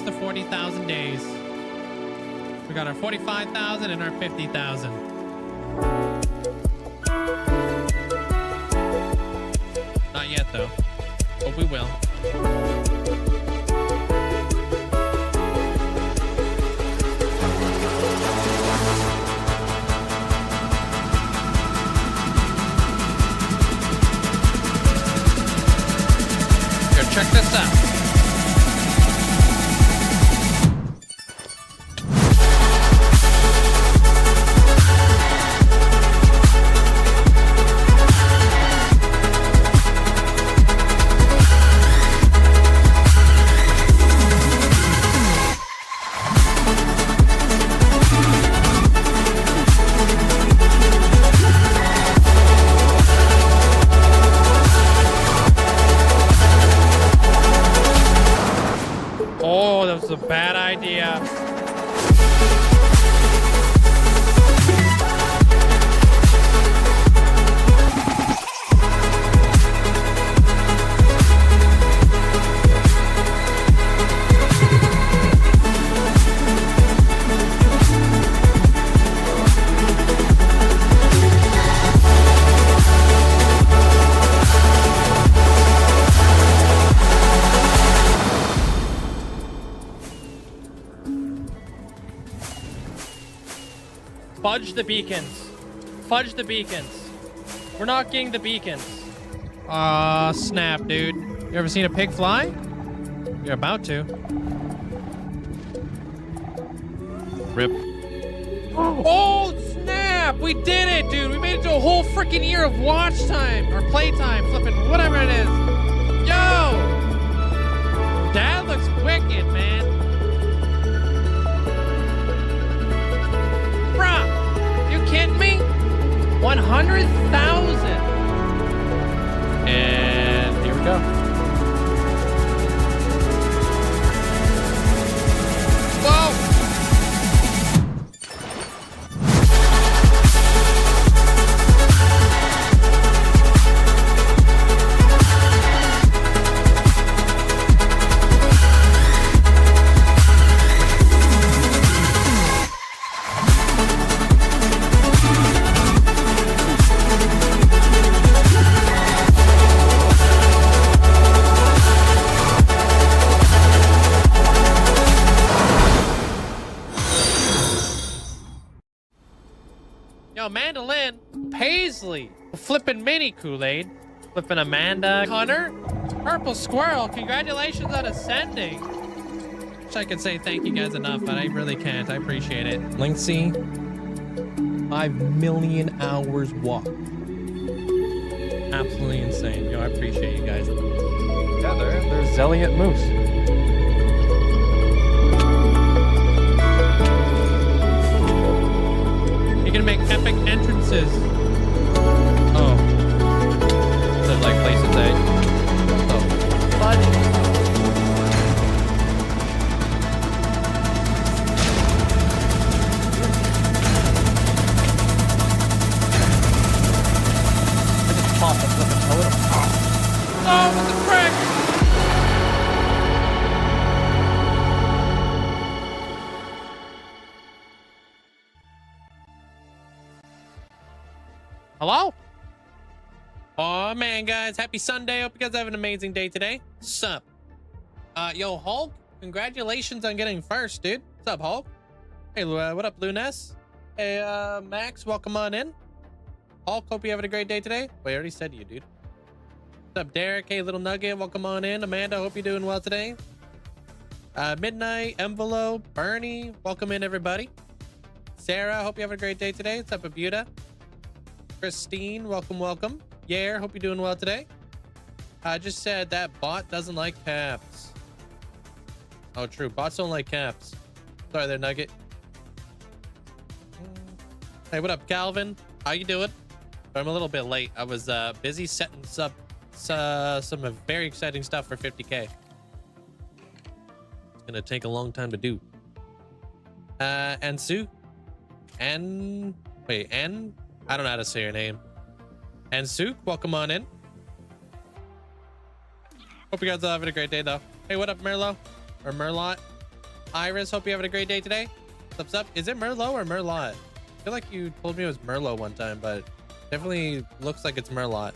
to 40,000 days. We got our 45,000 and our 50,000. Not yet, though. But we will. Here, check this out. Oh, that was a bad idea. Fudge the beacons. Fudge the beacons. We're not getting the beacons. Aw, snap, dude. You ever seen a pig fly? You're about to. Rip. Oh, snap! We did it, dude! We made it to a whole freaking year of watch time. Or playtime. Flipping whatever it is. Yo! That looks wicked, man. Kidding me? 100,000. And here we go. Whoa! Yo, Mandolin, Paisley, flipping mini Kool-Aid, flipping Amanda, Hunter, Purple Squirrel, congratulations on ascending. Wish I could say thank you guys enough, but I really can't. I appreciate it. Linkzzey, 5 million hours walked. Absolutely insane. Yo, I appreciate you guys. Yeah, there's Zelliot Moose. You're gonna make epic entrances. Oh. So like places A. Oh. Fudge. I just popped a flipping totem. Oh, what the frick? Hello? Oh man, guys, happy Sunday. Hope you guys have an amazing day today. Sup? Yo, Hulk, congratulations on getting first, dude. What's up, Hulk? Hey, what up, Lunes? Hey, Max, welcome on in. Hulk, hope you having a great day today. Wait, I already said you, dude. What's up, Derek? Hey, Little Nugget, welcome on in. Amanda, hope you're doing well today. Midnight, Envelope, Bernie, welcome in, everybody. Sarah, hope you have a great day today. What's up, Abuta? Christine, welcome. Yeah, hope you're doing well today. I just said that bot doesn't like caps. Oh, true. Bots don't like caps. Sorry there, Nugget. Hey, what up, Calvin? How you doing? I'm a little bit late. I was busy setting up some very exciting stuff for 50K. It's gonna take a long time to do. Ansu? I don't know how to say your name. And Suk, welcome on in. Hope you guys are having a great day, though. Hey, what up, Merlot? Or Merlot? Iris, hope you're having a great day today. What's up? Is it Merlot or Merlot? I feel like you told me it was Merlot one time, but definitely looks like it's Merlot.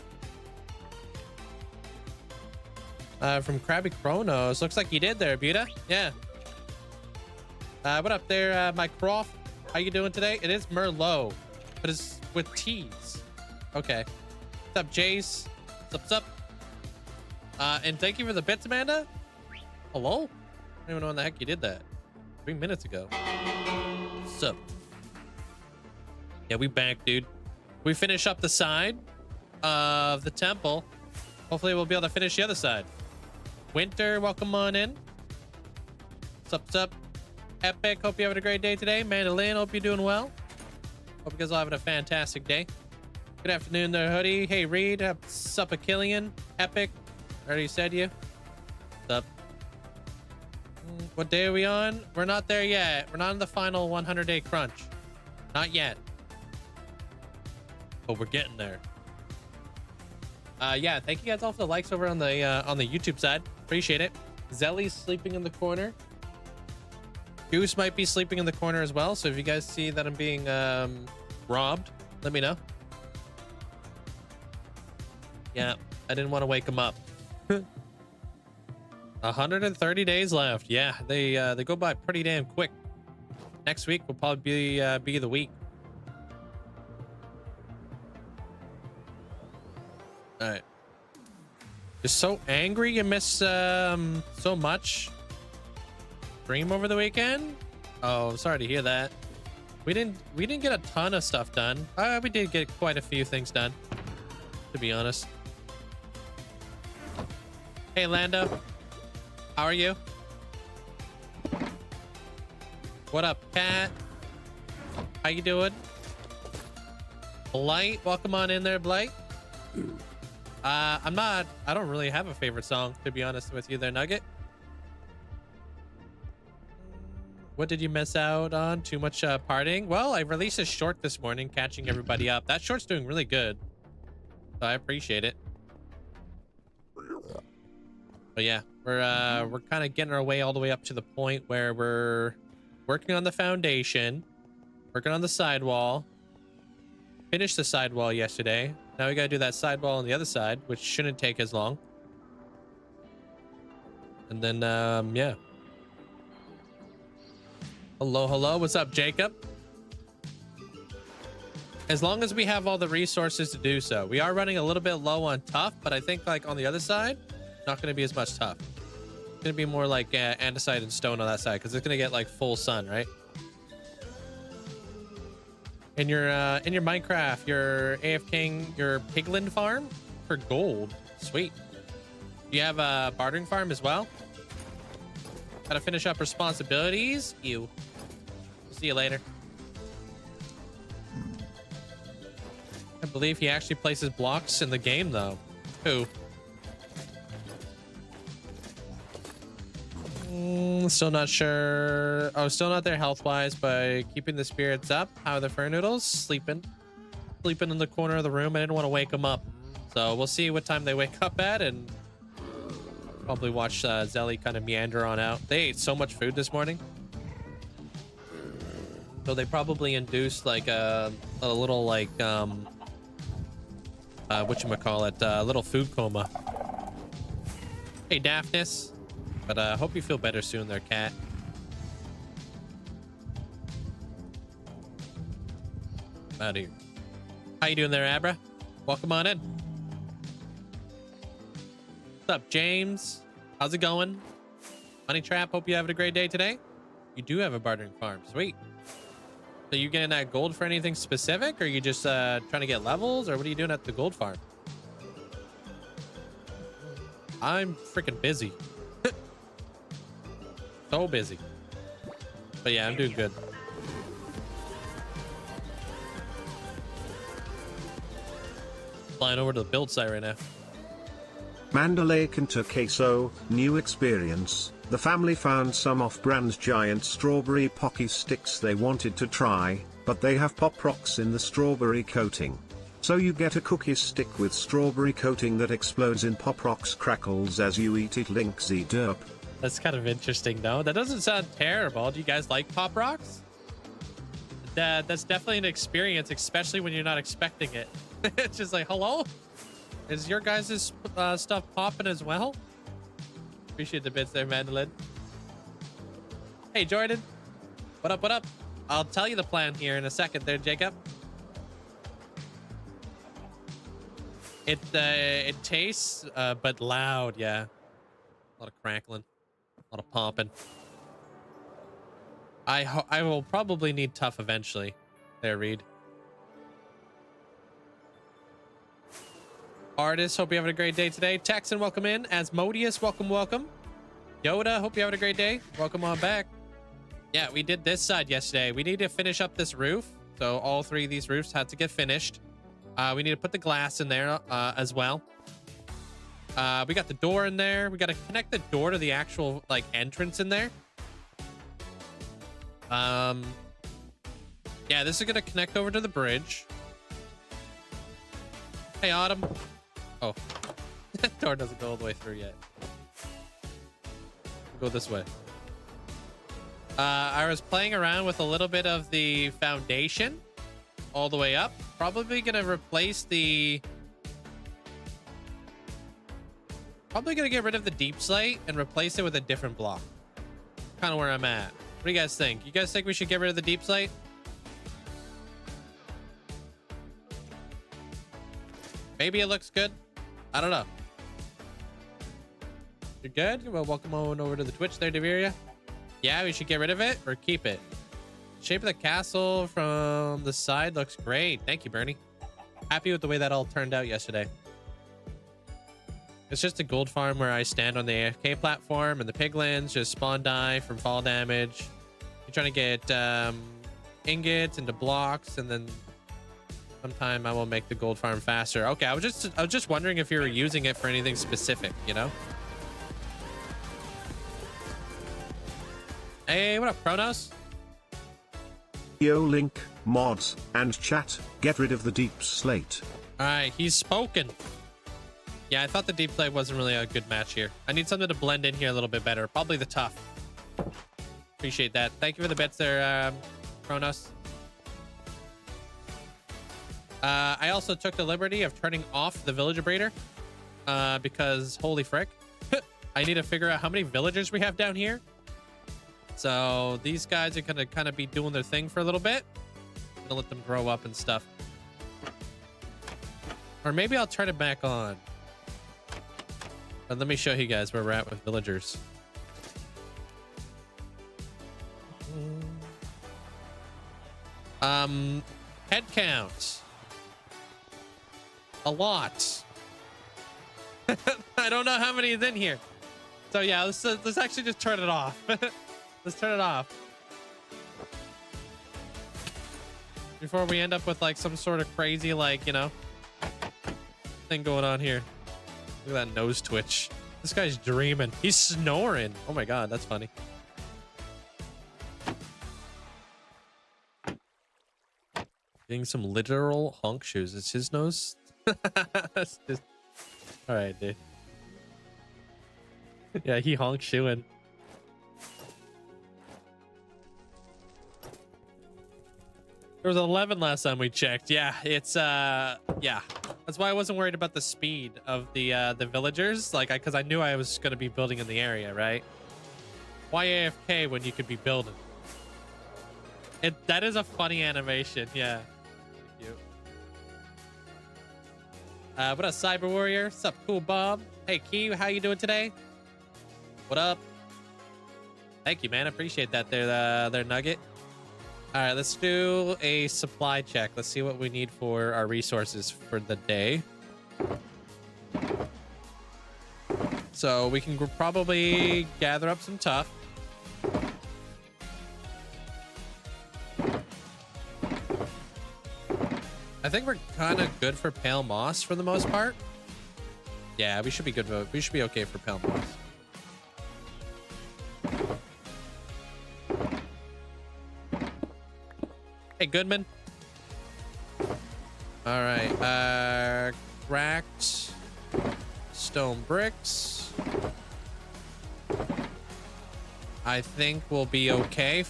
From Krabby Chronos. Looks like you did there, Buta. Yeah. What up there, my Croft? How you doing today? It is Merlot, but it's with T's. Okay. What's up, Jace? What's up? And thank you for the bits, Amanda. Hello? I don't even know when the heck you did that. 3 minutes ago. What's up? Yeah, we back, dude. We finish up the side of the temple. Hopefully we'll be able to finish the other side. Winter, welcome on in. What's up? Epic, hope you're having a great day today. Mandolin, hope you're doing well. Hope you guys are having a fantastic day. Good afternoon there, Hoodie. Hey, Reed. What's up, Achillian? Epic. Already said you. What's up? What day are we on? We're not there yet. We're not in the final 100-day crunch. Not yet. But we're getting there. Yeah, thank you guys all for the likes over on the YouTube side. Appreciate it. Zelly's sleeping in the corner. Goose might be sleeping in the corner as well. So if you guys see that I'm being robbed, let me know. Yeah, I didn't want to wake him up. 130 days left. Yeah, they go by pretty damn quick. Next week will probably be the week. All right. Just so angry you missed so much stream over the weekend. Oh, I'm sorry to hear that. We didn't get a ton of stuff done. We did get quite a few things done, to be honest. Hey, Lando. How are you? What up, Cat? How you doing? Blight, welcome on in there, Blight. I don't really have a favorite song, to be honest with you there, Nugget. What did you miss out on? Too much partying? Well, I released a short this morning, catching everybody up. That short's doing really good, so I appreciate it. But yeah, we're kind of getting our way all the way up to the point where we're working on the foundation, working on the sidewall. Finished the sidewall yesterday. Now we gotta do that sidewall on the other side, which shouldn't take as long. And then yeah. Hello, what's up, Jacob? As long as we have all the resources to do so. We are running a little bit low on tough, but I think like on the other side, not going to be as much tough. It's going to be more like andesite and stone on that side, because it's going to get like full sun, right? In your Minecraft, your AFKing your piglin farm for gold. Sweet. Do you have a bartering farm as well? Gotta finish up responsibilities. Ew. See you later. I believe he actually places blocks in the game, though. Who? Still not sure. Oh, still not there health-wise, but keeping the spirits up. How are the fur noodles? Sleeping in the corner of the room. I didn't want to wake them up, so we'll see what time they wake up at, and probably watch Zelly kind of meander on out. They ate so much food this morning, so they probably induced like a little like whatchamacallit, little food coma. Hey, Daphnis. But I hope you feel better soon there, Cat. Out here. How you doing there, Abra? Welcome on in. What's up, James? How's it going? Money Trap, hope you're having a great day today. You do have a bartering farm. Sweet. So you getting that gold for anything specific, or are you just trying to get levels, or what are you doing at the gold farm? I'm freaking busy. So busy. But yeah, I'm doing good. Flying over to the build site right now. Mandalay Cantor Queso, new experience. The family found some off-brand giant strawberry pocky sticks they wanted to try, but they have pop rocks in the strawberry coating. So you get a cookie stick with strawberry coating that explodes in pop rocks crackles as you eat it. Linkzzey derp. That's kind of interesting, though. That doesn't sound terrible. Do you guys like pop rocks? That's definitely an experience, especially when you're not expecting it. It's just like, hello? Is your guys' stuff popping as well? Appreciate the bits there, Mandolin. Hey, Jordan. What up, what up? I'll tell you the plan here in a second there, Jacob. It tastes, but loud, yeah. A lot of crackling. A lot of popping. I will probably need tough eventually. There, Reed. Artist, hope you're having a great day today. Texan, welcome in. Asmodeus, welcome, welcome. Yoda, hope you're having a great day. Welcome on back. Yeah, we did this side yesterday. We need to finish up this roof. So all three of these roofs had to get finished. We need to put the glass in there as well. We got the door in there. We got to connect the door to the actual like entrance in there. Yeah, this is gonna connect over to the bridge. Hey, Autumn. Oh, that door doesn't go all the way through yet. We'll go this way. I was playing around with a little bit of the foundation all the way up. Probably gonna replace the... Probably gonna get rid of the deep slate and replace it with a different block. Kind of where I'm at. What do you guys think? You guys think we should get rid of the deep slate? Maybe it looks good. I don't know. You're good? Well, welcome on over to the Twitch there, Deviria. Yeah, we should get rid of it or keep it. Shape of the castle from the side looks great. Thank you, Bernie. Happy with the way that all turned out yesterday. It's just a gold farm where I stand on the AFK platform and the piglins just spawn die from fall damage. You're trying to get ingots into blocks, and then sometime I will make the gold farm faster. Okay, I was just wondering if you were using it for anything specific, you know? Hey, what up, Kronos? Yo, Link, mods, and chat, get rid of the deep slate. All right, he's spoken. Yeah, I thought the deep slate wasn't really a good match here. I need something to blend in here a little bit better. Probably the tough. Appreciate that. Thank you for the bits there, Kronos. I also took the liberty of turning off the villager breeder because holy frick. I need to figure out how many villagers we have down here. So these guys are gonna kind of be doing their thing for a little bit. I'm gonna let them grow up and stuff. Or maybe I'll turn it back on. But let me show you guys where we're at with villagers. Head count. A lot. I don't know how many is in here. So yeah, let's actually just turn it off. Let's turn it off. Before we end up with like some sort of crazy, like, you know, thing going on here. Look at that nose twitch. This guy's dreaming. He's snoring. Oh my God, that's funny. Getting some literal honk shoes. It's his nose. That's just... All right, dude. Yeah, he honk shoeing. There was 11 last time we checked. Yeah, it's yeah. That's why I wasn't worried about the speed of the villagers, like, because I knew I was going to be building in the area, right? Why AFK when you could be building? That is a funny animation. Yeah. Thank you. What up, Cyber Warrior? What's up, Cool Bob? Hey, Key, how you doing today? What up? Thank you, man. I appreciate that there, Nugget. All right, let's do a supply check. Let's see what we need for our resources for the day. So we can probably gather up some tough. I think we're kind of good for pale moss for the most part. Yeah, we should be good. We should be okay for pale moss. Hey, Goodman. All right. Cracked stone bricks. I think we'll be okay.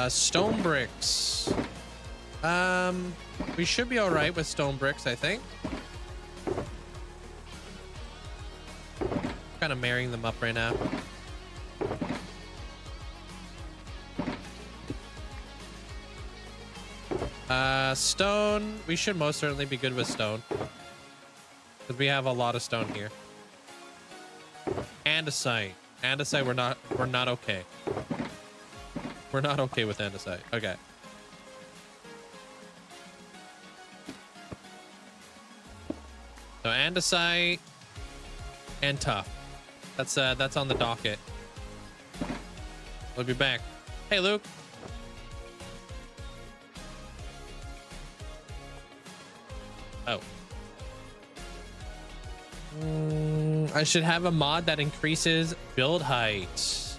Stone bricks. We should be all right with stone bricks, I think. Kind of marrying them up right now. Stone. We should most certainly be good with stone. Because we have a lot of stone here. Andesite. Andesite, we're not okay. We're not okay with andesite. Okay. So andesite and tough. That's on the docket. We'll be back. Hey, Luke. Oh. I should have a mod that increases build height.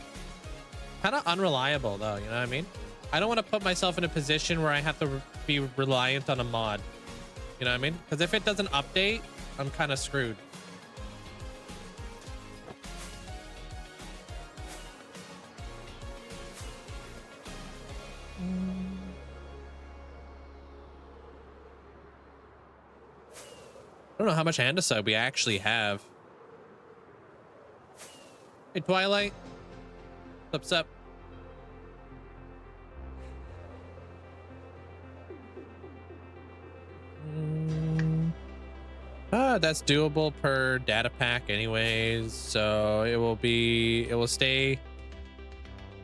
Kind of unreliable though, you know what I mean? I don't want to put myself in a position where I have to be reliant on a mod. You know what I mean? Because if it doesn't update, I'm kind of screwed. I don't know how much andesite we actually have. Hey, Twilight. What's up? That's doable per data pack anyways. So it will stay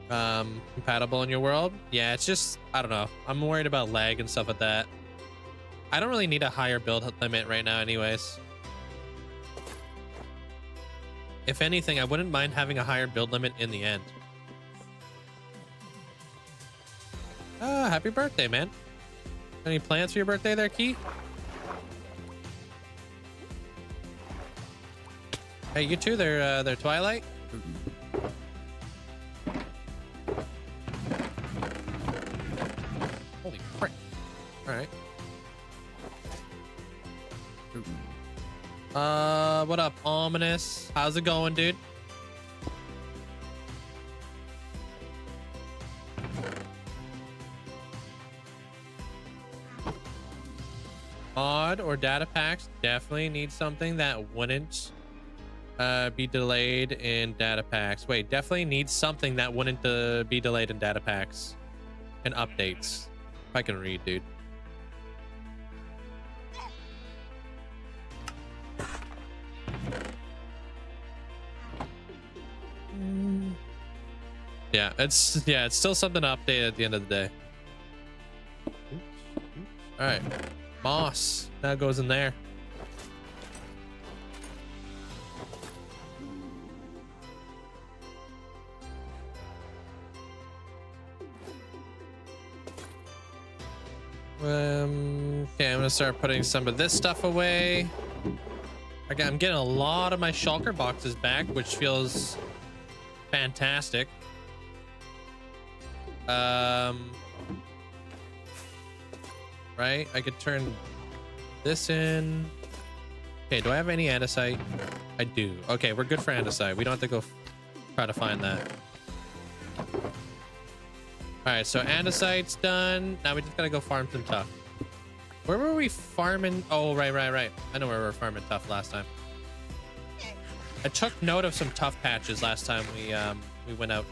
compatible in your world. Yeah, it's just, I don't know. I'm worried about lag and stuff like that. I don't really need a higher build limit right now anyways. If anything, I wouldn't mind having a higher build limit in the end. Happy birthday, man. Any plans for your birthday there, Key? Hey, you too. They're Twilight. Holy frick. All right. What up, Ominous? How's it going, dude? Mod or data packs definitely need something that wouldn't be delayed in data packs. Wait, definitely needs something that wouldn't be delayed in data packs and updates. If I can read, dude. Yeah, it's still something to update at the end of the day. All right, moss now goes in there. Okay, I'm gonna start putting some of this stuff away. Okay, I'm getting a lot of my shulker boxes back, which feels fantastic. Right, I could turn this in. Okay, do I have any andesite? I do. Okay, we're good for andesite. We don't have to go try to find that. All right, so andesite's done. Now we just gotta go farm some tough. Where were we farming? Oh, right. I know where we were farming tough last time. I took note of some tough patches last time we went out.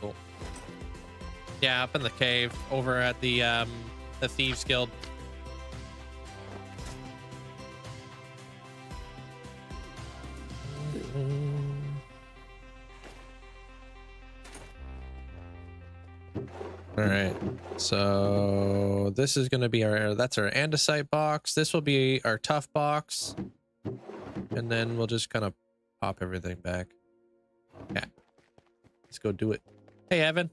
Cool. Yeah, up in the cave over at the Thieves Guild. All right, so this is going to be that's our andesite box. This will be our tough box, and then we'll just kind of pop everything back. Yeah, let's go do it. Hey, Evan.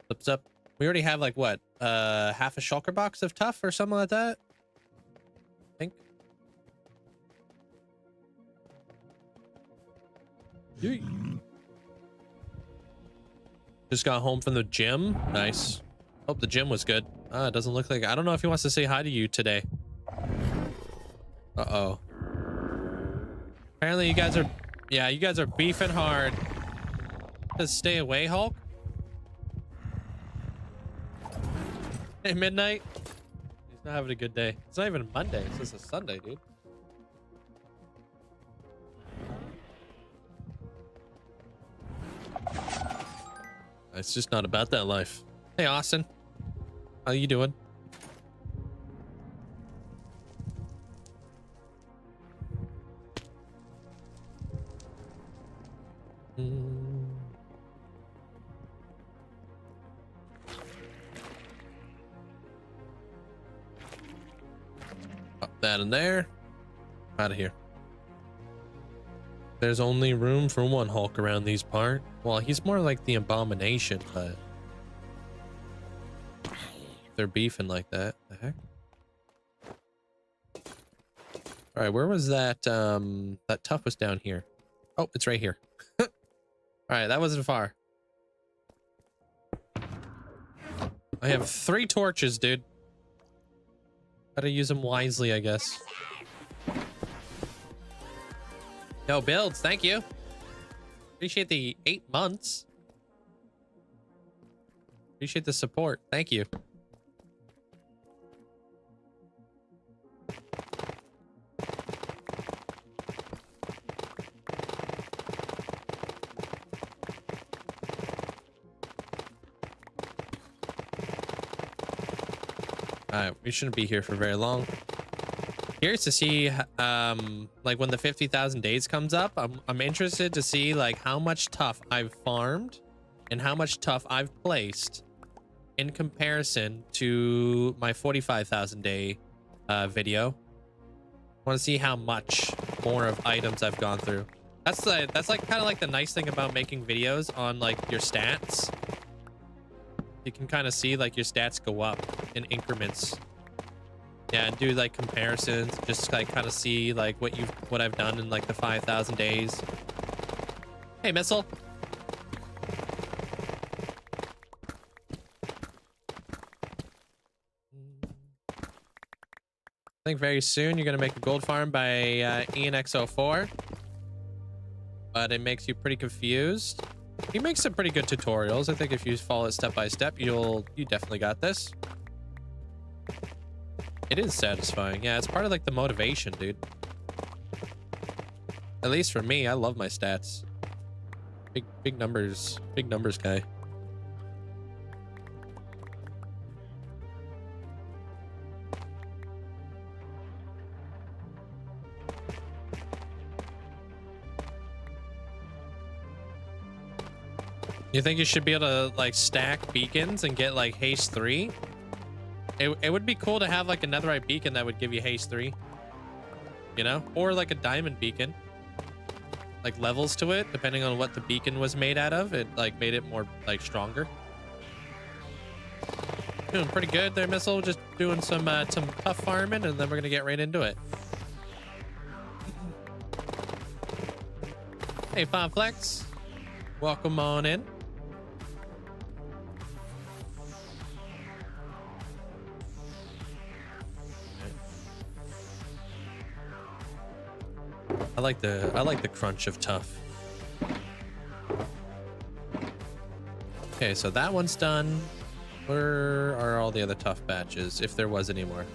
What's up? We already have like what, half a shulker box of tough or something like that, I think. Just got home from the gym. Nice. Hope the gym was good. It doesn't look like... I don't know if he wants to say hi to you today. Uh-oh. Apparently you guys are... Yeah, you guys are beefing hard. Just stay away, Hulk. Hey, midnight. He's not having a good day. It's not even a Monday. It's just a Sunday, dude. It's just not about that life. Hey, Austin. How you doing? Pop that in there. Out of here. There's only room for one Hulk around these parts. Well, he's more like the Abomination, but they're beefing like that. The heck? All right, where was that? That tough was down here. Oh, it's right here. All right, that wasn't far. I have 3 torches, dude. Gotta use them wisely, I guess. No builds, thank you. Appreciate the 8 months. Appreciate the support. Thank you. Alright, we shouldn't be here for very long. Curious to see like when the 50,000 days comes up. I'm interested to see like how much tough I've farmed and how much tough I've placed in comparison to my 45,000 day video. I want to see how much more of items I've gone through. That's like kind of like the nice thing about making videos on like your stats. You can kind of see like your stats go up in increments. Yeah, and do like comparisons, just like kind of see like what I've done in like the 5,000 days. Hey, missile. I think very soon you're gonna make a gold farm by ENX04, but it makes you pretty confused. He makes some pretty good tutorials. I think if you follow it step by step, you definitely got this. It is satisfying. Yeah, it's part of like the motivation, dude. At least for me, I love my stats. Big numbers guy. You think you should be able to like stack beacons and get like haste 3? It would be cool to have like a netherite beacon that would give you haste 3, you know, or like a diamond beacon, like levels to it depending on what the beacon was made out of. It like made it more like stronger. Doing pretty good there, missile. Just doing some tough farming, and then we're gonna get right into it. Hey, Flex, welcome on in. I like the crunch of tough. Okay, so that one's done. Where are all the other tough batches, if there was any more?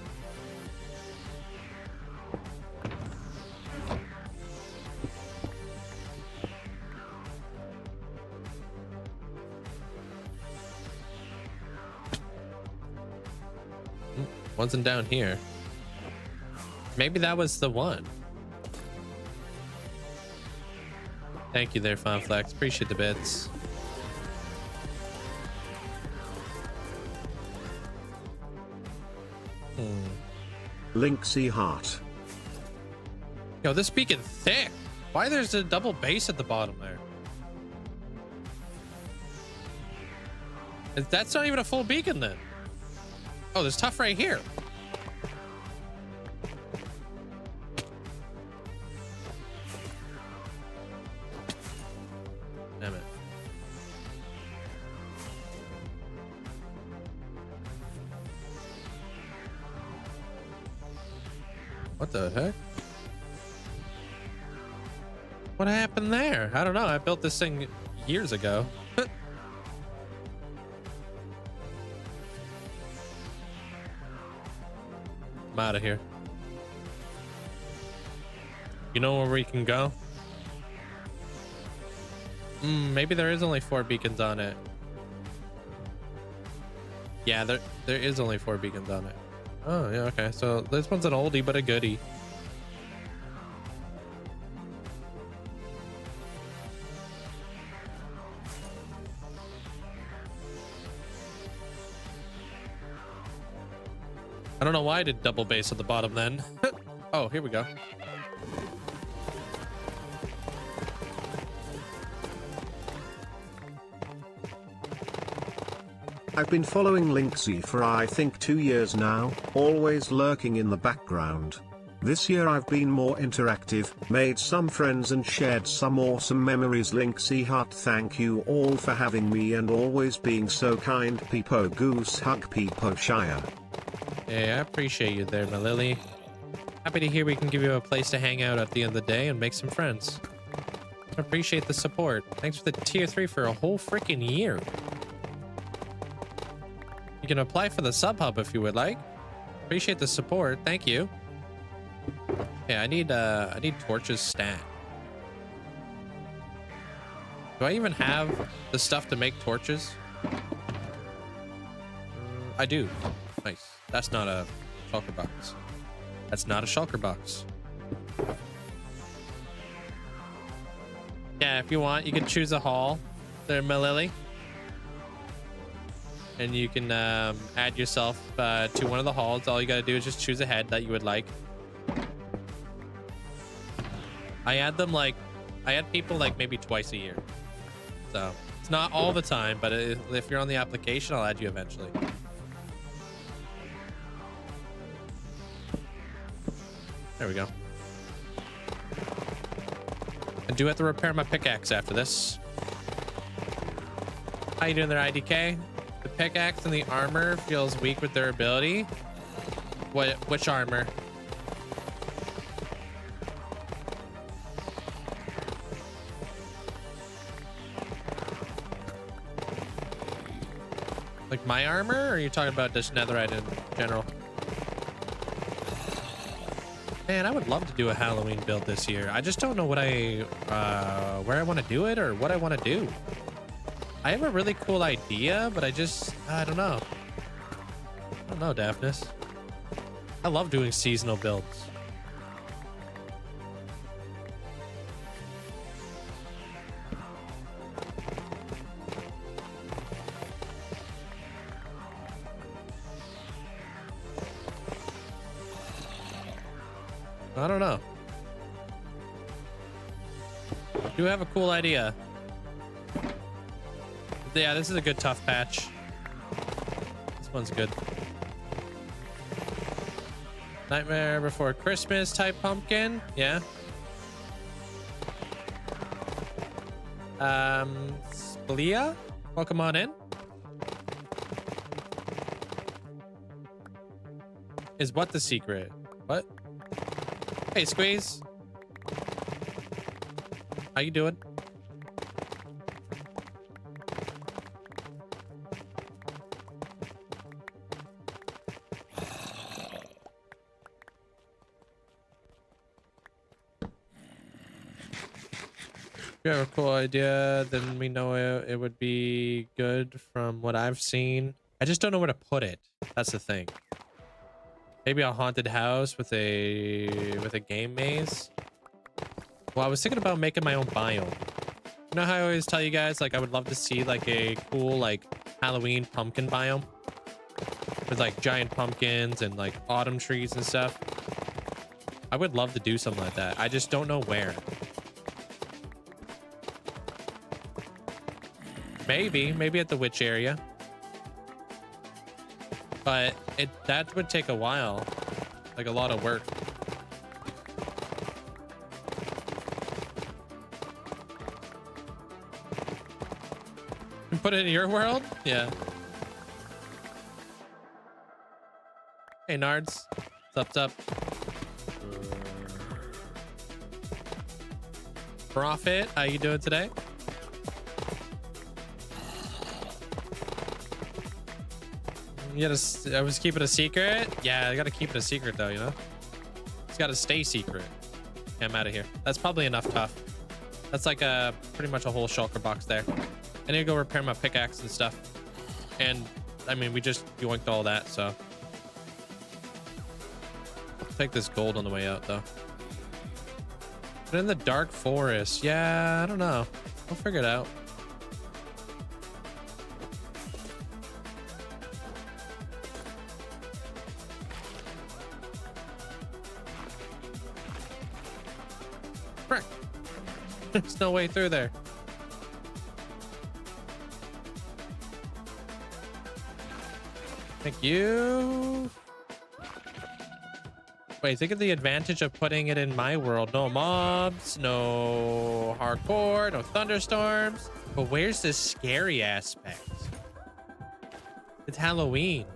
Wasn't down here. Maybe that was the one. Thank you there, Fonflex. Appreciate the bits. Linkzzey heart. Yo, this beacon thick. Why there's a double base at the bottom there? That's not even a full beacon then. Oh, there's tough right here. Damn it. What the heck? What happened there? I don't know. I built this thing years ago. I'm out of here. You know where we can go? Maybe there is only 4 beacons on it. Yeah, there is only 4 beacons on it. Oh, yeah, okay. So this one's an oldie but a goodie. I don't know why I did double base at the bottom then. Oh, here we go. I've been following Linkzzey for I think 2 years now, always lurking in the background. This year I've been more interactive, made some friends and shared some awesome memories. Linkzzey heart, thank you all for having me and always being so kind. Peepo goose hug Peepo Shire. Hey, I appreciate you there, my lily. Happy to hear we can give you a place to hang out at the end of the day and make some friends. I appreciate the support. Thanks for the tier 3 for a whole freaking year. You can apply for the sub hub if you would like. Appreciate the support. Thank you. Yeah, I need torches stat. Do I even have the stuff to make torches? I do. Nice. That's not a shulker box. That's not a shulker box. Yeah, if you want, you can choose a hall there, my lily. And you can add yourself to one of the halls. All you gotta do is just choose a head that you would like. I add them I add people like maybe twice a year. So it's not all the time, but if you're on the application, I'll add you eventually. There we go. I do have to repair my pickaxe after this. How you doing there, IDK? The pickaxe and the armor feels weak with durability. Which armor? Like my armor, or are you talking about just netherite in general? Man, I would love to do a Halloween build this year. I just don't know what where I want to do it or what I want to do. I have a really cool idea, but I don't know. I don't know, Daphnis. I love doing seasonal builds. I don't know. I do have a cool idea. Yeah, this is a good tough patch. This one's good. Nightmare Before Christmas type pumpkin. Yeah. Splia, welcome on in. Is what the secret? What? Hey, Squeeze. How you doing? If you have a cool idea, then we know it would be good from what I've seen. I just don't know where to put it. That's the thing. Maybe a haunted house with a game maze. Well, I was thinking about making my own biome. You know how I always tell you guys, like, I would love to see like a cool like Halloween pumpkin biome with like giant pumpkins and like autumn trees and stuff. I would love to do something like that. I just don't know where. Maybe at the witch area. But that would take a while. Like a lot of work. You put it in your world? Yeah. Hey Nards. What's up? Prophet, how you doing today? You gotta, I was keeping a secret. Yeah, I gotta keep it a secret though, you know? It's gotta stay secret. Okay, I'm out of here. That's probably enough tough. That's like a pretty much a whole shulker box there. I need to go repair my pickaxe and stuff. And I mean, we just yoinked all that, so. Take this gold on the way out though. But in the dark forest, yeah, I don't know. We'll figure it out. Frick. There's no way through there. Thank you. Wait, think of the advantage of putting it in my world. No mobs, no hardcore, no thunderstorms. But where's the scary aspect? It's Halloween.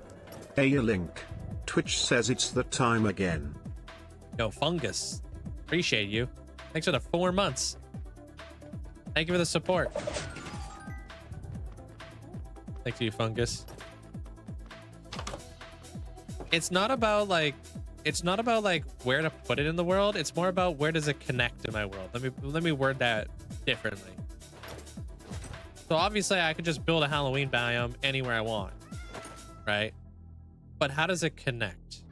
Hey, Link. Twitch says it's the time again. Yo, Fungus. Appreciate you. Thanks for the 4 months. Thank you for the support. Thank you, Fungus. It's not about like where to put it in the world. It's more about where does it connect to my world. Let me word that differently. So obviously I could just build a Halloween biome anywhere I want, right? But how does it connect?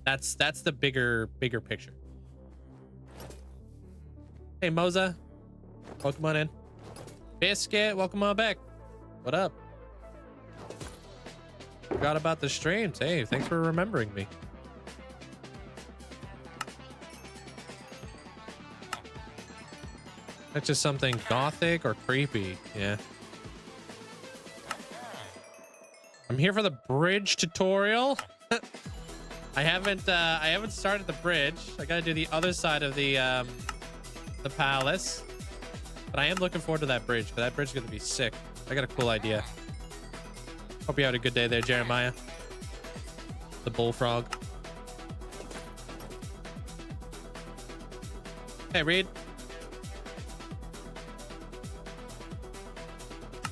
That's the bigger picture. Hey Moza, welcome on in. Biscuit, welcome on back. What up? Forgot about the streams. Hey, thanks for remembering me. That's just something gothic or creepy. Yeah. I'm here for the bridge tutorial. I haven't started the bridge. I gotta do the other side of the palace. But I am looking forward to that bridge, because that bridge is gonna be sick. I got a cool idea. Hope you had a good day there, Jeremiah. The bullfrog. Hey, Reed.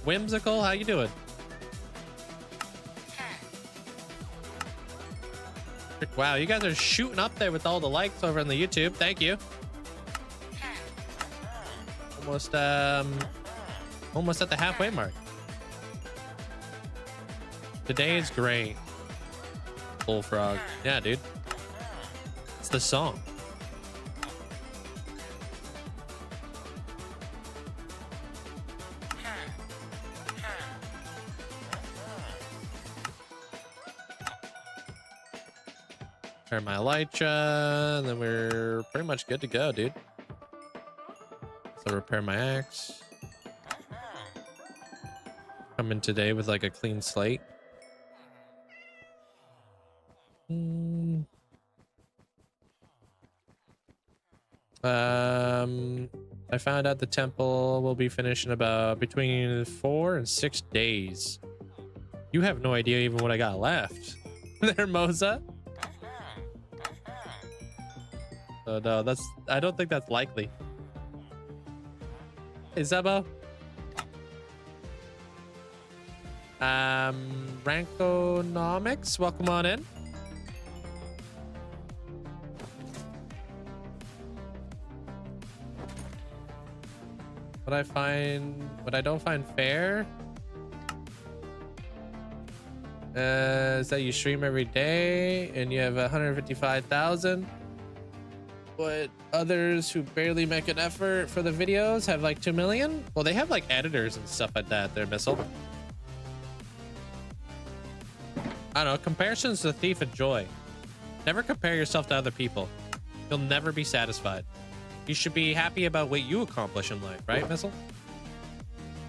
Whimsical, how you doing? Wow, you guys are shooting up there with all the likes over on the YouTube. Thank you. Almost at the halfway mark. Today is great. Bullfrog. Yeah, dude. It's the song. Repair my elytra, and then we're pretty much good to go, dude. So repair my axe. Come in today with like a clean slate. I found out the temple will be finished in about between 4 and 6 days. You have no idea even what I got left. There, Moza. Oh no, I don't think that's likely. Hey, Zebo. Rankonomics, welcome on in. What I don't find fair is that you stream every day and you have 155,000, but others who barely make an effort for the videos have like 2 million. Well, they have like editors and stuff like that. Their Missile. I don't know. Comparison's the thief of joy. Never compare yourself to other people. You'll never be satisfied. You should be happy about what you accomplish in life, right, Missile?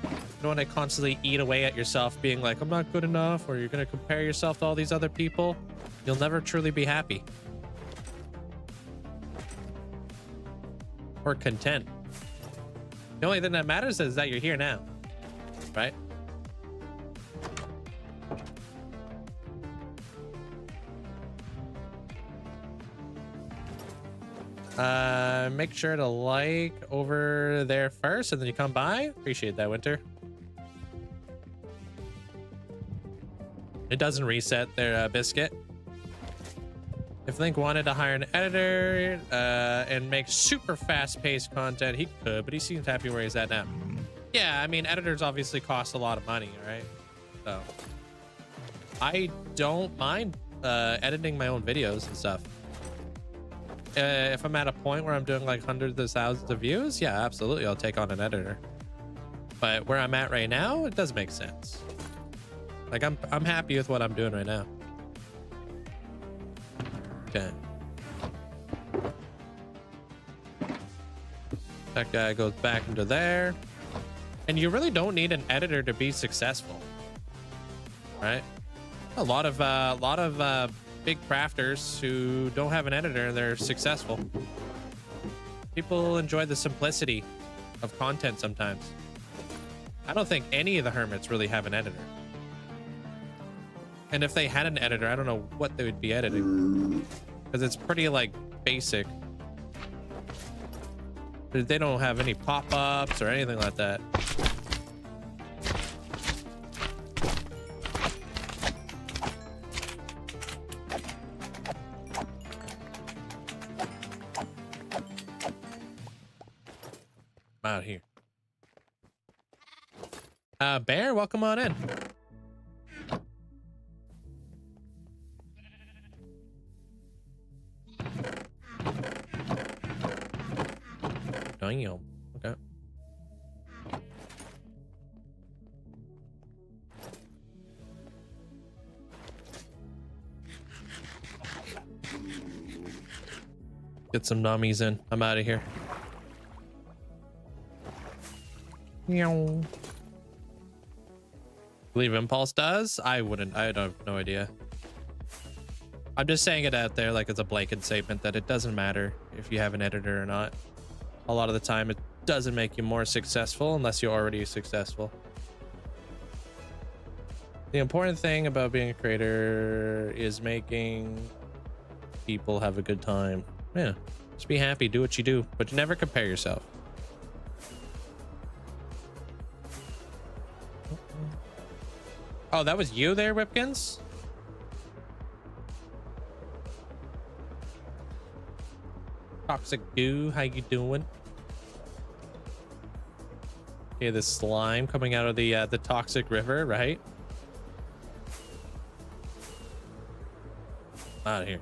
You don't want to constantly eat away at yourself being like, I'm not good enough, or you're going to compare yourself to all these other people. You'll never truly be happy. Or content. The only thing that matters is that you're here now, right? Make sure to like over there first and then you come by. Appreciate that, Winter. It doesn't reset their biscuit. If Link wanted to hire an editor and make super fast-paced content, he could, but he seems happy where he's at now. Yeah, I mean, editors obviously cost a lot of money, right? So I don't mind editing my own videos and stuff. If I'm at a point where I'm doing like hundreds of thousands of views, yeah, absolutely, I'll take on an editor. But where I'm at right now, it does make sense. Like I'm happy with what I'm doing right now. Okay. That guy goes back into there. And you really don't need an editor to be successful, right? A lot of big crafters who don't have an editor, they're successful. People enjoy the simplicity of content sometimes. I don't think any of the hermits really have an editor. And if they had an editor, I don't know what they would be editing, because it's pretty like basic. They don't have any pop-ups or anything like that. I'm out here. Bear, welcome on in. Damn. Okay. Get some nummies in. I'm out of here. Believe Impulse does? I wouldn't. I have no idea. I'm just saying it out there like it's a blanket statement that it doesn't matter if you have an editor or not. A lot of the time it doesn't make you more successful unless you're already successful. The important thing about being a creator is making people have a good time. Yeah, just be happy, do what you do, but never compare yourself. Oh, that was you there, Whipkins? Toxic goo, how you doing? Okay, the slime coming out of the toxic river, right? Out of here.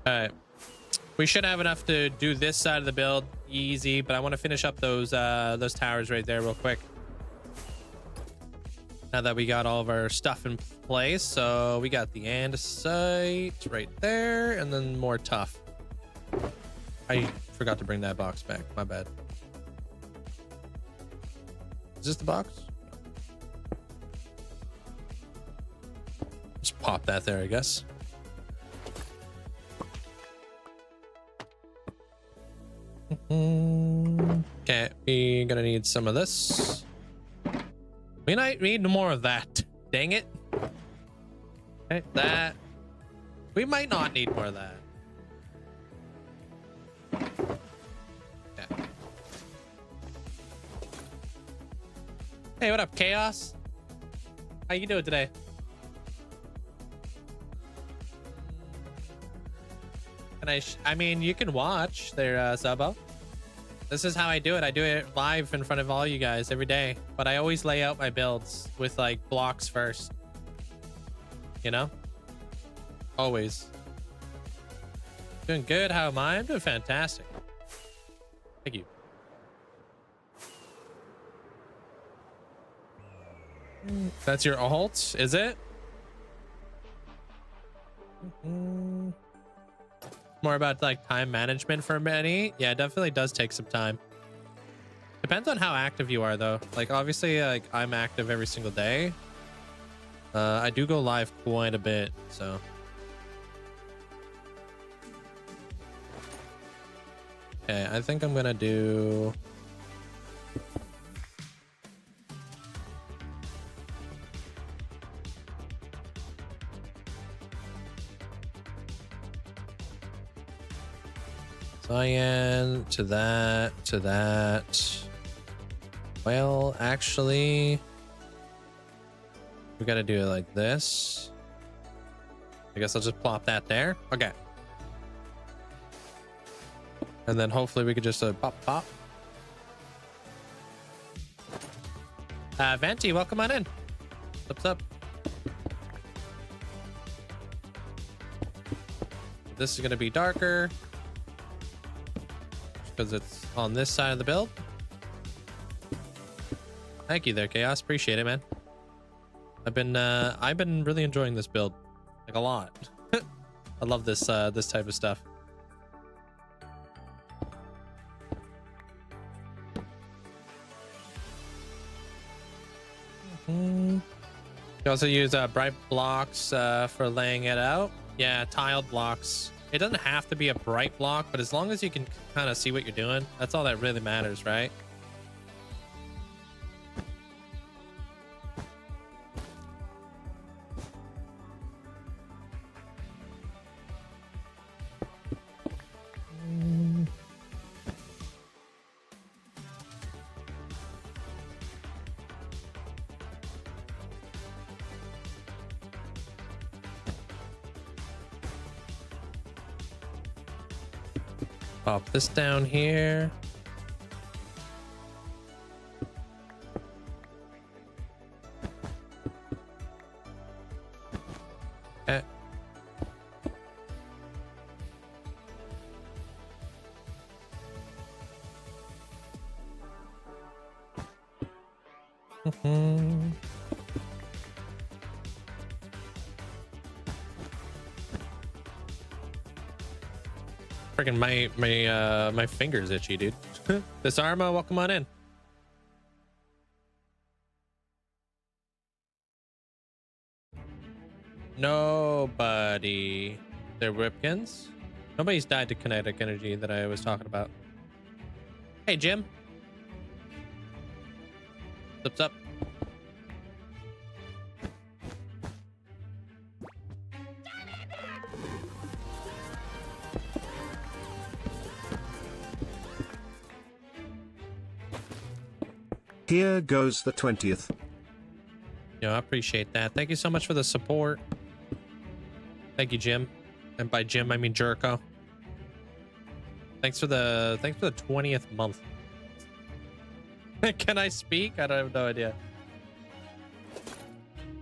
All right, we should have enough to do this side of the build easy, but I want to finish up those towers right there real quick. Now that we got all of our stuff in place, so we got the andesite right there, and then more tough. I forgot to bring that box back. My bad. Is this the box? Just pop that there, I guess. Okay, we're gonna need some of this. We might need more of that. Dang it. Okay, that. We might not need more of that. Okay. Hey, what up, Chaos? How you doing today? And I mean, you can watch their Subo. This is how I do it. I do it live in front of all you guys every day, but I always lay out my builds with like blocks first. You know? Always. Doing good. How am I? I'm doing fantastic. Thank you. That's your alt, is it? More about like time management for many. Yeah, it definitely does take some time. Depends on how active you are though. Like obviously like I'm active every single day. I do go live quite a bit, so. Okay, I think I'm gonna do Cyan to that, to that. Well, actually, we got to do it like this. I guess I'll just plop that there. Okay. And then hopefully we could just pop, pop. Venti, welcome on in. What's up? This is going to be darker because it's on this side of the build. Thank you there, Chaos. Appreciate it, man. I've been really enjoying this build, like a lot. I love this this type of stuff. You also use bright blocks for laying it out. Yeah, tiled blocks. It doesn't have to be a bright block, but as long as you can kind of see what you're doing, that's all that really matters, right? Pop this down here. Okay. Freaking my fingers itchy, dude. This Arma, welcome on in. Nobody. They're Whipkins. Nobody's died to kinetic energy that I was talking about. Hey, Jim. What's up? Here goes the 20th. Yeah, I appreciate that. Thank you so much for the support. Thank you, Jim. And by Jim, I mean Jericho. Thanks for the 20th month. Can I speak? I have no idea.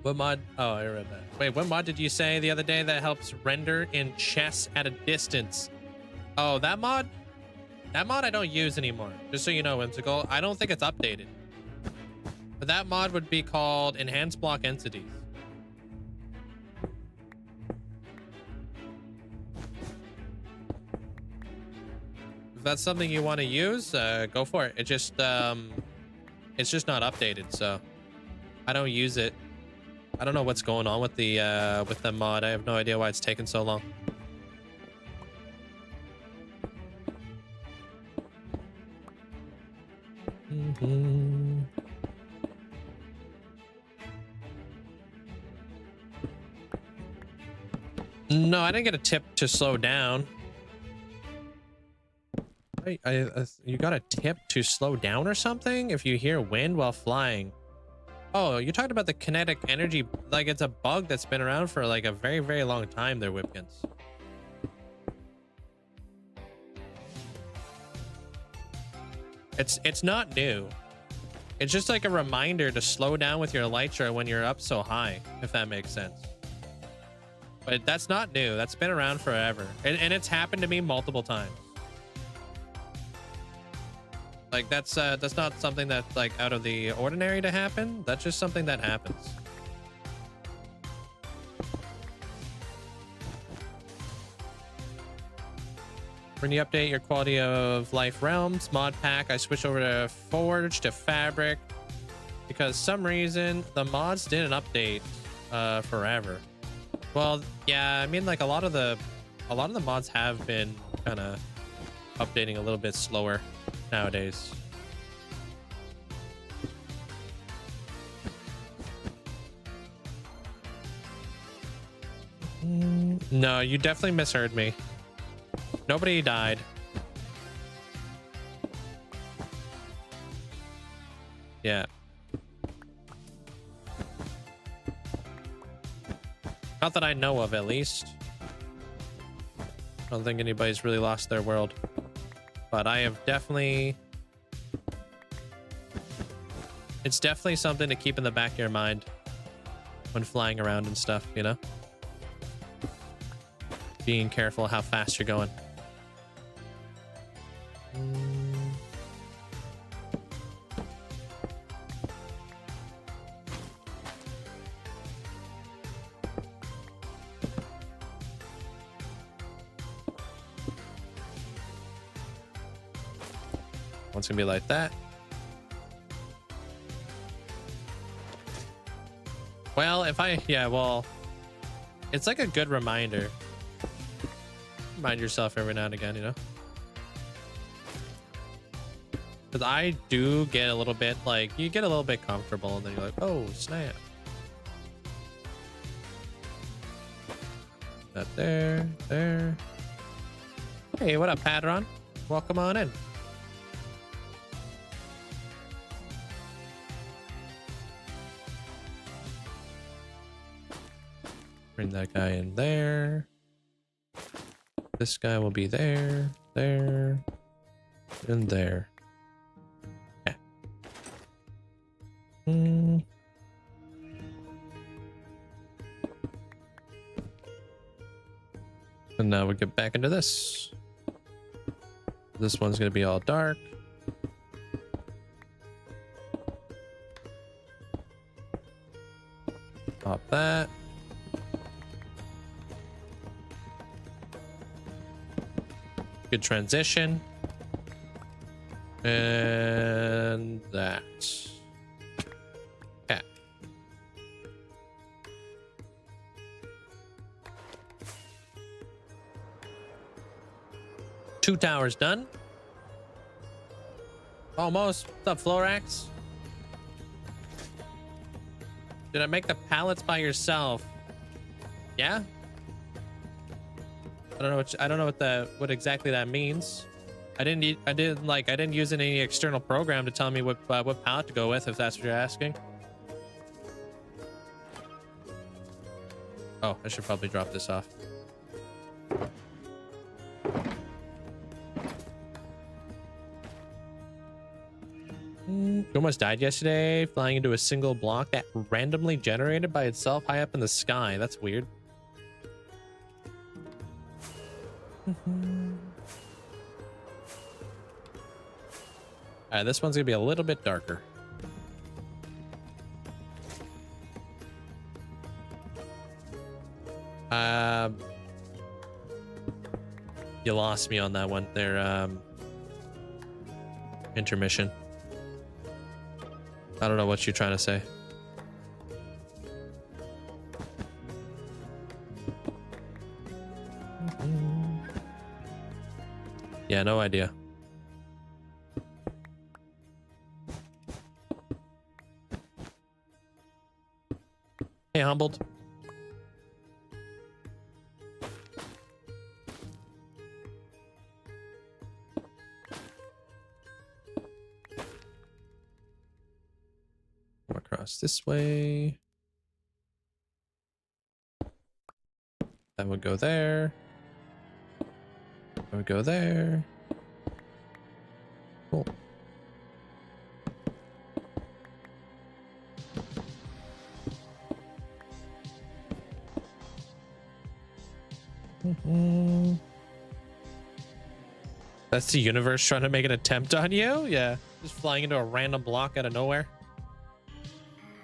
What mod? Oh, I read that. Wait, what mod did you say the other day that helps render in chess at a distance? Oh, that mod? That mod I don't use anymore. Just so you know, Whimsical. I don't think it's updated. But that mod would be called Enhanced Block Entities. If that's something you want to use, go for it. It's just not updated, so I don't use it. I don't know what's going on with the mod. I have no idea why it's taken so long. No, I didn't get a tip to slow down. Wait, you got a tip to slow down or something if you hear wind while flying. Oh, you're talking about the kinetic energy, like it's a bug that's been around for like a very, very long time there, Whipkins. It's not new. It's just like a reminder to slow down with your elytra when you're up so high, if that makes sense. But that's not new. That's been around forever. And it's happened to me multiple times. Like that's not something that's like out of the ordinary to happen. That's just something that happens. When you update your quality of life realms mod pack, I switched over to Forge to Fabric because some reason the mods didn't update forever. Well, yeah, I mean like a lot of the mods have been kind of updating a little bit slower nowadays. No, you definitely misheard me. Nobody died. Yeah. Not that I know of, at least. I don't think anybody's really lost their world. But I have definitely... It's definitely something to keep in the back of your mind when flying around and stuff, you know? Being careful how fast you're going. One's gonna be like that. Well, well, it's like a good reminder. Remind yourself every now and again, you know? Because I do get a little bit, like, you get a little bit comfortable and then you're like, oh, snap. That there. Hey, what up, Padron? Welcome on in. Bring that guy in there. This guy will be there, and there. Yeah. And now we get back into this. This one's gonna be all dark. Pop that. Good transition. And that. Yeah. Two towers done. Almost. What's up, Florax? Did I make the pallets by yourself? Yeah? I don't know what exactly that means. I didn't use any external program to tell me what palette to go with, if that's what you're asking. Oh, I should probably drop this off. You almost died yesterday flying into a single block that randomly generated by itself high up in the sky. That's weird. Alright, this one's gonna be a little bit darker. You lost me on that one there. Intermission. I don't know what you're trying to say. Yeah, no idea. Hey, Humbled. Come across this way. That would go there. That would go there. Cool. That's the universe trying to make an attempt on you? Yeah. Just flying into a random block out of nowhere.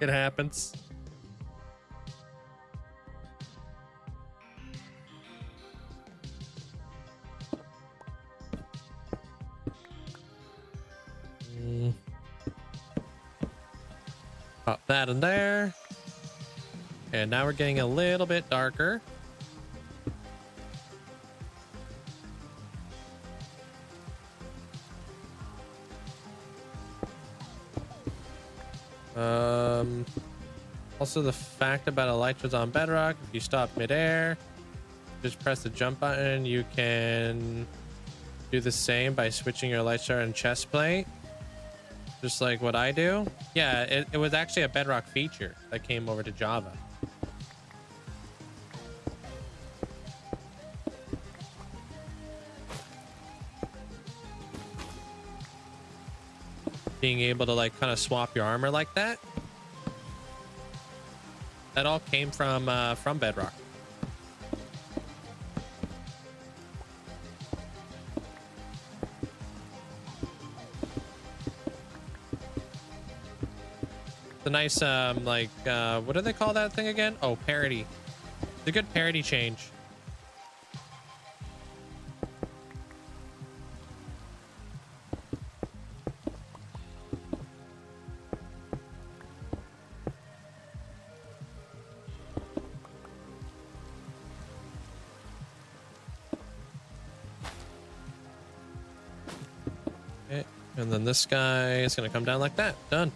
It happens. Pop that in there. And now we're getting a little bit darker. Also the fact about elytras on bedrock, if you stop midair, just press the jump button. You can do the same by switching your elytra and chest plate. just like what I do. Yeah, it was actually a Bedrock feature that came over to Java. Being able to like kind of swap your armor like that. That all came from Bedrock. The nice like what do they call that thing again? Oh, parity. It's a good parity change. Okay, and then this guy is gonna come down like that. Done.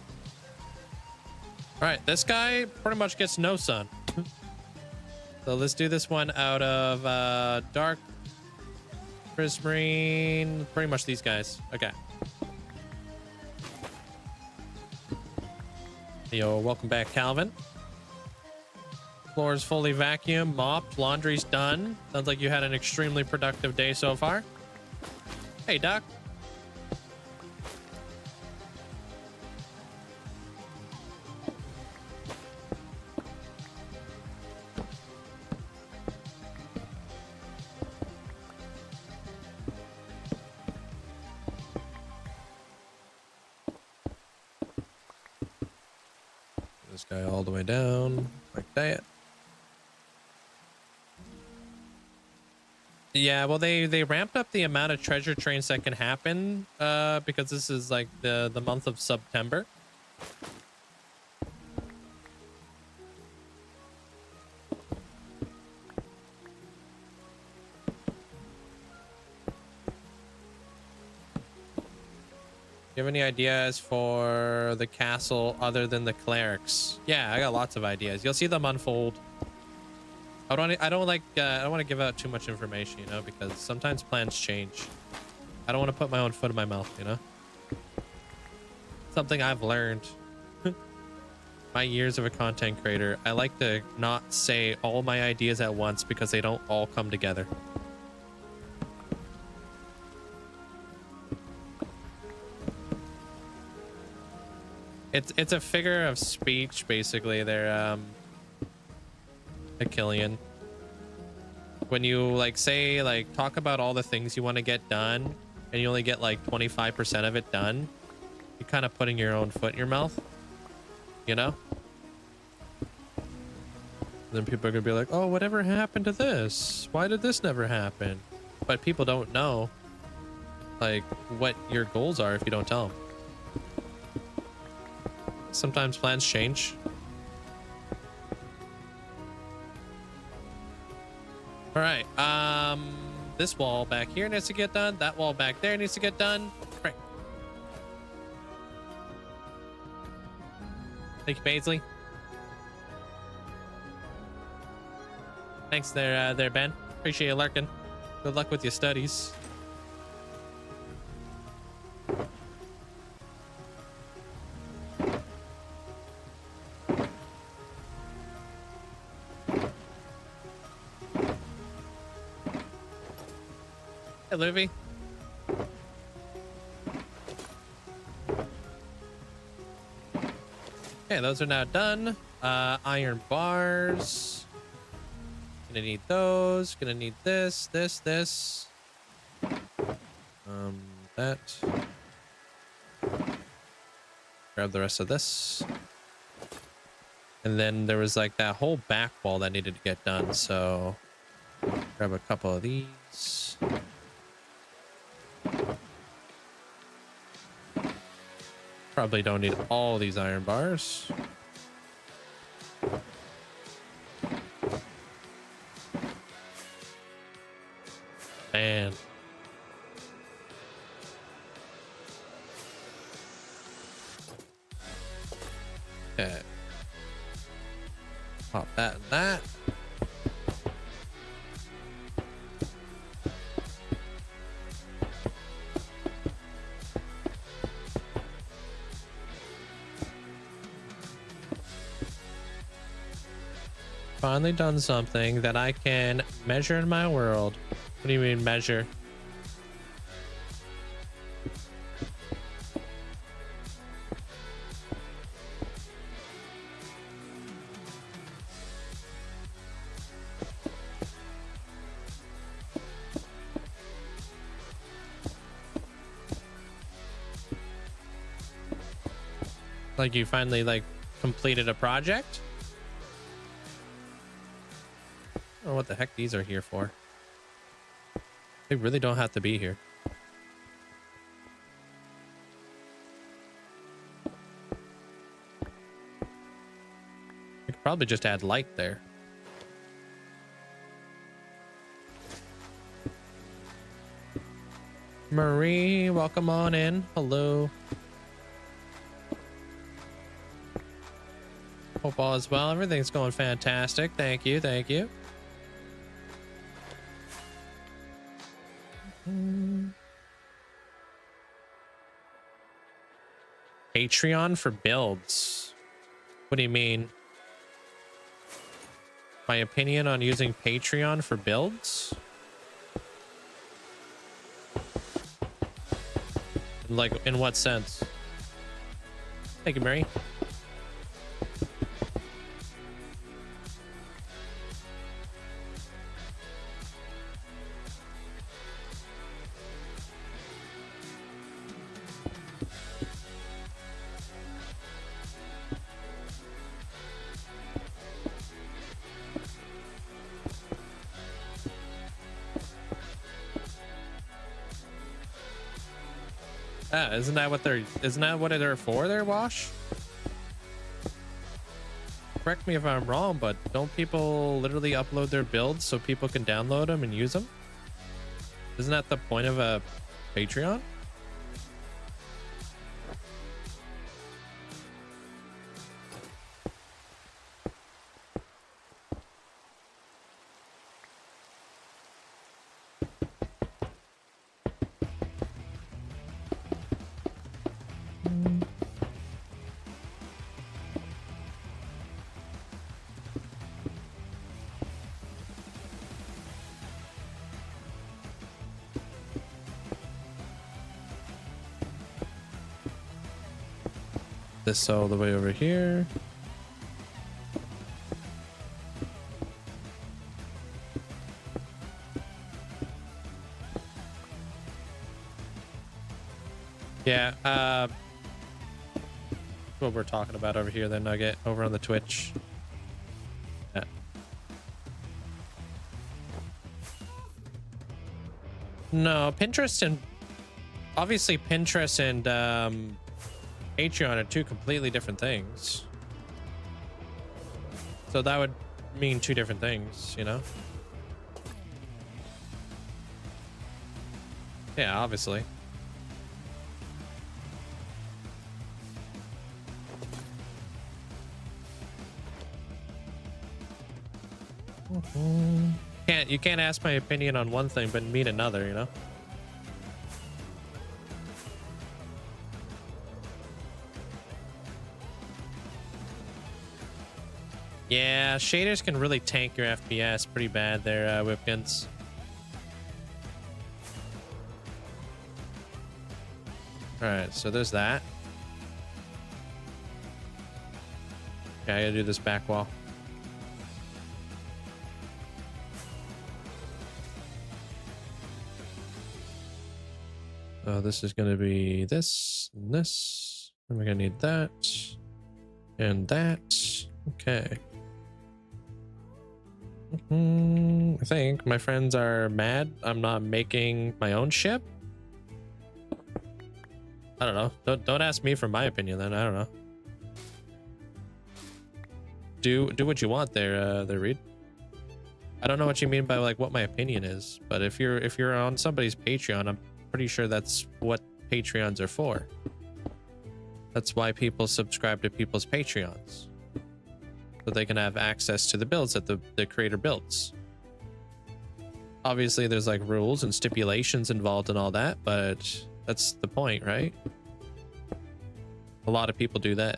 All right, this guy pretty much gets no sun. So let's do this one out of dark prismarine, pretty much these guys. Okay. Yo, welcome back, Calvin. Floor is fully vacuumed, mopped, laundry's done. Sounds like you had an extremely productive day so far. Hey, Doc. This guy all the way down like that. Yeah, well, they ramped up the amount of treasure trains that can happen because this is like the month of September. You have any ideas for the castle other than the clerics? Yeah, I got lots of ideas. You'll see them unfold. I don't want to give out too much information, you know, because sometimes plans change. I don't want to put my own foot in my mouth, you know. Something I've learned my years of a content creator. I like to not say all my ideas at once because they don't all come together. It's a figure of speech, basically. They're Achillean. When you like say like talk about all the things you want to get done and you only get like 25% of it done, you're kind of putting your own foot in your mouth, you know? And then people are gonna be like, oh, whatever happened to this? Why did this never happen? But people don't know like what your goals are if you don't tell them. Sometimes plans change. All right, this wall back here needs to get done. That wall back there needs to get done. Right. Thank you, Paisley. Thanks there, Ben. Appreciate you lurking. Good luck with your studies. Hey, Luffy. Okay, those are now done. Iron bars. Gonna need those. Gonna need this. That. Grab the rest of this. And then there was like that whole back wall that needed to get done. So grab a couple of these. Probably don't need all these iron bars. Man. Okay. Pop that and that. Finally done something that I can measure in my world. What do you mean measure? Like you finally like completed a project? I don't know what the heck these are here for. They really don't have to be here. We could probably just add light there. Marie, welcome on in. Hello. Hope all is well. Everything's going fantastic. Thank you. Thank you. Patreon for builds. What do you mean? My opinion on using Patreon for builds? Like, in what sense? Thank you, Mary. Isn't that what they're for there, Wash? Correct me if I'm wrong, but don't people literally upload their builds so people can download them and use them? Isn't that the point of a Patreon? This all the way over here. Yeah, what we're talking about over here, then Nugget, over on the Twitch. Yeah. No, Pinterest and obviously Pinterest and Patreon are two completely different things. So that would mean two different things, you know? Yeah, obviously. You can't ask my opinion on one thing but mean another, you know? Yeah, shaders can really tank your FPS pretty bad there, Whipkins. Alright, so there's that. Okay, I gotta do this back wall. This is gonna be this and this. And we're gonna need that and that. Okay. I think my friends are mad I'm not making my own ship. I don't know. Don't ask me for my opinion then. I don't know. Do what you want there, Reed. I don't know what you mean by like what my opinion is, but if you're on somebody's Patreon, I'm pretty sure that's what Patreons are for. That's why people subscribe to people's Patreons, so they can have access to the builds that the creator builds. Obviously there's like rules and stipulations involved in all that, but that's the point, right? A lot of people do that.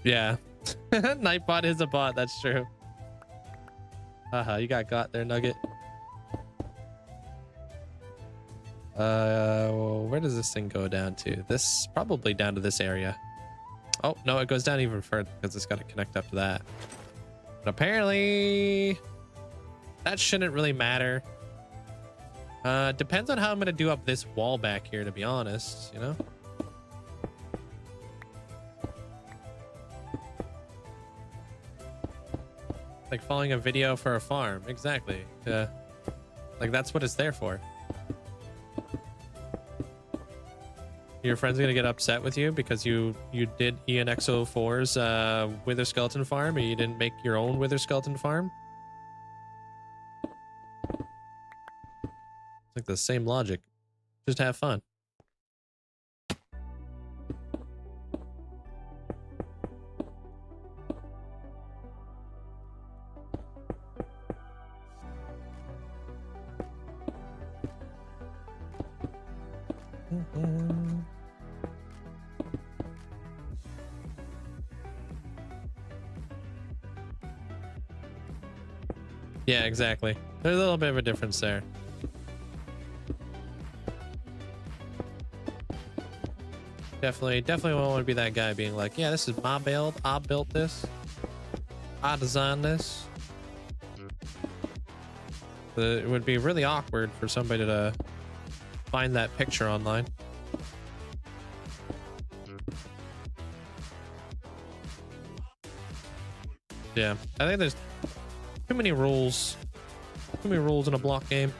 Yeah. Nightbot is a bot. That's true. You got there, Nugget. Where does this thing go down to? This probably down to this area. Oh no, it goes down even further because it's got to connect up to that. But apparently that shouldn't really matter. Depends on how I'm gonna do up this wall back here, to be honest, you know. Like following a video for a farm, exactly. Like that's what it's there for. Your friend's gonna get upset with you because you did ENXO4's Wither Skeleton farm and you didn't make your own Wither Skeleton farm. It's like the same logic. Just have fun. Yeah, exactly. There's a little bit of a difference there. Definitely won't want to be that guy being like, yeah, this is my build. I built this. I designed this. It would be really awkward for somebody to find that picture online. Yeah, I think there's too many rules. Too many rules in a block game.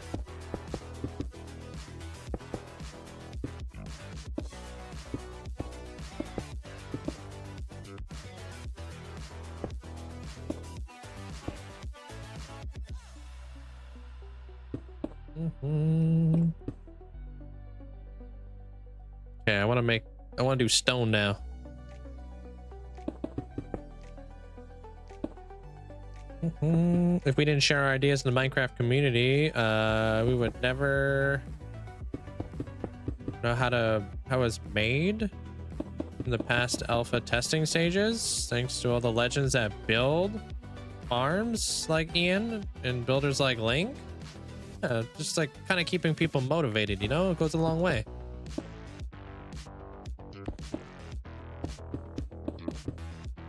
Okay, I want to do stone now. If we didn't share our ideas in the Minecraft community, we would never know how it's made in the past alpha testing stages. Thanks to all the legends that build farms like Ian and builders like Link. Just like kind of keeping people motivated, you know, it goes a long way.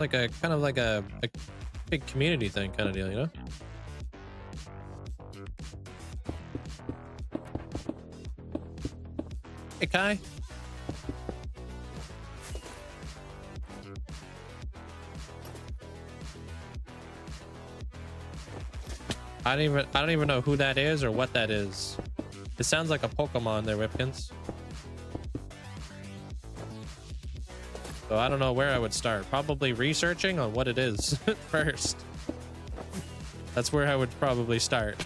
Like a kind of like a big community thing kind of deal, you know? Hey, Kai. I don't even know who that is or what that is. It sounds like a Pokemon there, Whipkins. So I don't know where I would start. Probably researching on what it is first. That's where I would probably start.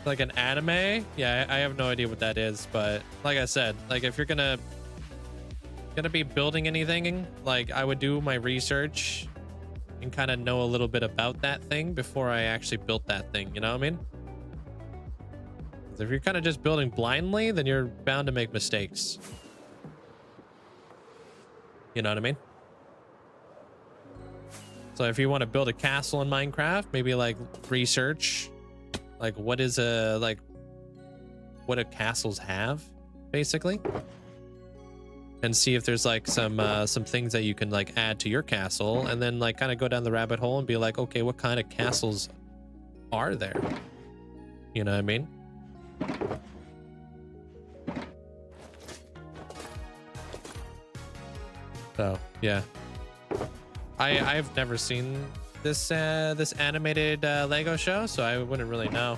Like an anime? Yeah, I have no idea what that is, but like I said, like if you're gonna be building anything, like I would do my research and kind of know a little bit about that thing before I actually built that thing, you know what I mean? If you're kind of just building blindly, then you're bound to make mistakes. You know what I mean? So if you want to build a castle in Minecraft, maybe like research like what do castles have, basically, and see if there's like some things that you can like add to your castle, and then like kind of go down the rabbit hole and be like, okay, what kind of castles are there? You know what I mean? So yeah, I've never seen this animated Lego show, so I wouldn't really know.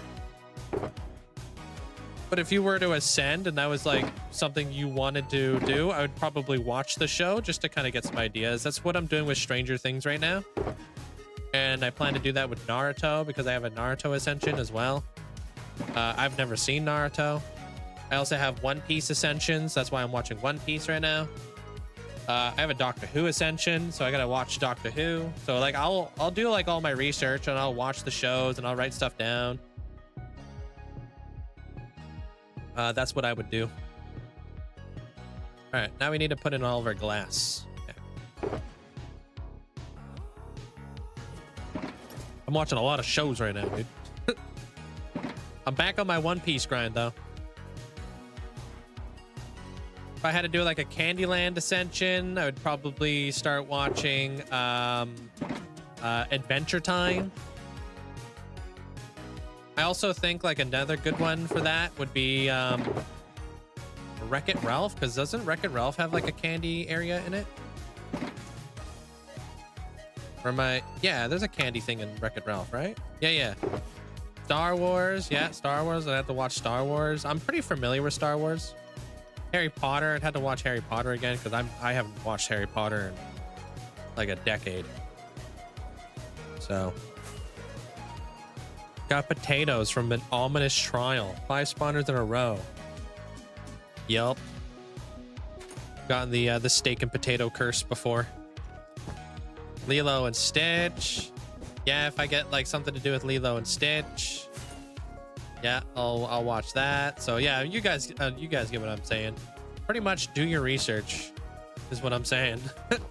But if you were to ascend and that was like something you wanted to do, I would probably watch the show just to kind of get some ideas. That's what I'm doing with Stranger Things right now, and I plan to do that with Naruto because I have a Naruto Ascension as well. I've never seen Naruto. I also have One Piece Ascensions. That's why I'm watching One Piece right now. I have a Doctor Who Ascension, so I gotta watch Doctor Who. So like I'll do like all my research and I'll watch the shows and I'll write stuff down. That's what I would do. All right, now we need to put in all of our glass. Okay. I'm watching a lot of shows right now, dude. I'm back on my One Piece grind, though. If I had to do like a Candyland Ascension, I would probably start watching Adventure Time. I also think like another good one for that would be Wreck-It Ralph, because doesn't Wreck-It Ralph have like a candy area in it? Or yeah, there's a candy thing in Wreck-It Ralph, right? Yeah. Star Wars, yeah, Star Wars. I have to watch Star Wars. I'm pretty familiar with Star Wars. Harry Potter, I'd had to watch Harry Potter again because I haven't watched Harry Potter in like a decade. So got potatoes from an ominous trial. 5 spawners in a row. Yup. Gotten the steak and potato curse before. Lilo and Stitch. Yeah, if I get like something to do with Lilo and Stitch, yeah, I'll watch that. So yeah, you guys get what I'm saying. Pretty much do your research is what I'm saying. It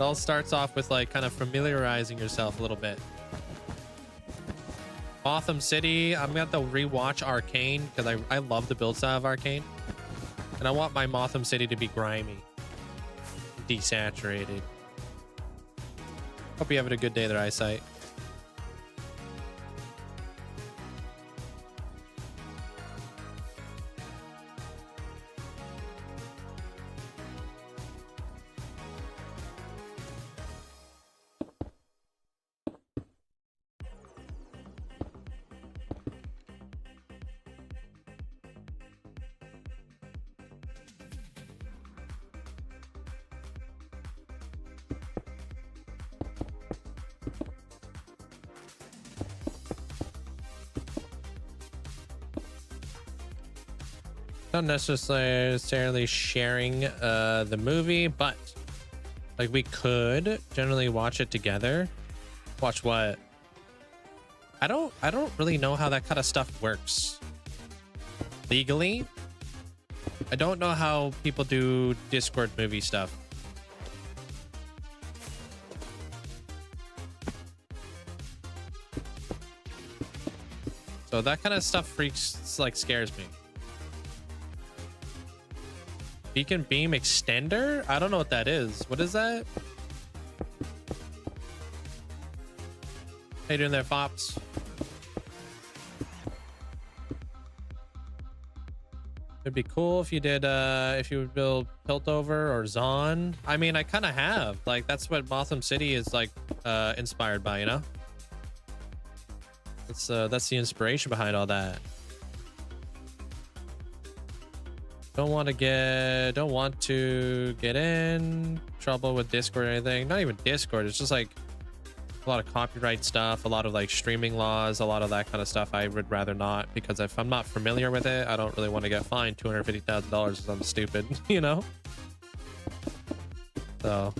all starts off with like kind of familiarizing yourself a little bit. Gotham City, I'm gonna have to rewatch Arcane because I love the build style of Arcane, and I want my Gotham City to be grimy, desaturated. Hope you're having a good day there, Eyesight. Not necessarily sharing the movie, but like we could generally watch it together. Watch what? I don't really know how that kind of stuff works legally. I don't know how people do Discord movie stuff. So that kind of stuff scares me. Beacon beam extender? I don't know what that is. What is that? How you doing there, Fops? It'd be cool if you did if you would build Piltover or Zon. I mean, I kind of have. Like that's what Gotham City is like inspired by, you know? That's the inspiration behind all that. Don't want to get in trouble with Discord or anything. Not even Discord. It's just like a lot of copyright stuff, a lot of like streaming laws, a lot of that kind of stuff. I would rather not, because if I'm not familiar with it, I don't really want to get fined $250,000 because I'm stupid, you know? So.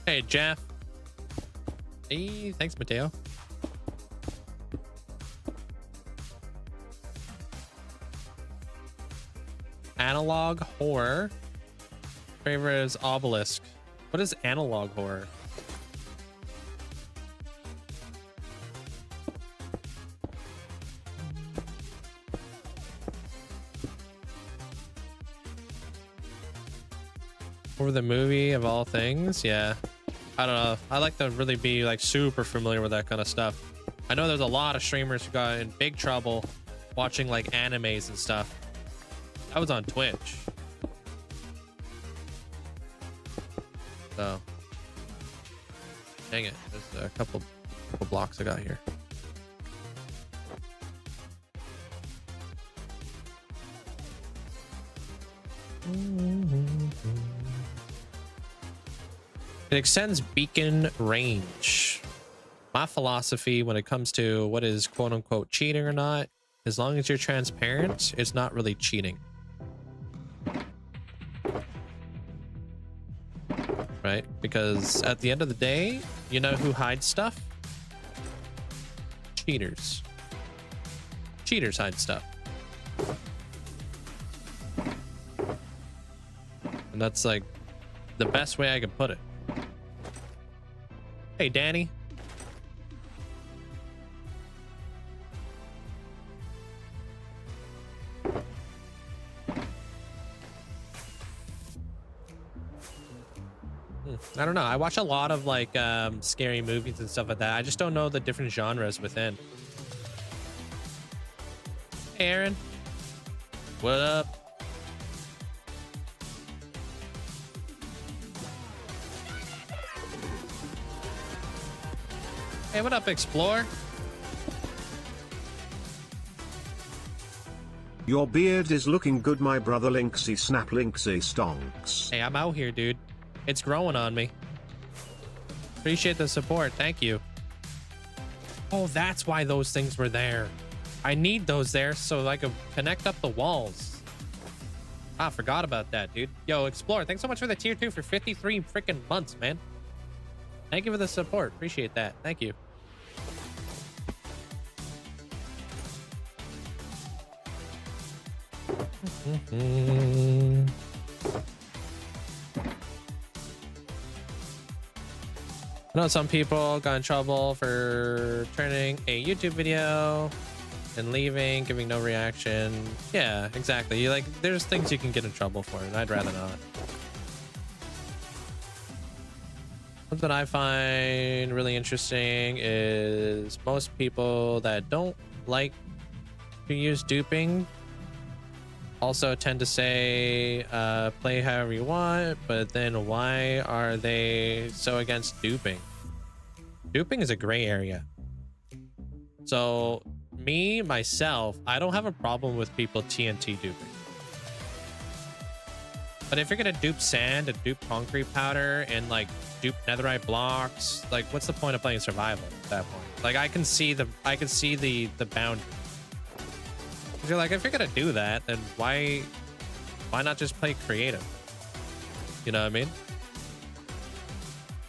Hey, Jeff. Hey, thanks, Mateo. Analog horror. Favorite is obelisk. What is analog horror? For the movie of all things, yeah. I don't know. I like to really be like super familiar with that kind of stuff. I know there's a lot of streamers who got in big trouble watching like animes and stuff. I was on Twitch. So dang it. There's a couple blocks I got here. It extends beacon range. My philosophy when it comes to what is quote unquote cheating or not, as long as you're transparent, it's not really cheating. right? Because at the end of the day, you know who hides stuff? Cheaters. Cheaters hide stuff. And that's like the best way I could put it. Hey, Danny. I don't know. I watch a lot of like scary movies and stuff like that. I just don't know the different genres within. Hey, Aaron. What up? Hey, what up, Explore? Your beard is looking good, my brother. Linkzzey snap, Linkzzey stonks. Hey, I'm out here, dude. It's growing on me. Appreciate the support. Thank you. Oh, that's why those things were there. I need those there so I could connect up the walls. I forgot about that, dude. Yo, Explore, thanks so much for the tier 2 for 53 freaking months, man. Thank you for the support. Appreciate that. Thank you. I know some people got in trouble for turning a YouTube video and leaving, giving no reaction. Yeah, exactly. You like, there's things you can get in trouble for, and I'd rather not. Something I find really interesting is most people that don't like to use duping also tend to say play however you want, but then why are they so against duping? Duping is a gray area. So me, myself, I don't have a problem with people TNT duping. But if you're gonna dupe sand and dupe concrete powder and like dupe netherite blocks, like what's the point of playing survival at that point? Like I can see the boundary. You're like, if you're gonna do that, then why not just play creative? You know what I mean?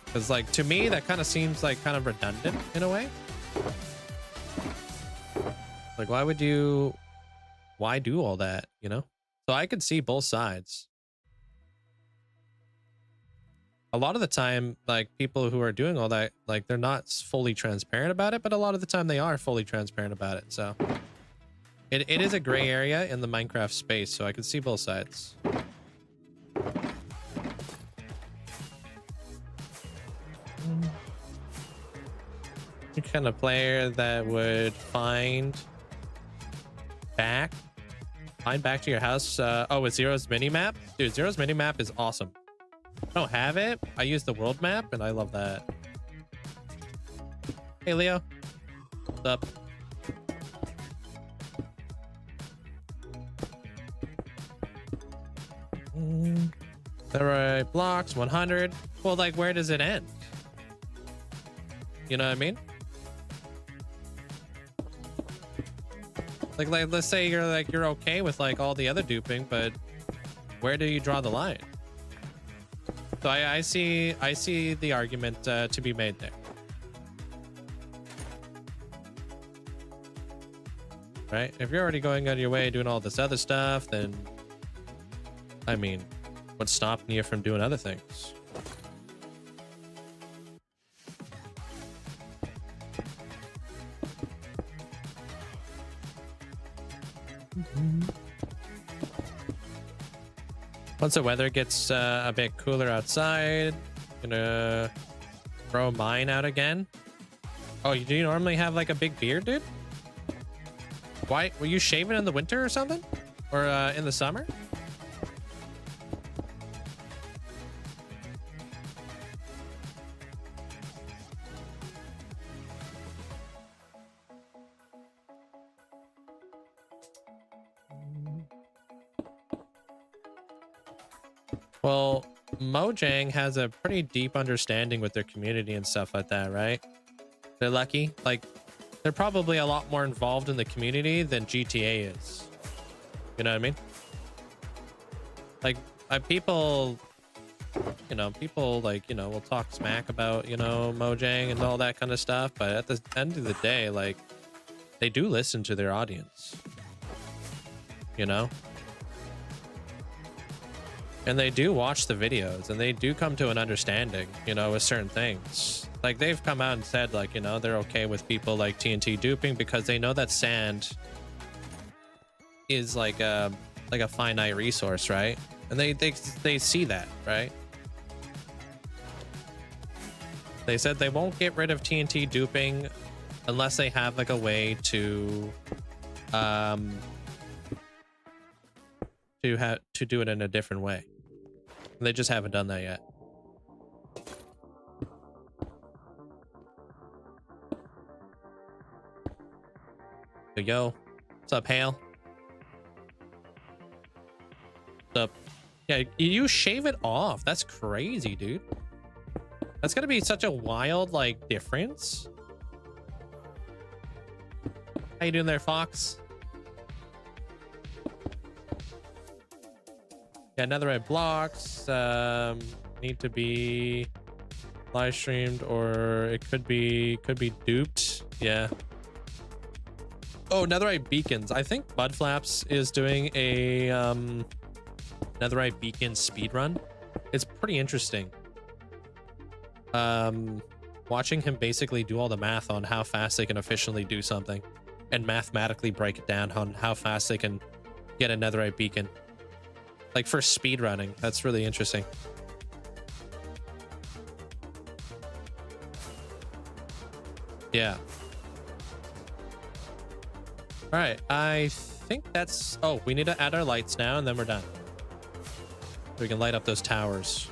Because like to me that kind of seems like kind of redundant in a way. Like why do all that, you know? So I could see both sides. A lot of the time, like people who are doing all that, like they're not fully transparent about it, but a lot of the time they are fully transparent about it. So it is a gray area in the Minecraft space, so I can see both sides. The kind of player that would find back to your house. Oh, with Zero's minimap? Dude, Zero's minimap is awesome. I don't have it. I use the world map, and I love that. Hey, Leo. What's up? Alright, blocks 100. Well, like, where does it end? You know what I mean? Like let's say you're okay with like all the other duping, but where do you draw the line? So I see the argument to be made there. Right? If you're already going out of your way doing all this other stuff, then I mean, what's stopping you from doing other things? Once the weather gets a bit cooler outside, gonna throw mine out again. Oh, do you normally have like a big beard, dude? Why were you shaving in the winter or something, or in the summer? Well, Mojang has a pretty deep understanding with their community and stuff like that, right? They're lucky. Like, they're probably a lot more involved in the community than GTA is. You know what I mean? Like, people you know, people like, you know, will talk smack about, you know, Mojang and all that kind of stuff, but at the end of the day, like, they do listen to their audience, you know, and they do watch the videos and they do come to an understanding, you know, with certain things. Like, they've come out and said, like, you know, they're okay with people like TNT duping because they know that sand is like a finite resource, right? And they see that, right? They said they won't get rid of TNT duping unless they have like a way to do it in a different way. And they just haven't done that yet. So, yo, what's up, Hale? What's up? Yeah, you shave it off. That's crazy, dude. That's gonna be such a wild, like, difference. How you doing there, Fox? Yeah, netherite blocks need to be live streamed, or it could be duped. Yeah. Oh, netherite beacons. I think Mudflaps is doing a netherite beacon speedrun. It's pretty interesting. Watching him basically do all the math on how fast they can efficiently do something and mathematically break it down on how fast they can get a netherite beacon. Like, for speed running, that's really interesting. Yeah. All right, I think that's... Oh, we need to add our lights now, and then we're done. So we can light up those towers.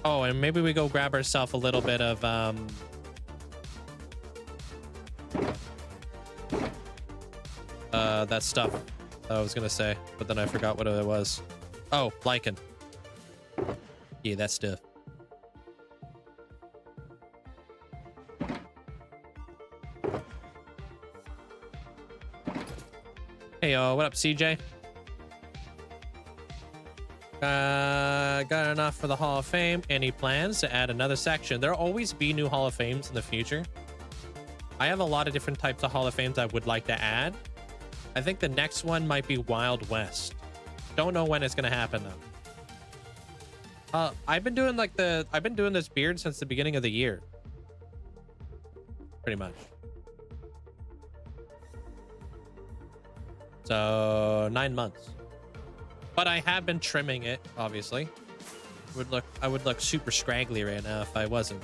Oh, and maybe we go grab ourselves a little bit of... that stuff I was gonna say, but then I forgot what it was. Oh, lichen. Yeah, that stuff. Hey, what up, CJ? Got enough for the Hall of Fame. Any plans to add another section? There'll always be new Hall of Fames in the future. I have a lot of different types of Hall of Fames I would like to add. I think the next one might be Wild West. Don't know when it's gonna happen though. I've been doing this beard since the beginning of the year. Pretty much. So 9 months. But I have been trimming it, obviously. I would look super scraggly right now if I wasn't.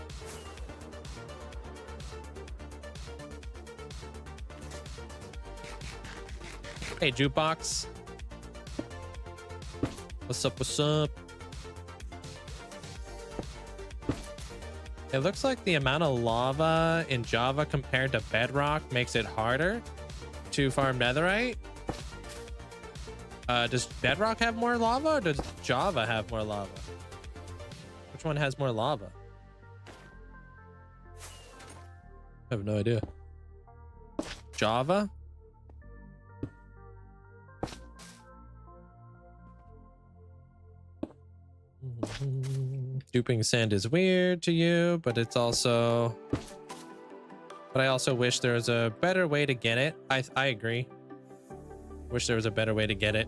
Hey, Jukebox. What's up, what's up? It looks like the amount of lava in Java compared to Bedrock makes it harder to farm netherite. Does Bedrock have more lava, or does Java have more lava? Which one has more lava? I have no idea. Java? Duping sand is weird to you, but it's also... But I also wish there was a better way to get it. I agree. Wish there was a better way to get it.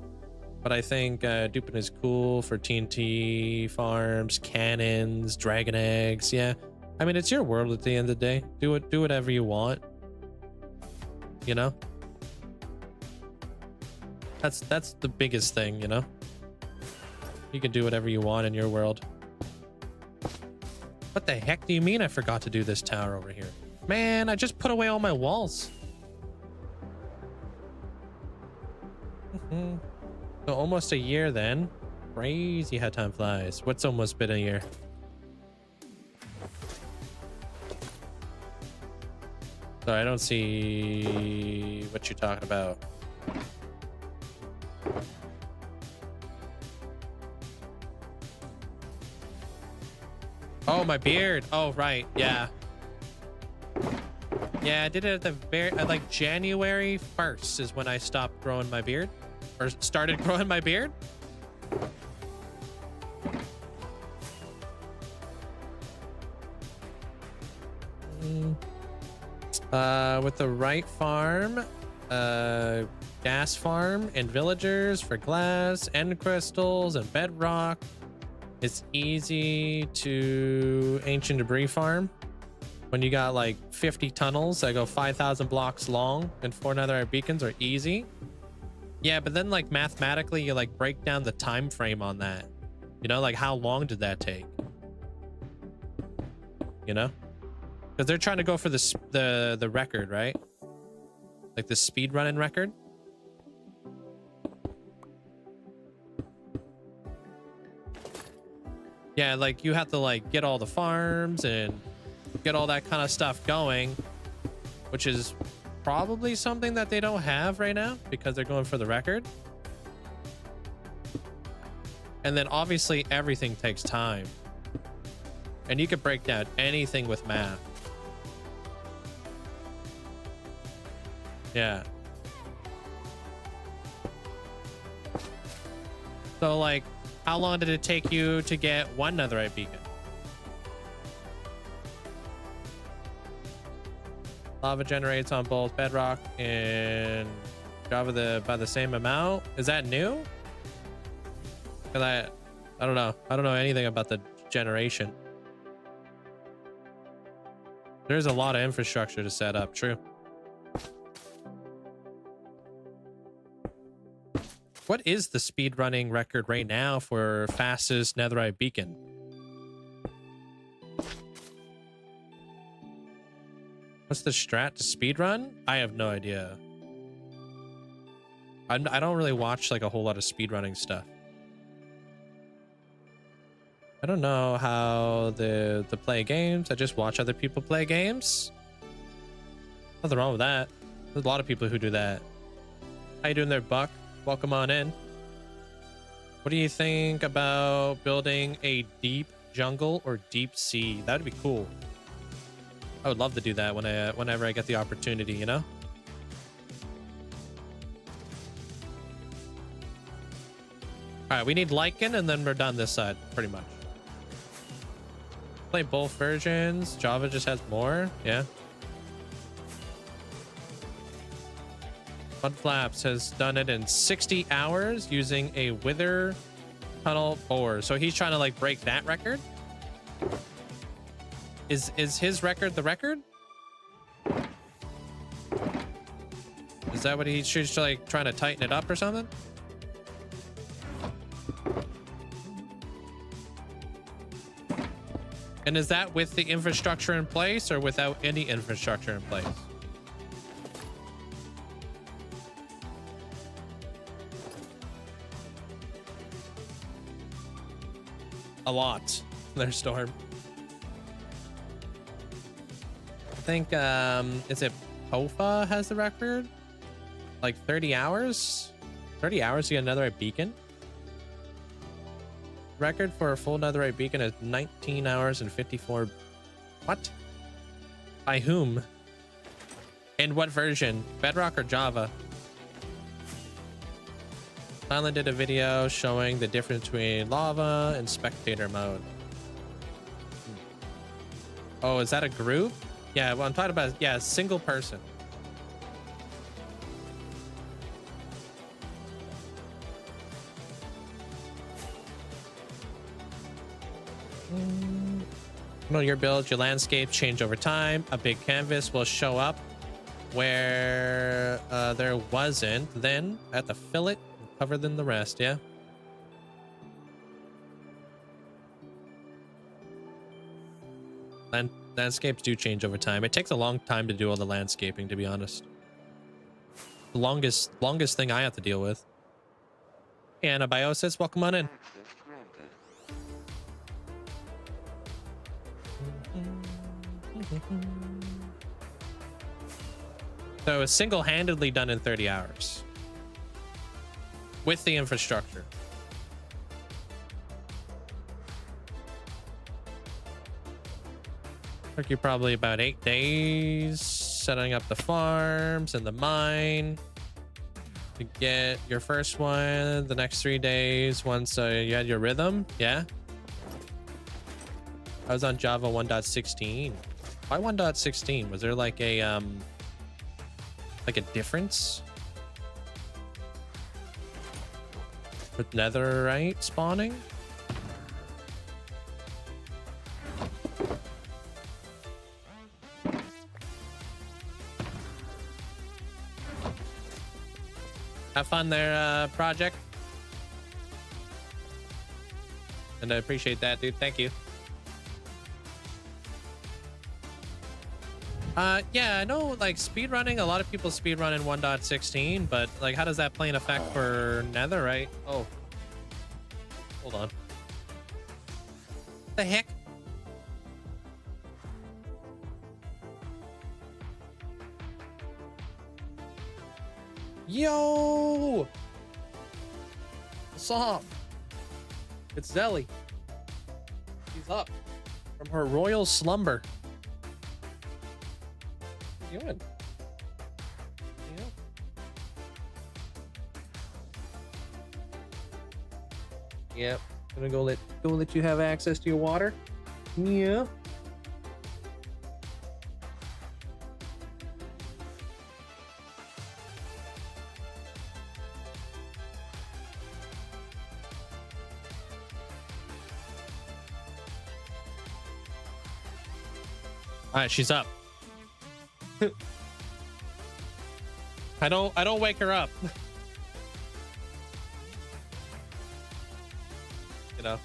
But I think duping is cool for TNT farms, cannons, dragon eggs. Yeah. I mean, it's your world at the end of the day. Do whatever you want. You know? That's the biggest thing, you know? You can do whatever you want in your world. What the heck do you mean I forgot to do this tower over here? Man, I just put away all my walls. So almost a year then. Crazy how time flies. What's almost been a year? Sorry, I don't see what you're talking about. Oh, my beard. Oh, right. Yeah. Yeah, I did it at like January 1st is when I stopped growing my beard. Or started growing my beard. With the right farm, gas farm and villagers for glass, end crystals, and bedrock, it's easy to ancient debris farm. When you got like 50 tunnels that go 5,000 blocks long and 4 netherite beacons are easy. Yeah, but then like mathematically, you like break down the time frame on that. You know, like how long did that take? You know, because they're trying to go for the record, right? Like the speed running record. Yeah, like you have to like get all the farms and get all that kind of stuff going, which is probably something that they don't have right now because they're going for the record. And then obviously everything takes time, and you could break down anything with math. Yeah. So like, how long did it take you to get 1 netherite beacon? Lava generates on both bedrock and Java by the same amount. Is that new? Because I don't know. I don't know anything about the generation. There's a lot of infrastructure to set up. True. What is the speed running record right now for fastest netherite beacon? What's the strat to speed run? I have no idea. I don't really watch like a whole lot of speed running stuff. I don't know how to play games. I just watch other people play games. Nothing wrong with that. There's a lot of people who do that. How you doing there, Buck? Welcome on in. What do you think about building a deep jungle or deep sea? That'd be cool. I would love to do that whenever I get the opportunity, you know? All right, we need lichen and then we're done this side, pretty much. Play both versions. Java just has more. Yeah. Mudflaps has done it in 60 hours using a wither tunnel ore. So he's trying to like break that record. Is his record the record? Is that what he's just like trying to tighten it up or something? And is that with the infrastructure in place or without any infrastructure in place? A lot. There's Storm. I think, is it Pofa has the record? Like 30 hours? 30 hours to get another beacon? Record for a full netherite beacon is 19 hours and 54. What? By whom? In what version? Bedrock or Java? Silent did a video showing the difference between lava and spectator mode. Oh, is that a group? Yeah, what I'm talking about is, yeah, single person. No, your build, your landscape change over time. A big canvas will show up where there wasn't. Then at the fillet, cover than the rest. Yeah. Landscapes do change over time. It takes a long time to do all the landscaping, to be honest. The longest thing I have to deal with. Anabiosis, welcome on in. So it's single-handedly done in 30 hours with the infrastructure. Took you probably about 8 days setting up the farms and the mine to get your first one. The next 3 days once you had your rhythm. Yeah. I was on Java 1.16. Why 1.16? Was there like a difference with netherite spawning? Have fun there, project. And I appreciate that, dude. Thank you. Yeah, I know, like, speedrunning, a lot of people speedrun in 1.16, but, like, how does that play in effect for netherite? Oh. Hold on. What the heck? Yo! What's up? It's Zelly. She's up from her royal slumber. What are you doing? Yeah. Yep. Gonna go let you have access to your water. Yeah. All right, she's up. I don't wake her up. You know.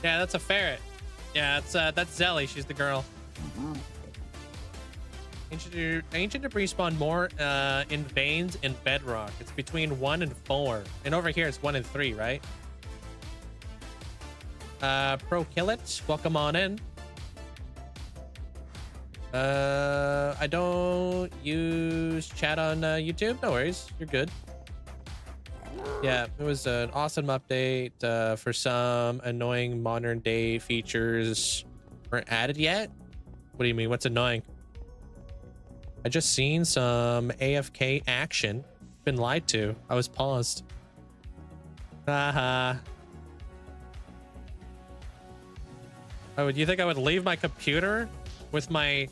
Yeah, that's a ferret. Yeah, that's Zelly. She's the girl. Ancient debris spawn more in veins in bedrock. It's between 1 and 4, and over here it's 1 and 3, right? Pro Kill It, welcome on in. I don't use chat on YouTube. No worries, you're good. Yeah, it was an awesome update for some annoying modern day features weren't added yet. What do you mean? What's annoying? I just seen some AFK action. Been lied to. I was paused. Haha. Oh, do you think I would leave my computer with my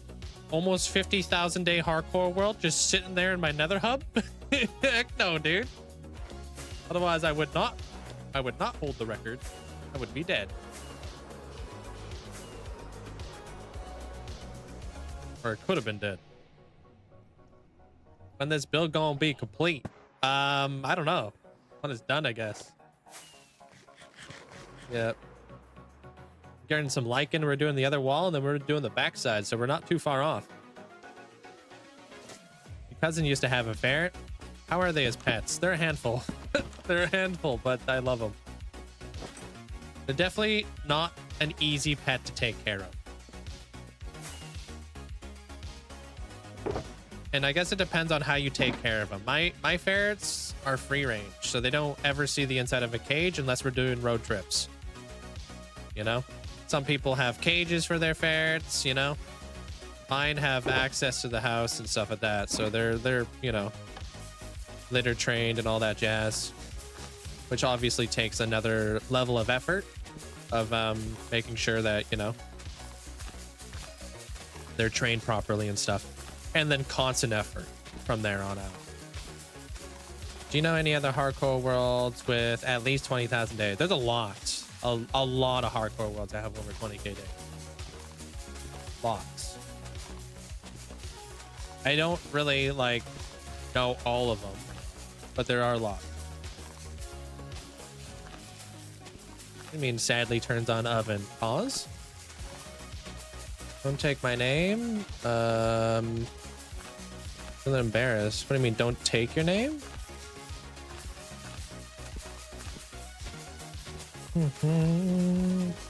almost 50,000 day hardcore world just sitting there in my nether hub? Heck no, dude. Otherwise, I would not hold the record. I would be dead. Or it could have been dead. When this build gonna be complete? I don't know. When it's done, I guess. Yep. Getting some lichen. We're doing the other wall, and then we're doing the backside, so we're not too far off. Your cousin used to have a ferret. How are they as pets? They're a handful. They're a handful, but I love them. They're definitely not an easy pet to take care of. And I guess it depends on how you take care of them. My ferrets are free range, so they don't ever see the inside of a cage unless we're doing road trips. You know? Some people have cages for their ferrets, you know? Mine have access to the house and stuff like that, so they're you know, litter trained and all that jazz, which obviously takes another level of effort of making sure that, you know, they're trained properly and stuff, and then constant effort from there on out. Do you know any other hardcore worlds with at least 20,000 days? There's a lot of hardcore worlds that have over 20k days. Lots. I don't really like know all of them, but there are a lot. I mean, sadly turns on oven. Pause. Don't take my name. I'm embarrassed. What do you mean, don't take your name?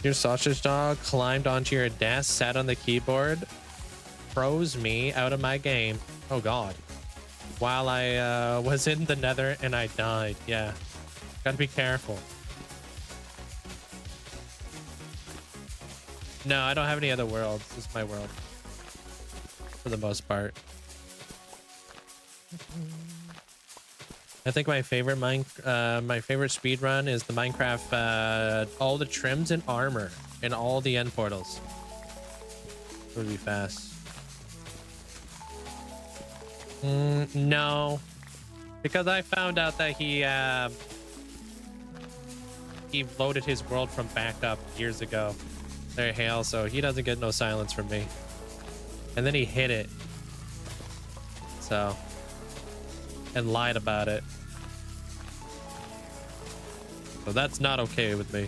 Your sausage dog climbed onto your desk, sat on the keyboard, froze me out of my game. Oh god. While I was in the nether and I died. Yeah. Gotta be careful. No, I don't have any other worlds. This is my world. For the most part. I think my favorite speed run is the Minecraft all the trims and armor and all the end portals. It would be fast. No, because I found out that he loaded his world from backup years ago. There, Hale, so he doesn't get no silence from me. And then he hid it. So, and lied about it. So that's not okay with me.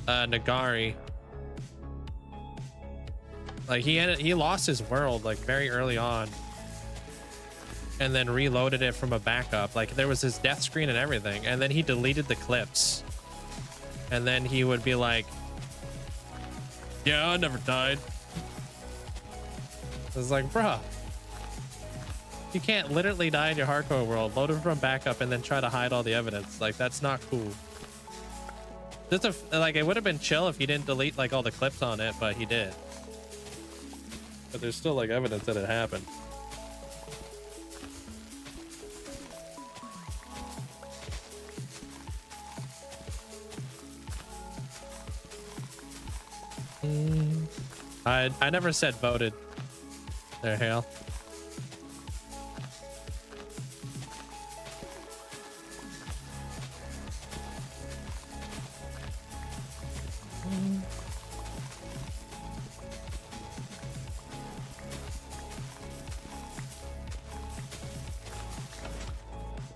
Nagari. Like he lost his world like very early on. And then reloaded it from a backup. Like there was his death screen and everything. And then he deleted the clips. And then he would be like, yeah, I never died. I was like, bruh, you can't literally die in your hardcore world, load it from backup, and then try to hide all the evidence. Like, that's not cool. Like, it would have been chill if he didn't delete like all the clips on it, but he did. But there's still like evidence that it happened. I never said voted. There, Hale.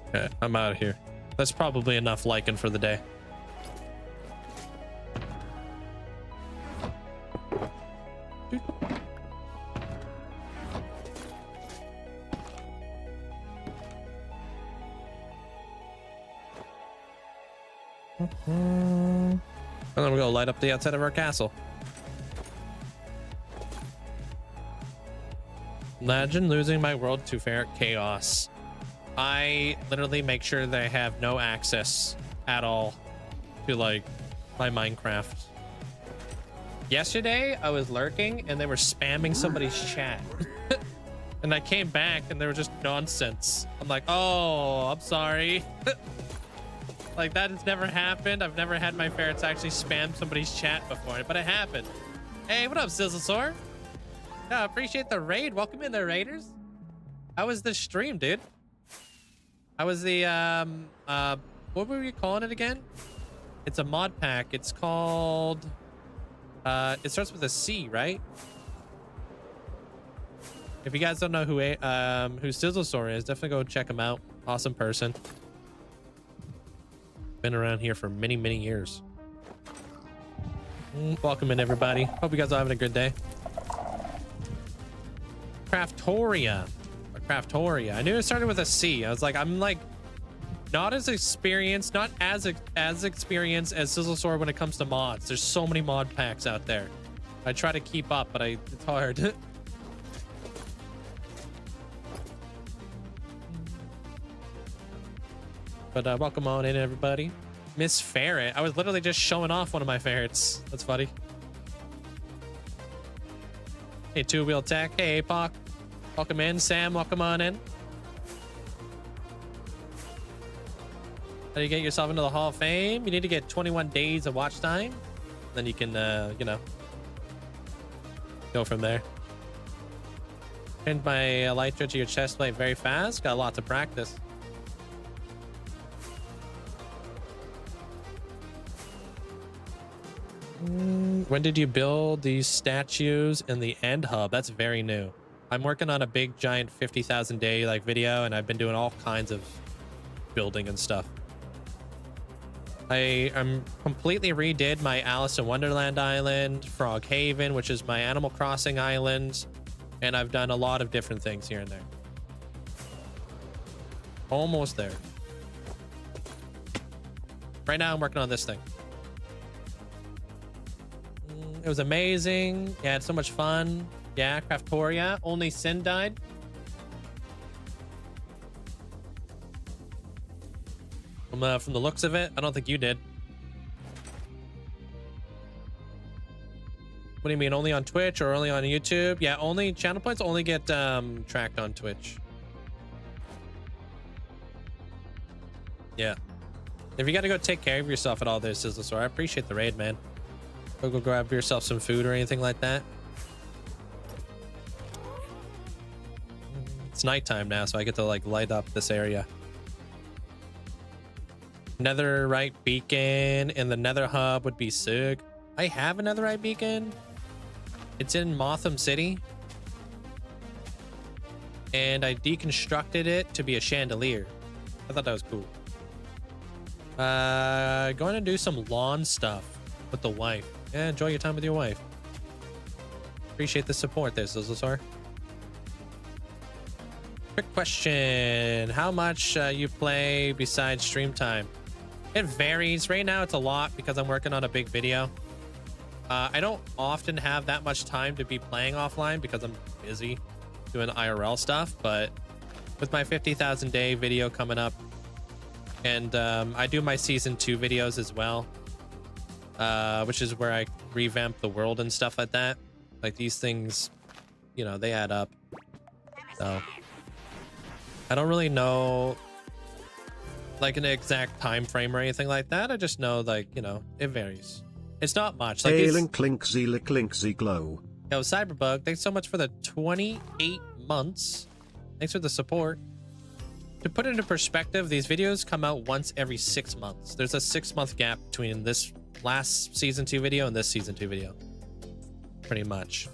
Okay, I'm out of here. That's probably enough liking for the day. And then we go light up the outside of our castle. Imagine losing my world to Ferret Chaos. I literally make sure they have no access at all to like my Minecraft. Yesterday I was lurking and they were spamming somebody's chat. And I came back and they were just nonsense. I'm like, oh, I'm sorry. Like that has never happened. I've never had my ferrets actually spam somebody's chat before, but it happened. Hey, what up, Sizzlesaur? Yeah, I appreciate the raid. Welcome in there, Raiders. How was the stream, dude? How was the what were we calling it again? It's a mod pack. It's called it starts with a C, right? If you guys don't know who Sizzlesaur is, definitely go check him out. Awesome person. Been around here for many, many years. Welcome in, everybody. Hope you guys are having a good day. Craftoria. Craftoria. I knew it started with a C. I was like, I'm like not as experienced as experienced as Sizzlesaur when it comes to mods. There's so many mod packs out there. I try to keep up, but it's hard. But welcome on in, everybody. Miss Ferret. I was literally just showing off one of my ferrets. That's funny. Hey, Two Wheel Tech. Hey, Apoc. Welcome in. Sam, welcome on in. How do you get yourself into the Hall of Fame? You need to get 21 days of watch time. Then you can, you know, go from there. Turned my elytra to your chest plate very fast. Got lots of practice. When did you build these statues in the end hub? That's very new. I'm working on a big giant 50,000 day like video, and I've been doing all kinds of building and stuff. I'm completely redid my Alice in Wonderland island, Frog Haven, which is my Animal Crossing island, and I've done a lot of different things here and there. Almost there. Right now I'm working on this thing. It was amazing. Yeah, it's so much fun. Yeah, Craftoria. Only Sin died. From the looks of it, I don't think you did. What do you mean? Only on Twitch or only on YouTube? Yeah, only channel points only get tracked on Twitch. Yeah. If you got to go take care of yourself at all there, Sizzlesaur, I appreciate the raid, man. Go grab yourself some food or anything like that. It's nighttime now, so I get to like light up this area. Netherite beacon in the Nether hub would be sick. I have a Netherite beacon. It's in Motham City. And I deconstructed it to be a chandelier. I thought that was cool. Going to do some lawn stuff with the wife. Yeah, enjoy your time with your wife. Appreciate the support there, Sizzlesaur. Quick question. How much you play besides stream time? It varies. Right now it's a lot because I'm working on a big video. I don't often have that much time to be playing offline because I'm busy doing IRL stuff, but with my 50,000 day video coming up, and I do my season 2 videos as well, which is where I revamp the world and stuff like that. Like these things, you know, they add up. So I don't really know like an exact time frame or anything like that. I just know, like, you know, it varies. It's not much. Like Linkzzey glow. Yo, Cyberbug, thanks so much for the 28 months. Thanks for the support. To put it into perspective, these videos come out once every 6 months. There's a 6-month gap between this last season 2 video and this season 2 video. Pretty much.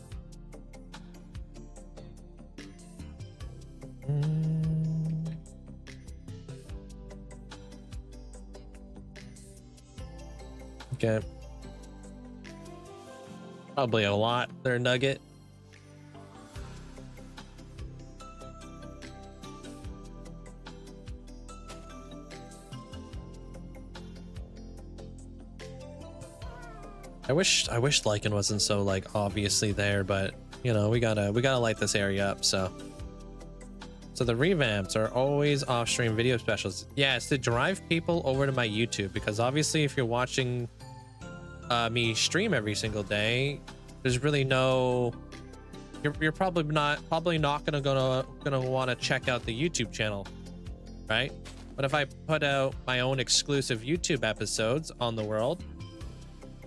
Okay. Probably a lot there, Nugget. I wish Lycan wasn't so like obviously there, but you know, we gotta light this area up. So the revamps are always off-stream video specials. Yeah, it's to drive people over to my YouTube, because obviously if you're watching me stream every single day, there's really no, you're probably not gonna want to check out the YouTube channel, right? But if I put out my own exclusive YouTube episodes on the world,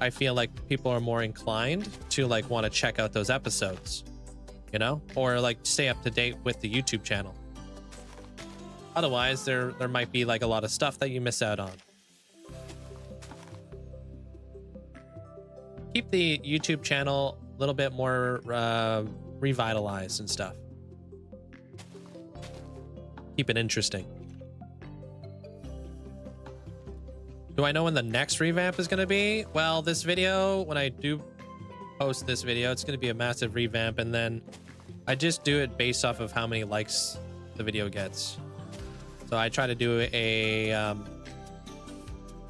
I feel like people are more inclined to like want to check out those episodes, you know, or like stay up to date with the YouTube channel. Otherwise, there might be like a lot of stuff that you miss out on. Keep the YouTube channel a little bit more revitalized and stuff. Keep it interesting. Do I know when the next revamp is going to be? Well, this video, when I do post this video, it's going to be a massive revamp, and then I just do it based off of how many likes the video gets. So I try to do a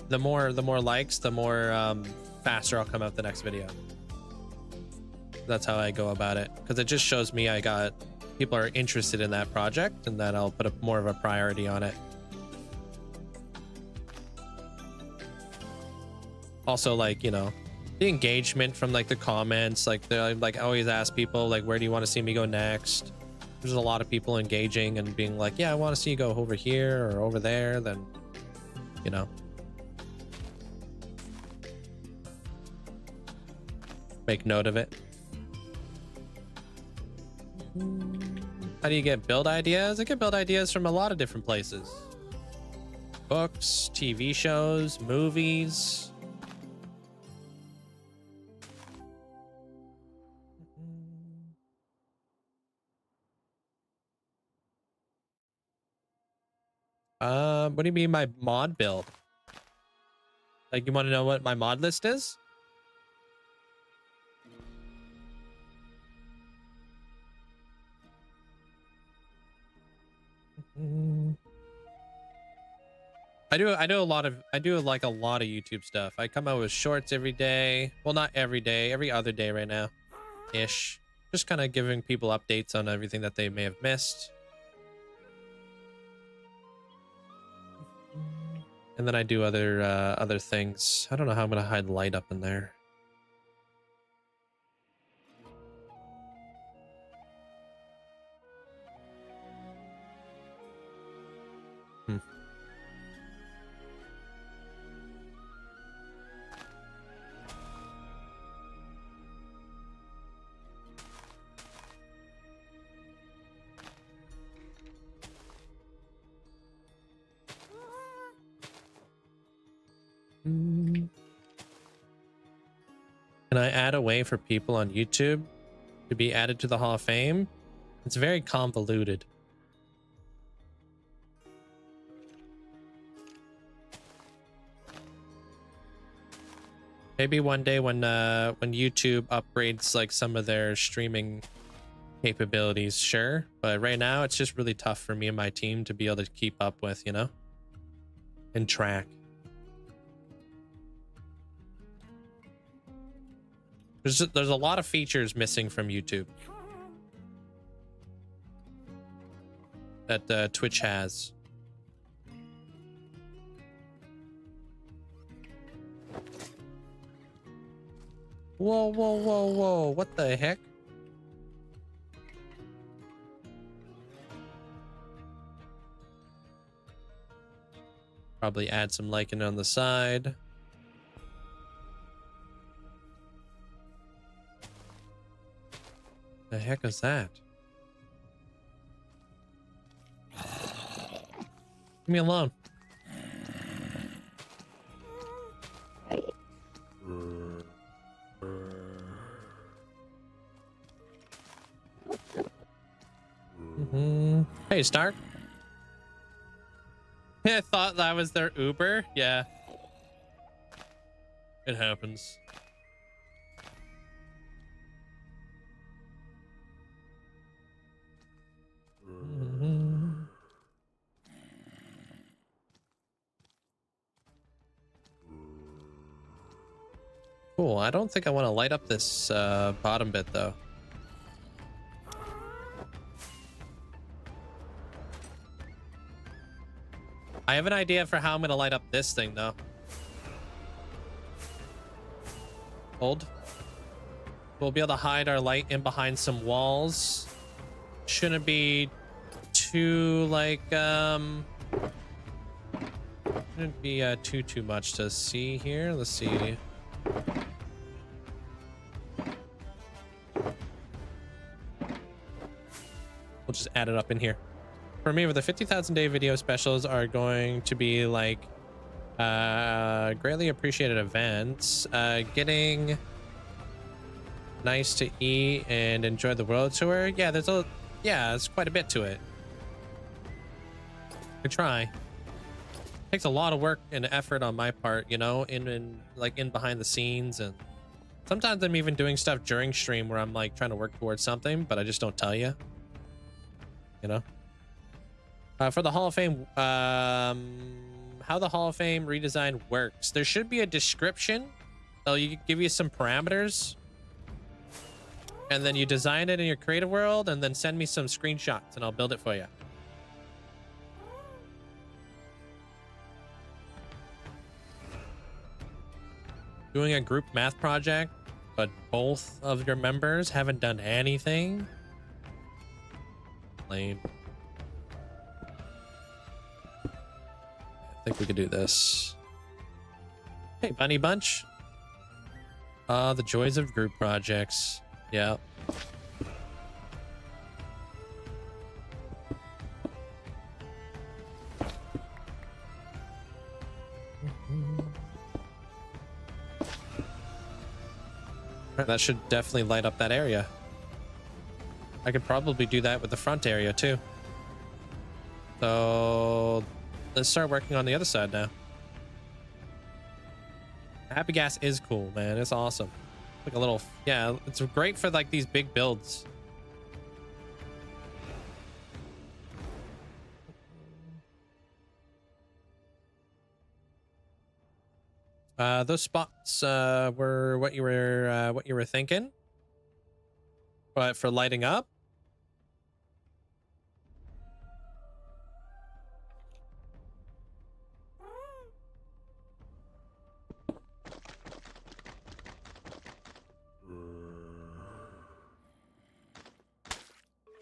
the more likes, the more faster I'll come out the next video. That's how I go about it, because it just shows me people are interested in that project, and that I'll put more of a priority on it. Also, like, you know, the engagement from like the comments, like they're like, I always ask people like, where do you want to see me go next? There's a lot of people engaging and being like, yeah, I want to see you go over here or over there. Then, you know, make note of it. How do you get build ideas? I get build ideas from a lot of different places. Books, TV shows, movies. What do you mean my mod build? Like, you want to know what my mod list is? I do like a lot of YouTube stuff. I come out with shorts every day. Well, not every day, every other day right now ish. Just kind of giving people updates on everything that they may have missed. And then I do other things. I don't know how I'm gonna hide light up in there. Can I add a way for people on YouTube to be added to the Hall of Fame? It's very convoluted. Maybe one day when YouTube upgrades like some of their streaming capabilities, sure. But right now it's just really tough for me and my team to be able to keep up with, you know, and track. There's a lot of features missing from YouTube that Twitch has. Whoa, whoa, whoa, whoa. What the heck? Probably add some lichen on the side. The heck is that? Leave me alone. Hey, Stark. I thought that was their Uber. Yeah. It happens. Cool. I don't think I want to light up this bottom bit though. I have an idea for how I'm going to light up this thing though. Hold. We'll be able to hide our light in behind some walls. Shouldn't be too like shouldn't be too much to see here. Let's see. We'll just add it up in here. For me, the 50,000 day video specials are going to be like greatly appreciated events, getting nice to eat and enjoy the world tour. Yeah, there's quite a bit to it. I try. Takes a lot of work and effort on my part, you know, in behind the scenes, and sometimes I'm even doing stuff during stream where I'm like trying to work towards something, but I just don't tell you. You know. For the Hall of Fame, how the Hall of Fame redesign works. There should be a description. They'll give you some parameters. And then you design it in your creative world and then send me some screenshots and I'll build it for you. Doing a group math project, but both of your members haven't done anything. Lame. I think we could do this. Hey, Bunny Bunch. The joys of group projects. Yeah. That should definitely light up that area. I could probably do that with the front area too. So let's start working on the other side now. Happy gas is cool, man. It's awesome. Like a little, yeah, it's great for like these big builds. Those spots were what you were thinking, but for lighting up.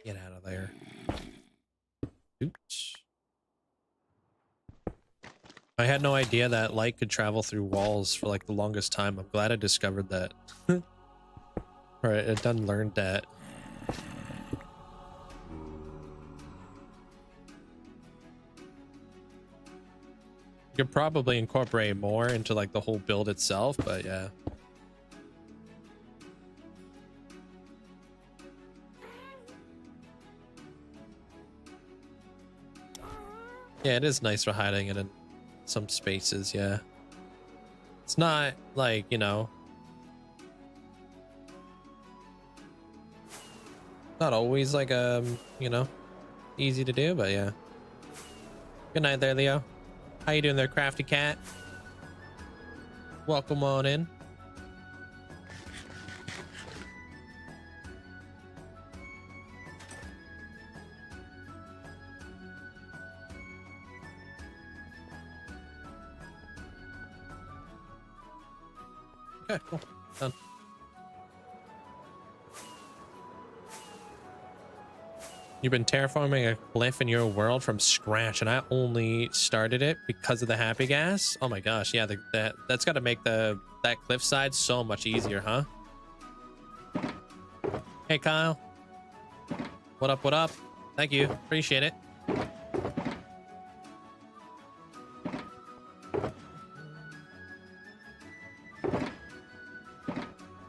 Get out of there. Oops. I had no idea that light could travel through walls for like the longest time. I'm glad I discovered that. Or I done learned that. You could probably incorporate more into like the whole build itself, but yeah. Yeah, it is nice for hiding it in some spaces, yeah. It's not like, you know, not always like, you know, easy to do, but yeah. Good night there, Leo. How you doing there, crafty cat? Welcome on in. Okay, cool. Done. You've been terraforming a cliff in your world from scratch, and I only started it because of the happy gas. Oh my gosh, yeah, that's got to make that cliff side so much easier, huh? Hey, Kyle. What up, what up? Thank you. Appreciate it.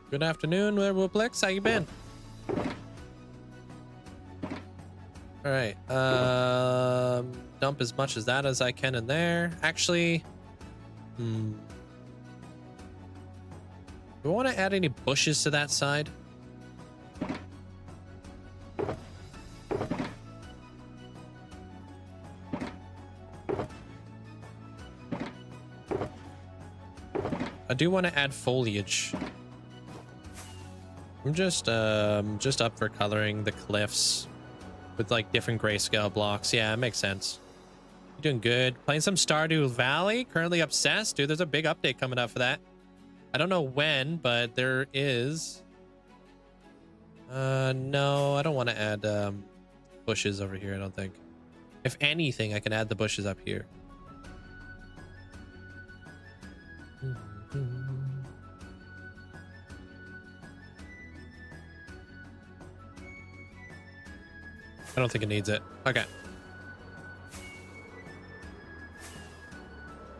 Good afternoon, Werewolflex. How you been? All right. Dump as much as that as I can in there. Actually, do I want to add any bushes to that side? I do want to add foliage. I'm just up for coloring the cliffs with like different grayscale blocks. Yeah, it makes sense. You're doing good. Playing some Stardew Valley. Currently obsessed. Dude, there's a big update coming up for that. I don't know when, but there is. No, I don't want to add bushes over here, I don't think. If anything, I can add the bushes up here. I don't think it needs it. Okay.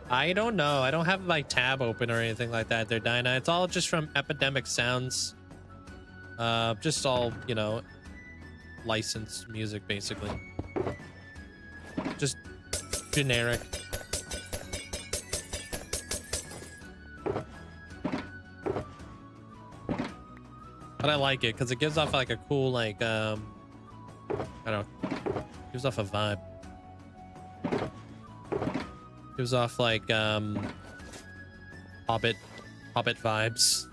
I don't know. I don't have my tab open or anything like that there, Dinah. It's all just from Epidemic Sounds. Just all, you know, licensed music, basically. Just generic. But I like it because it gives off like a cool, like, I don't know. Gives off a vibe. Gives off like Hobbit vibes.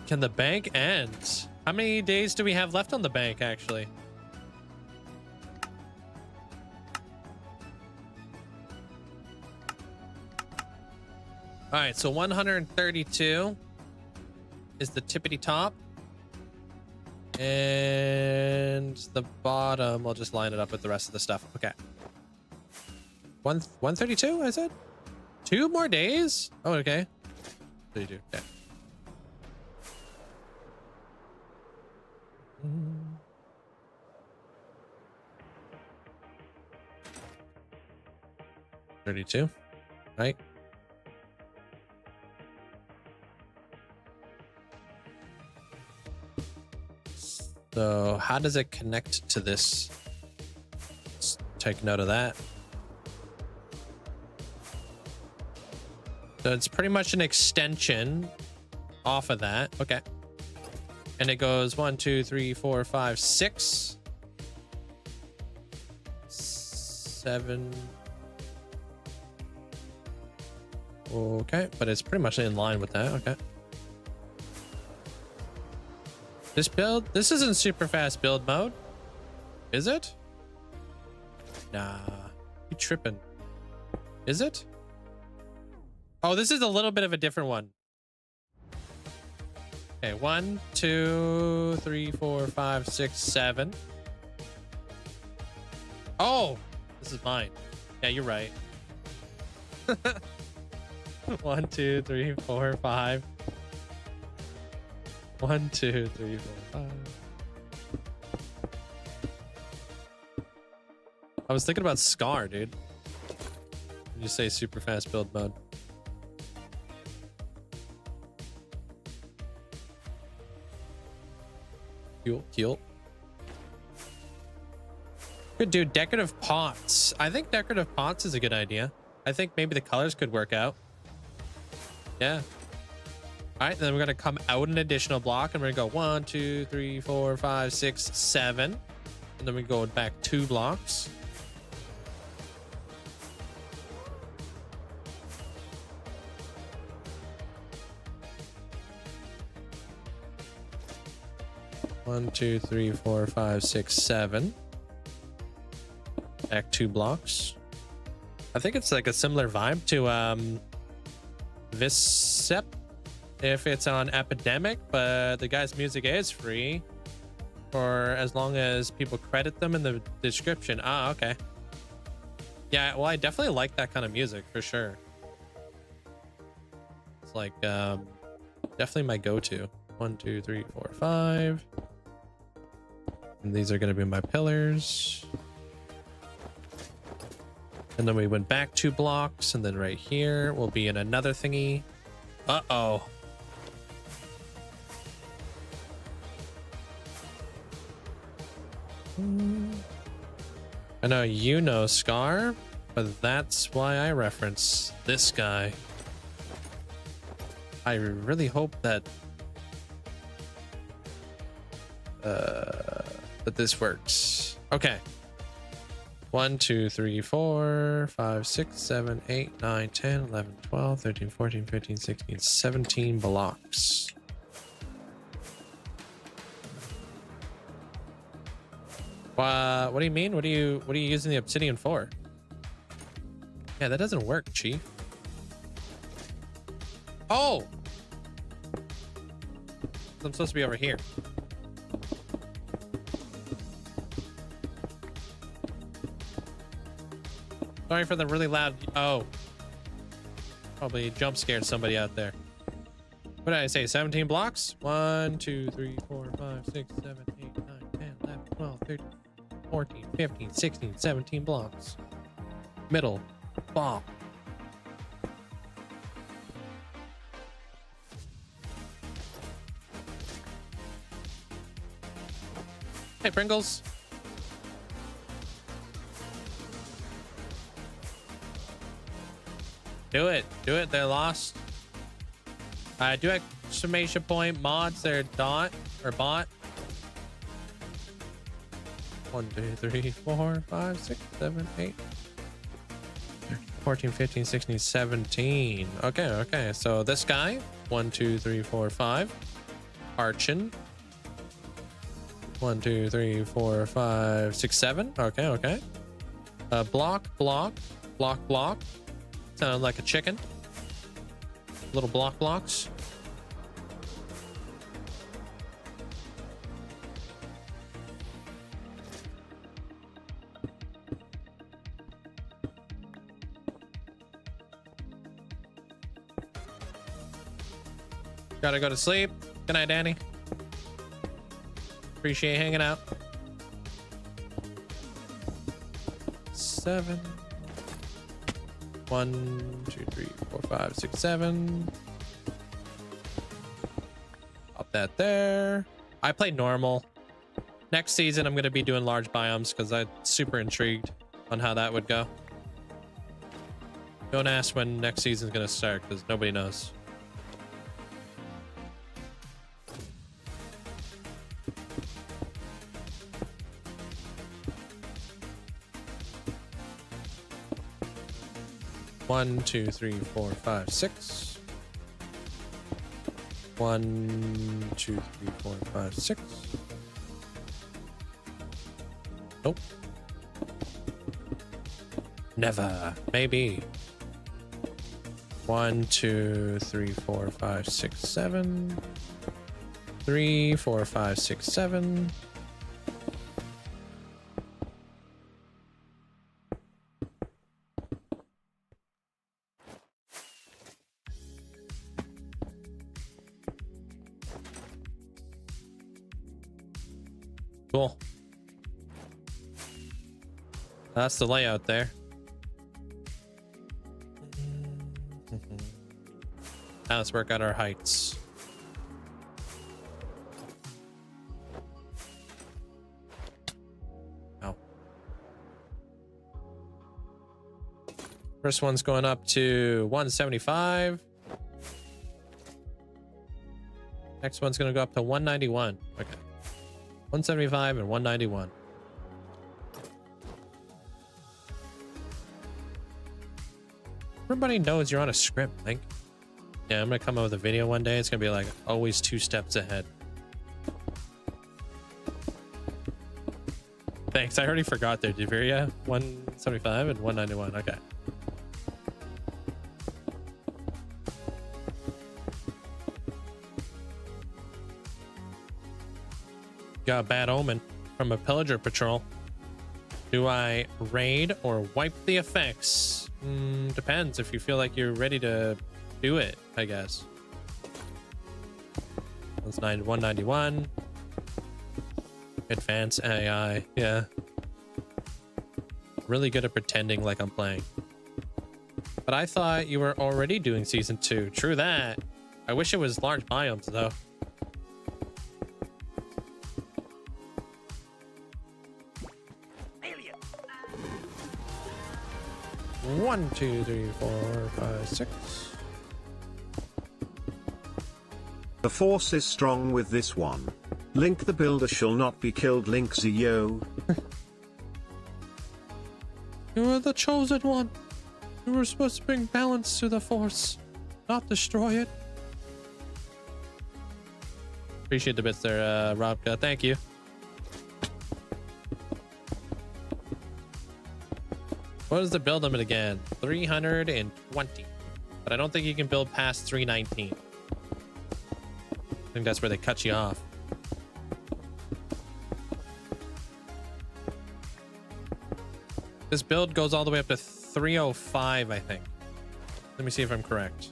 Can the bank end? How many days do we have left on the bank, actually? All right, so 132 is the tippity top. And the bottom, I'll just line it up with the rest of the stuff. Okay. 132, I said? 2 more days? Oh, okay. 32, okay. $32, right? So how does it connect to this? Let's take note of that. So it's pretty much an extension off of that. Okay. And it goes 1, 2, 3, 4, 5, 6, 7. Okay, but it's pretty much in line with that. Okay. This build, this isn't super fast build mode, is it? Nah, you tripping. Is it? Oh, this is a little bit of a different one. Okay, 1, 2, 3, 4, 5, 6, 7. Oh, this is mine. Yeah, you're right. 1, 2, 3, 4, 5. 1, 2, 3, 4, 5. I was thinking about Scar, dude. When you say super fast build mode. Cute. Could do decorative pots. I think decorative pots is a good idea. I think maybe the colors could work out. Yeah. All right, then we're gonna come out an additional block, and we're gonna go 1, 2, 3, 4, 5, 6, 7, and then we go back 2 blocks. One, 2, 3, 4, 5, 6, 7. Back 2 blocks. I think it's like a similar vibe to Viscep if it's on Epidemic, but the guy's music is free for as long as people credit them in the description. Ah, okay. Yeah, well, I definitely like that kind of music for sure. It's like definitely my go-to. 1, 2, 3, 4, 5. And these are going to be my pillars. And then we went back 2 blocks, and then right here will be in another thingy. Uh-oh. I know you know Scar, but that's why I reference this guy. I really hope that that this works. Okay. 1, 2, 3, 4, 5, 6, 7, 8, 9, 10, 11, 12, 13, 14, 15, 16, 17 blocks. What do you mean? What are you using the obsidian for? Yeah, that doesn't work, Chief. Oh! I'm supposed to be over here. Sorry for the really loud. Oh, probably jump scared somebody out there. What did I say? 17 blocks? 1, 2, 3, 4, 5, 6, 7, 8, 9, 10, 11, 12, 13, 14, 15, 16, 17 blocks. Middle. Ball. Hey, Pringles. Do it. Do it. They're lost. Do exclamation point mods. They're dot or bot. 1, 2, 3, 4, 5, 6, 7, 8, 14, 15, 16, 17. Okay, okay. So this guy. 1, 2, 3, 4, 5. Archin. 1, 2, 3, 4, 5, 6, 7. Okay, okay. Block. Sounded like a chicken. Little blocks. Gotta go to sleep. Good night, Danny. Appreciate hanging out. 7. 1, 2, 3, 4, 5, 6, 7. Pop that there. I play normal. Next season, I'm going to be doing large biomes because I'm super intrigued on how that would go. Don't ask when next season's going to start because nobody knows. One, 2, 3, 4, 5, 6. 1, 2, 3, 4, 5, 6. Nope. Never. Maybe. 1, 2, 3, 4, 5, 6, 7. 3, 4, 5, 6, 7. Cool. That's the layout there. Now let's work out our heights. First one's going up to 175. Next one's going to go up to 191. Okay. 175 and 191. Everybody knows you're on a script, Link. Yeah, I'm going to come up with a video one day. It's going to be like always 2 steps ahead. Thanks. I already forgot there, Javiria. 175 and 191. Okay. Got a bad omen from a pillager patrol. Do I raid or wipe the effects? Depends if you feel like you're ready to do it, I guess. That's 191. Advanced AI, yeah. Really good at pretending like I'm playing. But I thought you were already doing season 2. True that. I wish it was large biomes though. One, two, three, 4, 5, 6. The force is strong with this one. Link the builder shall not be killed, Linkzzey yo. You are the chosen one. You were supposed to bring balance to the force, not destroy it. Appreciate the bits there, Robka. Thank you. What is the build limit again? 320. But I don't think you can build past 319. I think that's where they cut you off. This build goes all the way up to 305, I think. Let me see if I'm correct.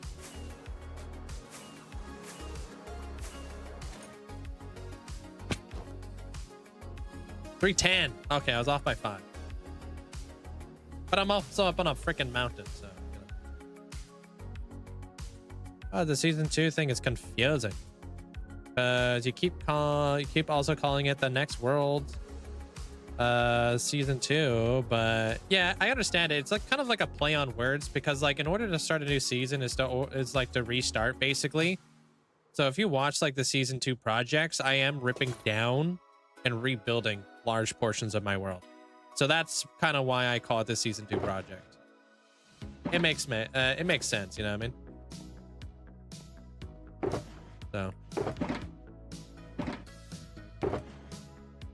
$310. Okay, I was off by 5. But I'm also up on a freaking mountain, so you know. Oh, the season 2 thing is confusing. You keep also calling it the next world season 2, but yeah, I understand it. It's like kind of like a play on words, because like in order to start a new season is like to restart basically. So if you watch like the season 2 projects, I am ripping down and rebuilding large portions of my world. So that's kind of why I call it the season 2 project. It makes sense, you know what I mean? So,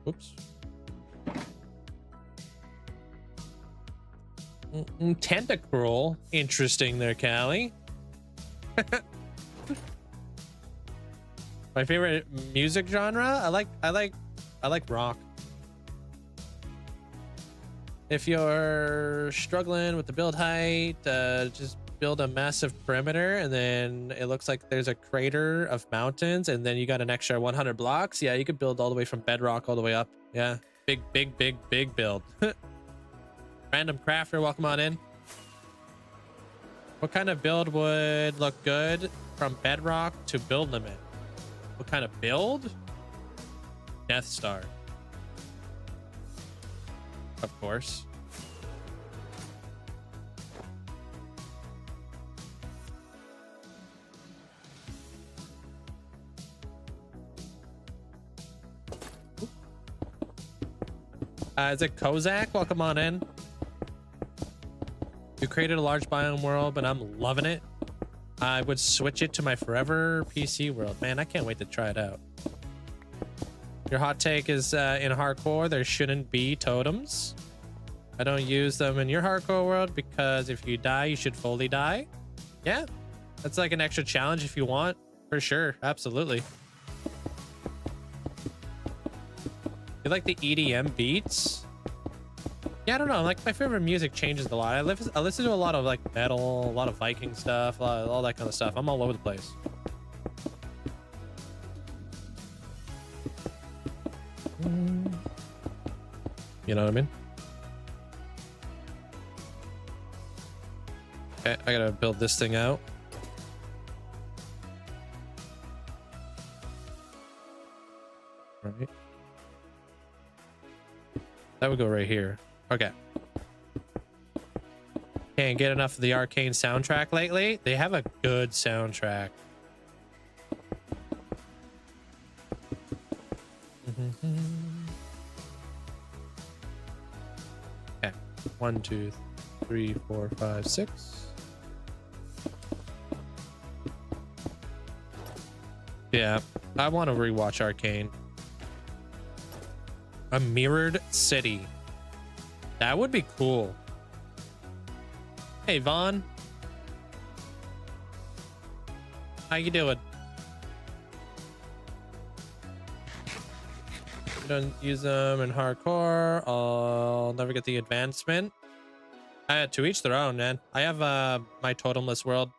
oops. Tentacruel, interesting there, Callie. My favorite music genre, I like rock. If you're struggling with the build height, just build a massive perimeter, and then it looks like there's a crater of mountains, and then you got an extra 100 blocks. Yeah, you could build all the way from bedrock all the way up. Yeah, big build. Random crafter, welcome on in. What kind of build would look good from bedrock to build limit? What kind of build? Death Star. Of course. Is it Kozak? Welcome on in. You created a large biome world, but I'm loving it. I would switch it to my forever PC world. Man, I can't wait to try it out. Your hot take is in hardcore, there shouldn't be totems. I don't use them in your hardcore world because if you die, you should fully die. Yeah, that's like an extra challenge if you want, for sure. Absolutely. You like the EDM beats? Yeah, I don't know. Like my favorite music changes a lot. I listen to a lot of like metal, a lot of Viking stuff, all that kind of stuff. I'm all over the place. You know what I mean? Okay, I gotta build this thing out. All right. That would go right here. Okay. Can't get enough of the Arcane soundtrack lately. They have a good soundtrack. Okay. 1, 2, 3, 4, 5, 6. Yeah, I want to rewatch Arcane. A mirrored city. That would be cool. Hey, Vaughn. How you doing? Don't use them in hardcore. I'll never get the advancement. To each their own, man. I have my totemless world.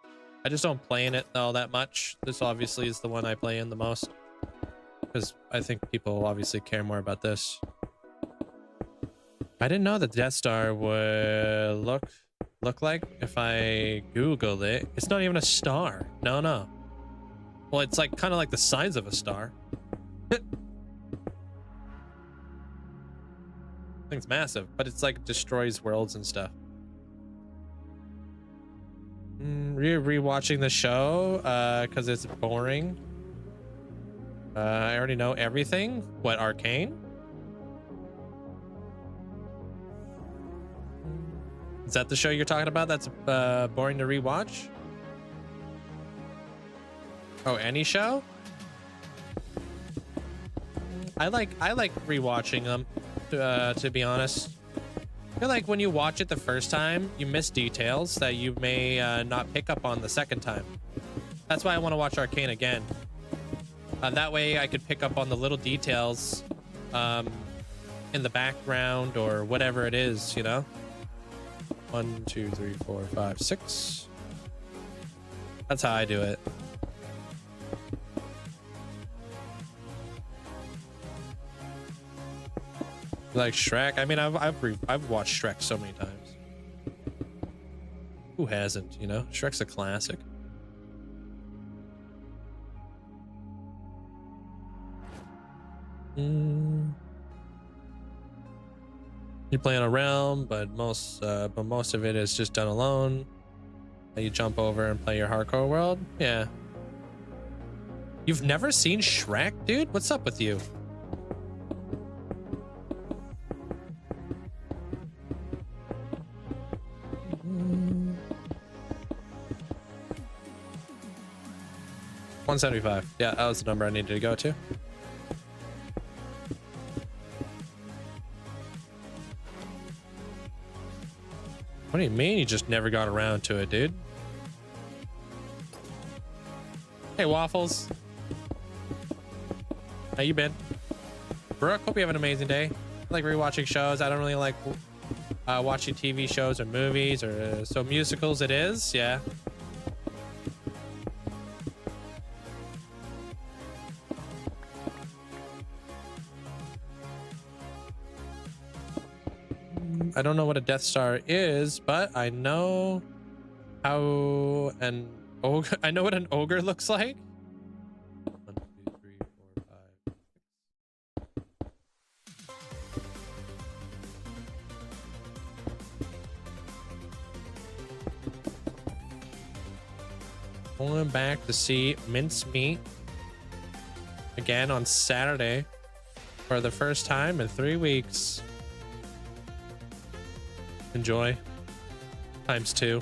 I just don't play in it all that much. This obviously is the one I play in the most, because I think people obviously care more about this. I didn't know that Death Star would look like if I Googled it. It's not even a star. No. Well, it's like kind of like the size of a star. Thing's massive, but it's like destroys worlds and stuff. Rewatching the show because it's boring. I already know everything. What, Arcane? Is that the show you're talking about that's boring to rewatch? Oh, any show? I like rewatching them, to be honest. I feel like when you watch it the first time, you miss details that you may not pick up on the second time. That's why I want to watch Arcane again. That way I could pick up on the little details in the background or whatever it is, you know? 1, 2, 3, 4, 5, 6. That's how I do it. Like Shrek. I mean, I've watched Shrek so many times. Who hasn't? You know, Shrek's a classic. You play on a realm, but most of it is just done alone. You jump over and play your hardcore world. Yeah. You've never seen Shrek, dude? What's up with you? $175. Yeah, that was the number I needed to go to. What do you mean you just never got around to it, dude? Hey, Waffles. How you been? Brooke, hope you have an amazing day. I like rewatching shows. I don't really like watching TV shows or movies, or so musicals it is. Yeah. I don't know what a Death Star is, but I know how an ogre. I know what an ogre looks like. 1, 2, 3, 4, 5. Going back to see Mincemeat again on Saturday for the first time in 3 weeks. Enjoy. ×2.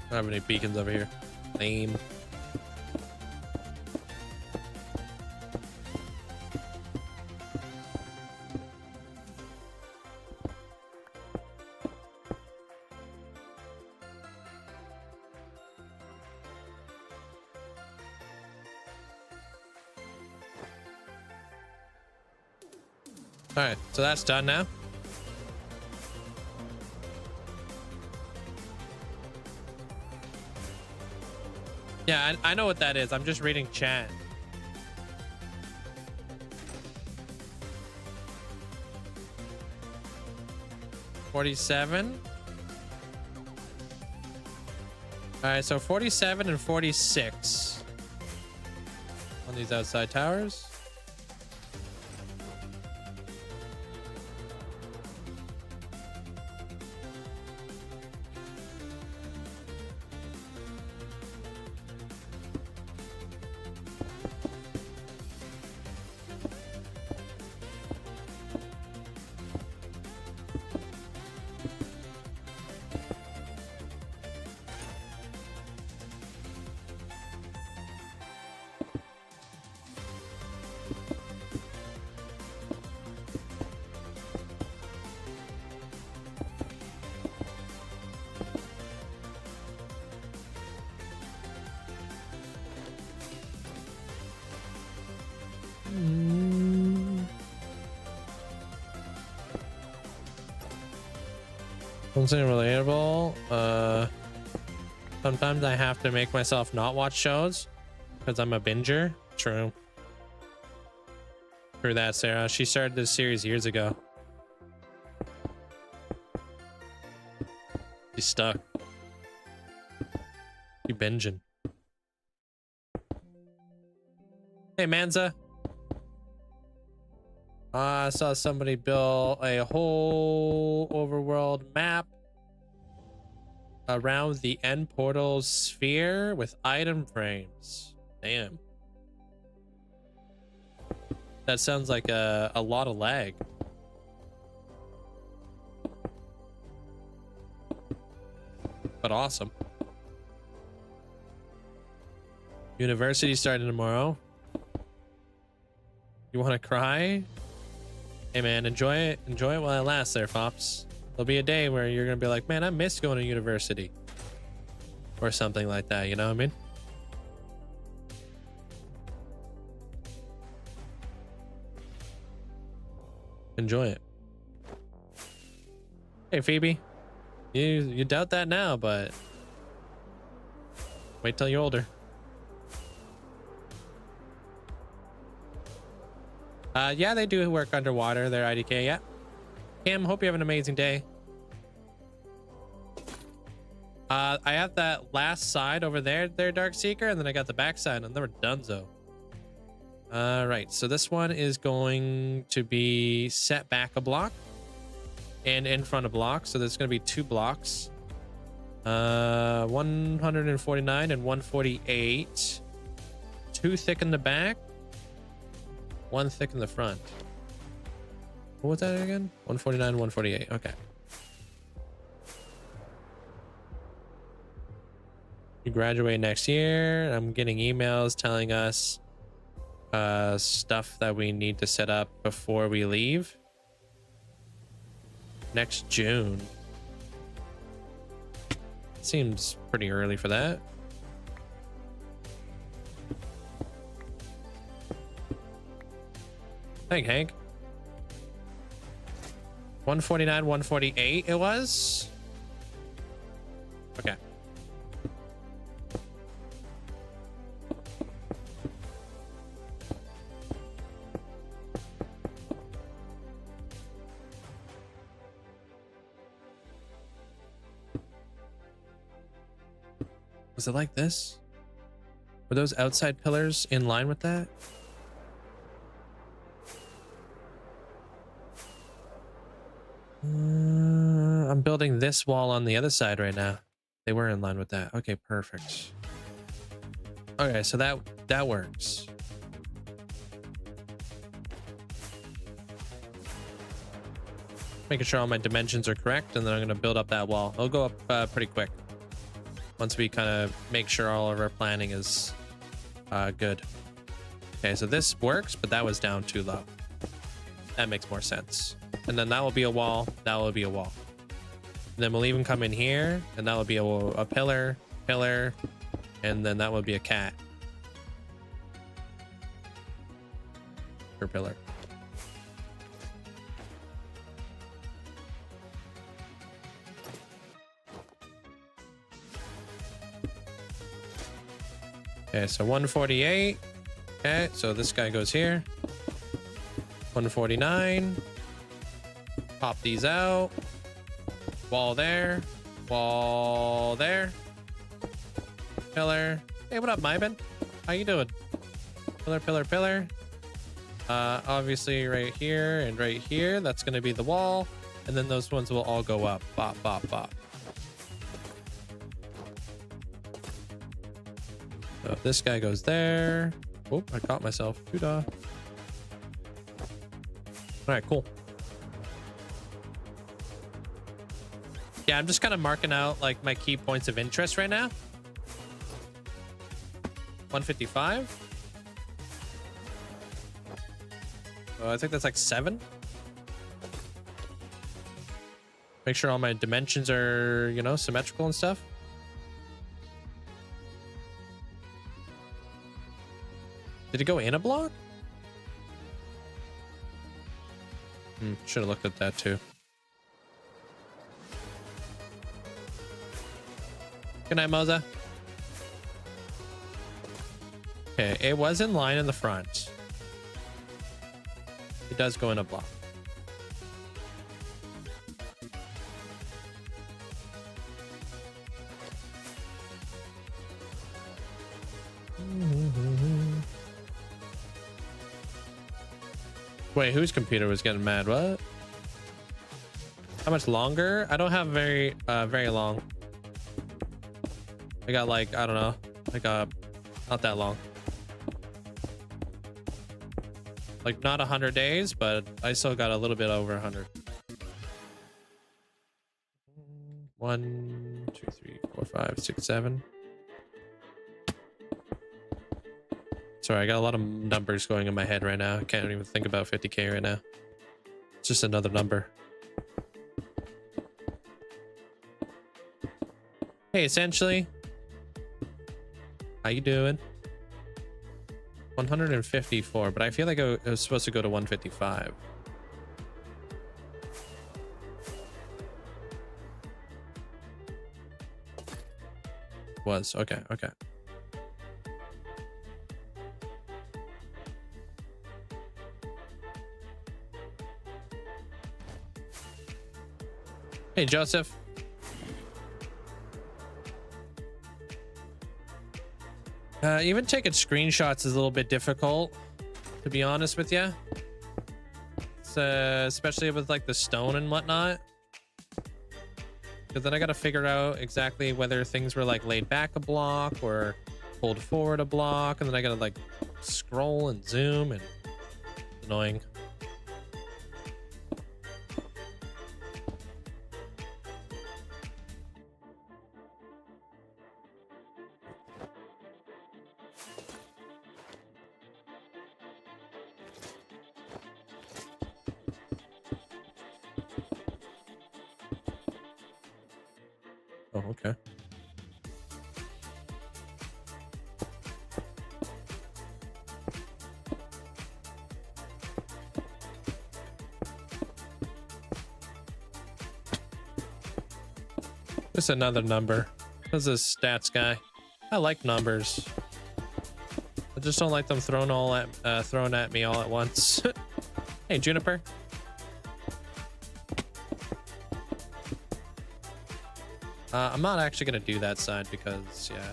I don't have any beacons over here. Lame. All right, so that's done now. Yeah, I know what that is. I'm just reading chat. $47. All right, so 47 and 46 on these outside towers. Something relatable. Sometimes I have to make myself not watch shows because I'm a binger. True. True that, Sarah. She started this series years ago. She's stuck. You binging. Hey, Manza. I saw somebody build a whole overworld map around the end portal sphere with item frames. Damn. That sounds like a lot of lag. But awesome. University starting tomorrow. You want to cry? Hey man, enjoy it while it lasts there, Fops. There'll be a day where you're gonna be like, man, I missed going to university. Or something like that, you know what I mean? Enjoy it. Hey Phoebe. You doubt that now, but wait till you're older. Yeah, they do work underwater. They're IDK, yeah. Cam, hope you have an amazing day. I have that last side over there, Dark Seeker, and then I got the back side, and they were donezo. Right, so this one is going to be set back a block and in front a block, so there's going to be 2 blocks. 149 and 148. 2 thick in the back. 1 thick in the front. What was that again? 149, 148. Okay. You graduate next year. I'm getting emails telling us stuff that we need to set up before we leave. Next June. Seems pretty early for that. Hank. 149, 148 it was? Okay. Was it like this? Were those outside pillars in line with that? I'm building this wall on the other side right now. They were in line with that. Okay, perfect. Okay, so that works. Making sure all my dimensions are correct, and then I'm going to build up that wall. It'll go up pretty quick once we kind of make sure all of our planning is good. Okay, so this works, but that was down too low. That makes more sense. And then that will be a wall. That will be a wall. And then we'll even come in here, and that will be a pillar, and then that will be a cat per pillar. Okay, so 148. Okay, so this guy goes here. 149. Pop these out. Wall there. Wall there. Pillar. Hey, what up, Myben? How you doing? Pillar, pillar, pillar. Obviously right here and right here. That's going to be the wall. And then those ones will all go up. Bop, bop, bop. So this guy goes there. Oh, I caught myself. All right, cool. Yeah, I'm just kind of marking out like my key points of interest right now. 155. Oh, I think that's like 7. Make sure all my dimensions are, you know, symmetrical and stuff. Did it go in a block? Should have looked at that too. Good night, Moza. Okay, it was in line in the front. It does go in a block. Wait, whose computer was getting mad? What? How much longer? I don't have very long. I got like, I don't know, like not that long. Like not 100 days, but I still got a little bit over 100. 1, 2, 3, 4, 5, 6, 7. Sorry, I got a lot of numbers going in my head right now. I can't even think about 50K right now. It's just another number. Hey, essentially. How you doing? 154, but I feel like it was supposed to go to 155. Was okay. Hey, Joseph. Even taking screenshots is a little bit difficult, to be honest with you. It's, especially with like the stone and whatnot. Because then I got to figure out exactly whether things were like laid back a block or pulled forward a block. And then I got to like scroll and zoom, and it's annoying. Oh, okay. Just another number. This is stats guy. I like numbers. I just don't like them thrown at me all at once. Hey, Juniper. I'm not actually gonna do that side because, yeah.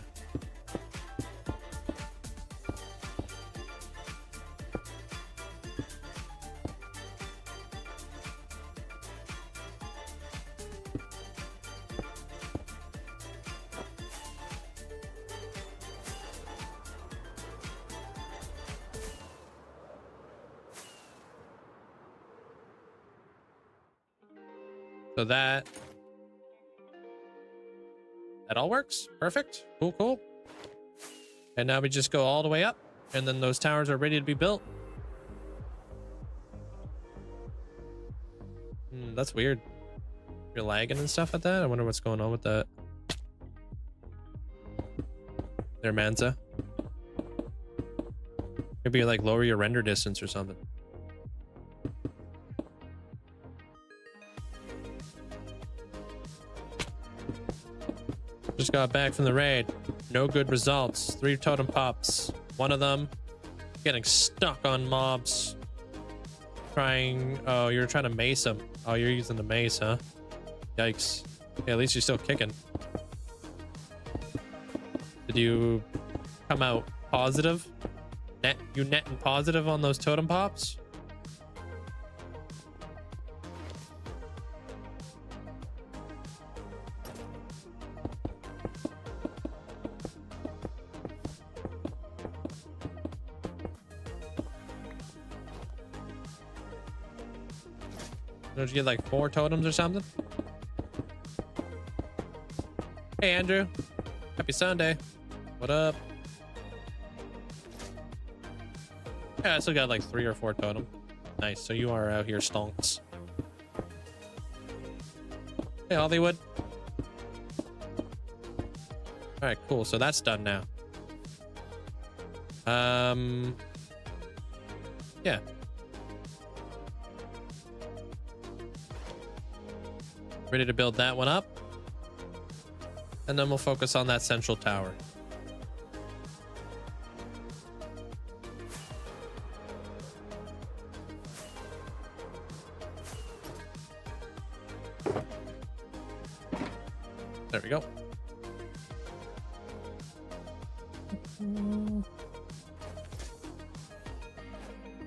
So that all works. Perfect. Cool. And now we just go all the way up, and then those towers are ready to be built. That's weird. You're lagging and stuff at that. I wonder what's going on with that. There, Manza. Maybe like lower your render distance or something. Just got back from the raid. No good results. 3 totem pops. One of them getting stuck on mobs. Oh, you're trying to mace them. Oh, you're using the mace, huh? Yikes. Yeah, at least you're still kicking. Did you come out positive? You net and positive on those totem pops? Don't you get like 4 totems or something? Hey Andrew, happy Sunday. What up? Yeah, I still got like 3 or 4 totem. Nice, so you are out here stonks. Hey Hollywood. All right, cool, so that's done now. Yeah. Ready to build that one up. And then we'll focus on that central tower. There we go.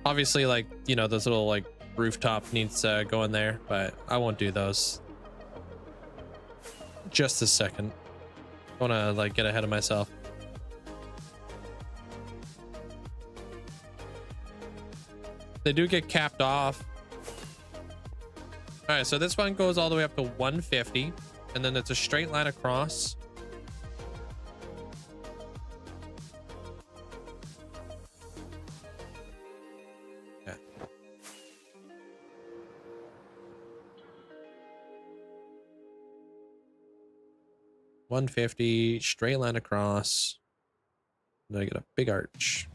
Obviously, like, you know, those little like rooftop needs to go in there, but I won't do those. Just a second. I want to like get ahead of myself. They do get capped off. All right, so this one goes all the way up to 150, and then it's a straight line across. Yeah. $150, straight line across. Then I get a big arch.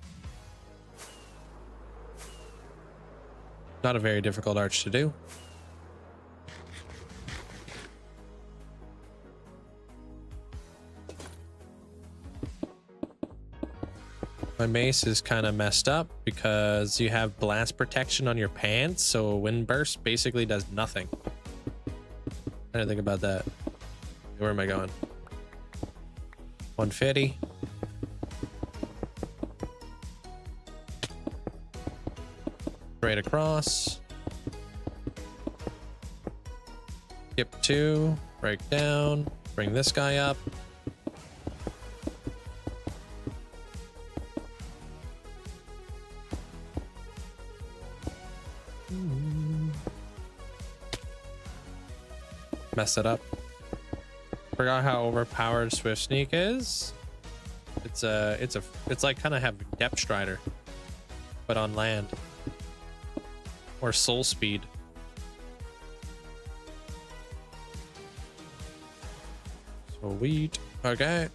Not a very difficult arch to do. My mace is kind of messed up because you have blast protection on your pants, so a wind burst basically does nothing. I didn't think about that. Where am I going? 150. Straight across. Skip 2, break down, bring this guy up. Mess it up. Forgot how overpowered Swift Sneak is. It's like kind of have Depth Strider, but on land. Or Soul Speed. Sweet. Okay.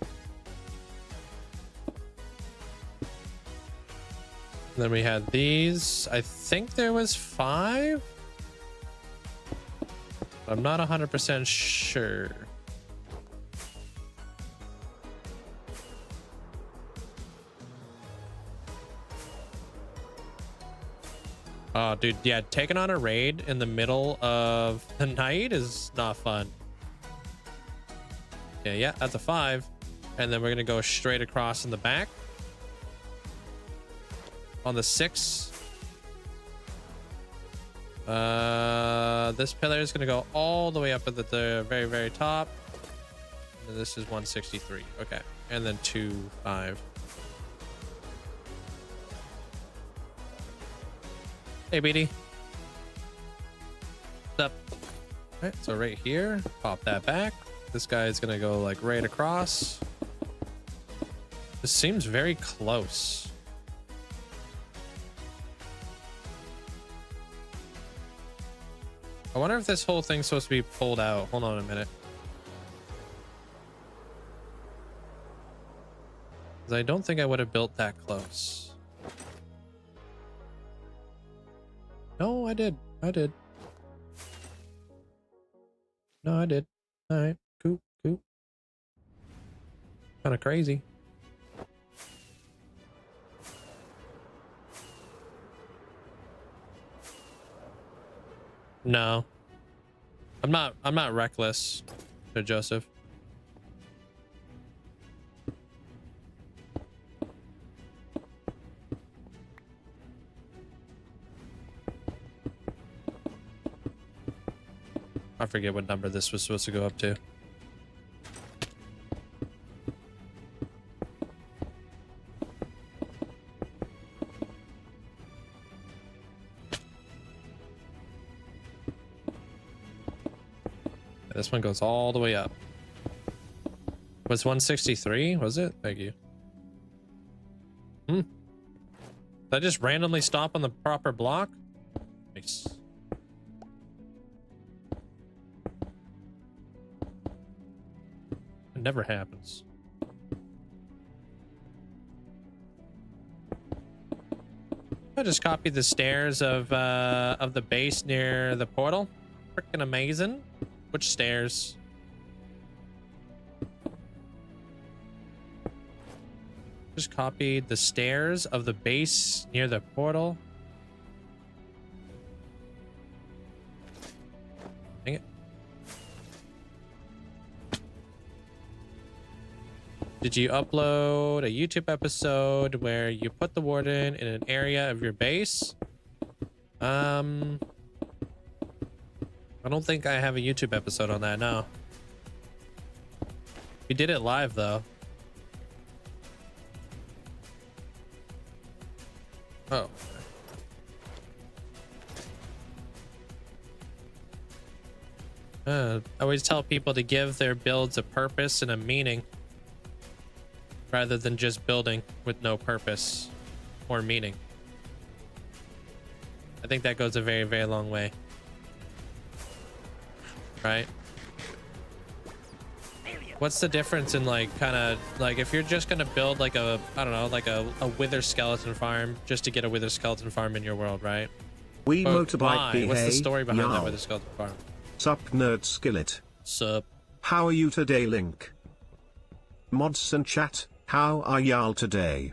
Then we had these. I think there was 5. I'm not 100% sure. Oh, dude, yeah, taking on a raid in the middle of the night is not fun. Yeah, that's a 5. And then we're going to go straight across in the back. On the 6. This pillar is going to go all the way up at the very, very top. And this is 163. Okay. And then 2, 5. Hey, BD. What's up? All right, so right here, pop that back. This guy is gonna go like right across. This seems very close. I wonder if this whole thing's supposed to be pulled out. Hold on a minute. Because I don't think I would have built that close. No, I did. No, I did. All right. Cool. Kind of crazy. No. I'm not reckless to Joseph. I forget what number this was supposed to go up to. This one goes all the way up. Was 163? Was it? Thank you. Did I just randomly stop on the proper block? Nice. It never happens. I just copied the stairs of the base near the portal. Freaking amazing. Which stairs? Just copied the stairs of the base near the portal. Dang it. Did you upload a YouTube episode where you put the warden in an area of your base? I don't think I have a YouTube episode on that, no. We did it live, though. Oh. I always tell people to give their builds a purpose and a meaning, rather than just building with no purpose or meaning. I think that goes a very, very long way. Right? What's the difference in like kind of like if you're just gonna build like a, I don't know, like a wither skeleton farm just to get a wither skeleton farm in your world, right? We But motorbike why? behave. What's the story behind that Yow. wither skeleton farm? Sup nerd skillet. Sup? How are you today, Link? Mods and chat, how are y'all today?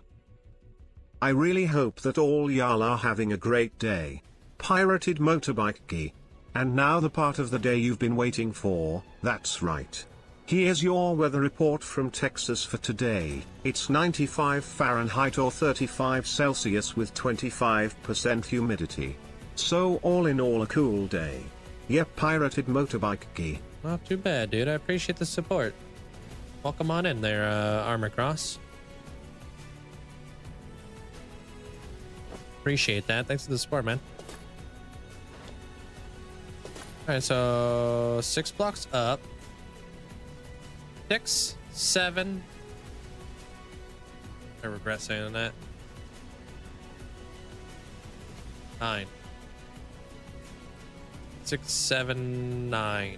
I really hope that all y'all are having a great day. Pirated motorbike key. And now the part of the day you've been waiting for, that's right. Here's your weather report from Texas for today. It's 95 Fahrenheit or 35 Celsius with 25% humidity. So all in all a cool day. Yep, pirated motorbike key. Not too bad, dude. I appreciate the support. Welcome on in there, Armor Cross. Appreciate that. Thanks for the support, man. All right, so 6 blocks up. 6, 7. I regret saying that. 9. 6, 7, 9.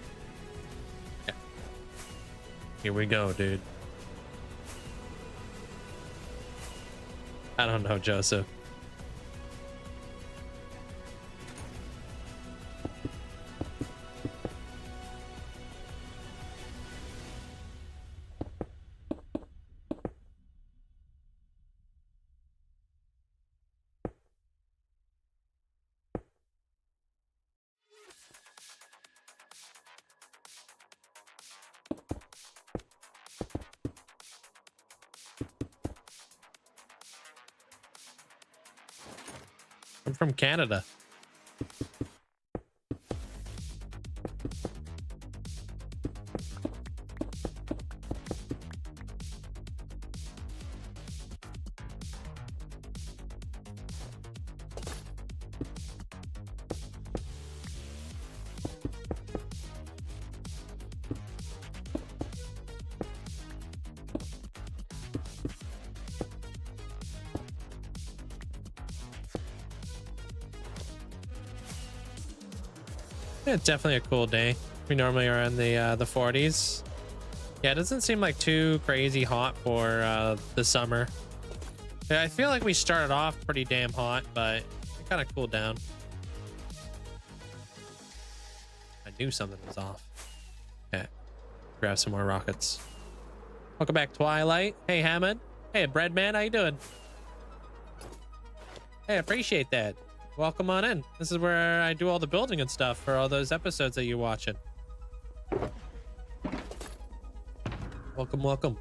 Yeah. Here we go, dude. I don't know, Joseph. I'm from Canada. Yeah, it's definitely a cool day. We normally are in the 40s. Yeah, it doesn't seem like too crazy hot for the summer. Yeah, I feel like we started off pretty damn hot, but it kind of cooled down. I knew something was off. Okay, grab some more rockets. Welcome back, Twilight. Hey, Hammond. Hey, Breadman, how you doing? Hey, appreciate that. Welcome on in. This is where I do all the building and stuff for all those episodes that you're watching. Welcome, welcome.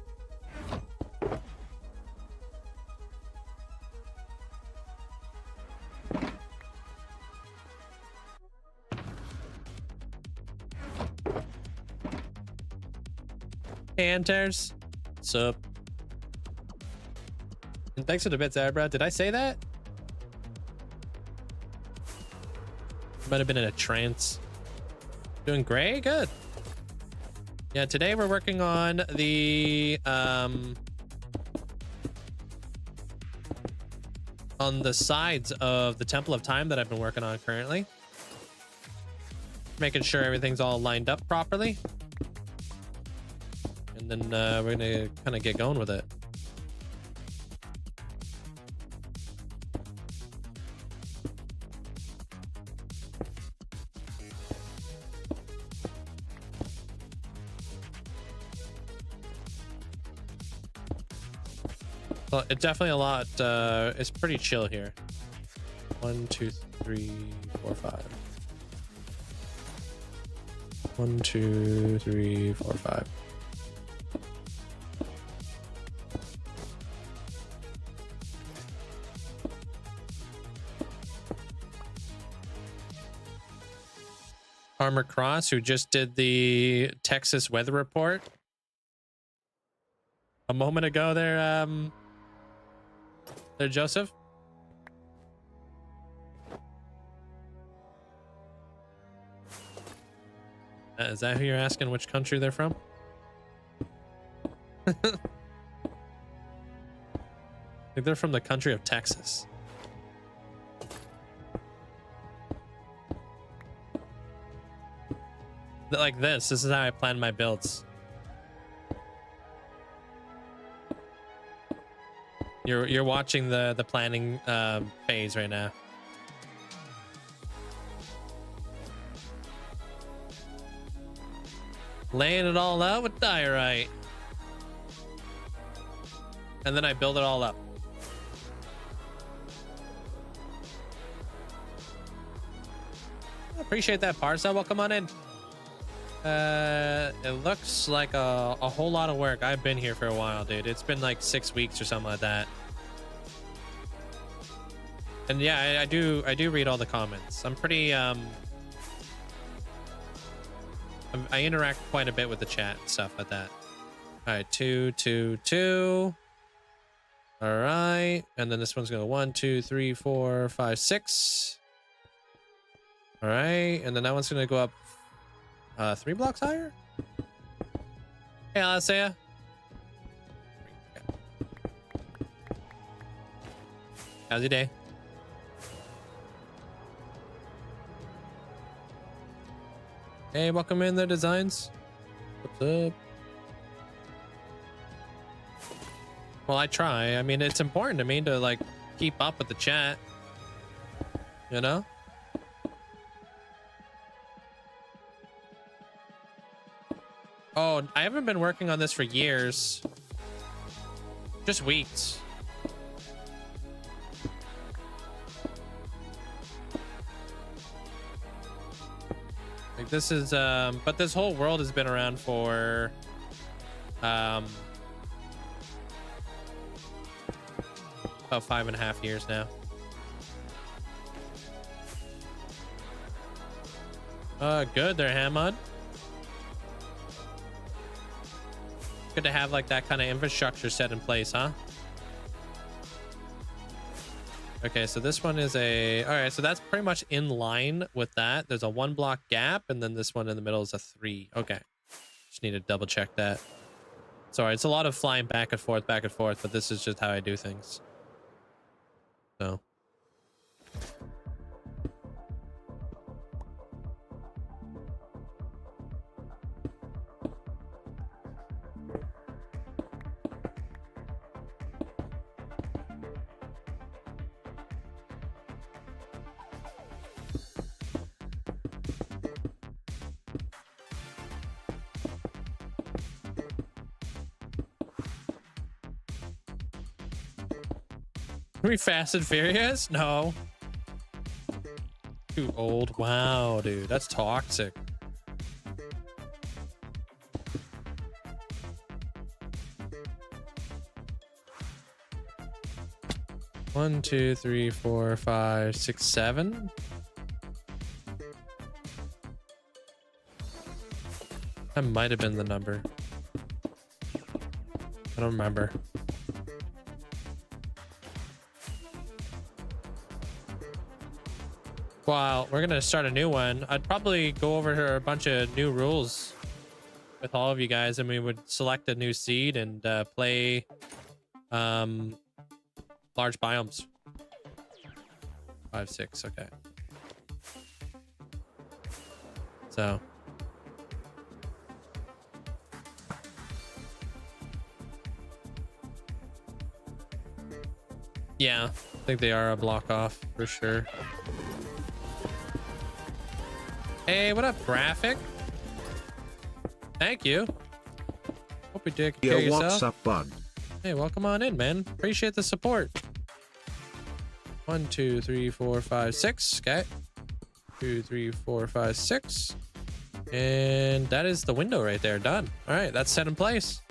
Anters. Sup? And thanks for the bits, Abra. Did I say that? Might have been in a trance. Doing great? Good. Yeah, today we're working on the sides of the Temple of Time that I've been working on currently. Making sure everything's all lined up properly. And then we're gonna kind of get going with it. Well, it's definitely a lot. It's pretty chill here. 1, 2, 3, 4, 5. 1, 2, 3, 4, 5. Armor Cross, who just did the Texas weather report a moment ago there, Joseph. Is that who you're asking which country they're from? I think they're from the country of Texas. Like this is how I plan my builds. You're watching the planning phase right now. Laying it all out with diorite. And then I build it all up. Appreciate that, Parsa. Welcome on in. It looks like a whole lot of work. I've been here for a while, dude. It's been like 6 weeks or something like that. And yeah, I do read all the comments. I'm pretty I interact quite a bit with the chat and stuff like that. All right, 2, 2, 2. All right, and then this one's gonna 1, 2, 3, 4, 5, 6. All right, and then that one's gonna go up 3 blocks higher. Hey, Alessia. How's your day? Hey, welcome in the designs. What's up? Well, I try. I mean, it's important to me to like keep up with the chat. You know? Oh, I haven't been working on this for years. Just weeks. Like this is but this whole world has been around for about 5.5 years now. Good there, Hamad. Good to have like that kind of infrastructure set in place, huh? Okay, so this one is a... All right, so that's pretty much in line with that. There's a 1 block gap, and then this one in the middle is a 3. Okay. Just need to double check that. Sorry, it's a lot of flying back and forth, but this is just how I do things. So... Are we Fast and Furious? No. Too old. Wow, dude. That's toxic. One, 2, 3, 4, 5, 6, 7. That might have been the number. I don't remember. Well, we're gonna start a new one. I'd probably go over a bunch of new rules with all of you guys, and we would select a new seed and play large biomes. 5, 6, okay. So yeah, I think they are a block off for sure. Hey, what up, Graphic? Thank you. Hope you did take care of Yo, yourself. what's up, bud? Hey, welcome on in, man. Appreciate the support. 1, 2, 3, 4, 5, 6. Okay. 2, 3, 4, 5, 6. And that is the window right there. Done. All right, that's set in place.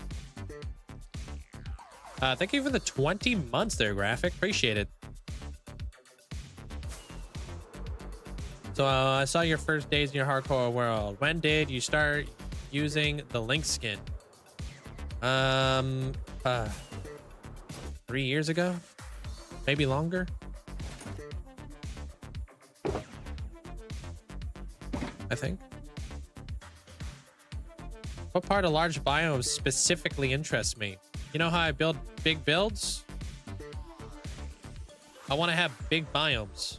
Thank you for the 20 months there, Graphic. Appreciate it. So I saw your first days in your hardcore world. When did you start using the Link skin? 3 years ago, maybe longer. I think. What part of large biomes specifically interests me? You know how I build big builds? I want to have big biomes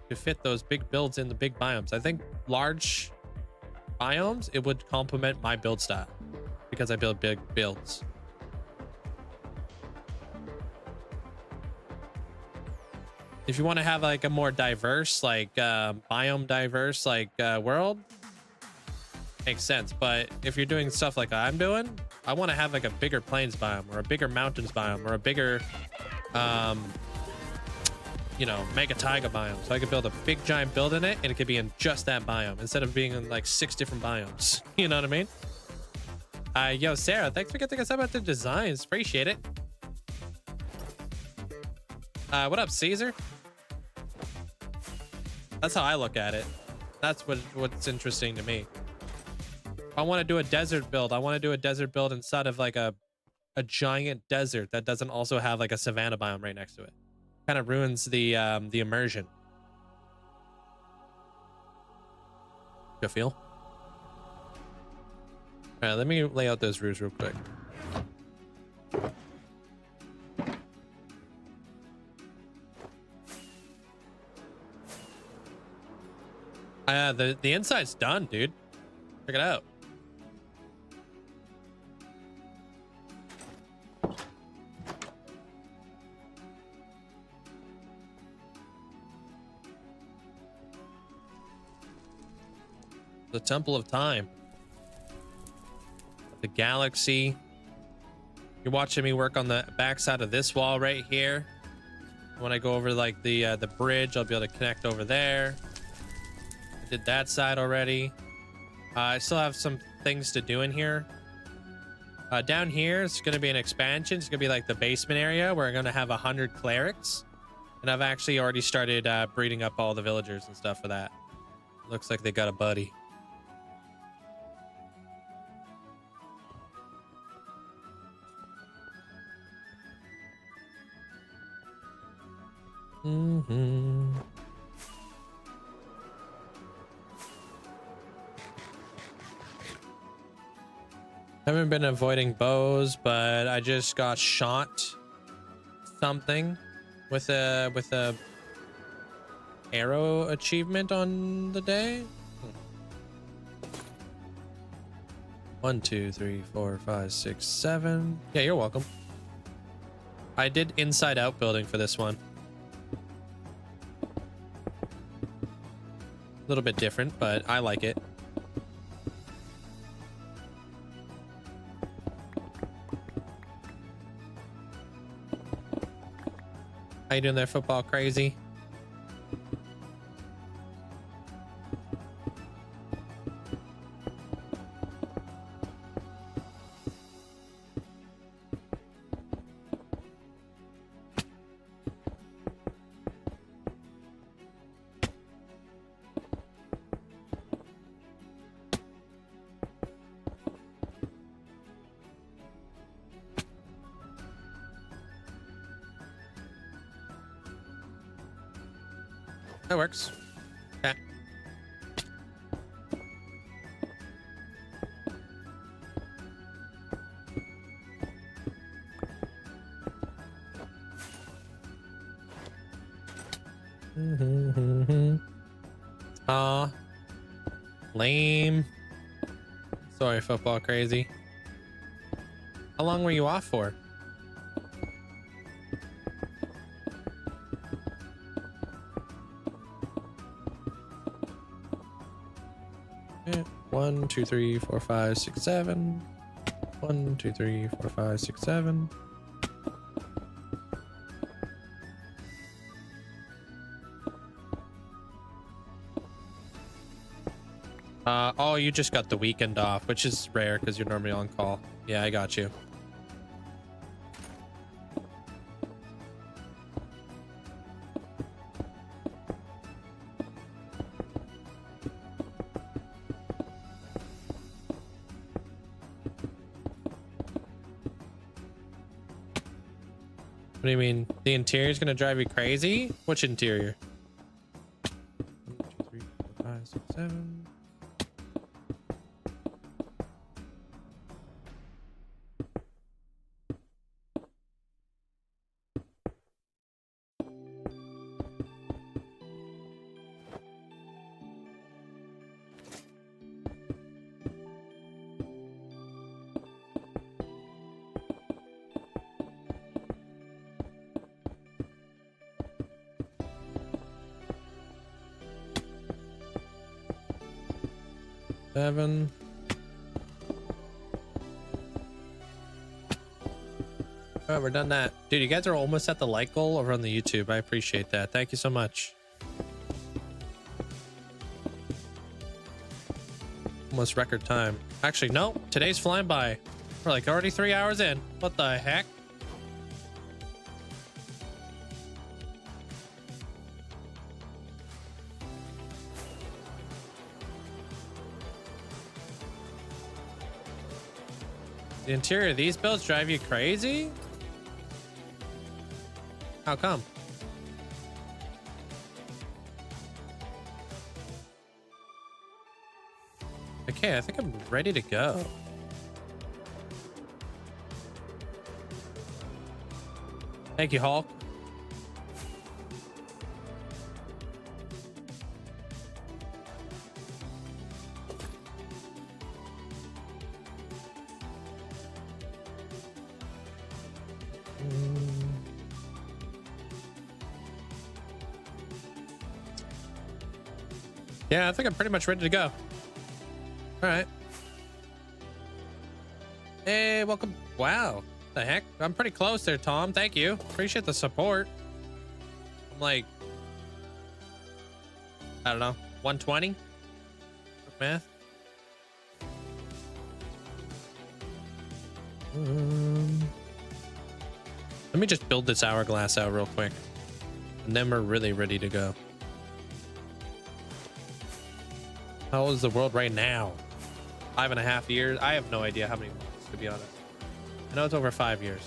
to fit those big builds in the big biomes. I think large biomes, it would complement my build style because I build big builds. If you want to have like a more diverse, like biome diverse, like world, makes sense. But if you're doing stuff like I'm doing, I want to have like a bigger plains biome or a bigger mountains biome or a bigger you know, mega taiga biome, so I could build a big giant build in it and it could be in just that biome instead of being in like 6 different biomes. You know what I mean? Yo, Sarah, thanks for getting us about the designs. Appreciate it. What up, Caesar? That's how I look at it. That's what's interesting to me. If I want to do a desert build, I want to do a desert build inside of like a giant desert that doesn't also have like a savanna biome right next to it. Kind of ruins the immersion. You feel? All right, let me lay out those roofs real quick. The inside's done, dude. Check it out. The Temple of Time. The galaxy. You're watching me work on the backside of this wall right here. When I go over like the bridge, I'll be able to connect over there. I did that side already. I still have some things to do in here. Down here, it's going to be an expansion. It's going to be like the basement area where I'm going to have 100 clerics. And I've actually already started breeding up all the villagers and stuff for that. Looks like they got a buddy. Haven't been avoiding bows, but I just got shot something with a arrow achievement on the day. 1, 2, 3, 4, 5, 6, 7. Yeah, you're welcome. I did inside out building for this one. A little bit different, but I like it. How you doing there, football crazy? That works. Okay. Aw. Lame. Sorry, football crazy. How long were you off for? Yeah. 1, 2, 3, 4, 5, 6, 7. 1, 2, 3, 4, 5, 6, 7. Oh, you just got the weekend off, which is rare because you're normally on call. Yeah, I got you. What do you mean? The interior is going to drive you crazy? Which interior? 1, 2, 3, 4, 5, 6, 7. Seven. All right, we're done that. Dude, you guys are almost at the like goal over on the YouTube. I appreciate that. Thank you so much. Almost record time. Actually, no, today's flying by. We're like already 3 hours in. What the heck? The interior of these builds drive you crazy? How come? Okay, I think I'm ready to go. Thank you, Hulk. Yeah, I think I'm pretty much ready to go. All right. Hey, welcome. Wow. The heck? I'm pretty close there, Tom. Thank you. Appreciate the support. I'm like, I don't know, 120? Math. Let me just build this hourglass out real quick. And then we're really ready to go. How old is the world right now? 5.5 years. I have no idea how many months, to be honest. I know it's over 5 years.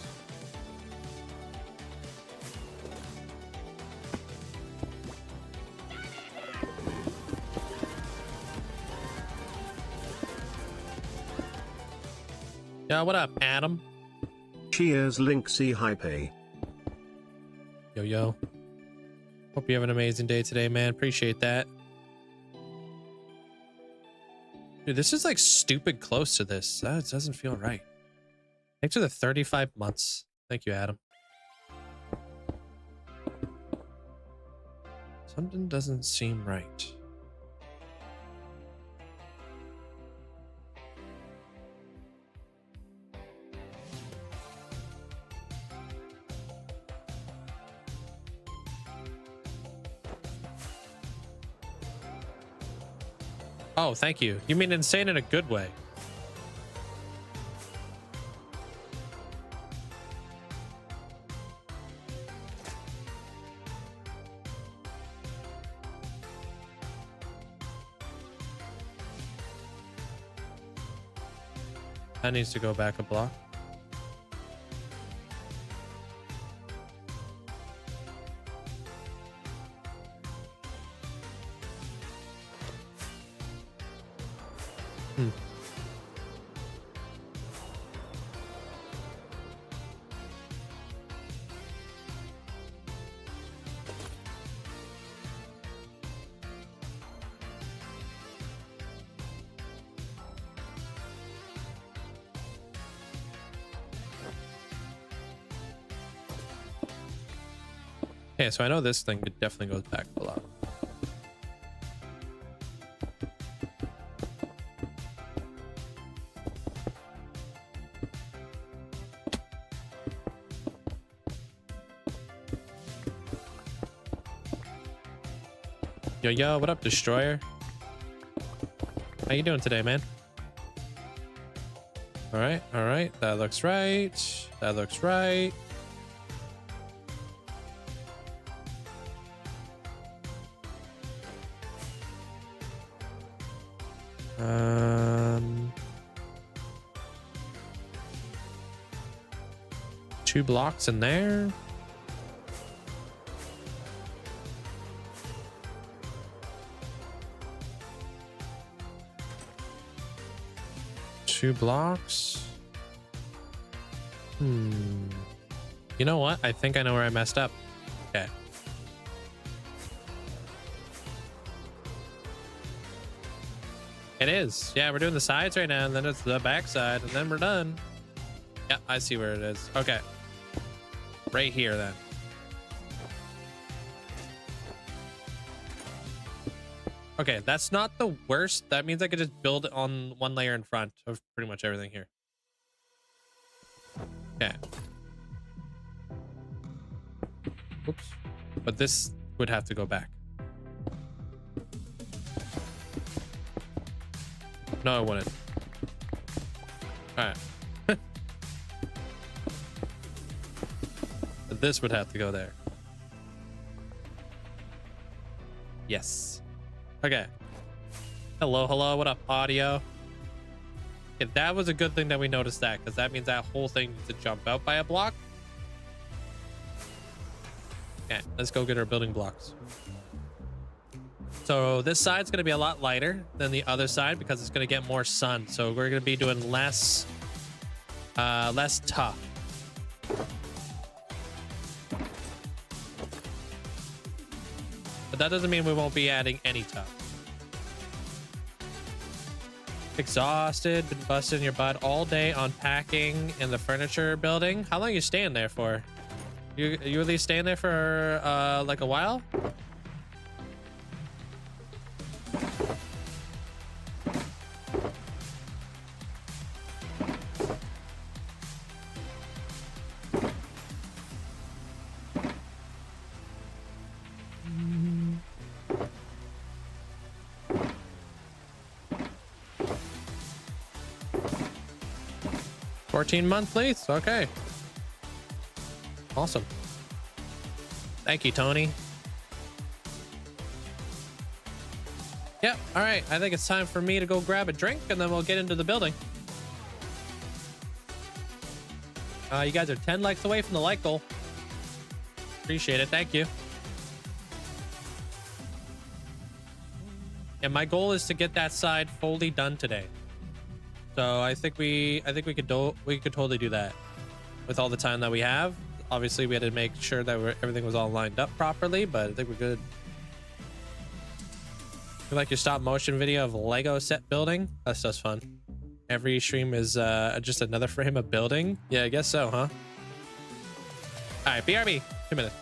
Yeah, what up, Adam? Cheers, Linkzzey Hype. Yo, yo. Hope you have an amazing day today, man. Appreciate that. Dude, this is like stupid close to this. That doesn't feel right. Thanks for the 35 months. Thank you, Adam. Something doesn't seem right. Oh, thank you. You mean insane in a good way? That needs to go back a block. Hmm. Okay, so I know this thing definitely goes back a lot. Yo, yo, what up, Destroyer? How you doing today, man? All right. That looks right. That looks right. Two blocks in there. Two blocks. You know what? I think I know where I messed up. Okay. It is. Yeah, we're doing the sides right now, and then it's the back side, and then we're done. Yeah, I see where it is. Okay. Right here, then. Okay, that's not the worst. That means I could just build on one layer in front of pretty much everything here. Okay. Oops. But this would have to go back. No, it wouldn't. All right. But this would have to go there. Yes. Okay. Hello, hello. What up, audio? Okay, that was a good thing that we noticed that, because that means that whole thing needs to jump out by a block. Okay, let's go get our building blocks. So this side's going to be a lot lighter than the other side because it's going to get more sun. So we're going to be doing less tough. But that doesn't mean we won't be adding any tough. Exhausted, been busting your butt all day unpacking in the furniture building. How long are you staying there for? You at least staying there for like a while? $14-month lease. Okay. Awesome. Thank you, Tony. Yep. All right. I think it's time for me to go grab a drink and then we'll get into the building. You guys are 10 likes away from the like goal. Appreciate it. Thank you. And my goal is to get that side fully done today. So I think we could totally do that with all the time that we have. Obviously, we had to make sure that everything was all lined up properly, but I think we're good. You like your stop motion video of Lego set building? That's just fun. Every stream is just another frame of building. Yeah, I guess so, huh? All right, BRB, 2 minutes.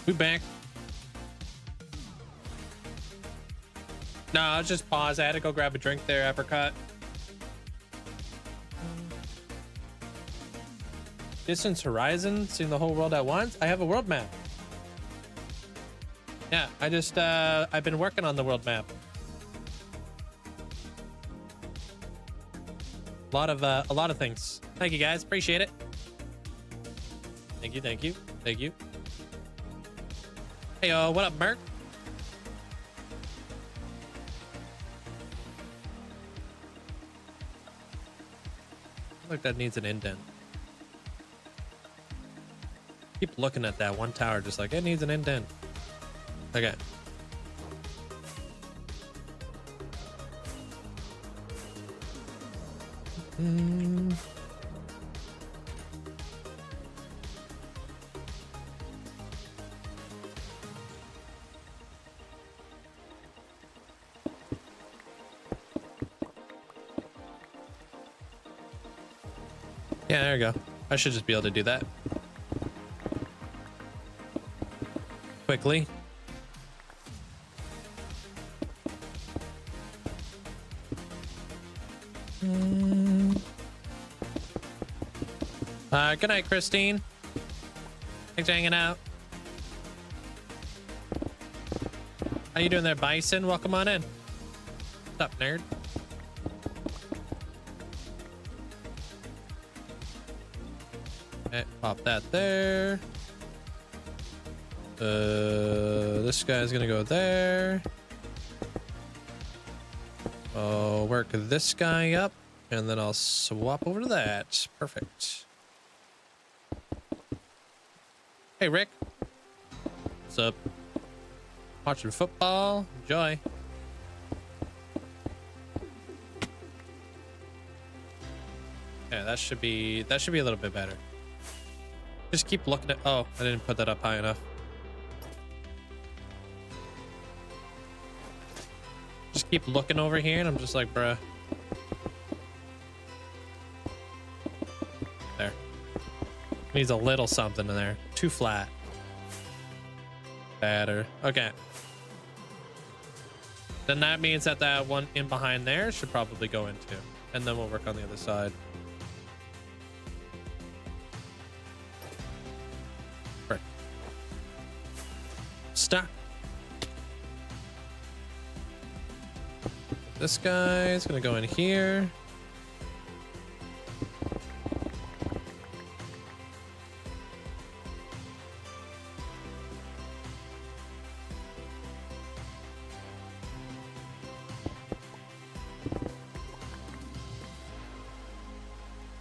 We back. No, I'll just pause. I had to go grab a drink there, apricot. Distance horizon, seeing the whole world at once. I have a world map. Yeah, I just I've been working on the world map. A lot of things. Thank you guys, appreciate it. Thank you, thank you, thank you. Hey, what up, Merc? Look, that needs an indent. Keep looking at that one tower, just like it needs an indent. Okay. Yeah, there you go. I should just be able to do that quickly. Good night, Christine. Thanks for hanging out. How you doing there, Bison? Welcome on in. What's up, nerd? Okay, pop that there. This guy's gonna go there. I'll work this guy up, and then I'll swap over to that. Perfect. Hey, Rick. What's up? Watching football. Enjoy. Yeah, that should be a little bit better. Just keep looking at. Oh, I didn't put that up high enough. Just keep looking over here, and I'm just like, bruh. There. Needs a little something in there. Too flat. Better. Okay. Then that means that that one in behind there should probably go into, and then we'll work on the other side. Right. Stop. This guy's gonna go in here.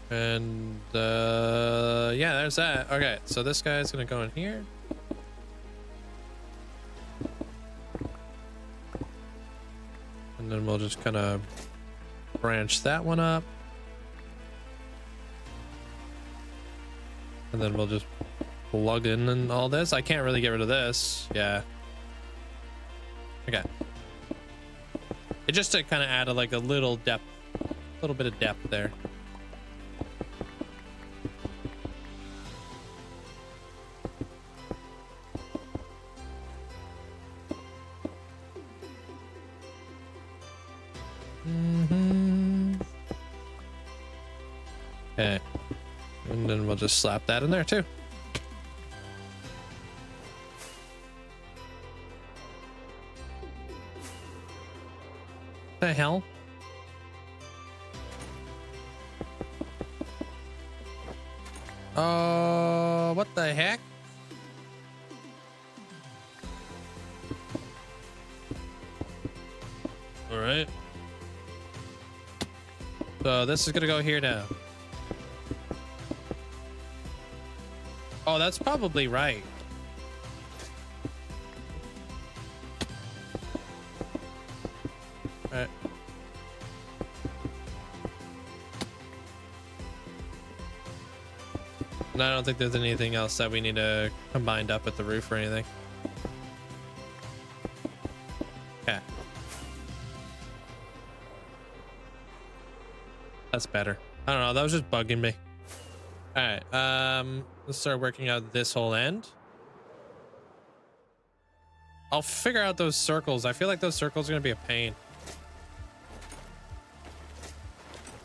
And yeah, there's that. Okay, so this guy's gonna go in here. And then we'll just kind of branch that one up. And then we'll just plug in and all this. I can't really get rid of this. Yeah. Okay. It just to kind of add like a little depth, a little bit of depth there. Okay, and then we'll just slap that in there too. The hell? What the heck? All right. So this is gonna go here now. Oh, that's probably right. All right. And I don't think there's anything else that we need to combine up with the roof or anything. Okay. That's better. I don't know. That was just bugging me. All right. Let's start working out this whole end. I'll figure out those circles. I feel like those circles are gonna be a pain.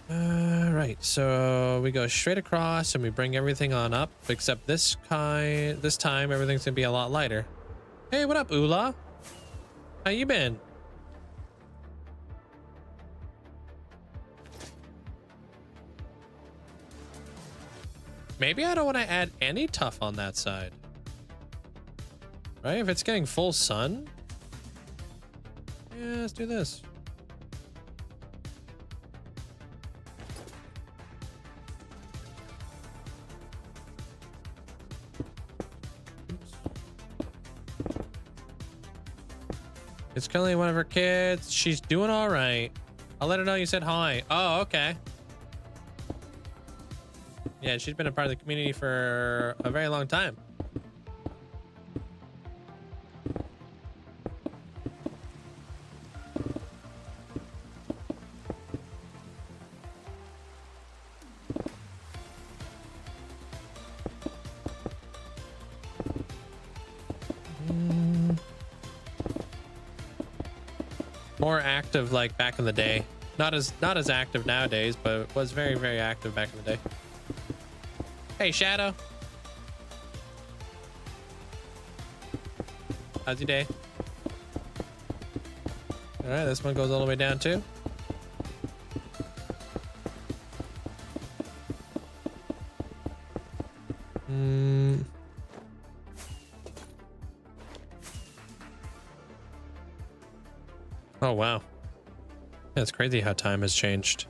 Right, so we go straight across and we bring everything on up, except this time everything's gonna be a lot lighter. Hey, what up, Ula? How you been? Maybe I don't want to add any tough on that side. Right, if it's getting full sun. Yeah, let's do this. It's currently one of her kids. She's doing all right. I'll let her know you said hi. Oh, okay. Yeah, she's been a part of the community for a very long time. More active like back in the day. Not as active nowadays, but was very, very active back in the day. Hey, Shadow. How's your day? All right, this one goes all the way down too. Oh, wow. Yeah, it's crazy how time has changed.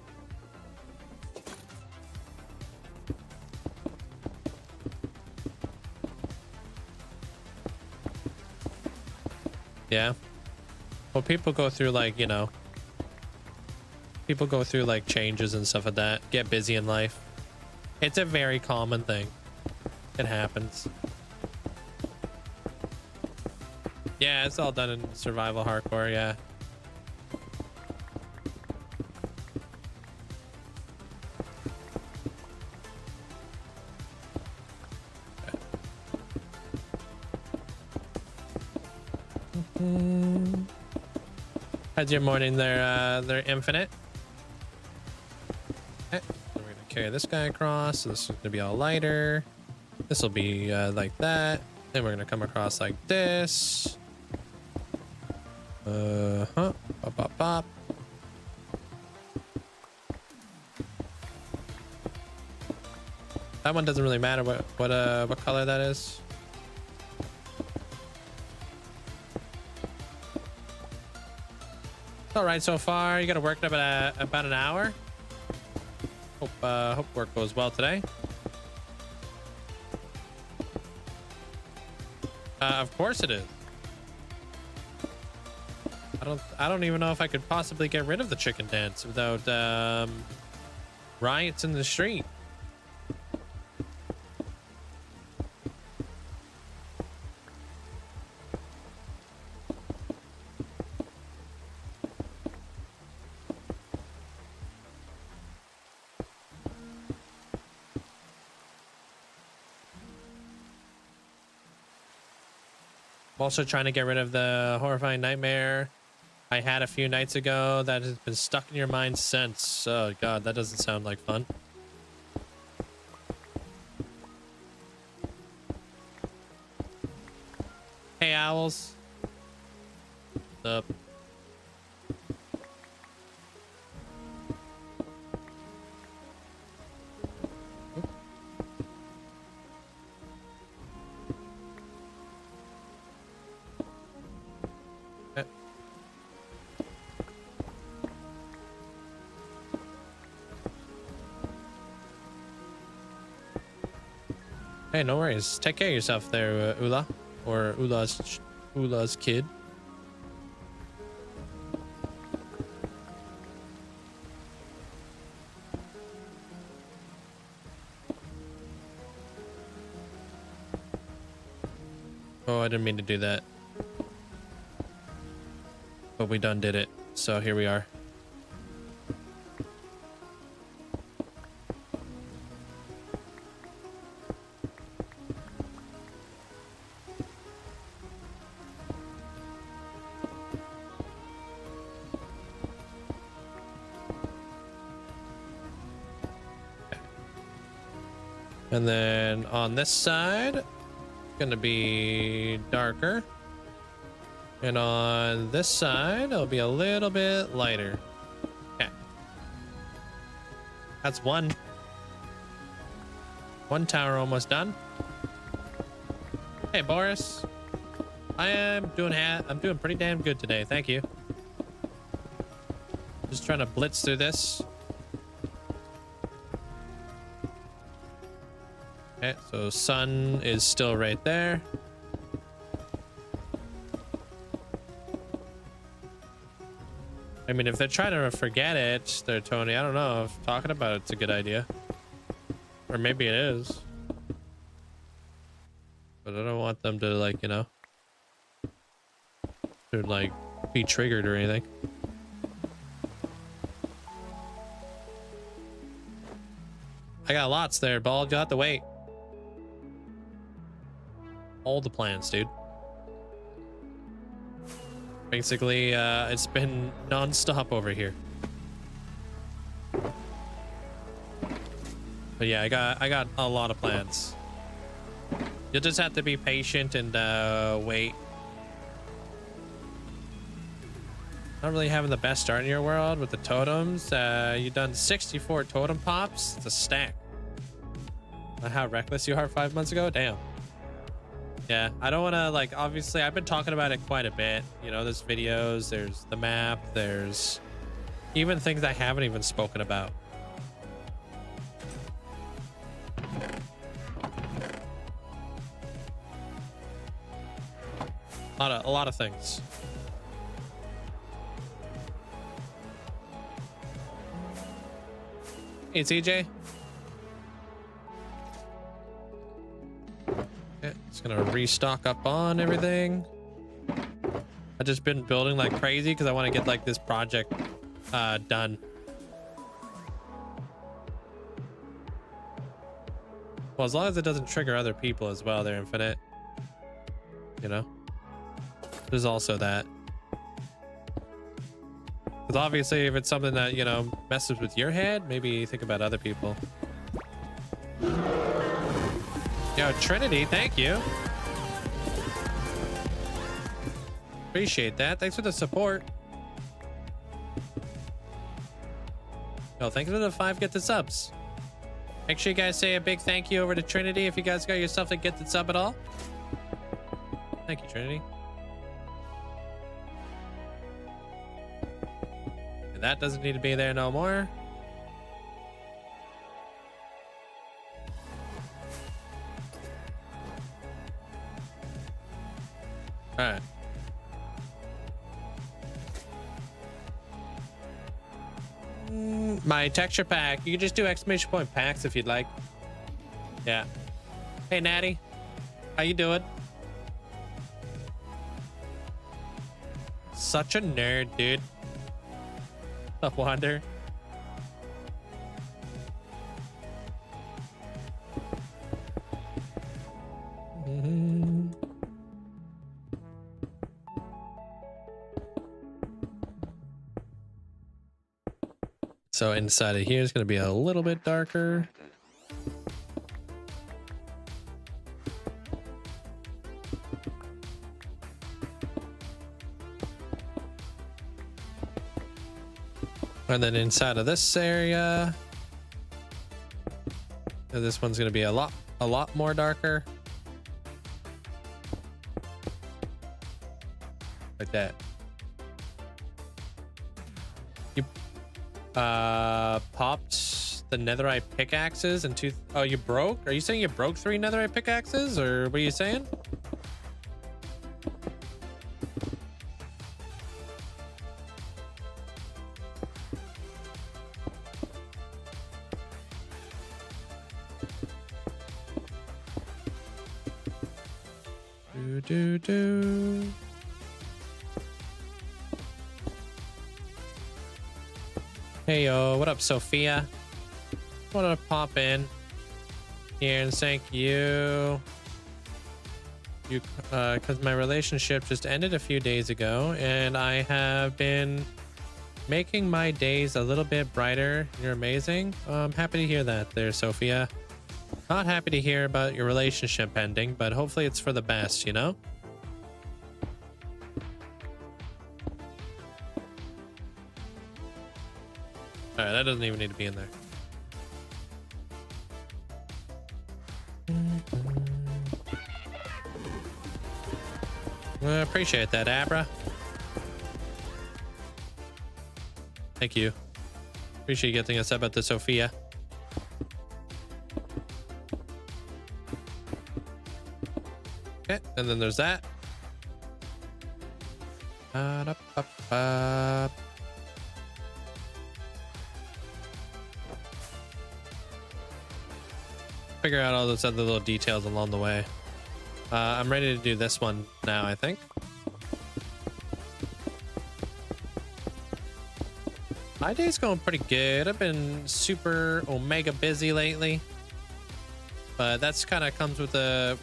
Yeah. Well, people go through like, you know, people go through like changes and stuff like that, get busy in life. It's a very common thing. It happens. Yeah, it's all done in survival hardcore, yeah. How's your morning there, Infinite? Okay, so we're gonna carry this guy across. So this is gonna be all lighter. This will be like that. Then we're gonna come across like this. Pop, pop, pop. That one doesn't really matter what color that is. All right, so far you got to work it up at about an hour. Hope work goes well today. Of course it is. I don't even know if I could possibly get rid of the chicken dance without riots in the street. Also trying to get rid of the horrifying nightmare I had a few nights ago that has been stuck in your mind since. Oh god, that doesn't sound like fun. Hey owls. What's up? Hey, no worries. Take care of yourself there, Ula. Or Ula's kid. Oh, I didn't mean to do that. But we done did it. So here we are. And then on this side, gonna be darker. And on this side, it'll be a little bit lighter. Okay. That's one tower almost done. Hey, Boris. I'm doing pretty damn good today. Thank you. Just trying to blitz through this. Okay, so sun is still right there. I mean, if they're trying to forget it, they're Tony. I don't know if talking about it's a good idea. Or maybe it is. But I don't want them to, like, you know, to, like, be triggered or anything. I got lots there, Bald. You'll have to wait. All the plans, dude. Basically, it's been non-stop over here. But yeah, I got a lot of plans. You'll just have to be patient and wait. Not really having the best start in your world with the totems. You've done 64 totem pops. It's a stack. Not how reckless you are 5 months ago. Damn. Yeah, I don't want to, like, obviously I've been talking about it quite a bit. You know, there's videos, there's the map, there's even things I haven't even spoken about. A lot of things. Hey, CJ. Okay, just gonna restock up on everything. I've just been building like crazy because I want to get like this project done. Well, as long as it doesn't trigger other people as well, they're infinite. You know? There's also that. Because obviously if it's something that, you know, messes with your head, maybe think about other people. Yo, Trinity, thank you. Appreciate that. Thanks for the support. Yo, thanks for the 5 gifted subs. Make sure you guys say a big thank you over to Trinity if you guys got yourself a gifted sub at all. Thank you, Trinity. And that doesn't need to be there no more. All right. My texture pack. You can just do exclamation point packs if you'd like. Yeah. Hey, Natty. How you doing? Such a nerd, dude. I wonder. So inside of here is going to be a little bit darker. And then inside of this area, this one's going to be a lot more darker. Like that. You popped the netherite pickaxes and two. Oh, you broke? Are you saying you broke 3 netherite pickaxes, or what are you saying? Do. Hey yo, what up, Sophia? Wanted to pop in here and thank you. Because my relationship just ended a few days ago, and I have been making my days a little bit brighter. You're amazing. I'm happy to hear that there, Sophia. Not happy to hear about your relationship ending, but hopefully it's for the best, you know? Alright, that doesn't even need to be in there. I appreciate that, Abra. Thank you. Appreciate you getting us up at the Sophia. Okay, and then there's that. Figure out all those other little details along the way. I'm ready to do this one now, I think. My day's going pretty good. I've been super omega busy lately, but that's kind of comes with the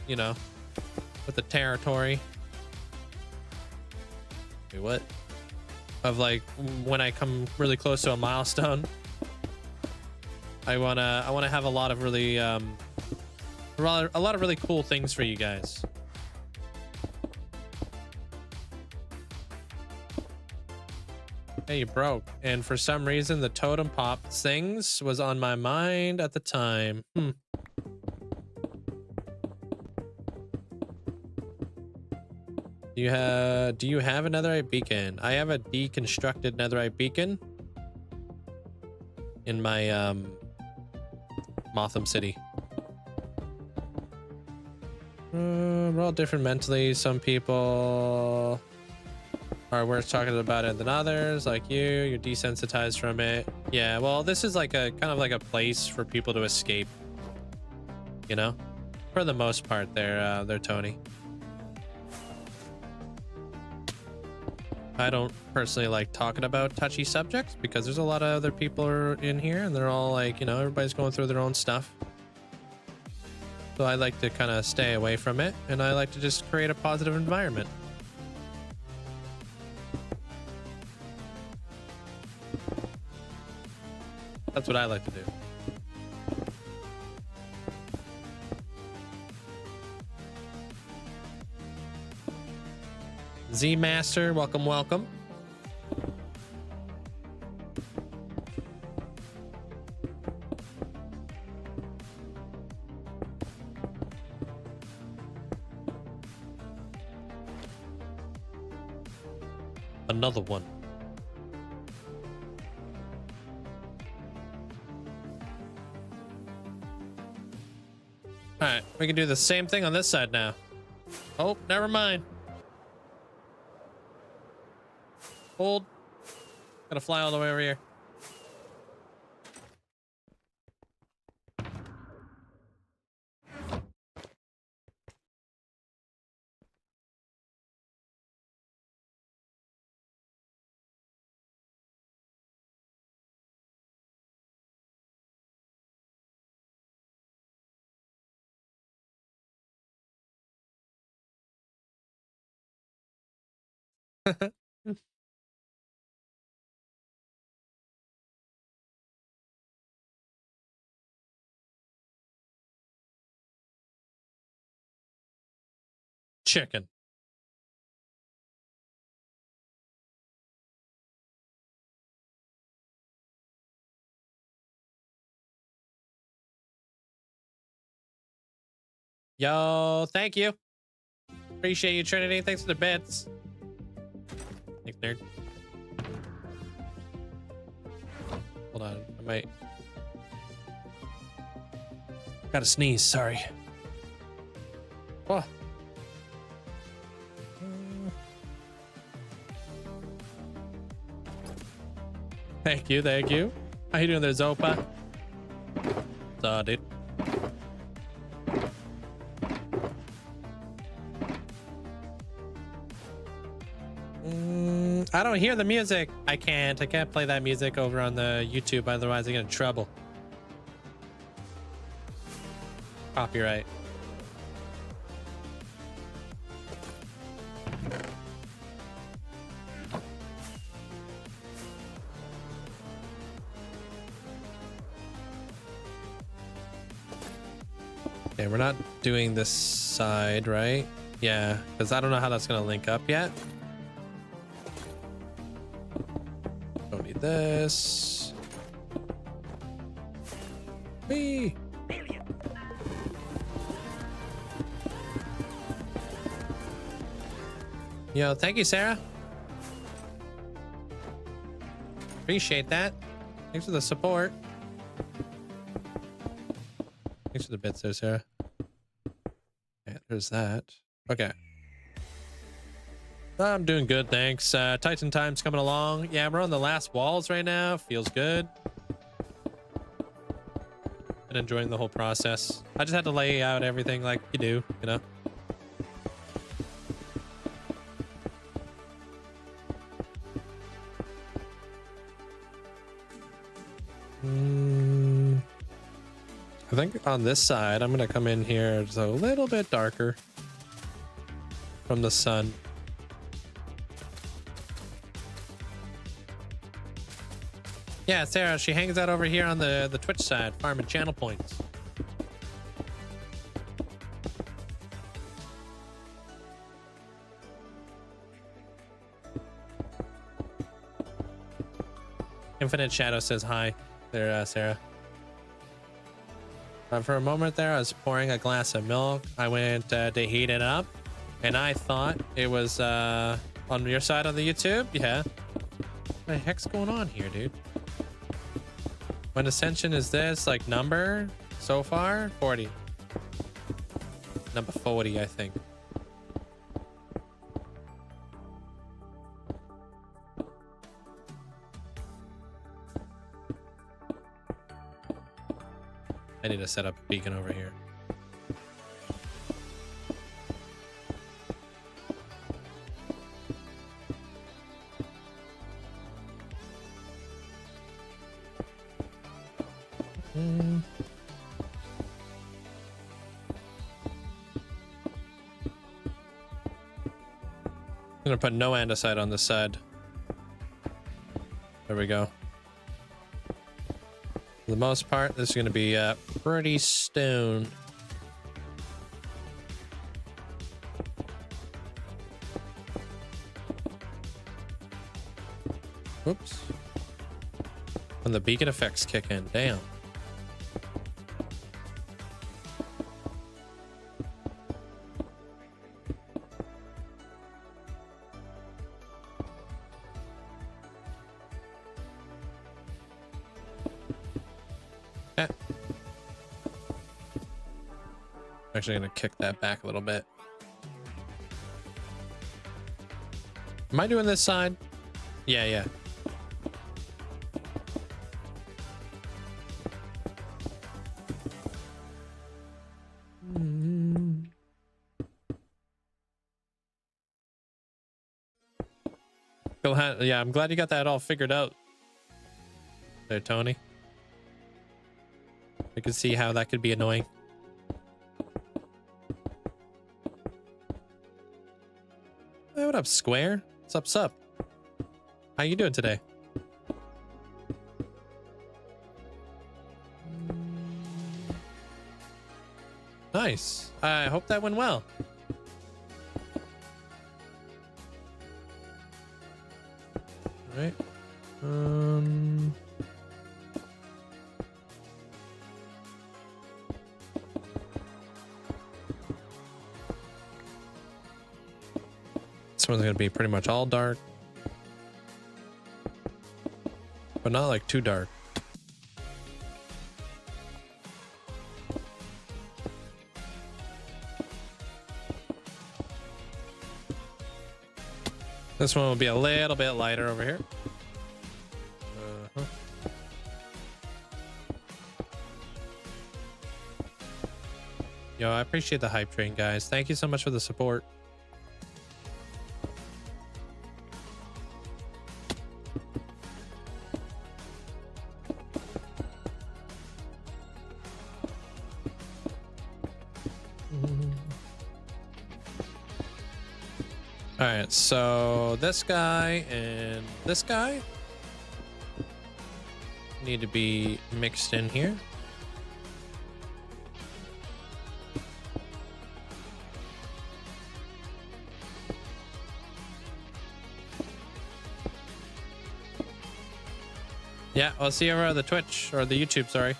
you know, with the territory. Wait, what? Of like when I come really close to a milestone, I wanna have a lot of really a lot of really cool things for you guys. Hey, you broke, and for some reason the totem pop things was on my mind at the time. Do you have a netherite beacon? I have a deconstructed netherite beacon in my Motham City. We're all different mentally. Some people are worth talking about it than others, like you're desensitized from it. Yeah, well, this is like a kind of like a place for people to escape, you know, for the most part. They're Tony. I don't personally like talking about touchy subjects because there's a lot of other people in here and they're all like, you know, everybody's going through their own stuff. So I like to kind of stay away from it, and I like to just create a positive environment. That's what I like to do. Z Master, welcome, welcome. Another one. All right, we can do the same thing on this side now. Oh, never mind. Hold. Gotta fly all the way over here. Chicken. Yo, thank you. Appreciate you, Trinity. Thanks for the bits. Thanks, nerd. Hold on, I might. Gotta sneeze, sorry. What? Thank you, thank you. How you doing there, Zopa? What's up, dude? I don't hear the music. I can't play that music over on the YouTube, otherwise I get in trouble. Copyright. Okay, we're not doing this side, right? Yeah, because I don't know how that's gonna link up yet. Don't need this. Whee! Yo, thank you, Sarah. Appreciate that. Thanks for the support. Thanks for the bits there, Sarah. Yeah, there's that. Okay. I'm doing good, thanks. Titan time's coming along. Yeah, we're on the last walls right now. Feels good. And enjoying the whole process. I just had to lay out everything like you do, you know? I think on this side, I'm gonna come in here just a little bit darker from the sun. Yeah, Sarah, she hangs out over here on the Twitch side, farming channel points. Infinite Shadow says hi there, Sarah. For a moment there, I was pouring a glass of milk. I went to heat it up, and I thought it was on your side on the YouTube. Yeah. What the heck's going on here, dude? When ascension is this, like, number so far? 40. Number 40, I think. I need to set up a beacon over here. I'm gonna put no andesite on this side. There we go. For the most part, this is going to be pretty stone. Oops. When the beacon effects kick in, damn. Actually gonna kick that back a little bit. Am I doing this side? Yeah. Yeah, I'm glad you got that all figured out there, Tony. I can see how that could be annoying. Hey, what up, Square? What's up? How you doing today? Nice. I hope that went well. All right. This one's gonna be pretty much all dark, but not like too dark. This one will be a little bit lighter over here. Yo, I appreciate the hype train, guys. Thank you so much for the support. All right, so this guy and this guy need to be mixed in here. Yeah, I'll see you over the Twitch or the YouTube, sorry.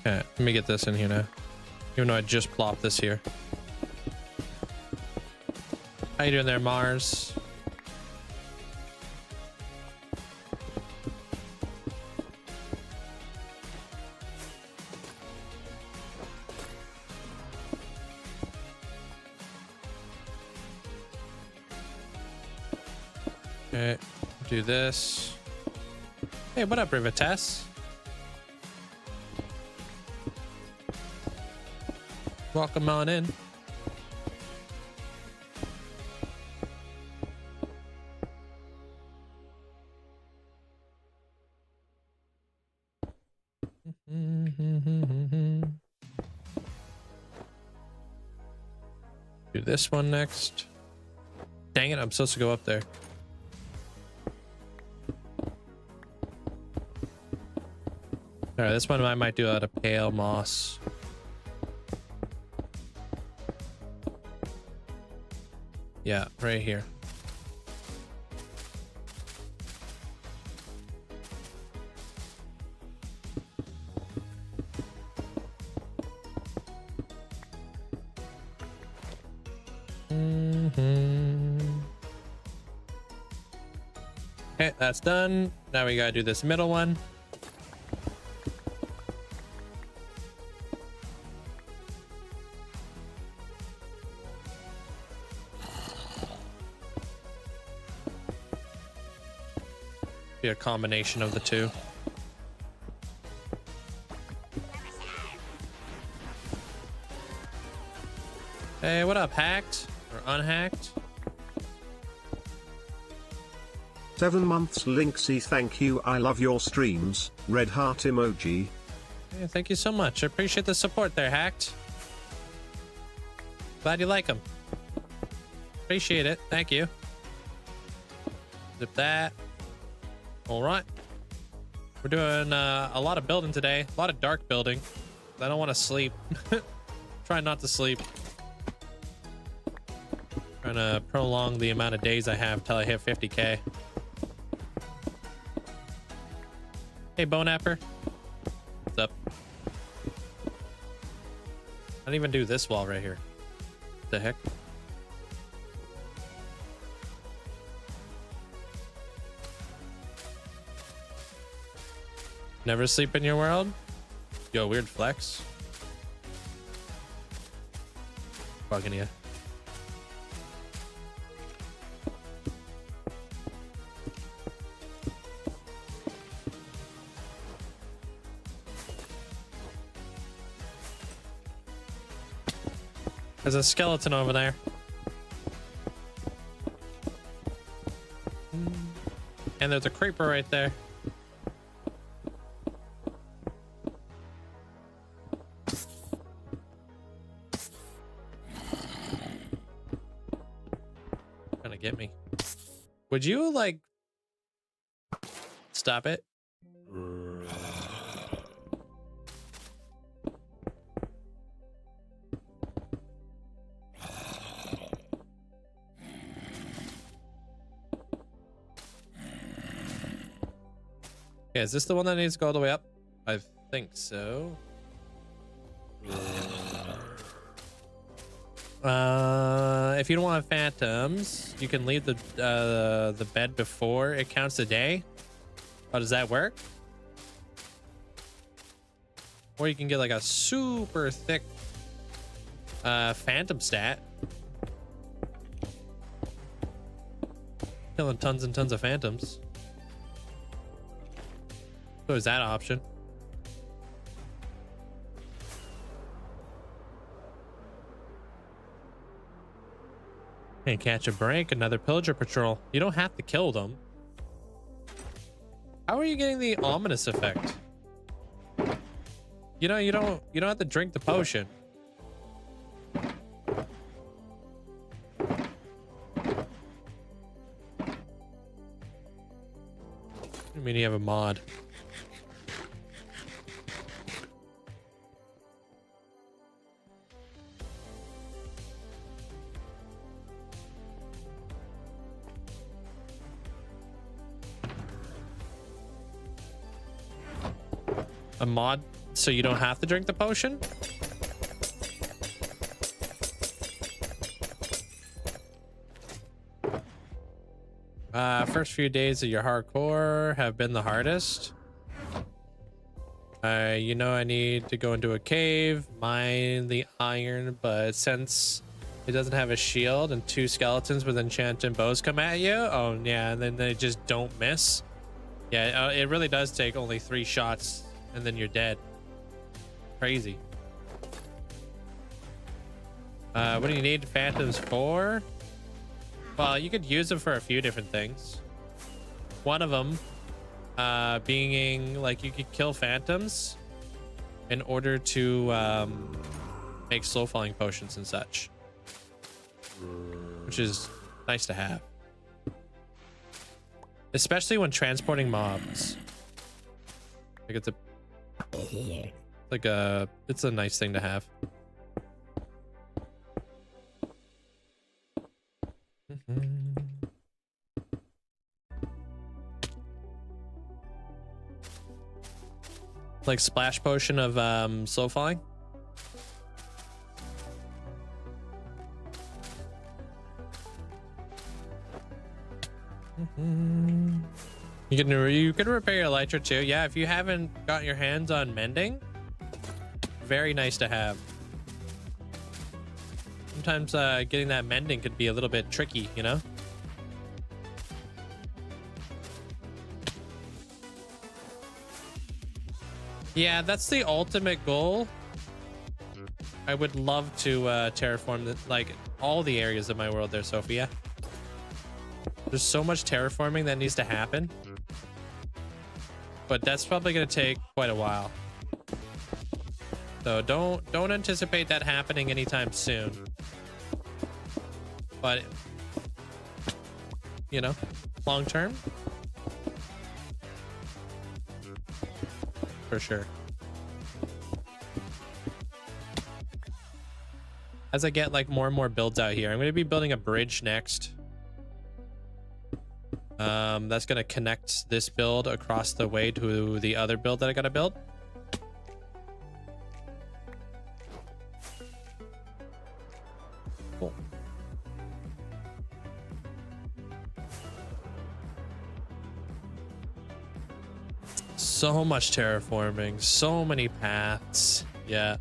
Okay, let me get this in here now. Even though I just plopped this here. How you doing there, Mars? Okay, do this. Hey, what up, Rivitas? Welcome on in. Do this one next. Dang it, I'm supposed to go up there. All right, this one I might do out of pale moss. Yeah, right here. Okay, that's done. Now we gotta do this middle one. Be a combination of the two. Hey, what up, hacked or unhacked? 7 months Linkzzey, thank you, I love your streams, red heart emoji. Yeah, thank you so much. I appreciate the support there, hacked. Glad you like them. Appreciate it. Thank you. Zip that. All right. We're doing a lot of building today. A lot of dark building. I don't want to sleep. Try not to sleep. Trying to prolong the amount of days I have till I hit 50K. Hey, Bonapper. What's up? I didn't even do this wall right here. What the heck? Never sleep in your world? Yo, weird flex. Bugging you. There's a skeleton over there. And there's a creeper right there. Trying to get me. Would you like stop it? Okay, is this the one that needs to go all the way up? I think so. If you don't want phantoms, you can leave the bed before it counts a day. How does that work? Or you can get like a super thick phantom stat. Killing tons and tons of phantoms. So is that an option? And catch a break, another pillager patrol. You don't have to kill them. How are you getting the ominous effect? You know, you don't have to drink the potion. mean you have a mod. A mod so you don't have to drink the potion? First few days of your hardcore have been the hardest. You know I need to go into a cave, mine the iron, but since it doesn't have a shield and 2 skeletons with enchanted bows come at you, oh yeah, and then they just don't miss. Yeah, it really does take only 3 shots and then you're dead. Crazy. What do you need phantoms for? Well, you could use them for a few different things. One of them being like you could kill phantoms in order to make slow falling potions and such, which is nice to have, especially when transporting mobs. Like it's a nice thing to have. Like splash potion of slow falling. You can repair your elytra too. Yeah, if you haven't got your hands on mending, very nice to have. Sometimes getting that mending could be a little bit tricky, you know? Yeah, that's the ultimate goal. I would love to terraform like all the areas of my world there, Sophia. There's so much terraforming that needs to happen, but that's probably going to take quite a while. So don't anticipate that happening anytime soon. But you know, long term, for sure. As I get like more and more builds out here, I'm going to be building a bridge next. That's going to connect this build across the way to the other build that I got to build. Cool. So much terraforming, so many paths. Yeah.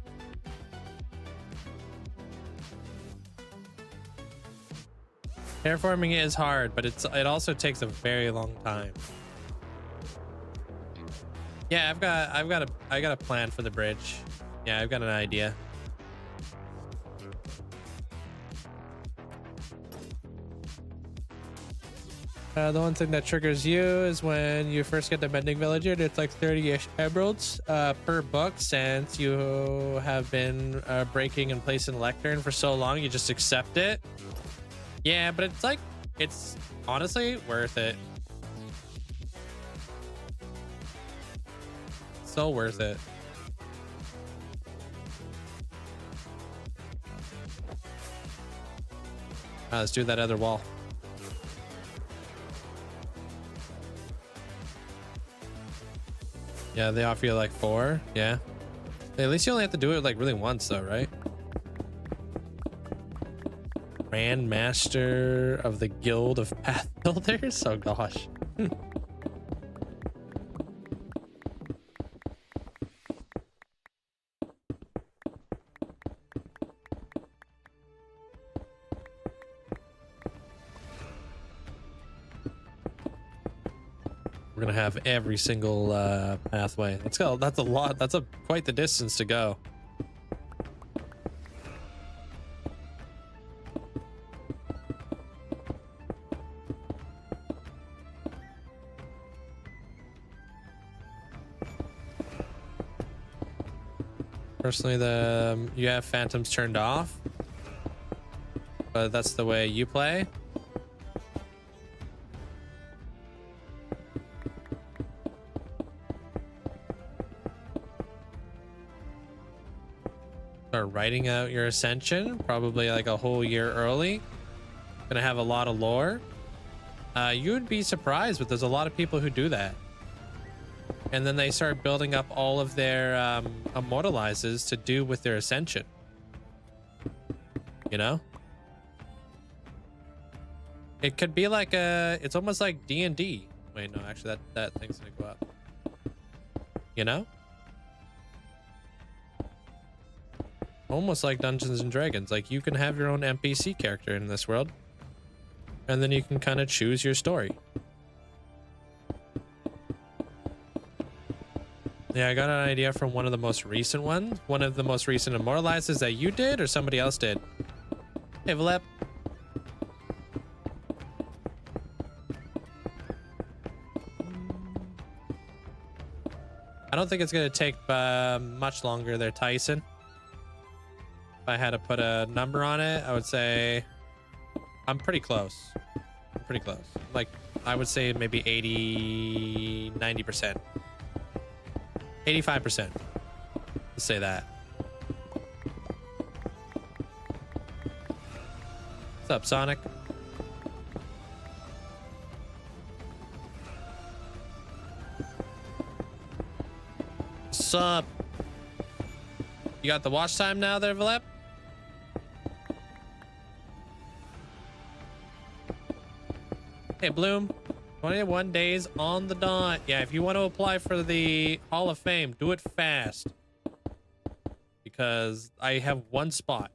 Terraforming is hard, but it also takes a very long time. Yeah, I got a plan for the bridge. Yeah, I've got an idea. The one thing that triggers you is when you first get the mending villager. It's like 30-ish emeralds per book, since you have been breaking and placing lectern for so long. You just accept it. Yeah, but it's like, it's honestly worth it. So worth it. Let's do that other wall. Yeah, they offer you like 4. Yeah. At least you only have to do it like really once though, right? Grand Master of the Guild of Path Builders? Oh gosh. We're gonna have every single pathway. Let's go. That's a lot. That's quite the distance to go. Personally, you have phantoms turned off, but that's the way you play. Start writing out your ascension, probably like a whole year early. Gonna have a lot of lore. You'd be surprised, but there's a lot of people who do that. And then they start building up all of their immortalizes to do with their ascension. You know? It could be like it's almost like D&D. Wait, no, actually that thing's gonna go up. You know? Almost like Dungeons and Dragons. Like you can have your own NPC character in this world. And then you can kind of choose your story. Yeah, I got an idea from one of the most recent ones. One of the most recent immortalizes that you did or somebody else did. Hey, Valep. I don't think it's going to take much longer there, Tyson. If I had to put a number on it, I would say I'm pretty close. I'm pretty close. Like, I would say maybe 80, 90%. 85%. Let's say that. What's up, Sonic? What's up? You got the watch time now there, Valep? Hey, Bloom. 21 days on the dot. Yeah, if you want to apply for the Hall of Fame, do it fast. Because I have one spot.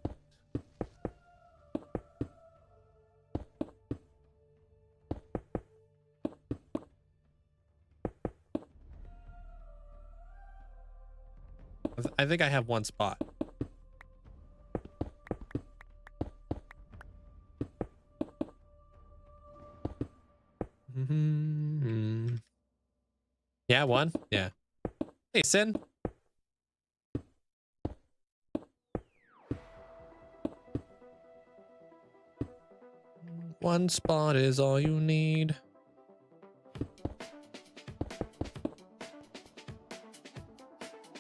I think I have one spot. Yeah, one. Yeah. Hey, Sin. One spot is all you need.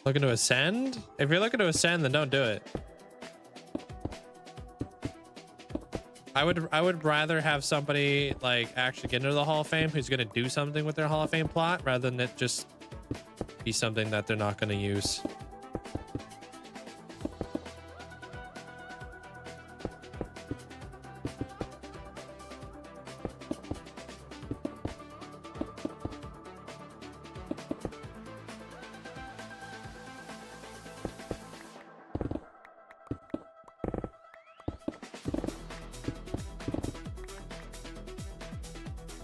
Looking to ascend? If you're looking to ascend, then don't do it. I would rather have somebody like actually get into the Hall of Fame who's going to do something with their Hall of Fame plot rather than it just be something that they're not going to use.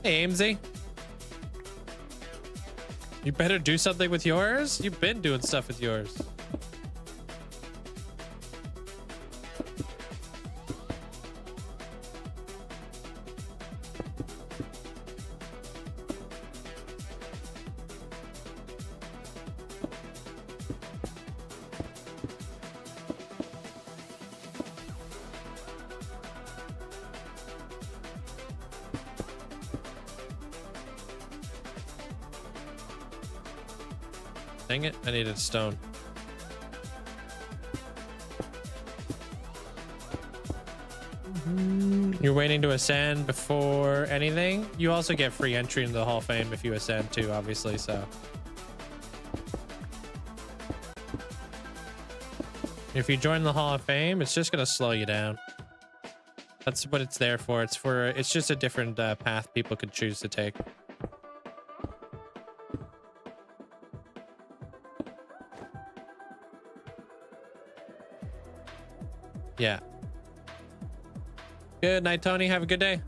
Hey, Linkzzey. You better do something with yours. You've been doing stuff with yours. Dang it, I needed stone. You're waiting to ascend before anything. You also get free entry into the Hall of Fame if you ascend too, obviously, so. If you join the Hall of Fame, it's just gonna slow you down. That's what it's there for. It's just a different path people could choose to take. Yeah. Good night, Tony. Have a good day.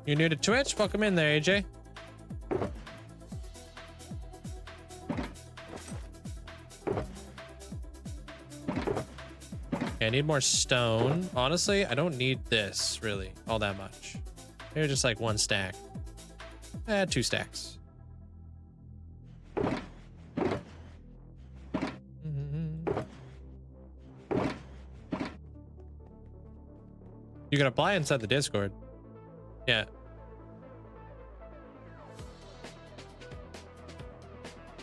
You're new to Twitch? Welcome in there, AJ. Okay, I need more stone. Honestly, I don't need this really all that much. Maybe just like one stack. 2 stacks. You can apply inside the Discord. Yeah.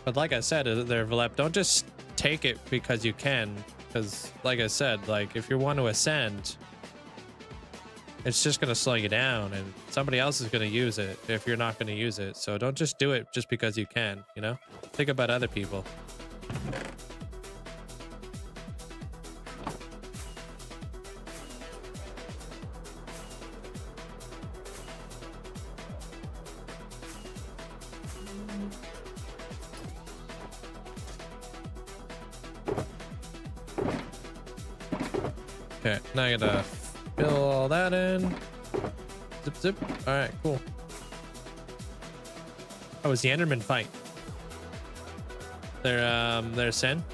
But like I said there, Valep, don't just take it because you can. Because like I said, like if you want to ascend, it's just going to slow you down and somebody else is going to use it if you're not going to use it. So don't just do it just because you can, you know? Think about other people. Okay, now I gotta fill all that in. Zip, zip. All right, cool. Oh, it's the Enderman fight. They're Sen.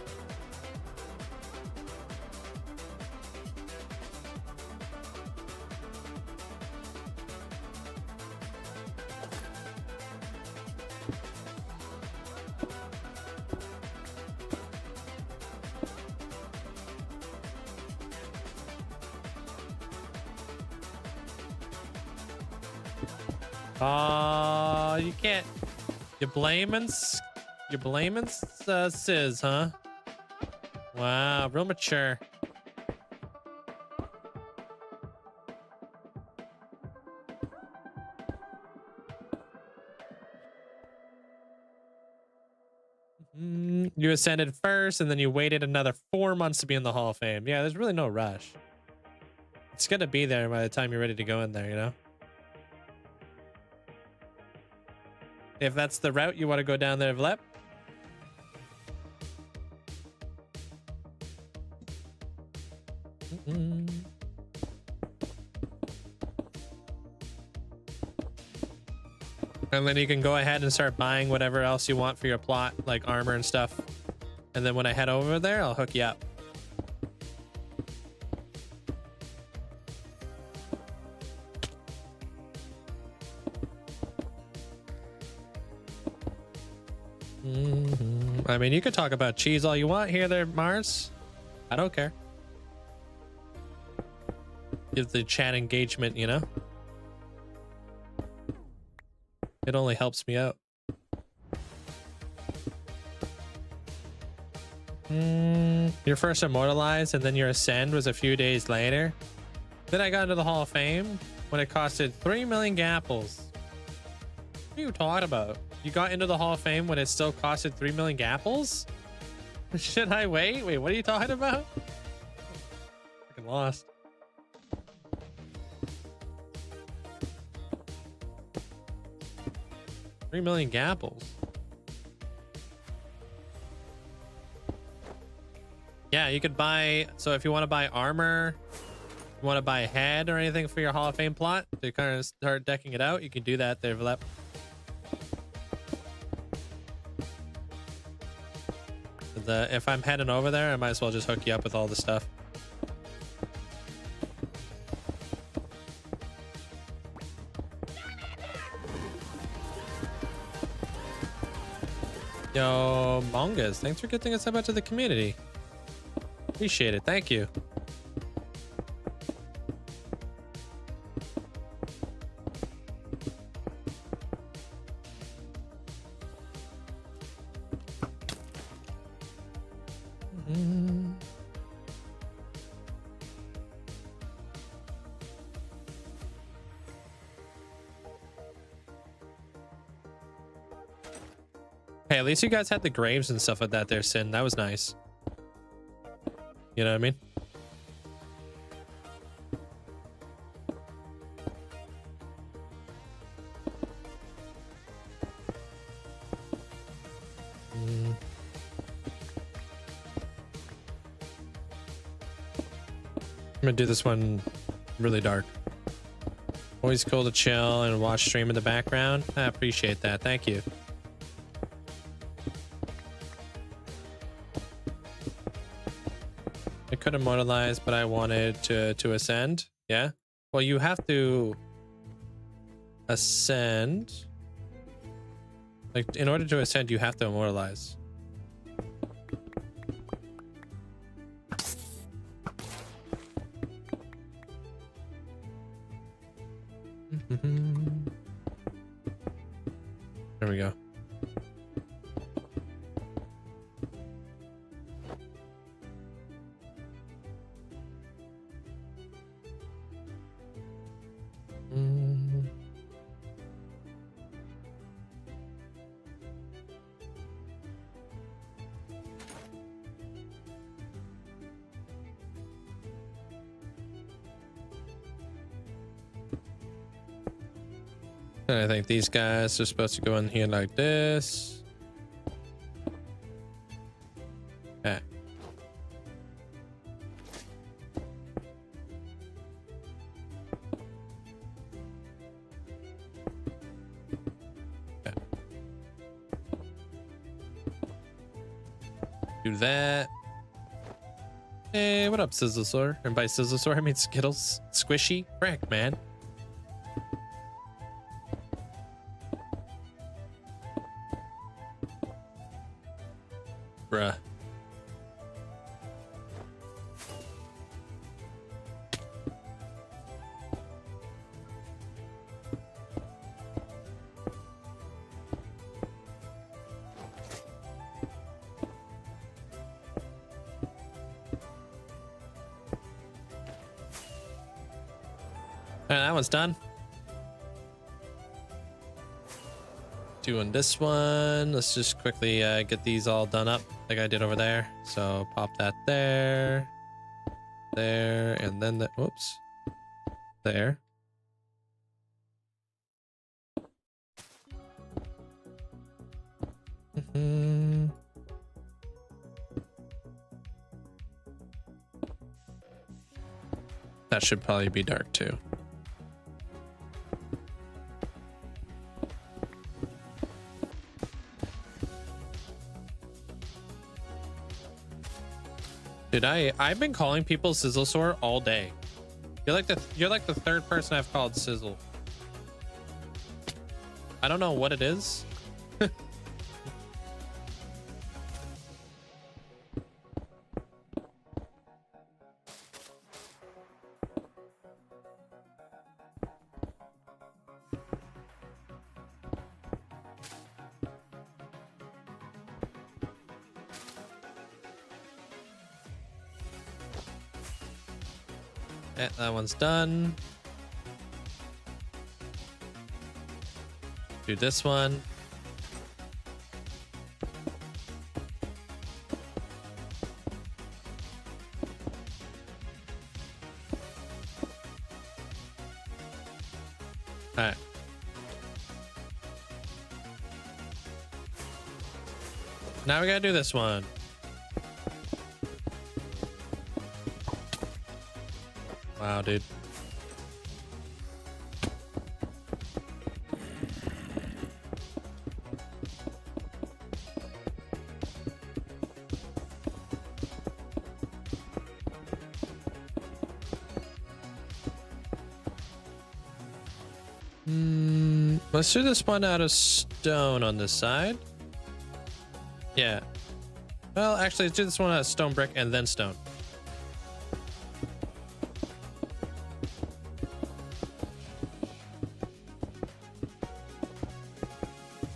You can't. You're blaming Sis, huh? Wow, real mature. You ascended first, and then you waited another 4 months to be in the Hall of Fame. Yeah, there's really no rush. It's gonna be there by the time you're ready to go in there, you know? If that's the route you want to go down there, Vlep. And then you can go ahead and start buying whatever else you want for your plot, like armor and stuff. And then when I head over there, I'll hook you up. I mean, you could talk about cheese all you want here there, Mars. I don't care. Give the chat engagement, you know? It only helps me out. Your first immortalized and then your ascend was a few days later. Then I got into the Hall of Fame when it costed 3 million gapples. What are you talking about? You got into the Hall of Fame when it still costed 3 million gapples? Should I wait? Wait, what are you talking about? Fucking lost. $3 million gapples. Yeah, you could buy. So if you want to buy armor, you want to buy a head or anything for your Hall of Fame plot to kind of start decking it out, you can do that there, Vlep. If I'm heading over there, I might as well just hook you up with all the stuff. Yo, Mongas, thanks for getting us out to the community. Appreciate it. Thank you. Hey, at least you guys had the graves and stuff like that there, Sin. That was nice. You know what I mean? I'm gonna do this one really dark. Always cool to chill and watch stream in the background. I appreciate that. Thank you. I could immortalize, but I wanted to ascend. Yeah. Well, you have to ascend. Like, in order to ascend, you have to immortalize. There we go. And I think these guys are supposed to go in here like this. Okay. Okay. Do that. Hey, what up, Sizzlesaur? And by Sizzlesaur, I mean Skittles. Squishy. Frick, man. Bruh. That one's done. Doing this one. Let's just quickly get these all done up like I did over there. So pop that there, there, and then the whoops, there. That should probably be dark too. Dude, I've been calling people Sizzlesaur all day. You're like the third person I've called Sizzle. I don't know what it is. That one's done. Do this one. All right. Now we gotta do this one. Wow, dude. Let's do this one out of stone on this side. Yeah. Well, actually, let's do this one out of stone brick and then stone.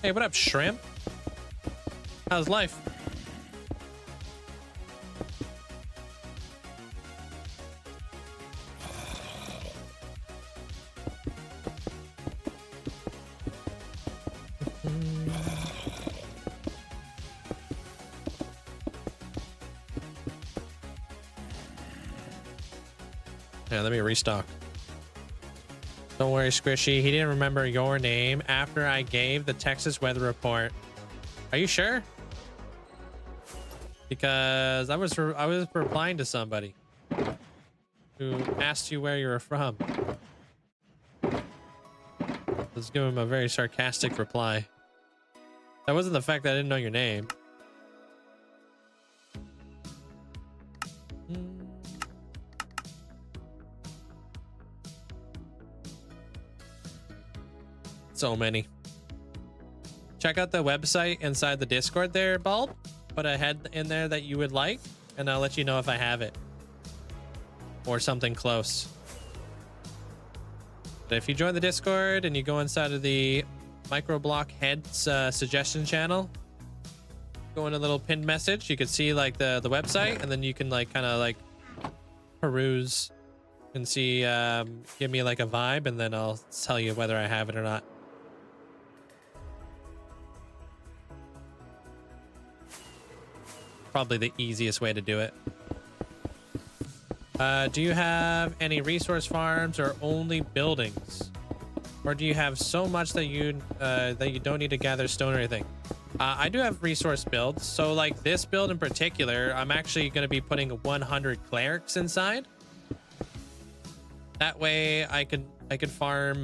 Hey, what up, shrimp? How's life? Yeah, let me restock. Don't worry, Squishy. He didn't remember your name after I gave the Texas weather report. Are you sure? Because I was replying to somebody who asked you where you were from. Let's give him a very sarcastic reply. That wasn't the fact that I didn't know your name. So many. Check out the website inside the Discord there, Bulb. Put a head in there that you would like, and I'll let you know if I have it. Or something close. But if you join the Discord and you go inside of the Microblock Heads suggestion channel, go in a little pinned message, you can see like the website, and then you can like kind of like peruse and see, give me like a vibe, and then I'll tell you whether I have it or not. Probably the easiest way to do it. Do you have any resource farms or only buildings? Or do you have so much that you don't need to gather stone or anything? I do have resource builds. So like this build in particular, I'm actually going to be putting 100 clerics inside. That way I could farm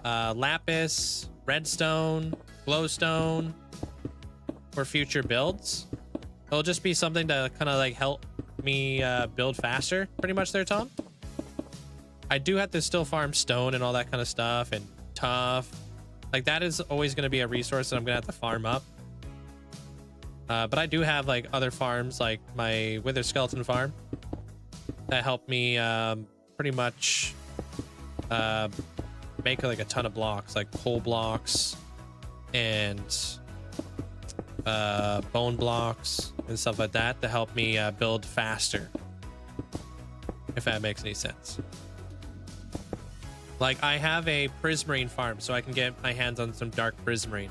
lapis, redstone, glowstone for future builds. It'll just be something to kind of like help me build faster, pretty much there, Tom. I do have to still farm stone and all that kind of stuff, and tough. Like that is always going to be a resource that I'm going to have to farm up. But I do have like other farms, like my wither skeleton farm, that help me pretty much make like a ton of blocks, like coal blocks and bone blocks and stuff like that to help me build faster, if that makes any sense. Like I have a prismarine farm, so I can get my hands on some dark prismarine.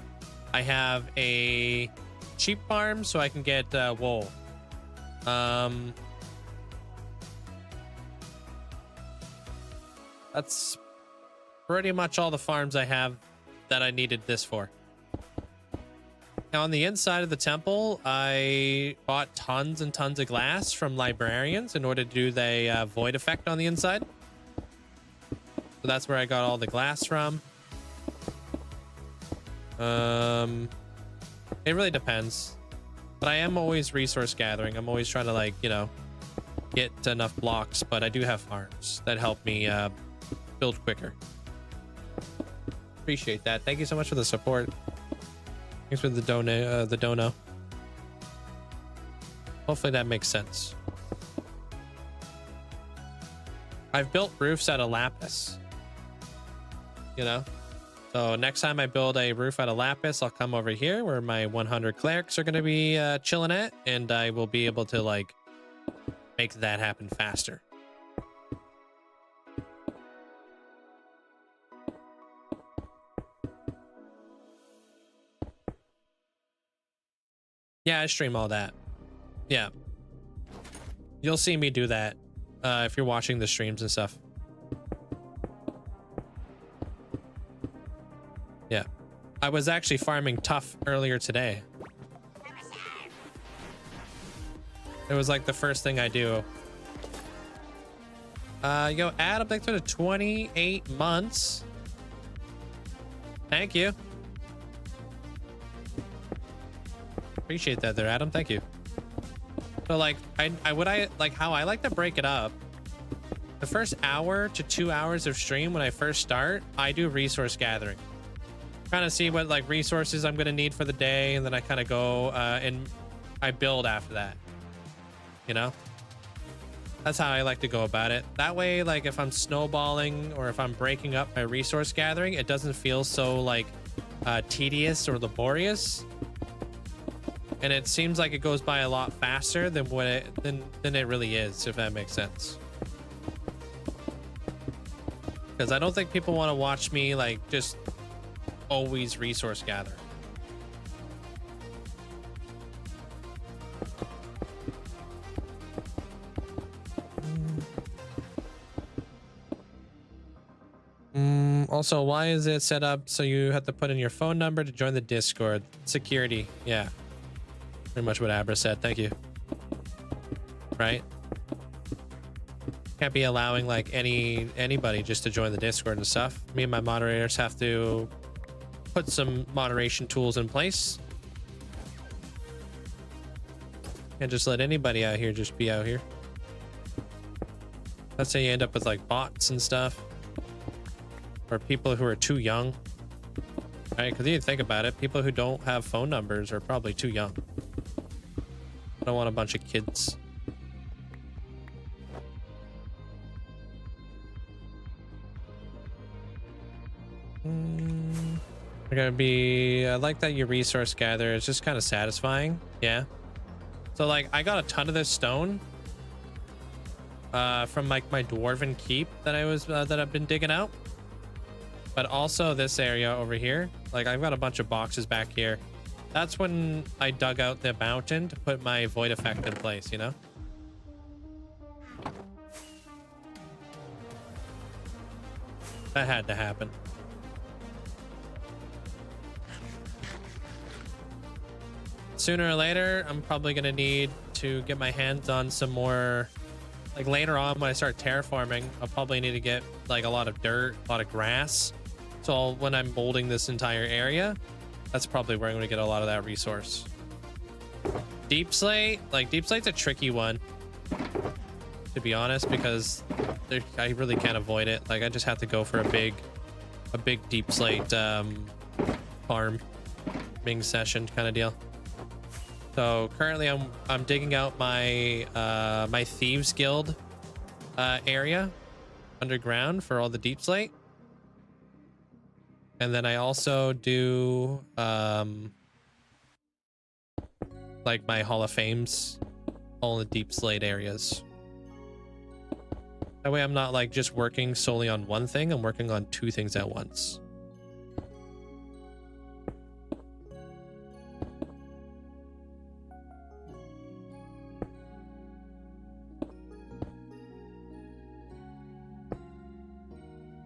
I have a sheep farm, so I can get wool. That's pretty much all the farms I have that I needed this for. Now on the inside of the temple, I bought tons and tons of glass from librarians in order to do the void effect on the inside. So that's where I got all the glass from. It really depends, but I am always resource gathering. I'm always trying to, like, you know, get enough blocks, but I do have farms that help me build quicker. Appreciate that. Thank you so much for the support. Thanks for the dono. Hopefully that makes sense. I've built roofs out of lapis, you know. So next time I build a roof out of lapis, I'll come over here where my 100 clerics are going to be chilling at, and I will be able to, like, make that happen faster. Yeah, I stream all that. Yeah. You'll see me do that if you're watching the streams and stuff. Yeah. I was actually farming tough earlier today. It was like the first thing I do. Yo, Adam, thanks for the 28 months. Thank you. Appreciate that there, Adam. Thank you. So like how I like to break it up. The first hour to 2 hours of stream when I first start, I do resource gathering. Kind of see what like resources I'm gonna need for the day, and then I kind of go and I build after that. You know? That's how I like to go about it. That way, like if I'm snowballing or if I'm breaking up my resource gathering, it doesn't feel so like tedious or laborious. And it seems like it goes by a lot faster than what than it really is, if that makes sense. Because I don't think people want to watch me like just always resource gather. Also, why is it set up so you have to put in your phone number to join the Discord? Security. Yeah. Pretty much what Abra said. Thank you. Right? Can't be allowing like anybody just to join the Discord and stuff. Me and my moderators have to put some moderation tools in place. Can't just let anybody out here just be out here. That's how you end up with like bots and stuff. Or people who are too young. Right? Because you think about it, people who don't have phone numbers are probably too young. I don't want a bunch of kids. I like that you resource gather. It's just kind of satisfying. Yeah. So like I got a ton of this stone from like my dwarven keep that I've been digging out. But also this area over here, like I've got a bunch of boxes back here. That's when I dug out the mountain to put my void effect in place, you know? That had to happen. Sooner or later, I'm probably gonna need to get my hands on some more, like later on when I start terraforming, I'll probably need to get like a lot of dirt, a lot of grass. So when I'm molding this entire area, that's probably where I'm gonna get a lot of that resource. Deep slate, like deep slate's a tricky one, to be honest, because I really can't avoid it. Like I just have to go for a big deep slate farming session kind of deal. So currently I'm digging out my my Thieves Guild area underground for all the deep slate. And then I also do like my Hall of Fames, all the deep slate areas. That way I'm not like just working solely on one thing, I'm working on two things at once.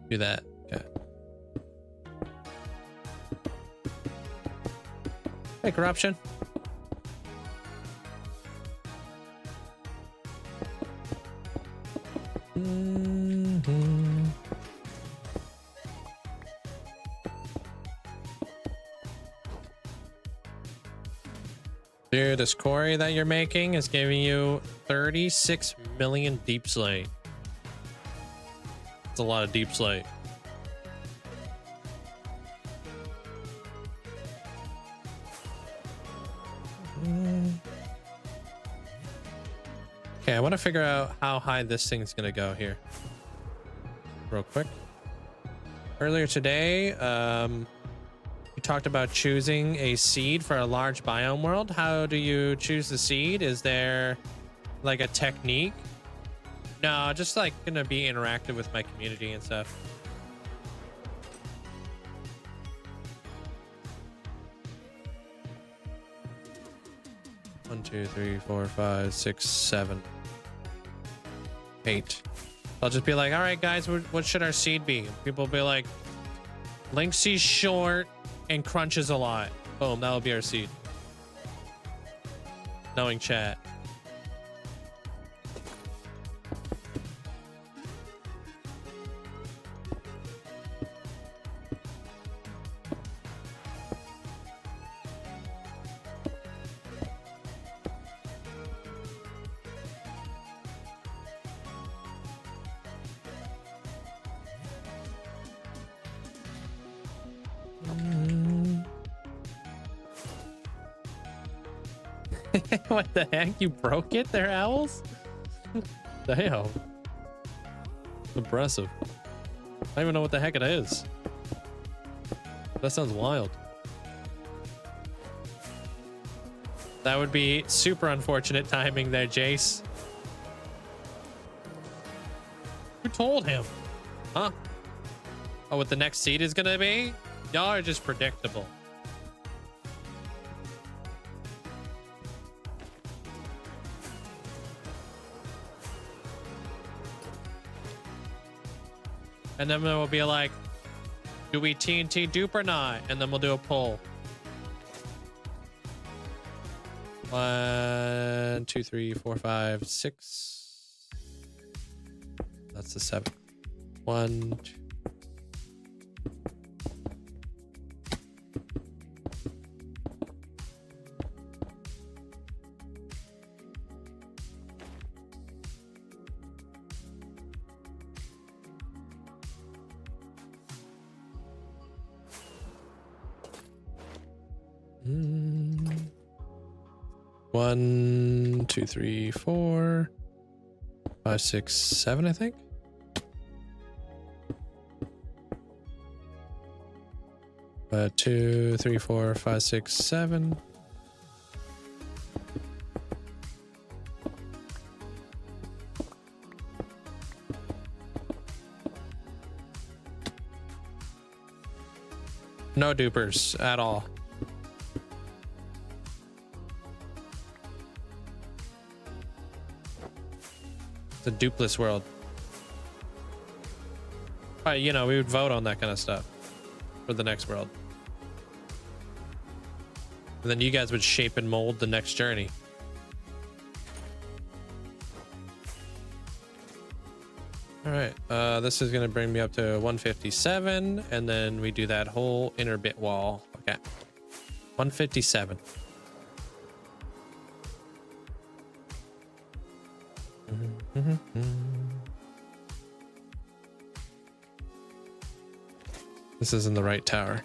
Do that. Okay. Hey, corruption. Dude, this quarry that you're making is giving you 36 million deep slate. That's a lot of deep slate. Okay, I want to figure out how high this thing's gonna go here real quick. Earlier today, we talked about choosing a seed for a large biome world. How do you choose the seed? Is there like a technique? No, just like gonna be interactive with my community and stuff. One, two, three, 4, 5, 6, 7, 8. I'll just be like, all right, guys, what should our seed be? People will be like, Linkzzey's short and crunches a lot. Boom, that will be our seed. Knowing chat. What the heck? You broke it there, owls? Damn. Impressive. I don't even know what the heck it is. That sounds wild. That would be super unfortunate timing there, Jace. Who told him? Huh? Oh, what the next seed is gonna be? Y'all are just predictable. And then we'll be like, do we TNT dupe or not? And then we'll do a poll. 1, 2, 3, 4, 5, 6. That's the 7. 1, 2. One, 2, 3, 4, 5, 6, 7, I think. Two, 3, 4, 5, 6, 7. No dupers at all. It's a dupeless world. You know, we would vote on that kind of stuff for the next world. And then you guys would shape and mold the next journey. All right, this is gonna bring me up to 157, and then we do that whole inner bit wall. Okay, 157. This isn't the right tower.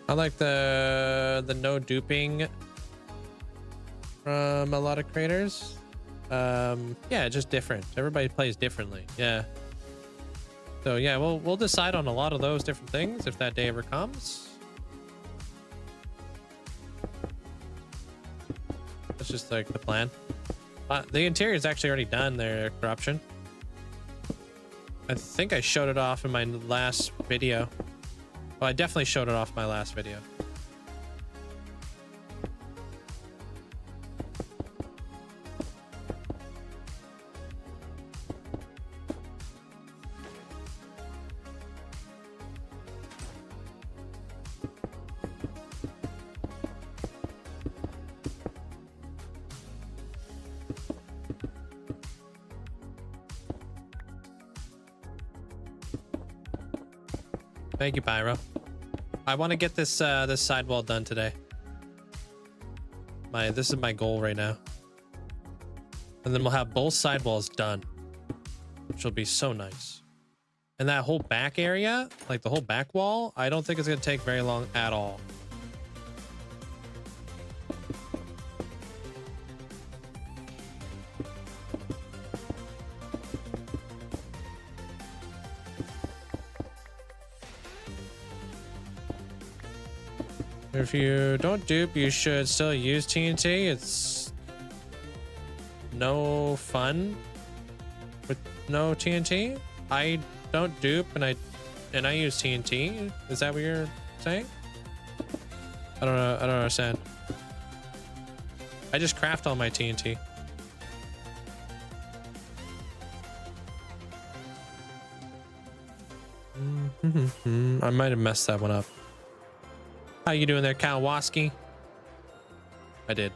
I like the no duping from a lot of creators. Yeah, just different. Everybody plays differently. Yeah. So yeah, we'll decide on a lot of those different things if that day ever comes. That's just like the plan. The interior is actually already done there, corruption. I think I showed it off in my last video. Well, I definitely showed it off in my last video. Thank you, Pyro. I want to get this this sidewall done today. This is my goal right now. And then we'll have both sidewalls done, which will be so nice. And that whole back area, like the whole back wall, I don't think it's going to take very long at all. If you don't dupe, you should still use TNT. It's no fun with no TNT. I don't dupe and I use TNT. Is that what you're saying? I don't know. I don't understand. I just craft all my TNT. I might have messed that one up. How you doing there, Kawaski? I did.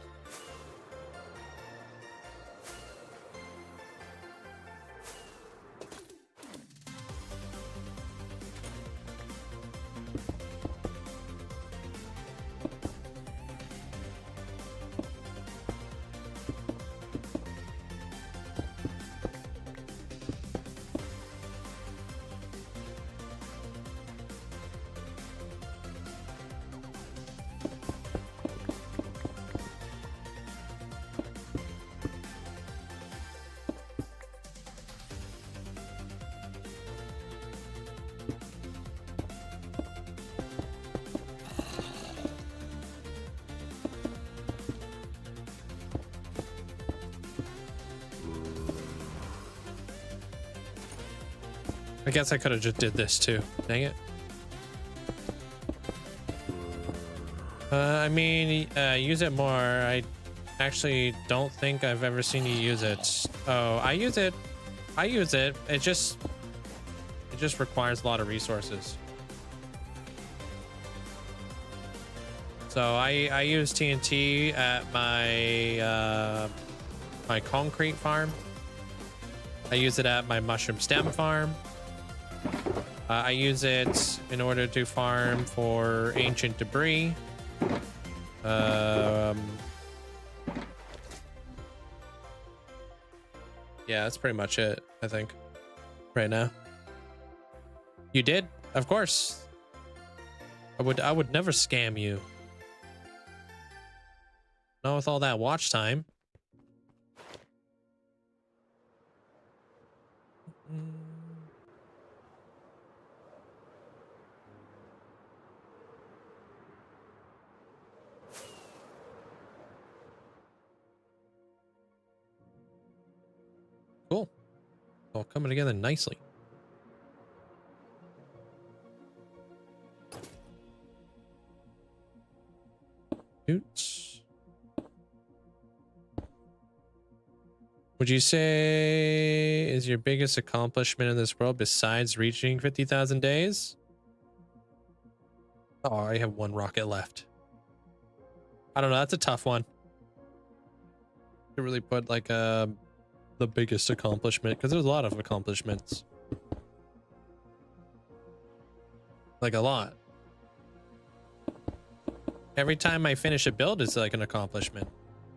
I guess I could have just did this too. Dang it. I mean, use it more. I actually don't think I've ever seen you use it. Oh, I use it. I use it. It just requires a lot of resources. So I use TNT at my my concrete farm. I use it at my mushroom stem farm. I use it in order to farm for ancient debris. Yeah, that's pretty much it, I think, right now. You did? Of course. I would never scam you. Not with all that watch time. Cool. All coming together nicely. Oops. Would you say is your biggest accomplishment in this world besides reaching 50,000 days? Oh, I have one rocket left. I don't know. That's a tough one to really put like the biggest accomplishment, because there's a lot of accomplishments. Like a lot. Every time I finish a build is like an accomplishment,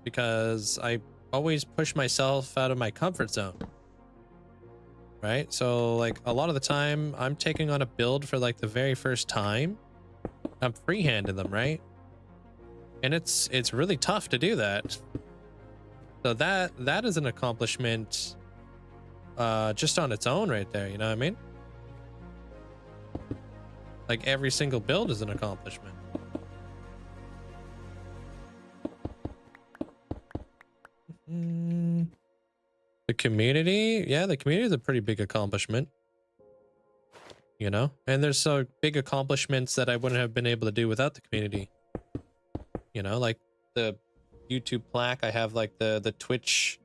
because I always push myself out of my comfort zone. Right? So like a lot of the time I'm taking on a build for like the very first time. I'm freehanding them, right? And it's really tough to do that. So that is an accomplishment just on its own right there, you know what I mean? Like every single build is an accomplishment. The community, yeah, the community is a pretty big accomplishment, you know, and there's so big accomplishments that I wouldn't have been able to do without the community, you know, like the YouTube plaque. I have like the Twitch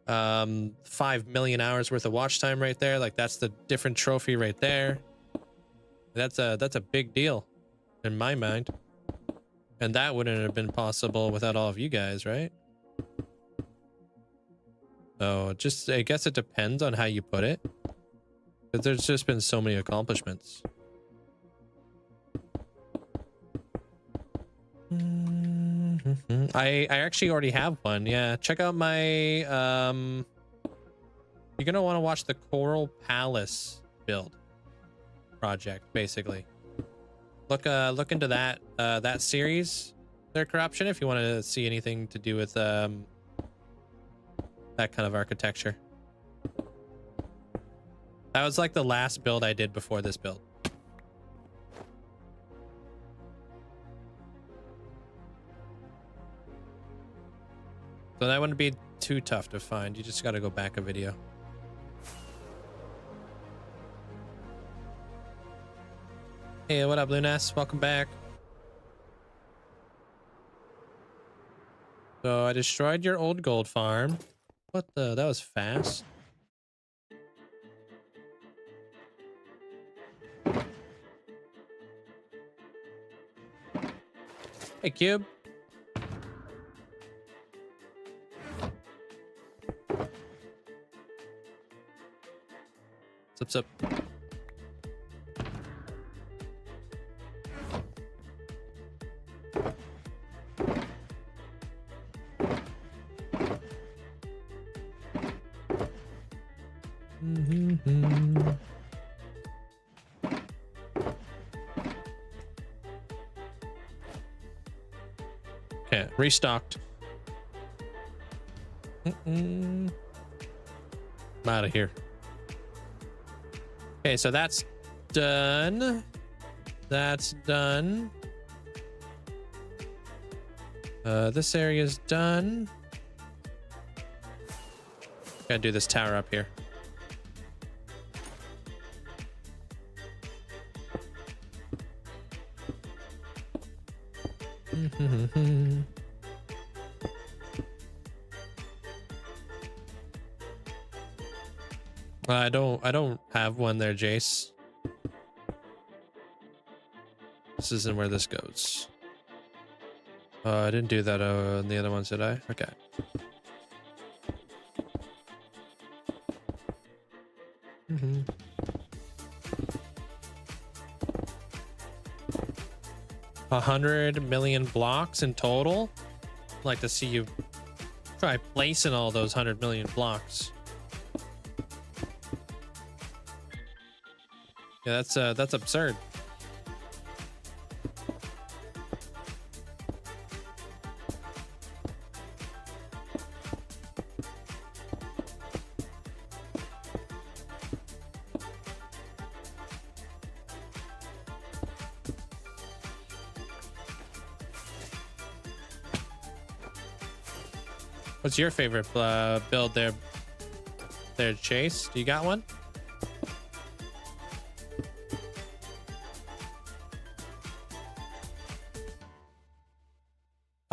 5 million hours worth of watch time right there. Like that's the different trophy right there. That's a big deal in my mind, and that wouldn't have been possible without all of you guys, right? So just, I guess it depends on how you put it, because there's just been so many accomplishments. I actually already have one. Yeah, check out my you're gonna want to watch the Coral Palace build project. Basically, look into that series, their corruption, if you want to see anything to do with that kind of architecture. That was like the last build I did before this build. So that wouldn't be too tough to find. You just got to go back a video. Hey, what up, Lunas? Welcome back. So I destroyed your old gold farm. What the? That was fast. Hey, Cube. Sup, sup. Okay, restocked. I'm out of here. Okay, so that's done. That's done. This area's done. Gotta do this tower up here. I don't have one there, Jace. This isn't where this goes. I didn't do that on the other ones, did I? Okay. Mm-hmm. 100 million blocks in total. I'd like to see you try placing all those 100 million blocks. Yeah, that's absurd. What's your favorite build there, Chase? Do you got one?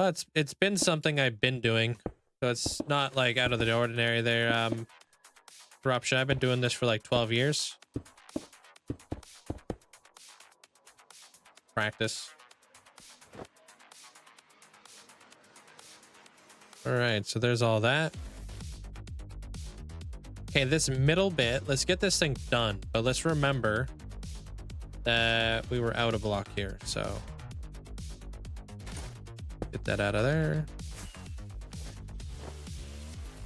Well, it's been something I've been doing, so it's not like out of the ordinary there. Corruption. I've been doing this for like 12 years. Practice. All right, so there's all that. Okay, this middle bit, let's get this thing done, but let's remember that we were out of block here, so get that out of there.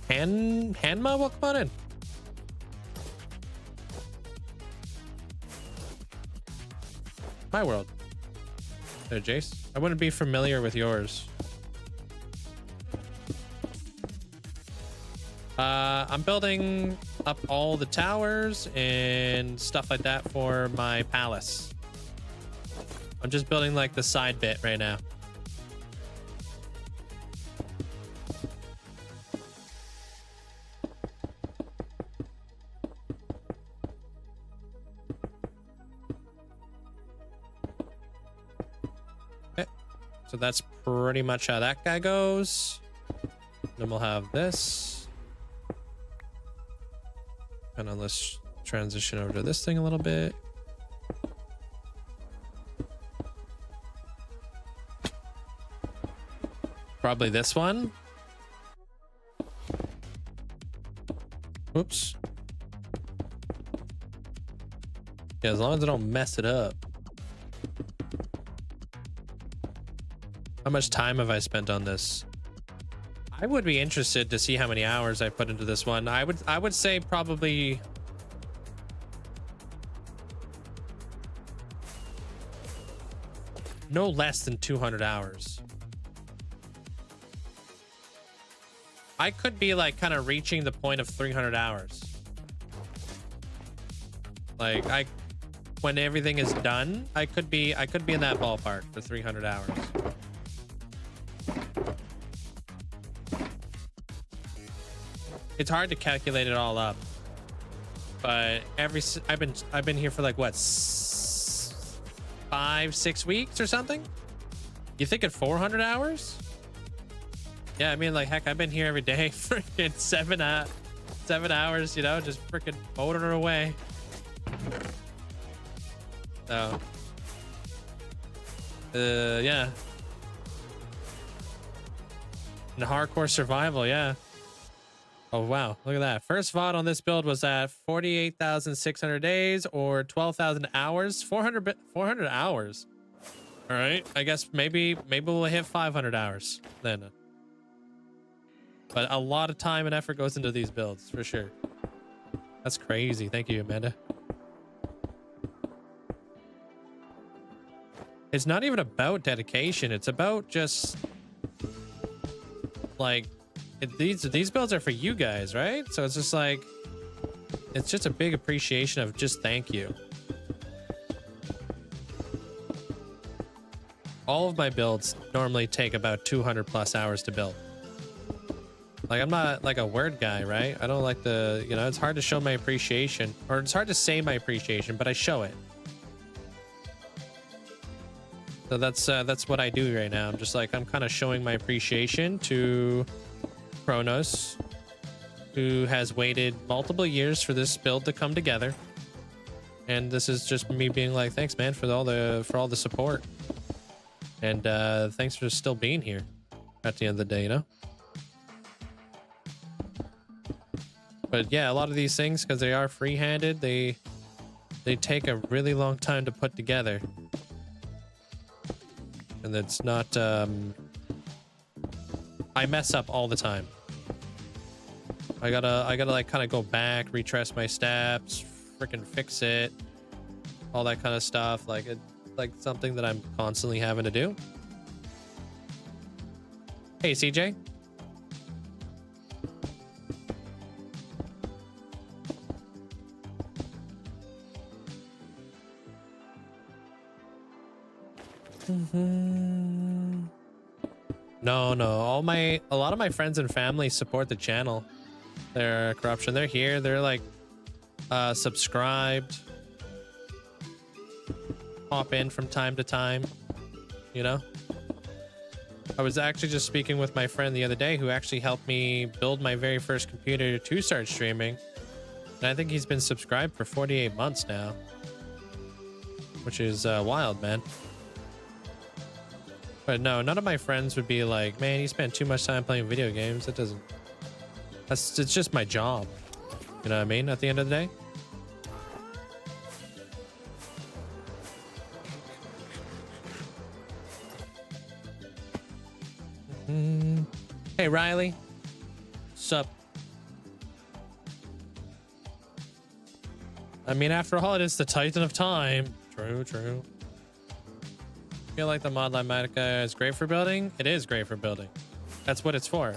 Hanma, welcome on in. My world. There, Jace. I wouldn't be familiar with yours. I'm building up all the towers and stuff like that for my palace. I'm just building like the side bit right now. Okay, so that's pretty much how that guy goes. Then we'll have this. And then let's transition over to this thing a little bit. Probably this one. Oops. Yeah, as long as I don't mess it up. How much time have I spent on this? I would be interested to see how many hours I put into this one. I would say probably no less than 200 hours. I could be like kind of reaching the point of 300 hours. Like when everything is done, I could be in that ballpark for 300 hours. It's hard to calculate it all up, but I've been here for like what, 5-6 weeks or something. You think at 400 hours? Yeah, I mean, like, heck, I've been here every day, freaking 7 hours, you know, just freaking motoring away. So, yeah. And hardcore survival, yeah. Oh, wow. Look at that. First VOD on this build was at 48,600 days or 12,000 hours. 400 hours. All right. I guess maybe we'll hit 500 hours then. But a lot of time and effort goes into these builds for sure. That's crazy. Thank you, Amanda. It's not even about dedication. It's about just like, these builds are for you guys, right? So it's just like, it's just a big appreciation of just thank you. All of my builds normally take about 200 plus hours to build. Like, I'm not like a word guy, right? I don't like the, you know, it's hard to show my appreciation, or it's hard to say my appreciation, but I show it. So that's what I do right now. I'm just like, I'm kind of showing my appreciation to Kronos, who has waited multiple years for this build to come together, and this is just me being like, thanks, man, for all the support, and thanks for still being here at the end of the day, you know. But yeah, a lot of these things, because they are free-handed, they take a really long time to put together, and it's not. I mess up all the time. I gotta like kind of go back, retrace my steps, freaking fix it, all that kind of stuff. Like like something that I'm constantly having to do. Hey, CJ. No, a lot of my friends and family support the channel. They're corruption. They're here. They're like subscribed. Pop in from time to time, you know. I was actually just speaking with my friend the other day who actually helped me build my very first computer to start streaming. And I think he's been subscribed for 48 months now. Which is wild, man. But no, none of my friends would be like, man, you spend too much time playing video games. It's just my job. You know what I mean? At the end of the day. Hey, Riley. Sup? I mean, after all, it is the Titan of Time. True, true. I feel like the mod Linkzzey is great for building. It is great for building. That's what it's for.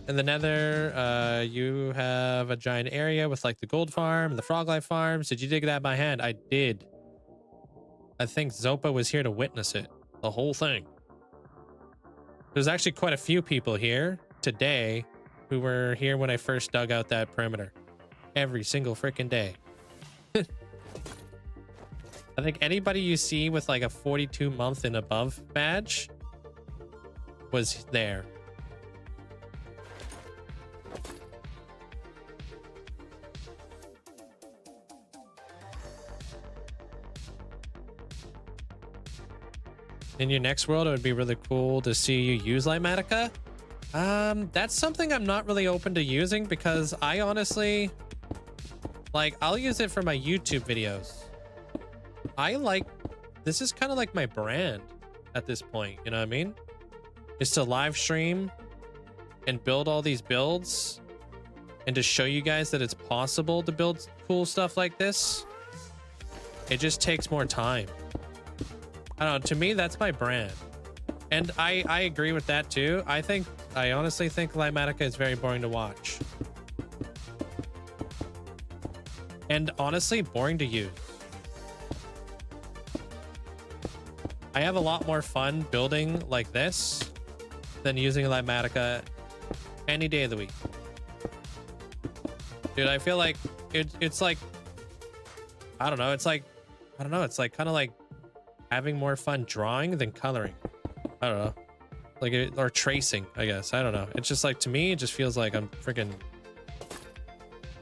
In the Nether, you have a giant area with like the gold farm and the frog life farms. Did you dig that by hand? I did. I think Zopa was here to witness it. The whole thing. There's actually quite a few people here today who were here when I first dug out that perimeter. Every single freaking day. I think anybody you see with like a 42 month and above badge was there. In your next world, it would be really cool to see you use Linkzzey. That's something I'm not really open to using because I honestly, like, I'll use it for my YouTube videos. This is kind of like my brand at this point, you know what I mean? Is to live stream and build all these builds and to show you guys that it's possible to build cool stuff like this. It just takes more time. I don't know, to me, that's my brand. And I agree with that too. I honestly think Linkzzey is very boring to watch. And honestly, boring to use. I have a lot more fun building like this than using Linkzzey any day of the week. Dude, I feel like it's like, I don't know, it's like kind of like having more fun drawing than coloring. I don't know. Like or tracing, I guess. I don't know. It's just like, to me, it just feels like I'm freaking,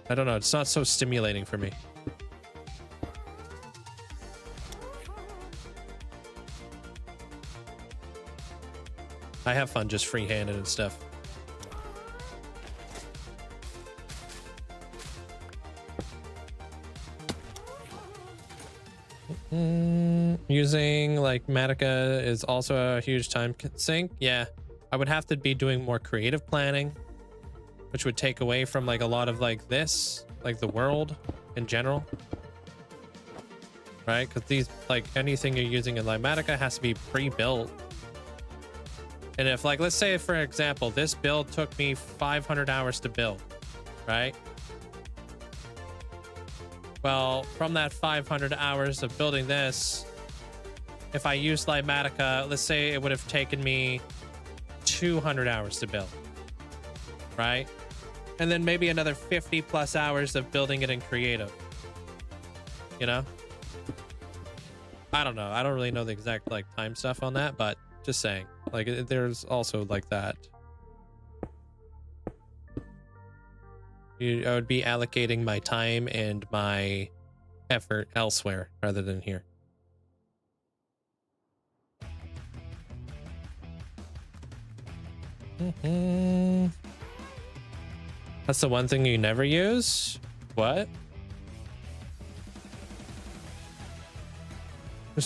I don't know. It's not so stimulating for me. I have fun just free-handed and stuff. Using like Matica is also a huge time sink. Yeah, I would have to be doing more creative planning, which would take away from like a lot of like this, like the world in general, right? Because these, like anything you're using in Linkzzey has to be pre-built. And if like, let's say for example, this build took me 500 hours to build, right? Well, from that 500 hours of building this, if I used Linkzzey, let's say it would have taken me 200 hours to build, right? And then maybe another 50 plus hours of building it in creative, you know? I don't know. I don't really know the exact like time stuff on that, but just saying, like there's also like that. I would be allocating my time and my effort elsewhere rather than here. That's the one thing you never use? What?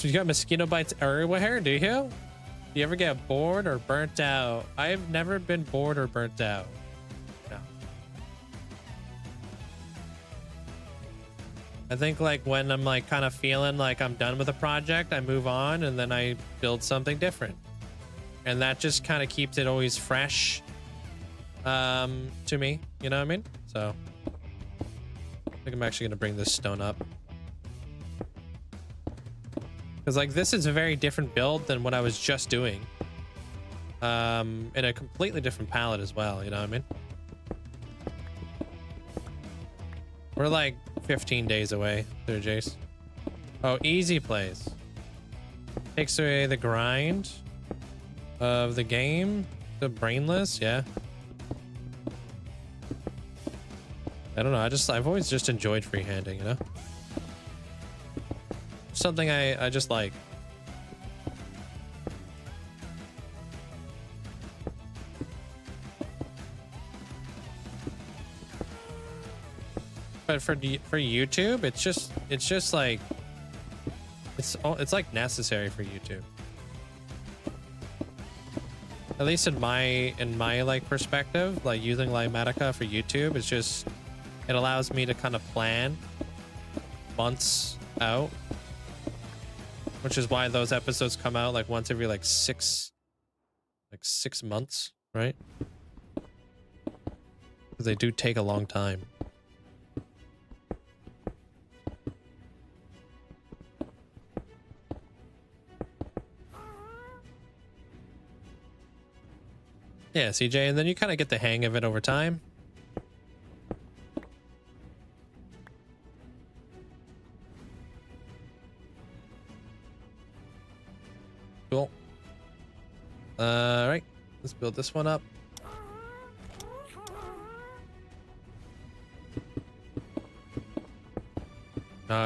You got mosquito bites everywhere, do you? Do you ever get bored or burnt out? I've never been bored or burnt out. No. I think like when I'm like kind of feeling like I'm done with a project, I move on and then I build something different. And that just kind of keeps it always fresh to me, you know what I mean? So I think I'm actually going to bring this stone up. Because like this is a very different build than what I was just doing. In a completely different palette as well, you know what I mean? We're like 15 days away there, Jace. Oh, easy plays. Takes away the grind of the game. The brainless, yeah. I don't know. I've always just enjoyed freehanding, you know? Something I just like. But for YouTube, it's just like it's like necessary for YouTube. At least in my like perspective, like using Limatica for YouTube, it's just it allows me to kind of plan months out, which is why those episodes come out like once every like six months, right? Because they do take a long time. Yeah, CJ, and then you kind of get the hang of it over time. Cool. All right, let's build this one up.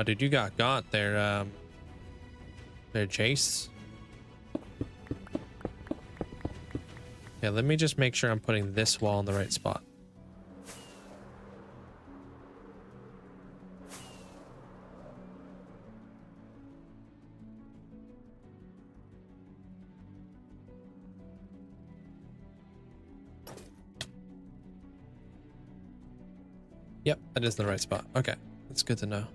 Dude, you got there, Chase. Yeah, let me just make sure I'm putting this wall in the right spot. Yep, that is the right spot. Okay, that's good to know.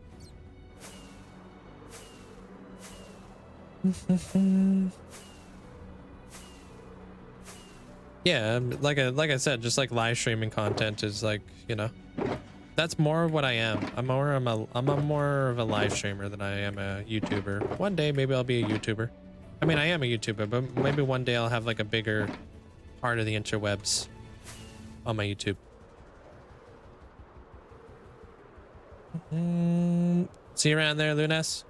Yeah, like I said, just like live streaming content is like, you know, that's more of what I am. I'm more of a live streamer than I am a YouTuber. One day maybe I'll be a YouTuber. I mean, I am a YouTuber, but maybe one day I'll have like a bigger part of the interwebs on my YouTube. See you around there, Lunas.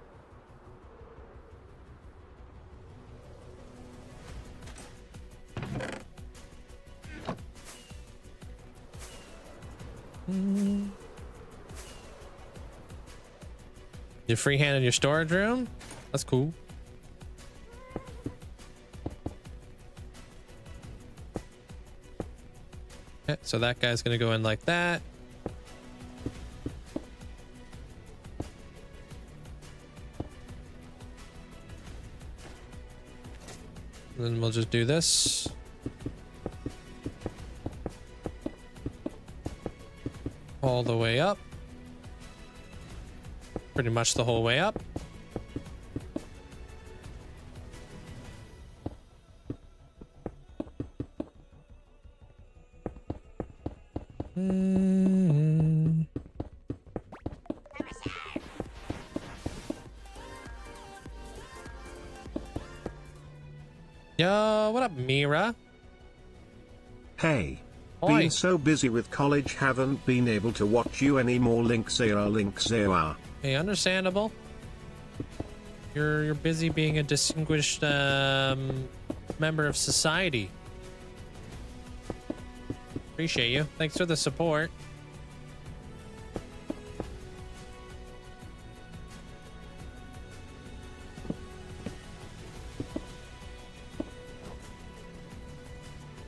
You freehanded your storage room? That's cool. Okay, so that guy's gonna go in like that. And then we'll just do this. All the way up. Pretty much the whole way up. Yo, what up, Mira? Hey. Oi. Been so busy with college, haven't been able to watch you anymore. Linkzzey. Hey, understandable. You're busy being a distinguished member of society. Appreciate you. Thanks for the support.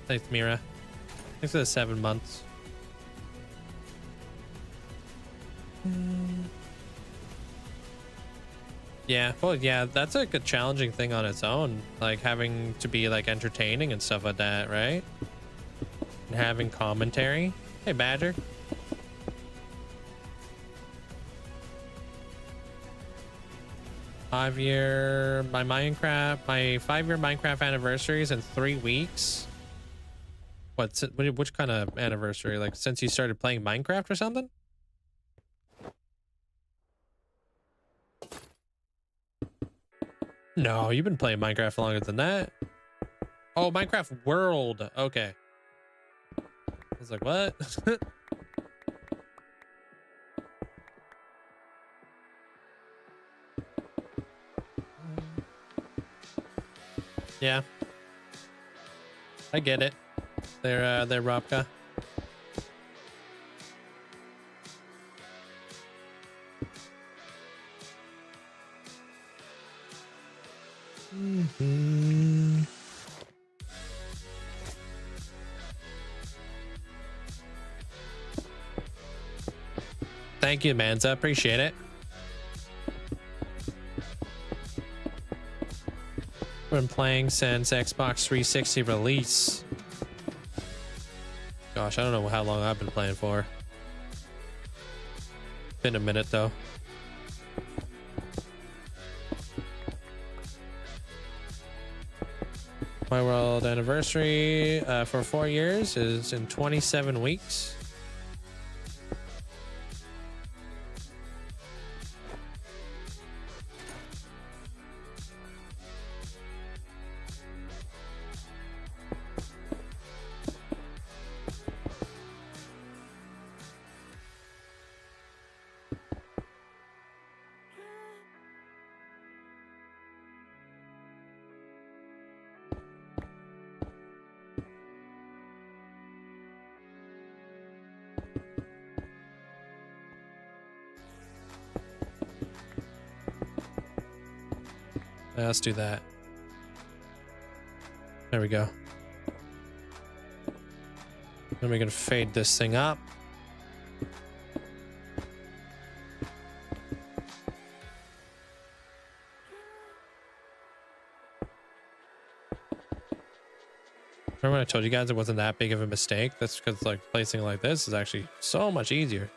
Thanks, Mira. Thanks for the 7 months. Yeah, well, yeah, that's like a challenging thing on its own. Like having to be like entertaining and stuff like that, right? And having commentary. Hey, Badger. My 5-year Minecraft anniversary is in 3 weeks. Which kind of anniversary? Like since you started playing Minecraft or something? No, you've been playing Minecraft longer than that. Oh, Minecraft World. Okay. I was like, what? Yeah. I get it. They're Robka. Thank you, Manza. Appreciate it. Been playing since Xbox 360 release. Gosh, I don't know how long I've been playing for. Been a minute though. My world anniversary for 4 years is in 27 weeks. Let's do that. There we go. Then we're gonna fade this thing up. Remember when I told you guys it wasn't that big of a mistake? That's because like placing like this is actually so much easier.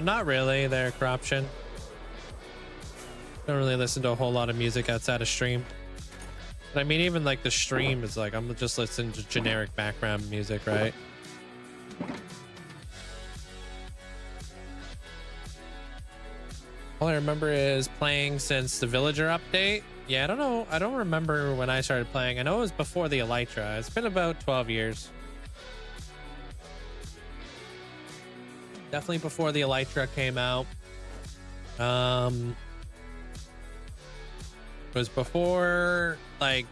Not really. They're corruption. Don't really listen to a whole lot of music outside of stream. But I mean, even like the stream is like, I'm just listening to generic background music, right? All I remember is playing since the Villager update. Yeah, I don't know. I don't remember when I started playing. I know it was before the Elytra. It's been about 12 years. Definitely before the Elytra came out. It was before, like,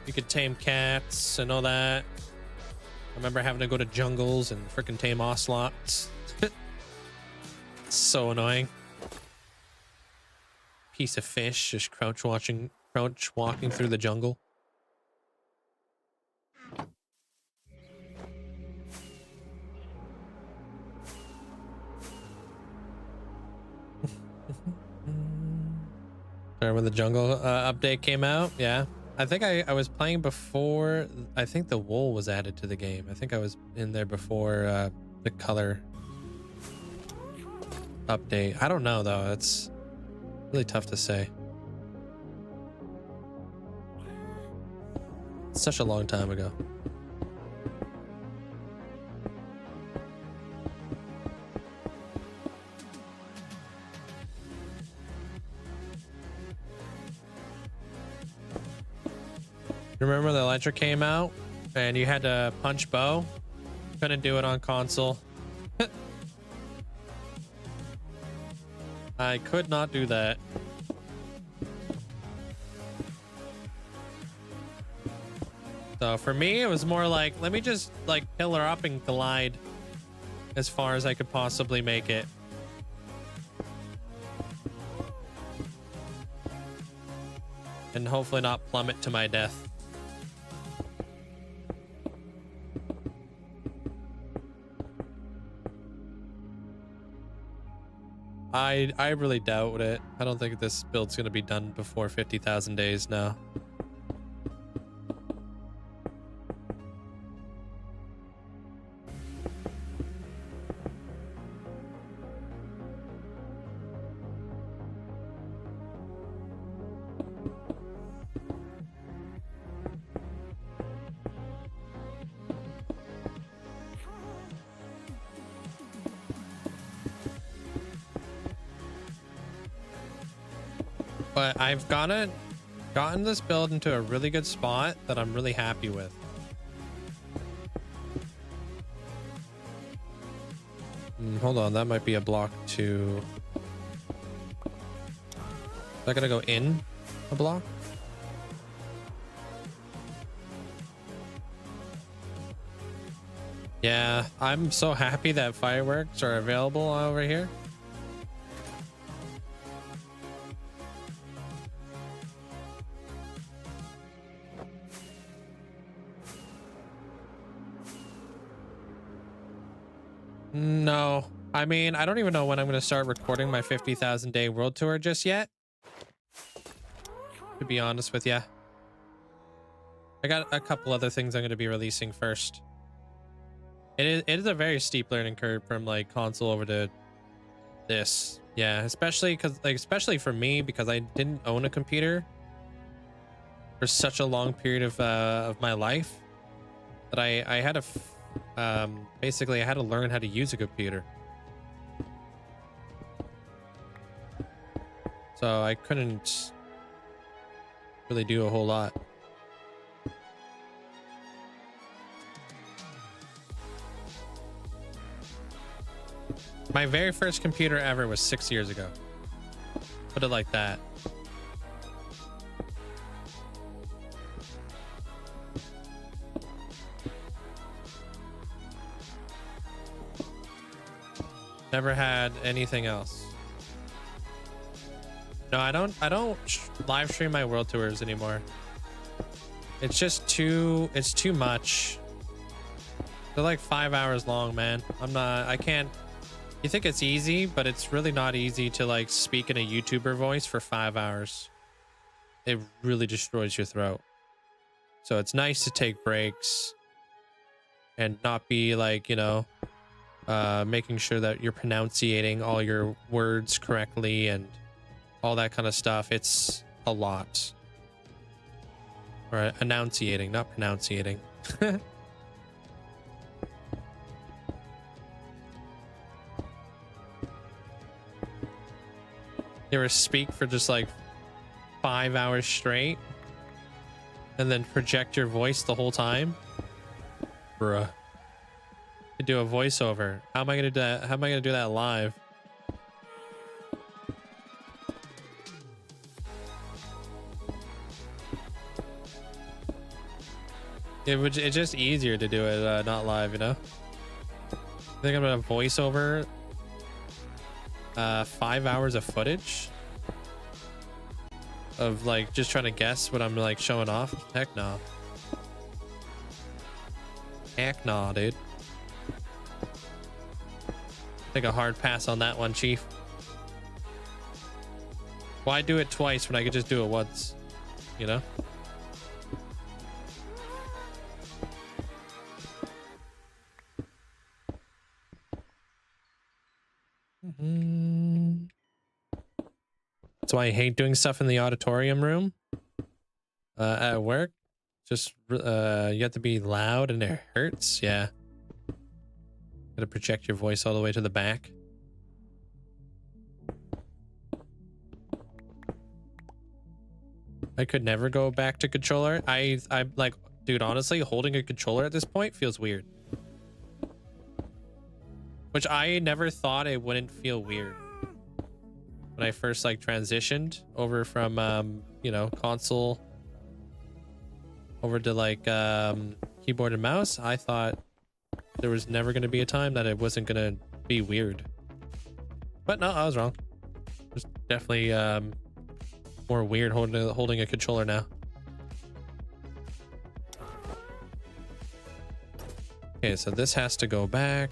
you could tame cats and all that. I remember having to go to jungles and freaking tame ocelots. So annoying. Piece of fish just crouch walking through the jungle. When the jungle update came out, yeah, I think I was playing before. I think the wool was added to the game. I think I was in there before the color update. I don't know though. It's really tough to say. It's such a long time ago. Remember the Elytra came out and you had to punch bow? Couldn't do it on console. I could not do that. So for me, it was more like, let me just like pillar up and glide as far as I could possibly make it. And hopefully not plummet to my death. I really doubt it. I don't think this build's going to be done before 50,000 days now. But I've gotten this build into a really good spot that I'm really happy with. Hold on, that might be a block too. Is that gonna go in a block? Yeah, I'm so happy that fireworks are available over here. No, I mean, I don't even know when I'm going to start recording my 50,000 day world tour just yet. To be honest with you, I got a couple other things I'm going to be releasing first. It is a very steep learning curve from like console over to this. Yeah, especially for me, because I didn't own a computer for such a long period of my life that I had to basically I had to learn how to use a computer. So I couldn't really do a whole lot. My very first computer ever was 6 years ago. Put it like that. Never had anything else. No, I don't live stream my world tours anymore. It's just it's too much. They're like 5 hours long, man. I can't. You think it's easy, but it's really not easy to like speak in a YouTuber voice for 5 hours. It really destroys your throat. So it's nice to take breaks and not be like, you know, making sure that you're pronunciating all your words correctly and all that kind of stuff. It's a lot. Or enunciating, not pronunciating. You ever speak for just like 5 hours straight and then project your voice the whole time? Bruh. To do a voiceover. How am I gonna do that? How am I gonna do that live? It's just easier to do it not live, you know? I think I'm gonna voiceover 5 hours of footage of like just trying to guess what I'm like showing off. Heck no. Heck no, dude. Take a hard pass on that one, Chief. Why do it twice when I could just do it once? You know? That's why I hate doing stuff in the auditorium room at work. Just you have to be loud and it hurts. Yeah. Gotta project your voice all the way to the back. I could never go back to controller. I'm like, dude, honestly, holding a controller at this point feels weird. Which I never thought it wouldn't feel weird. When I first like transitioned over from you know, console over to like keyboard and mouse, I thought there was never going to be a time that it wasn't going to be weird. But no, I was wrong. It's definitely more weird holding a controller now. Okay, so this has to go back.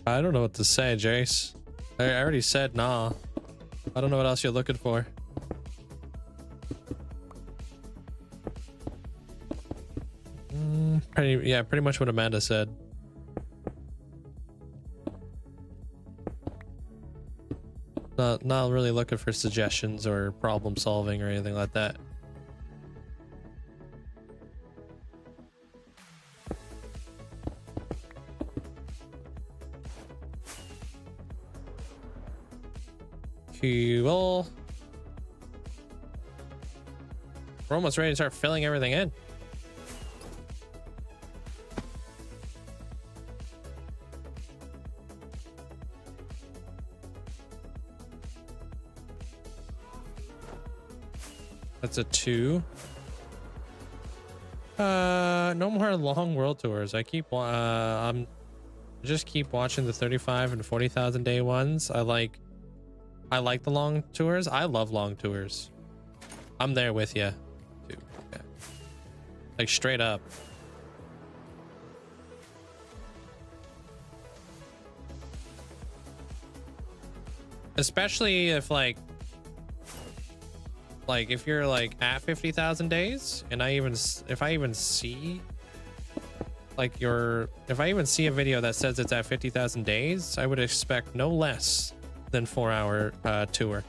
I don't know what to say, Jace. I already said nah. I don't know what else you're looking for. Pretty much what Amanda said. Not really looking for suggestions or problem solving or anything like that. Cool. We're almost ready to start filling everything in. That's a 2. No more long world tours. I just keep watching the 35 and 40,000 day ones. I like the long tours. I love long tours. I'm there with you too. Yeah. Like straight up. Especially if like if you're like at 50,000 days and if I even see like if I even see a video that says it's at 50,000 days, I would expect no less than 4-hour tour.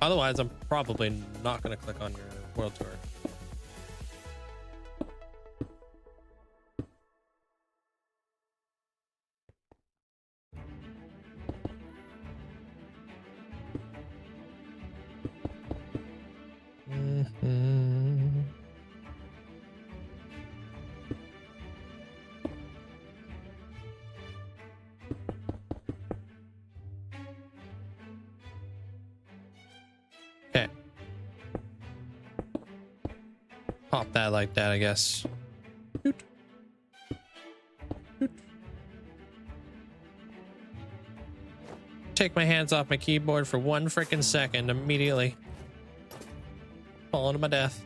Otherwise, I'm probably not going to click on your world tour. Okay. Pop that like that, I guess. Doot. Doot. Take my hands off my keyboard for 1 freaking second immediately. Falling to my death.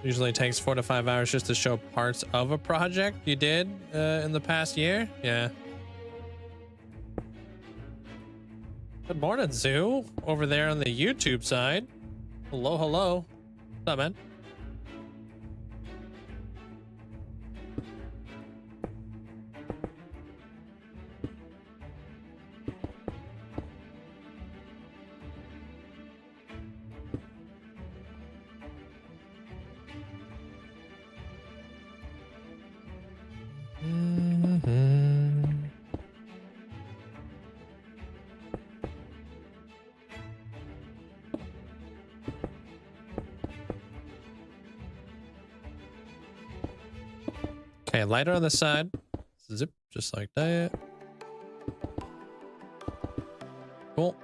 Usually takes 4 to 5 hours just to show parts of a project you did in the past year. Yeah. Good morning, Zoo. Over there on the YouTube side. Hello, hello. What's up, man? Okay, lighter on the side. Zip, just like that. Cool.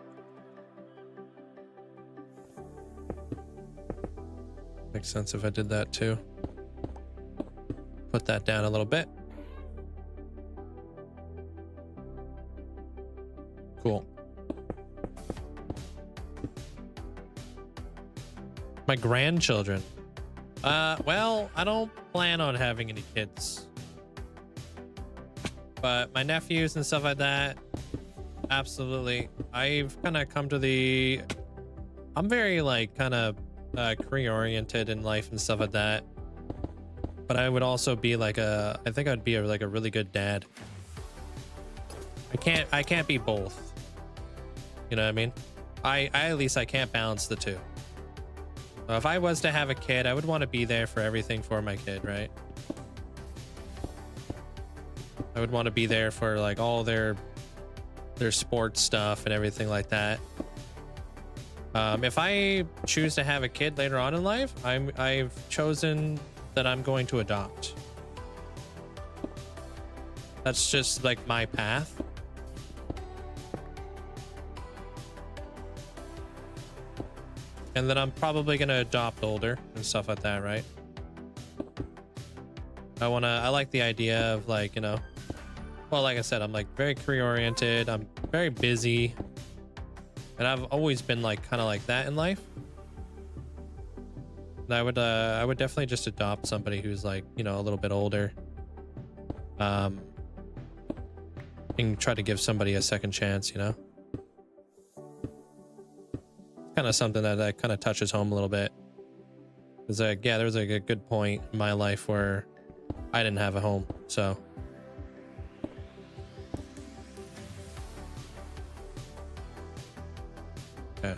Makes sense if I did that too. Put that down a little bit. Cool. My grandchildren. Well, I don't plan on having any kids. But my nephews and stuff like that, absolutely. I've kind of come to the... I'm very, like, kind of career-oriented in life and stuff like that. But I would also be like I think I'd be like a really good dad. I can't be both. You know what I mean? At least I can't balance the two. If I was to have a kid, I would want to be there for everything for my kid, right? I would want to be there for like all their sports stuff and everything like that. If I choose to have a kid later on in life, I've chosen that I'm going to adopt. That's just like my path. And then I'm probably gonna adopt older and stuff like that, right? I like the idea of like, you know, well, like I said, I'm like very career oriented. I'm very busy. And I've always been like kind of like that in life. And I would definitely just adopt somebody who's like, you know, a little bit older. And try to give somebody a second chance, you know? Kind of something that kind of touches home a little bit. Because like, yeah, there was like a good point in my life where I didn't have a home, so. Okay.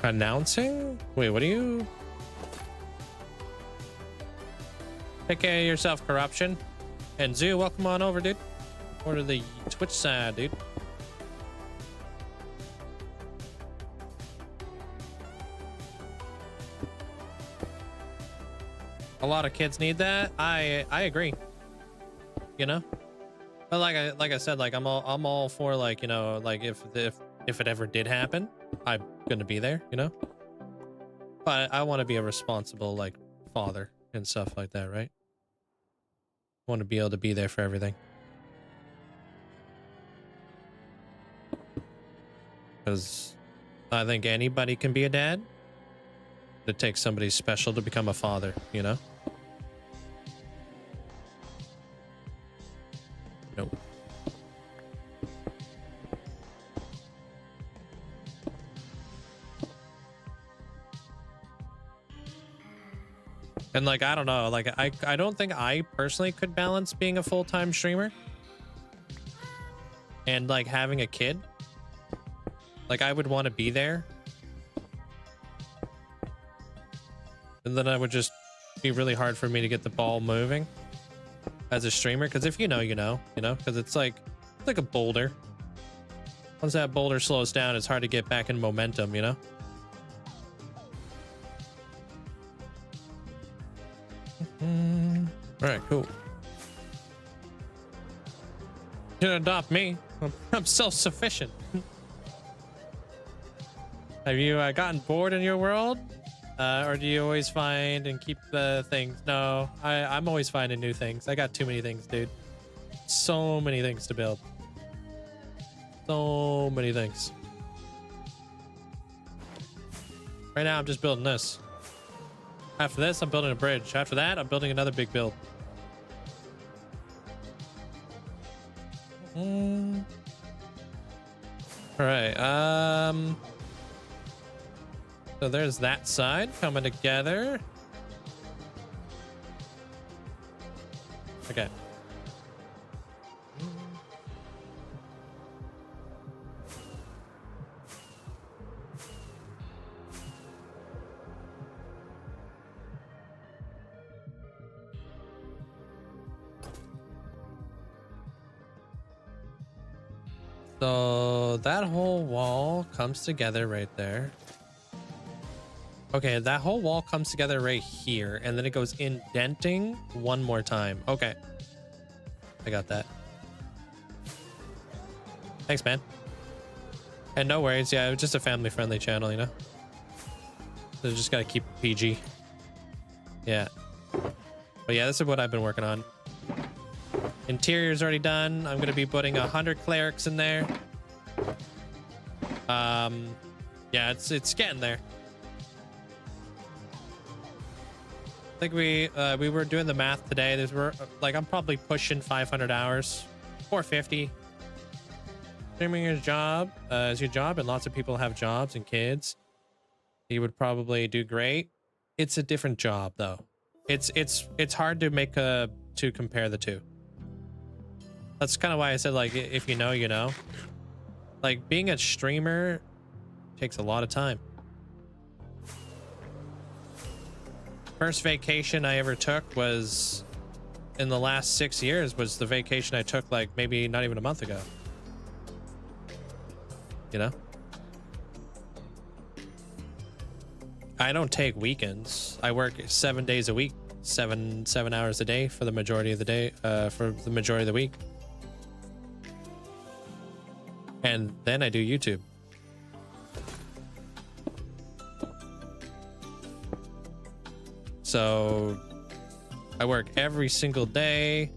Announcing? Wait, what are you? Take care of yourself, corruption. And Zoo, welcome on over, dude. Or to the Twitch side, dude. A lot of kids need that. I agree. You know, but like I said, like I'm all for, like, you know, like if it ever did happen, I'm gonna be there, you know. But I want to be a responsible, like, father and stuff like that, right? I want to be able to be there for everything. Because I think anybody can be a dad. It takes somebody special to become a father, you know? Nope. And, like, I don't know, like, I don't think I personally could balance being a full-time streamer and, like, having a kid. Like, I would want to be there, and then it would just be really hard for me to get the ball moving as a streamer. Because if you know, you know, because it's like a boulder. Once that boulder slows down, it's hard to get back in momentum, you know. All right, cool. You can adopt me. I'm self-sufficient. Have you gotten bored in your world? Or do you always find and keep the things? No, I'm always finding new things. I got too many things, dude. So many things to build. So many things. Right now, I'm just building this. After this, I'm building a bridge. After that, I'm building another big build. All right. So there's that side coming together. Okay. So that whole wall comes together right there. Okay, that whole wall comes together right here, and then it goes indenting one more time. Okay. I got that. Thanks, man. And no worries, yeah, it's just a family-friendly channel, you know? So just gotta keep it PG. Yeah. But yeah, this is what I've been working on. Interior's already done. I'm gonna be putting 100 clerics in there. Yeah, it's getting there. I think we were doing the math today. I'm probably pushing 500 hours, 450. Streaming is your job, and lots of people have jobs and kids. You would probably do great. It's a different job though. It's hard to compare the two. That's kind of why I said, like, if you know, you know. Like, being a streamer takes a lot of time. First vacation I ever took was in the last 6 years, was the vacation I took, like, maybe not even a month ago. You know? I don't take weekends. I work 7 days a week, seven hours a day for the majority of the day, for the majority of the week. And then I do YouTube. So I work every single day,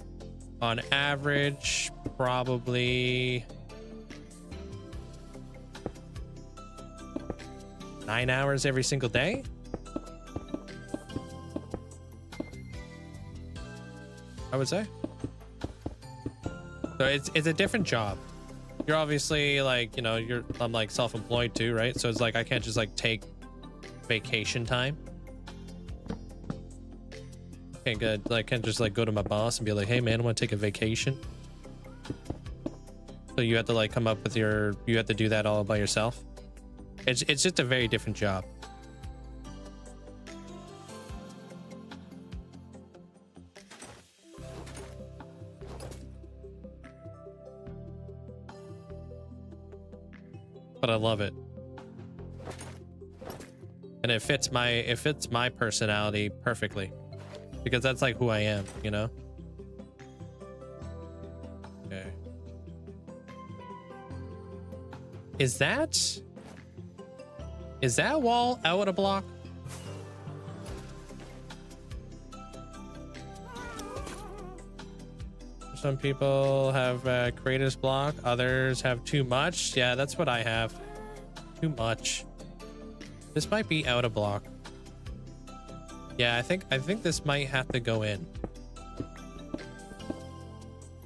on average, probably 9 hours every single day. I would say. So it's a different job. You're obviously, like, you know, I'm like self-employed too, right? So it's like I can't just like take vacation time. Can't just like go to my boss and be like, hey man, I want to take a vacation. So you have to like come up with your, you have to do that all by yourself. It's just a very different job. But I love it. And it fits my personality perfectly. Because that's like who I am, you know? Okay. Is that wall out a block? Some people have creators block, others have too much. Yeah, that's what I have. Too much. This might be out of block. Yeah, I think this might have to go in.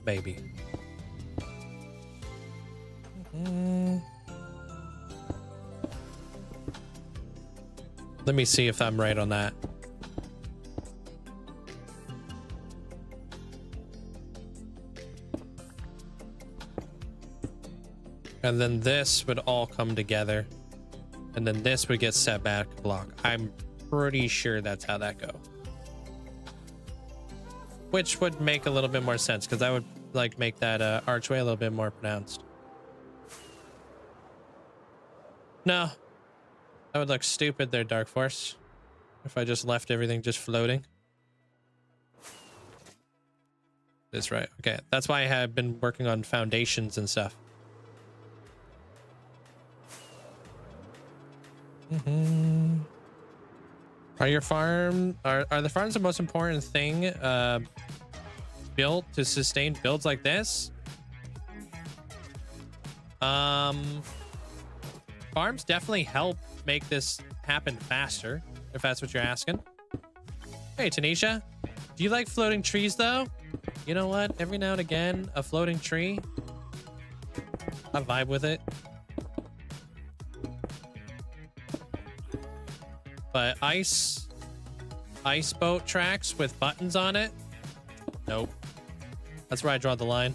Maybe. Let me see if I'm right on that. And then this would all come together. And then this would get set back block. I'm pretty sure that's how that go. Which would make a little bit more sense, because that would like make that archway a little bit more pronounced. No. That would look stupid there, Dark Force. If I just left everything just floating. That's right. Okay. That's why I have been working on foundations and stuff. Are your farm are the farms the most important thing built to sustain builds like this? Farms definitely help make this happen faster, if that's what you're asking. Hey Tanisha, do you like floating trees though? You know what, every now and again a floating tree, I vibe with it. But ice boat tracks with buttons on it? Nope. That's where I draw the line.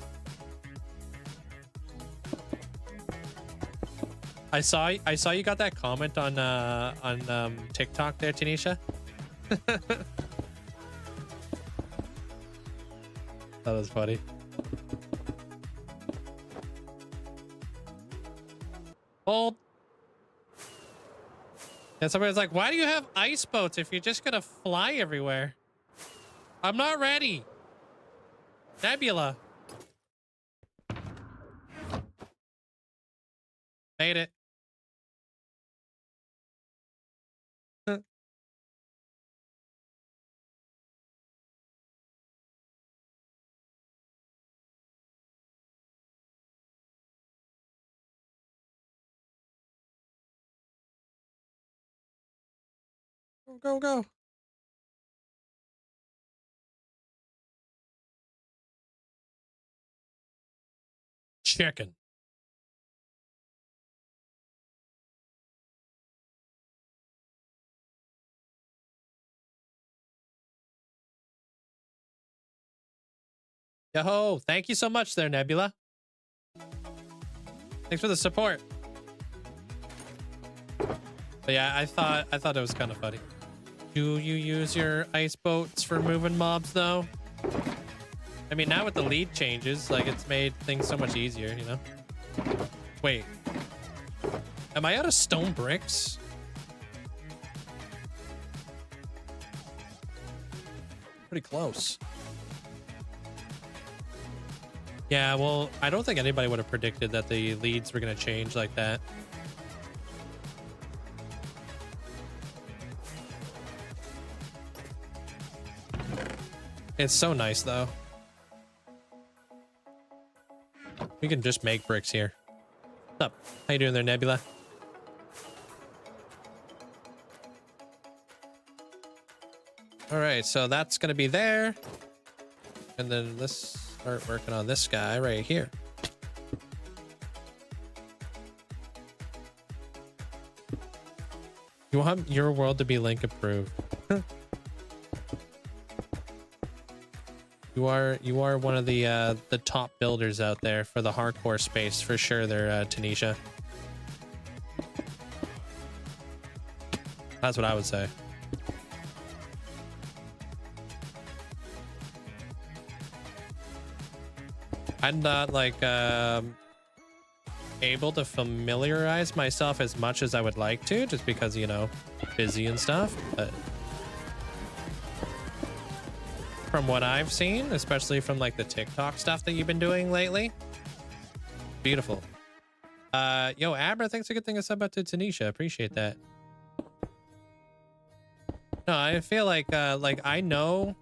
I saw you got that comment on TikTok there, Tanisha. That was funny. Hold. And somebody's like, why do you have ice boats if you're just gonna fly everywhere? I'm not ready. Nebula. Made it. Go, go. Chicken. Yo, thank you so much there, Nebula. Thanks for the support. But yeah, I thought it was kind of funny. Do you use your ice boats for moving mobs though? I mean, now with the lead changes, like it's made things so much easier, you know? Wait. Am I out of stone bricks? Pretty close. Yeah, well, I don't think anybody would have predicted that the leads were going to change like that. It's so nice, though. We can just make bricks here. What's up? How you doing there, Nebula? All right, so that's going to be there. And then let's start working on this guy right here. You want your world to be Link approved. You are one of the top builders out there for the hardcore space for sure there, Tanisha. That's what I would say. I'm not like able to familiarize myself as much as I would like to, just because, you know, busy and stuff. But from what I've seen, especially from like the TikTok stuff that you've been doing lately, beautiful. Yo, Abra, thanks for getting us up to Tanisha. Appreciate that. No, I feel like I know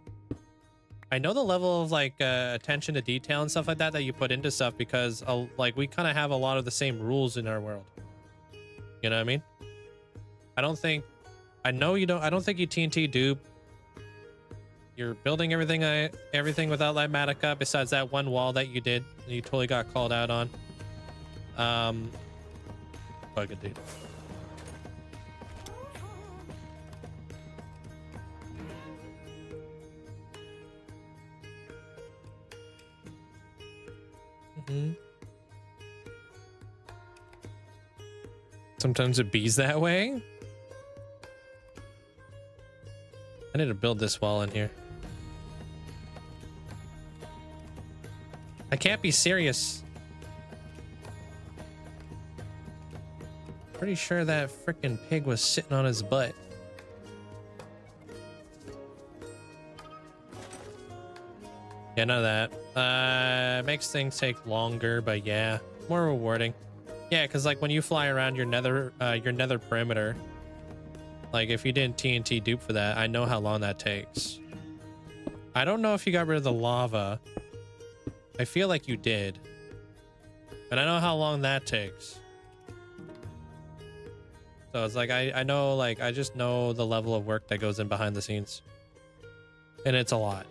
the level of like attention to detail and stuff like that you put into stuff, because like we kind of have a lot of the same rules in our world. You know what I mean? I don't think you TNT dupe. You're building everything without Lightmatica, besides that one wall that you did. You totally got called out on. Fucking dude. Sometimes it bees that way. I need to build this wall in here. I can't be serious. Pretty sure that freaking pig was sitting on his butt. Yeah, none of that. Makes things take longer, but yeah, more rewarding. Yeah, because like when you fly around your nether perimeter, like if you didn't TNT dupe for that, I know how long that takes. I don't know if you got rid of the lava. I feel like you did, and I know how long that takes. So it's like I know, like I just know the level of work that goes in behind the scenes, and it's a lot.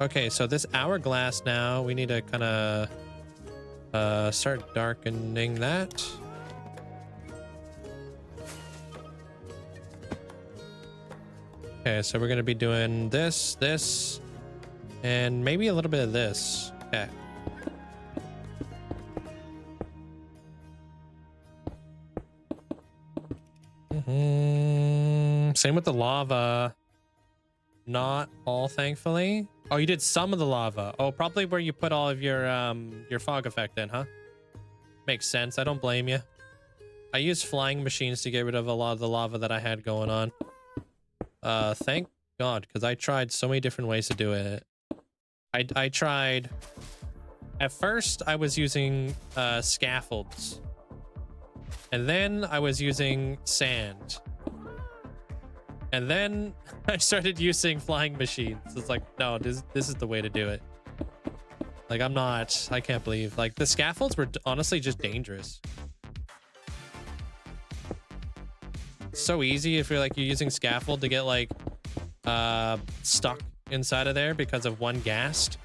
Okay, so this hourglass now, we need to kind of start darkening that. Okay, so we're going to be doing this, and maybe a little bit of this. Okay. Same with the lava. Not all, thankfully. Oh, you did some of the lava. Oh, probably where you put all of your fog effect in, huh? Makes sense. I don't blame you. I used flying machines to get rid of a lot of the lava that I had going on. Thank God, because I tried so many different ways to do it. I tried... At first, I was using scaffolds. And then I was using sand. And then I started using flying machines. It's like, no, this is the way to do it. Like, I can't believe. Like, the scaffolds were honestly just dangerous. It's so easy if you're using scaffold to get like stuck inside of there because of one ghast.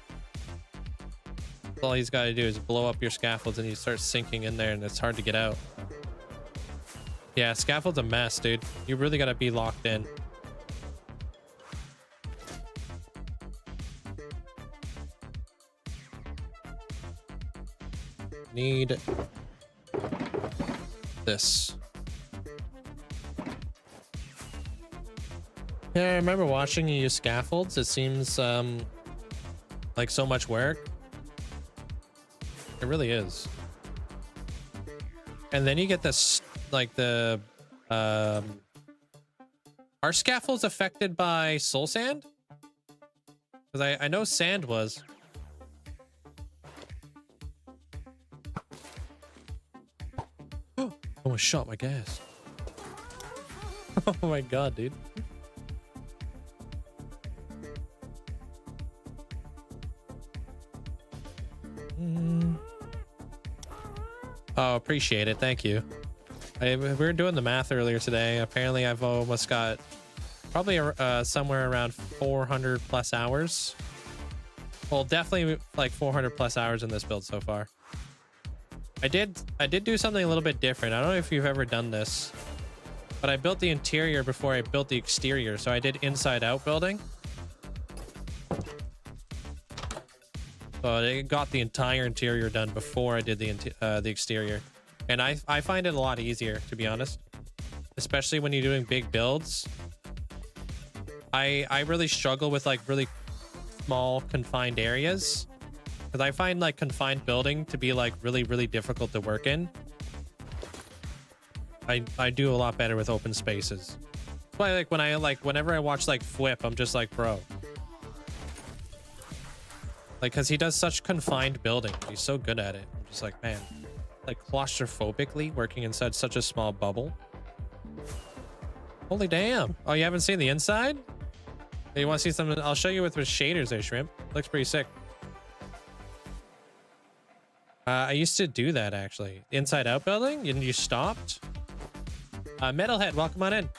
All he's got to do is blow up your scaffolds and you start sinking in there, and it's hard to get out. Yeah, scaffold's a mess, dude. You really got to be locked in. Need this. Yeah, I remember watching you use scaffolds. It seems like so much work. It really is. And then you get this, like the are scaffolds affected by soul sand? Because I know sand was. Almost shot my gas. Oh my God, dude. Oh, appreciate it. Thank you. We were doing the math earlier today. Apparently, I've almost got probably somewhere around 400 plus hours. Well, definitely like 400 plus hours in this build so far. I did do something a little bit different. I don't know if you've ever done this. but I built the interior before I built the exterior. So I did inside out building. So I got the entire interior done before I did the exterior. And I find it a lot easier, to be honest, especially when you're doing big builds. I really struggle with like really small confined areas, because I find like confined building to be like really, really difficult to work in. I do a lot better with open spaces. That's why like whenever I watch like Flip, I'm just like, bro. Like, cause he does such confined building. He's so good at it. I'm just like, man, like claustrophobically working inside such a small bubble. Holy damn. Oh, you haven't seen the inside? Hey, you want to see something? I'll show you with shaders there, Shrimp. Looks pretty sick. I used to do that actually. Inside out building, and you stopped. Metalhead, welcome on in.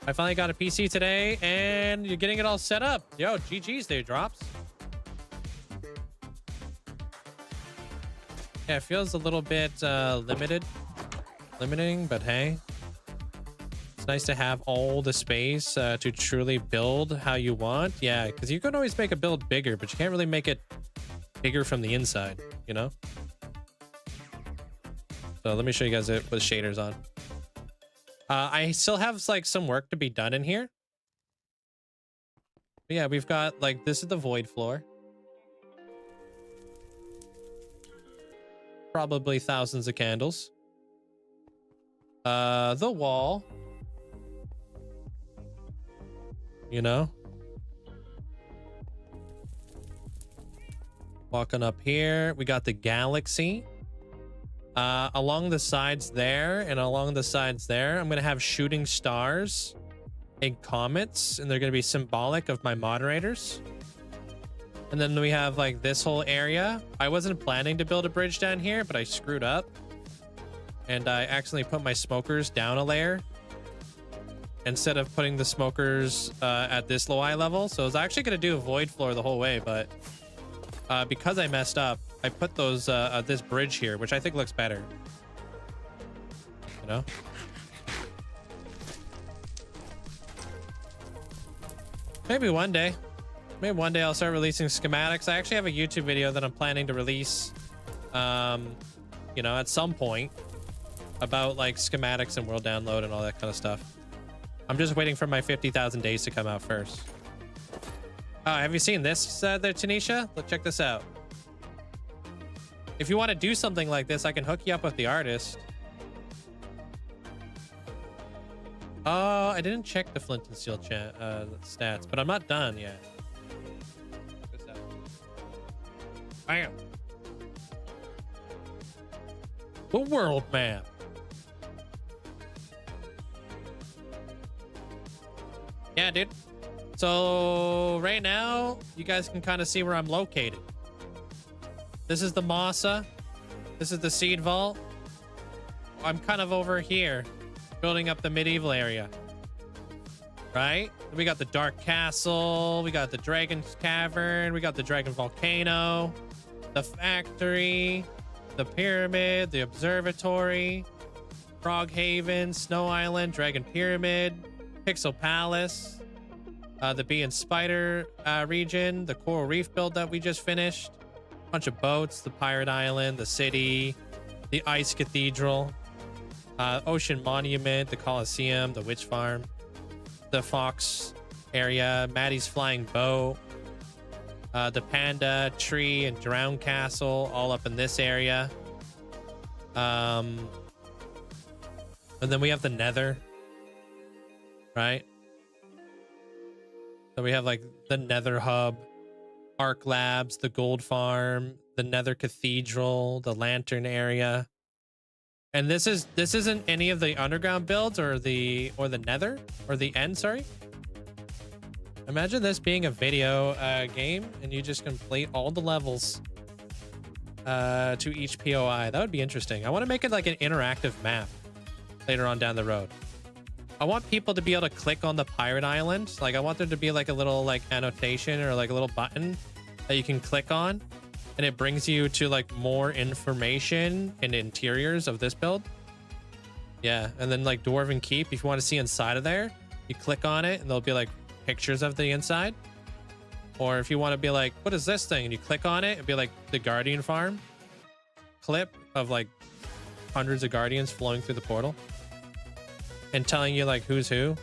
I finally got a PC today and you're getting it all set up. Yo, GG's there, Drops. Yeah, it feels a little bit limiting, but hey, it's nice to have all the space to truly build how you want. Yeah, because you can always make a build bigger, but you can't really make it bigger from the inside, you know? So let me show you guys it with shaders on. I still have like some work to be done in here. But yeah, we've got like, this is the void floor. Probably thousands of candles. The wall. You know? Walking up here, we got the galaxy. Along the sides there and along the sides there, I'm gonna have shooting stars and comets, and they're gonna be symbolic of my moderators. And then we have like this whole area. I wasn't planning to build a bridge down here, but I screwed up. And I accidentally put my smokers down a layer instead of putting the smokers at this low eye level. So I was actually gonna do a void floor the whole way, but because I messed up, I put those this bridge here, which I think looks better. You know? Maybe one day. Maybe one day I'll start releasing schematics. I actually have a YouTube video that I'm planning to release, you know, at some point about like schematics and world download and all that kind of stuff. I'm just waiting for my 50,000 days to come out first. Have you seen this there, Tanisha? Let's check this out. If you want to do something like this, I can hook you up with the artist. Oh, I didn't check the Flint and Steel stats, but I'm not done yet. Check this out. Bam. The world map. Yeah, dude. So right now, you guys can kind of see where I'm located. This is the Masa. This is the Seed Vault. I'm kind of over here, building up the medieval area. Right? We got the Dark Castle. We got the Dragon's Cavern. We got the Dragon Volcano. The Factory. The Pyramid. The Observatory. Frog Haven. Snow Island. Dragon Pyramid. Pixel Palace. The Bee and Spider region. The Coral Reef build that we just finished. Bunch of boats, the Pirate Island, the city, the Ice Cathedral, Ocean Monument, the Coliseum, the Witch Farm, the Fox area, Maddie's Flying Boat, the Panda, Tree, and Drown Castle, all up in this area. And then we have the Nether, right? So we have like the Nether Hub, Arc Labs, the Gold Farm, the Nether Cathedral, the Lantern area. And this isn't any of the underground builds or the Nether or the End, sorry. Imagine this being a video game and you just complete all the levels to each POI. That would be interesting. I want to make it like an interactive map later on down the road. I want people to be able to click on the Pirate Island. Like I want there to be like a little like annotation or like a little button that you can click on, and it brings you to like more information and interiors of this build. Yeah, and then like Dwarven Keep, if you want to see inside of there, you click on it and there'll be like pictures of the inside. Or if you want to be like, what is this thing? And you click on it, it'd be like the Guardian Farm clip of like hundreds of Guardians flowing through the portal and telling you like who's who.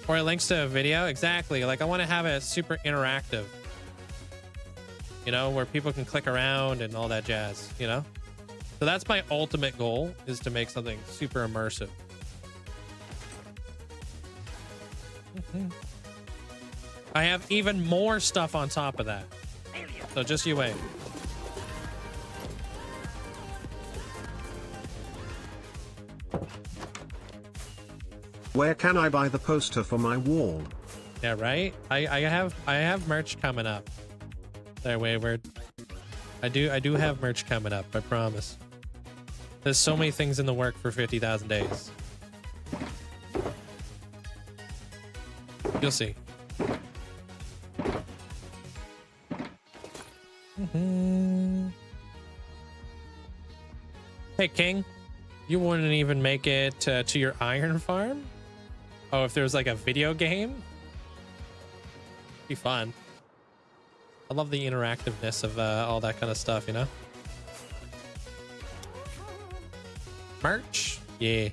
Or it links to a video. Exactly. Like I want to have it super interactive, you know, where people can click around and all that jazz, you know? So that's my ultimate goal, is to make something super immersive. I have even more stuff on top of that. So just you wait. Where can I buy the poster for my wall? Yeah, right? I have merch coming up. There, Wayward. I do have merch coming up, I promise. There's so many things in the work for 50,000 days. You'll see. Hey, King. You wouldn't even make it to your iron farm? Oh, if there was like a video game? Be fun. I love the interactiveness of all that kind of stuff, you know? Merch? Yeah.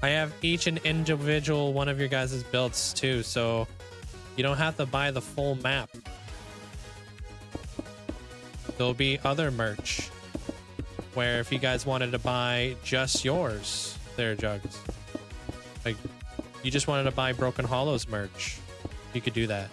I have each and individual one of your guys' builds too, so you don't have to buy the full map. There'll be other merch where if you guys wanted to buy just yours, there, Jugs. Like, you just wanted to buy Broken Hollows merch, you could do that.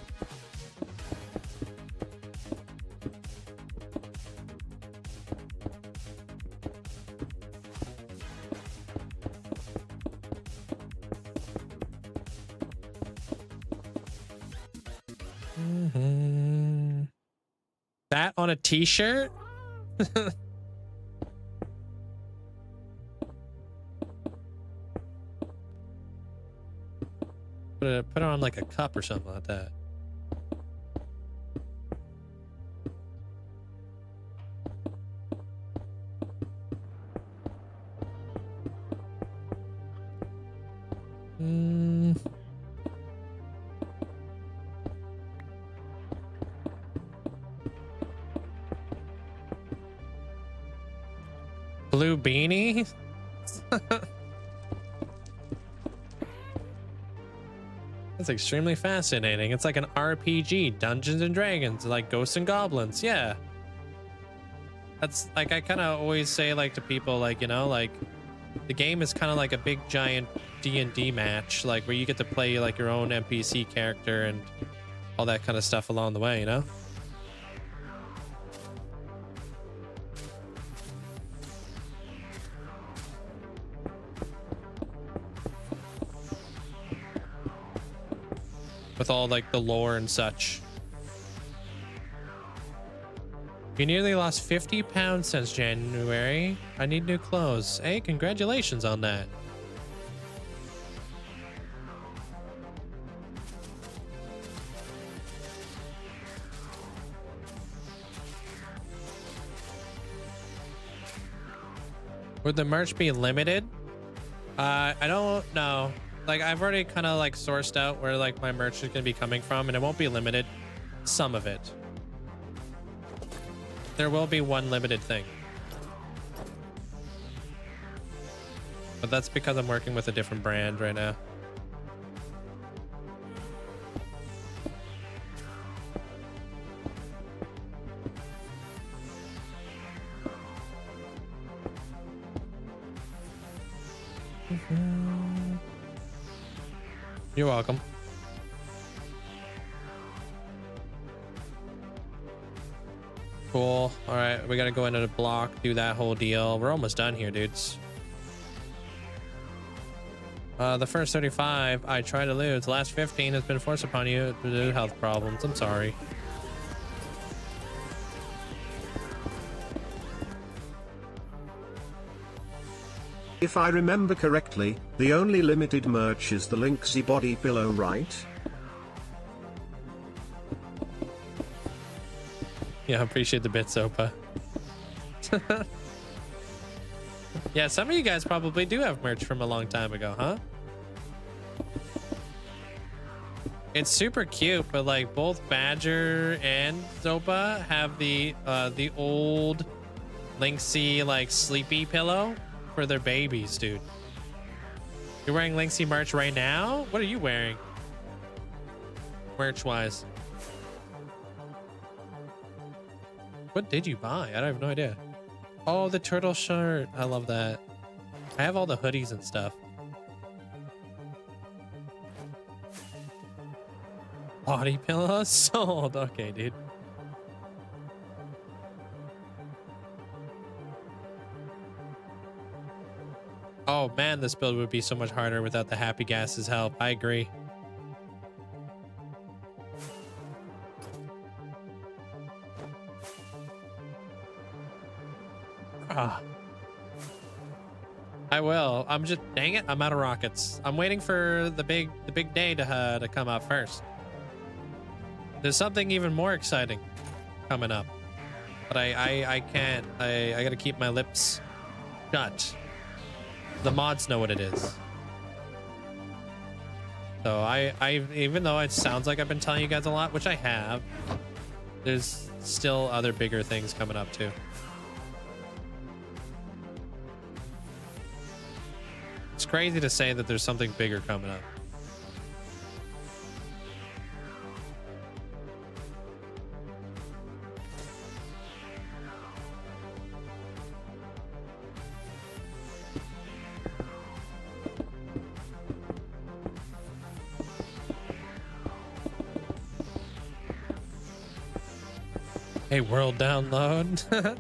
That on a t-shirt? Put it on like a cup or something like that. Blue beanie? That's extremely fascinating. It's like an RPG, Dungeons and Dragons, like Ghosts and Goblins. Yeah. That's like, I kind of always say like to people, like, you know, like the game is kind of like a big giant D&D match, like where you get to play like your own NPC character and all that kind of stuff along the way, you know? With all like the lore and such. You nearly lost 50 pounds since January. I need new clothes. Hey, congratulations on that. Would the merch be limited? I don't know. Like, I've already kind of like sourced out where like my merch is going to be coming from, and it won't be limited. Some of it. There will be one limited thing. But that's because I'm working with a different brand right now. You're welcome. Cool. All right, we gotta go into the block, do that whole deal. We're almost done here, dudes. The first 35 I try to lose. The last 15 has been forced upon you due to health problems. I'm sorry. If I remember correctly, the only limited merch is the Linkzzey body pillow, right? Yeah, I appreciate the bit, Sopa. Yeah, some of you guys probably do have merch from a long time ago, huh? It's super cute, but like both Badger and Zopa have the old Linkzzey like sleepy pillow for their babies, dude. You're wearing Linkzzey merch right now? What are you wearing? Merch wise. What did you buy? I have no idea. Oh, the turtle shirt. I love that. I have all the hoodies and stuff. Body pillows sold. Okay, dude. Oh man, this build would be so much harder without the happy gas's help. I agree. Ah. I will. I'm just, dang it, I'm out of rockets. I'm waiting for the big day to come up first. There's something even more exciting coming up, but I can't. I gotta keep my lips shut. The mods know what it is. So I even though it sounds like I've been telling you guys a lot, which I have, there's still other bigger things coming up too. It's crazy to say that there's something bigger coming up. Hey, world download.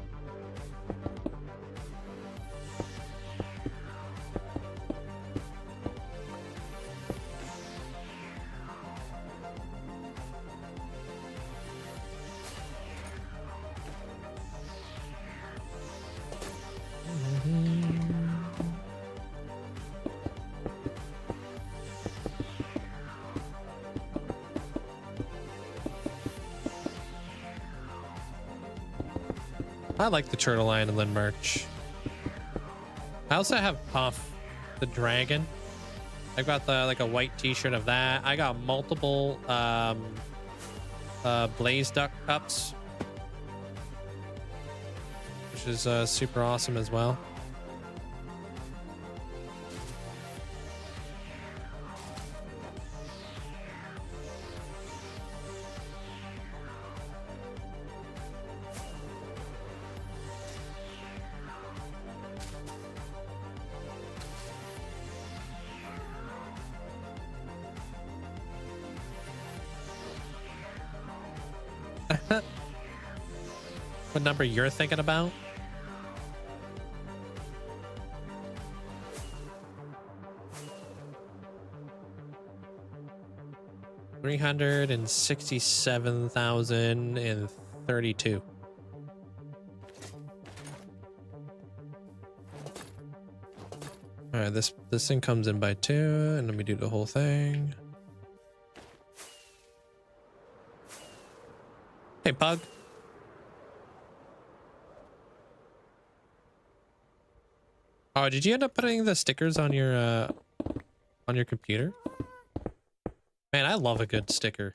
I like the Turtle Island merch. I also have Puff, the dragon. I got the like a white t-shirt of that. I got multiple Blaze Duck cups, which is super awesome as well. What number you're thinking about? $367,032. All right, this thing comes in by 2, and let me do the whole thing. Hey, Pug. Oh, did you end up putting the stickers on your computer? Man, I love a good sticker.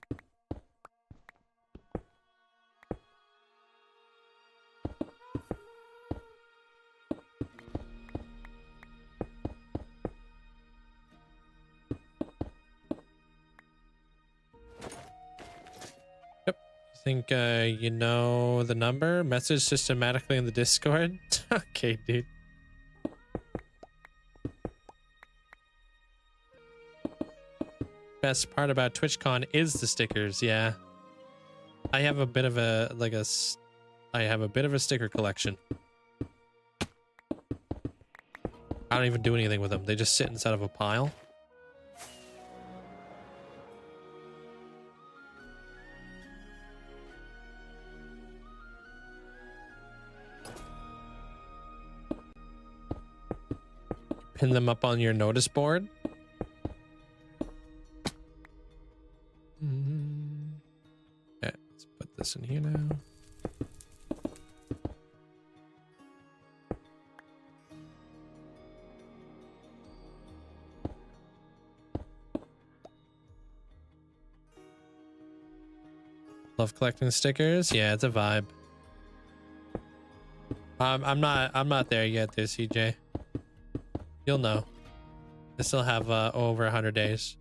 Yep. Think you know the number? Message systematically in the Discord? Okay, dude. Best part about TwitchCon is the stickers. Yeah, I have a bit of a sticker collection. I don't even do anything with them. They just sit inside of a pile. Pin them up on your notice board. Okay, let's put this in here now. Love collecting stickers. Yeah, it's a vibe. I'm not there yet, there, CJ. You'll know. I still have over 100 days.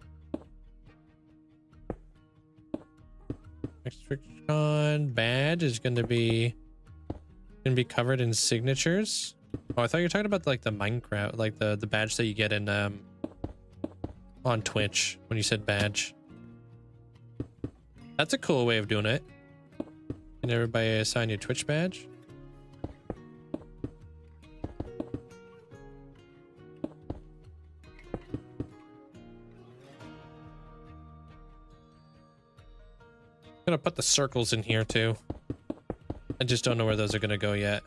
Extricon badge is gonna be covered in signatures. Oh, I thought you were talking about like the Minecraft, like the badge that you get in on Twitch when you said badge. That's a cool way of doing it. Can everybody assign your Twitch badge? I'm gonna put the circles in here too. I just don't know where those are gonna go yet.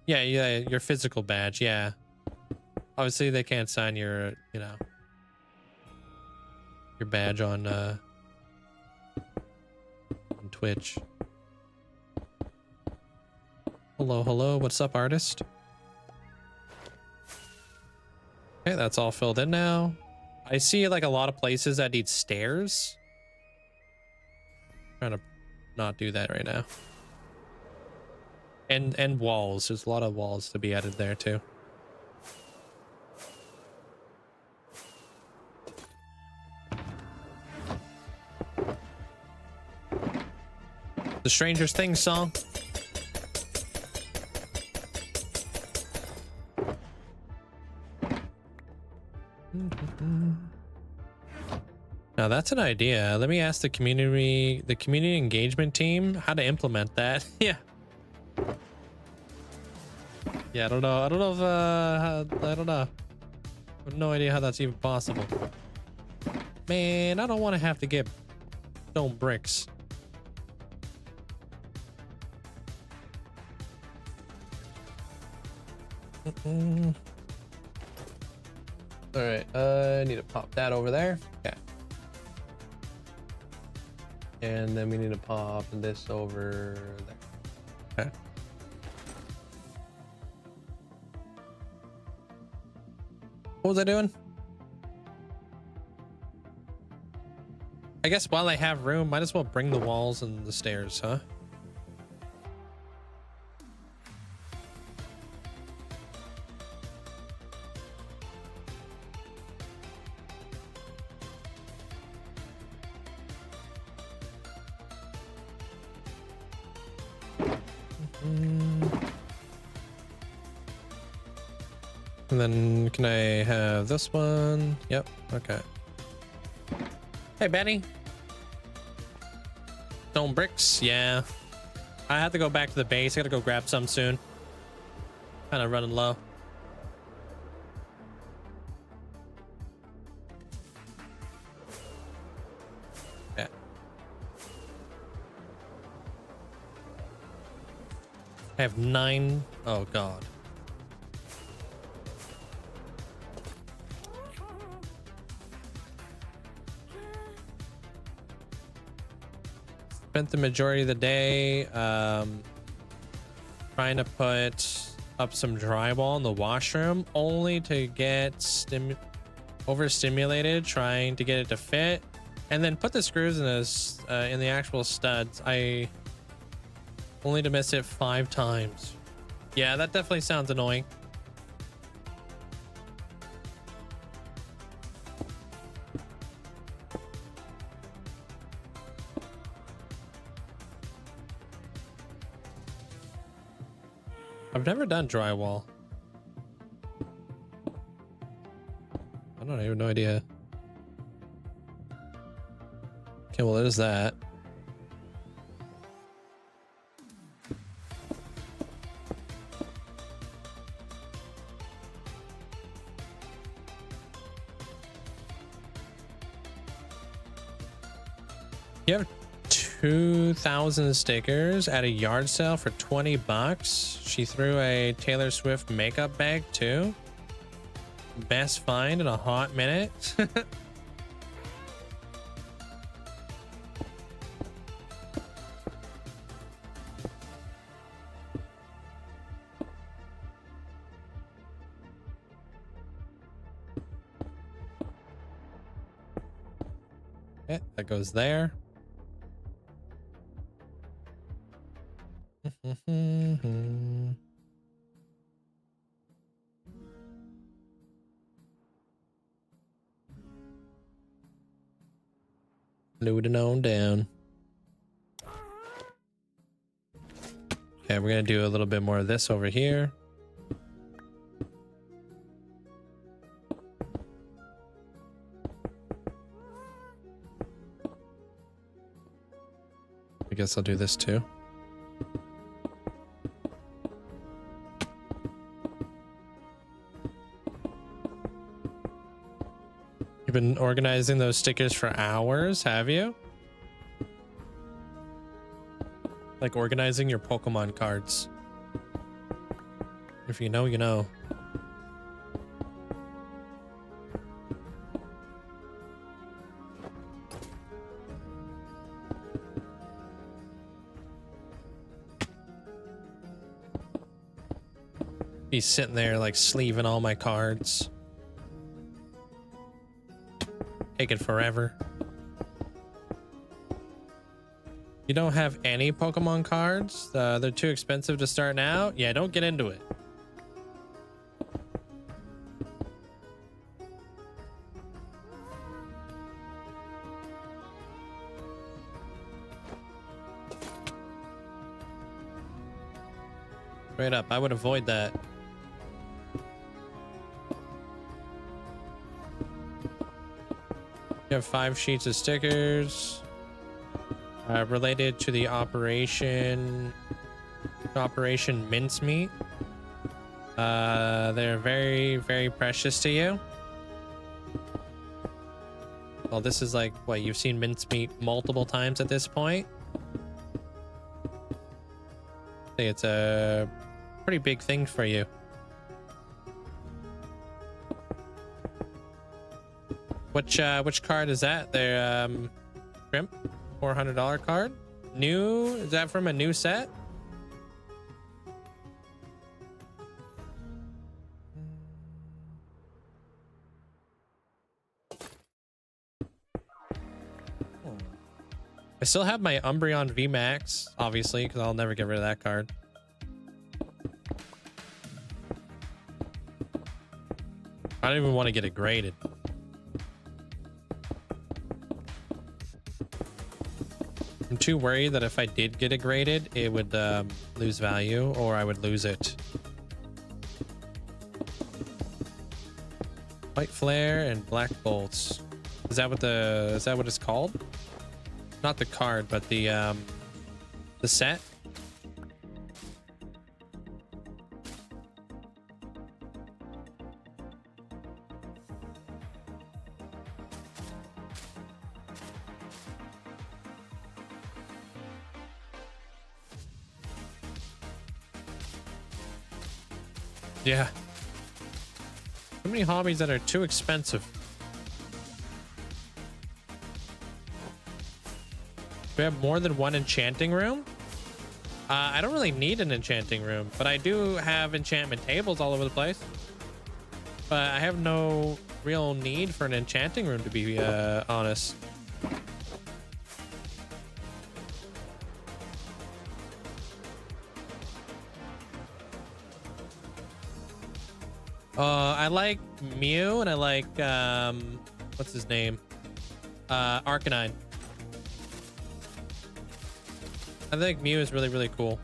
Yeah, your physical badge, yeah. Obviously they can't sign your, you know, your badge on Twitch. Hello, what's up, artist? Okay, that's all filled in now. I see like a lot of places that need stairs. Trying to not do that right now. And walls. There's a lot of walls to be added there too. The Stranger Things song. Now that's an idea. Let me ask the community engagement team how to implement that. Yeah. Yeah, I don't know. I don't know if I don't know. I have no idea how that's even possible. Man, I don't want to have to get stone bricks. All right, I need to pop that over there. Okay. And then we need to pop this over there. Okay. What was I doing? I guess while I have room, might as well bring the walls and the stairs, huh? And then can I have this one? Yep. Okay. Hey, Benny. Stone bricks. Yeah. I have to go back to the base. I gotta go grab some soon. Kind of running low. Yeah. I have 9. Oh, God. Spent the majority of the day trying to put up some drywall in the washroom, only to get overstimulated trying to get it to fit, and then put the screws in this in the actual studs. I only to miss it 5 times. Yeah, that definitely sounds annoying. I've never done drywall. I don't have no idea. Okay, well, there's that. You have 2,000 stickers at a yard sale for 20 bucks. She threw a Taylor Swift makeup bag too. Best find in a hot minute. Okay, that goes there. Loading on down. Okay, we're gonna do a little bit more of this over here. I guess I'll do this too. You've been organizing those stickers for hours, have you? Like organizing your Pokemon cards. If you know, you know. He's sitting there like sleeving all my cards. Taking forever. You don't have any Pokemon cards? They're too expensive to start now? Yeah, don't get into it. Straight up, I would avoid that. You have 5 sheets of stickers related to the Operation Mincemeat. They're very, very precious to you. Well, this is like, what, you've seen Mincemeat multiple times at this point? I think it's a pretty big thing for you. Which card is that? Their Shrimp $400 card. New? Is that from a new set? I still have my Umbreon VMAX, obviously, because I'll never get rid of that card. I don't even want to get it graded. I'm too worried that if I did get it graded, it would lose value, or I would lose it. White Flare and Black Bolts. Is that what it's called? Not the card, but the set. Yeah. Too many hobbies that are too expensive. We have more than one enchanting room. I don't really need an enchanting room, but I do have enchantment tables all over the place. But I have no real need for an enchanting room, to be honest. I like Mew, and I like what's his name? Arcanine. I think Mew is really, really cool.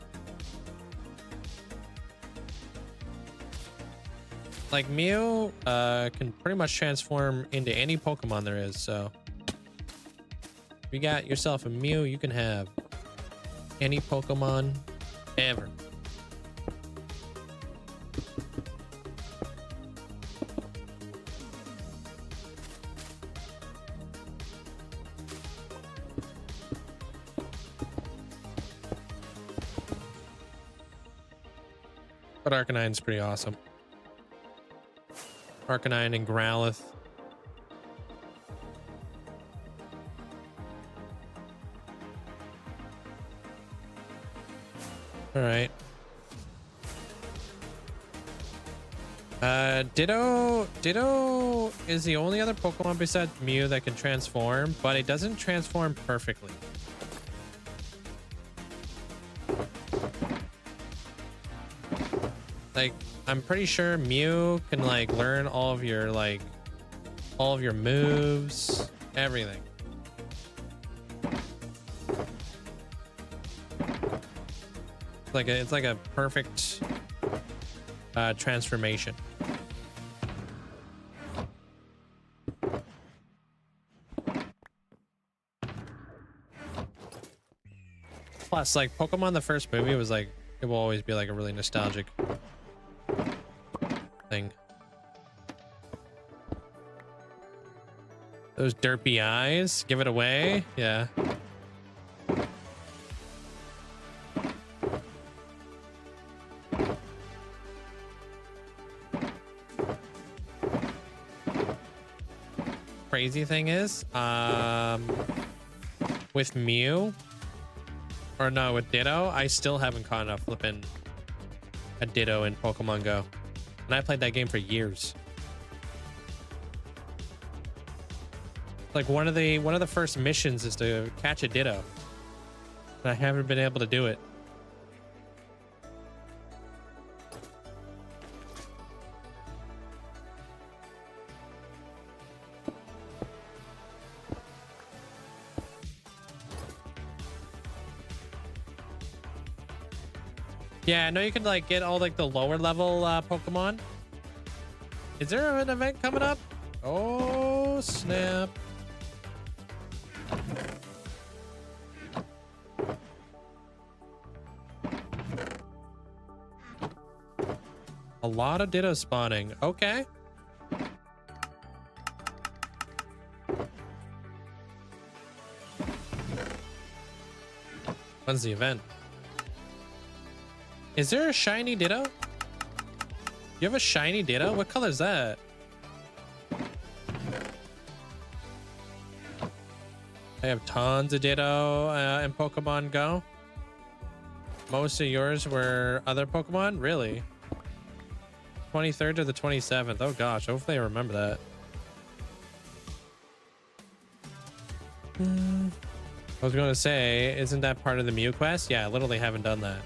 Like Mew can pretty much transform into any Pokemon there is, so if you got yourself a Mew, you can have any Pokemon ever. But Arcanine's pretty awesome. Arcanine and Growlithe. All right. Ditto is the only other Pokemon besides Mew that can transform, but it doesn't transform perfectly. Like, I'm pretty sure Mew can like learn all of your moves, everything. It's like a perfect transformation. Plus, like, Pokemon the first movie was like, it will always be like a really nostalgic thing. Those derpy eyes, give it away. Yeah. Crazy thing is, with Mew, or no, with Ditto, I still haven't caught up flipping a Ditto in Pokemon Go, and I played that game for years. Like one of the first missions is to catch a Ditto, and I haven't been able to do it. Yeah, I know you can like get all like the lower level Pokemon. Is there an event coming up? Oh snap. A lot of Ditto spawning. Okay. When's the event? Is there a shiny Ditto? You have a shiny Ditto? What color is that? I have tons of Ditto in Pokemon Go. Most of yours were other Pokemon? Really? 23rd to the 27th. Oh gosh, hopefully I remember that. I was going to say, isn't that part of the Mew quest? Yeah, I literally haven't done that.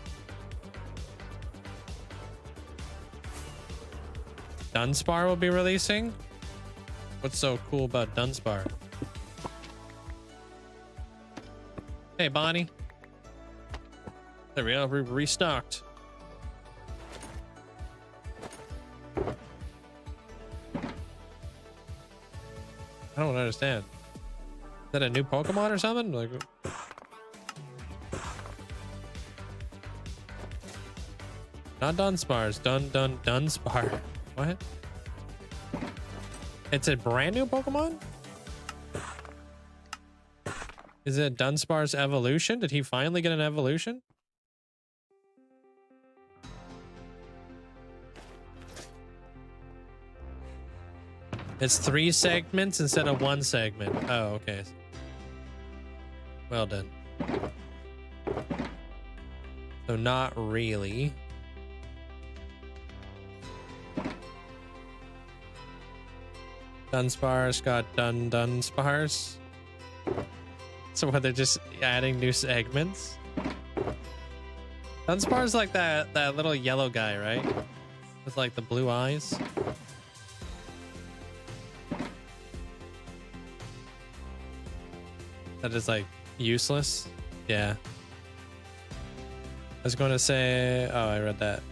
Dunsparce will be releasing? What's so cool about Dunsparce? Hey, Bonnie. There we go. We're restocked. I don't understand. Is that a new Pokemon or something? Like, not Dunsparce. Dunsparce. What? It's a brand new Pokemon? Is it Dunsparce evolution? Did he finally get an evolution? It's 3 segments instead of 1 segment. Oh, okay. Well done. So not really. Dunsparce got Dunsparce. So what, they're just adding new segments? Dunsparce's like that little yellow guy, right? With like the blue eyes. That is like useless. Yeah. I was going to say, oh, I read that.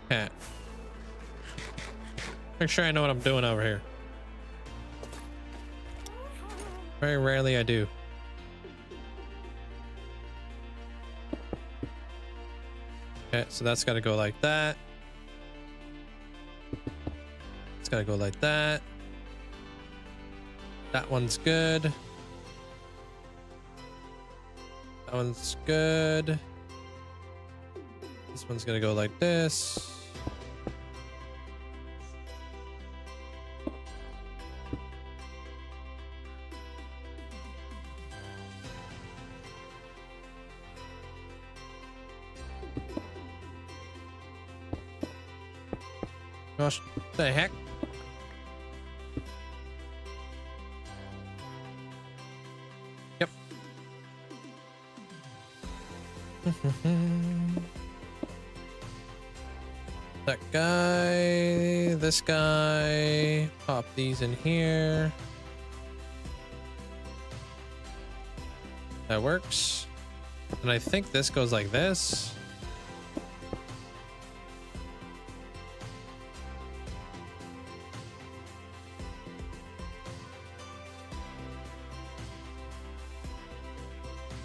Cat. Make sure I know what I'm doing over here. Very rarely I do. Okay, so that's got to go like that. It's got to go like that. That one's good. That one's good. This one's gonna go like this. Gosh, what the heck? Yep. That guy, this guy, pop these in here. That works. And I think this goes like this.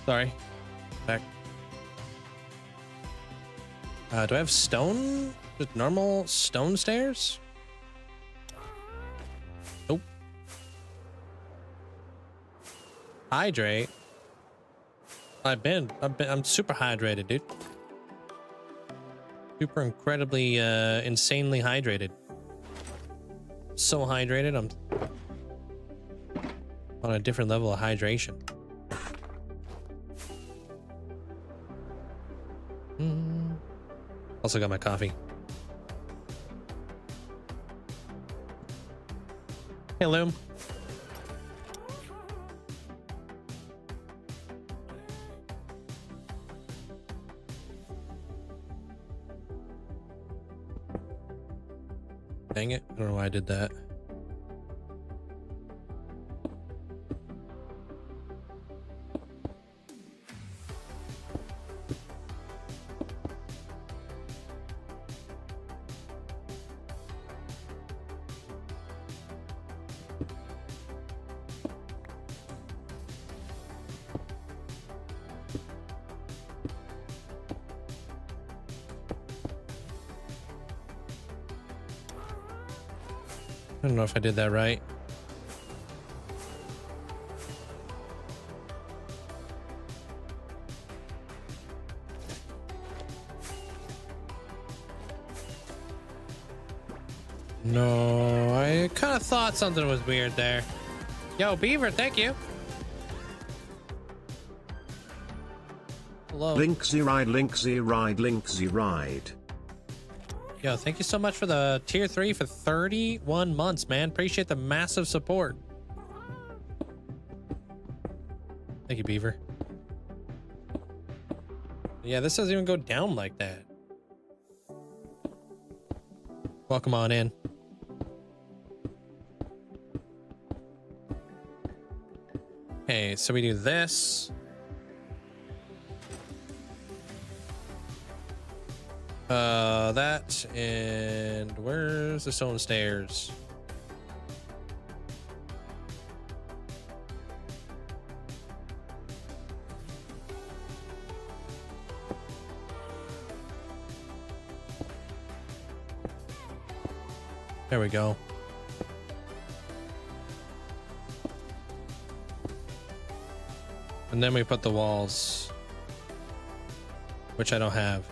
Sorry. Back. Do I have stone? Just normal stone stairs? Nope. Hydrate. I'm super hydrated, dude. Super incredibly, insanely hydrated. So hydrated, I'm on a different level of hydration. Also got my coffee. Hey, Loom. Dang it. I don't know why I did that. I don't know if I did that right. No, I kind of thought something was weird there. Yo, Beaver, thank you. Hello. Linkzzey ride, Linkzzey ride, Linkzzey ride. Yo, thank you so much for the tier 3 for 31 months, man. Appreciate the massive support. Thank you, Beaver. Yeah, this doesn't even go down like that. Welcome on in. Okay, so we do this. That, and where's the stone stairs? There we go. And then we put the walls, which I don't have.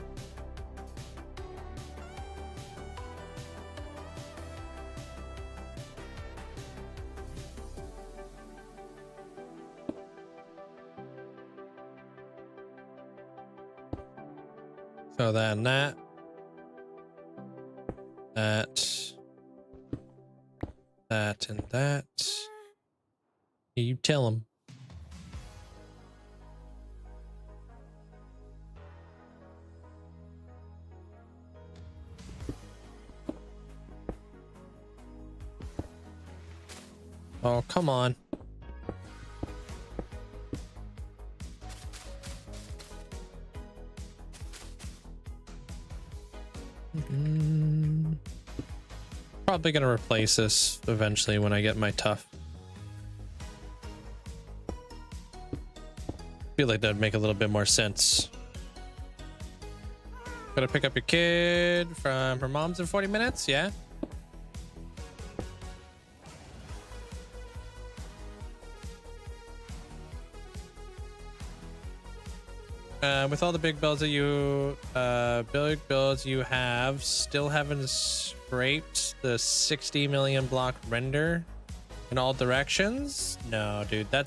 So then that, and that. You tell him. Oh, come on. Probably gonna replace this eventually when I get my tough. Feel like that'd make a little bit more sense. Gotta pick up your kid from her mom's in 40 minutes. Yeah. With all the big builds that you have, still haven't scraped the 60 million block render in all directions. No, dude, I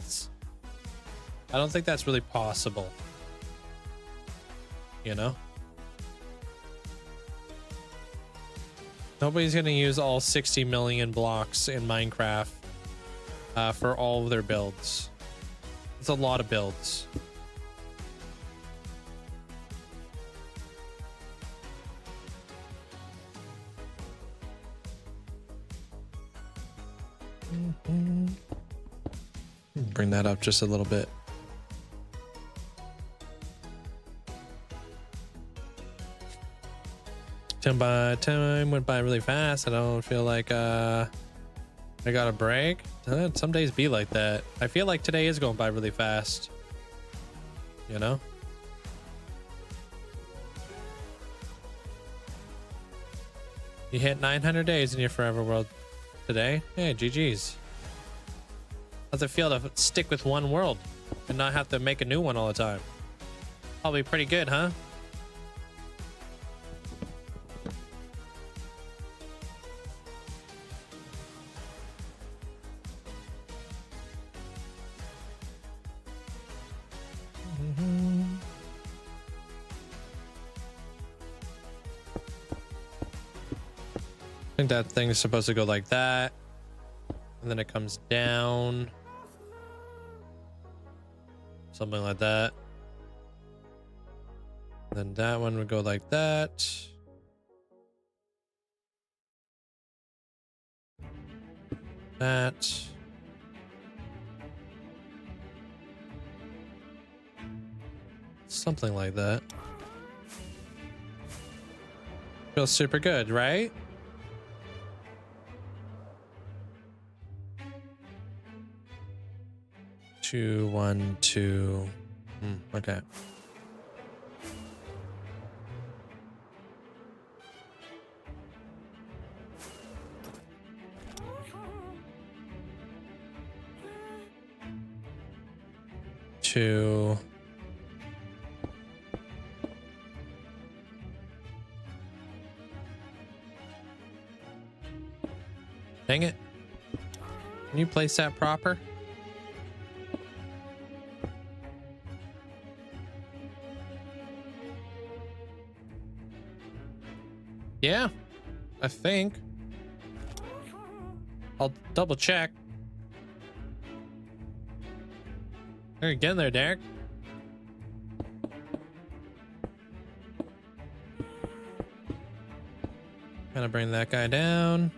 don't think that's really possible. You know? Nobody's gonna use all 60 million blocks in Minecraft for all of their builds. It's a lot of builds. Bring that up just a little bit. Time went by really fast. I don't feel like I got a break. Some days be like that. I feel like today is going by really fast. You know? You hit 900 days in your forever world today. Hey, GG's. How's it feel to stick with one world and not have to make a new one all the time? Probably pretty good, huh? I think that thing is supposed to go like that, and then it comes down, something like that. And then that one would go like that. That. Something like that. Feels super good, right? Two, 1, 2. Okay. Two. Dang it. Can you place that proper? Yeah, I think. I'll double check. There again there, Derek. Gonna bring that guy down.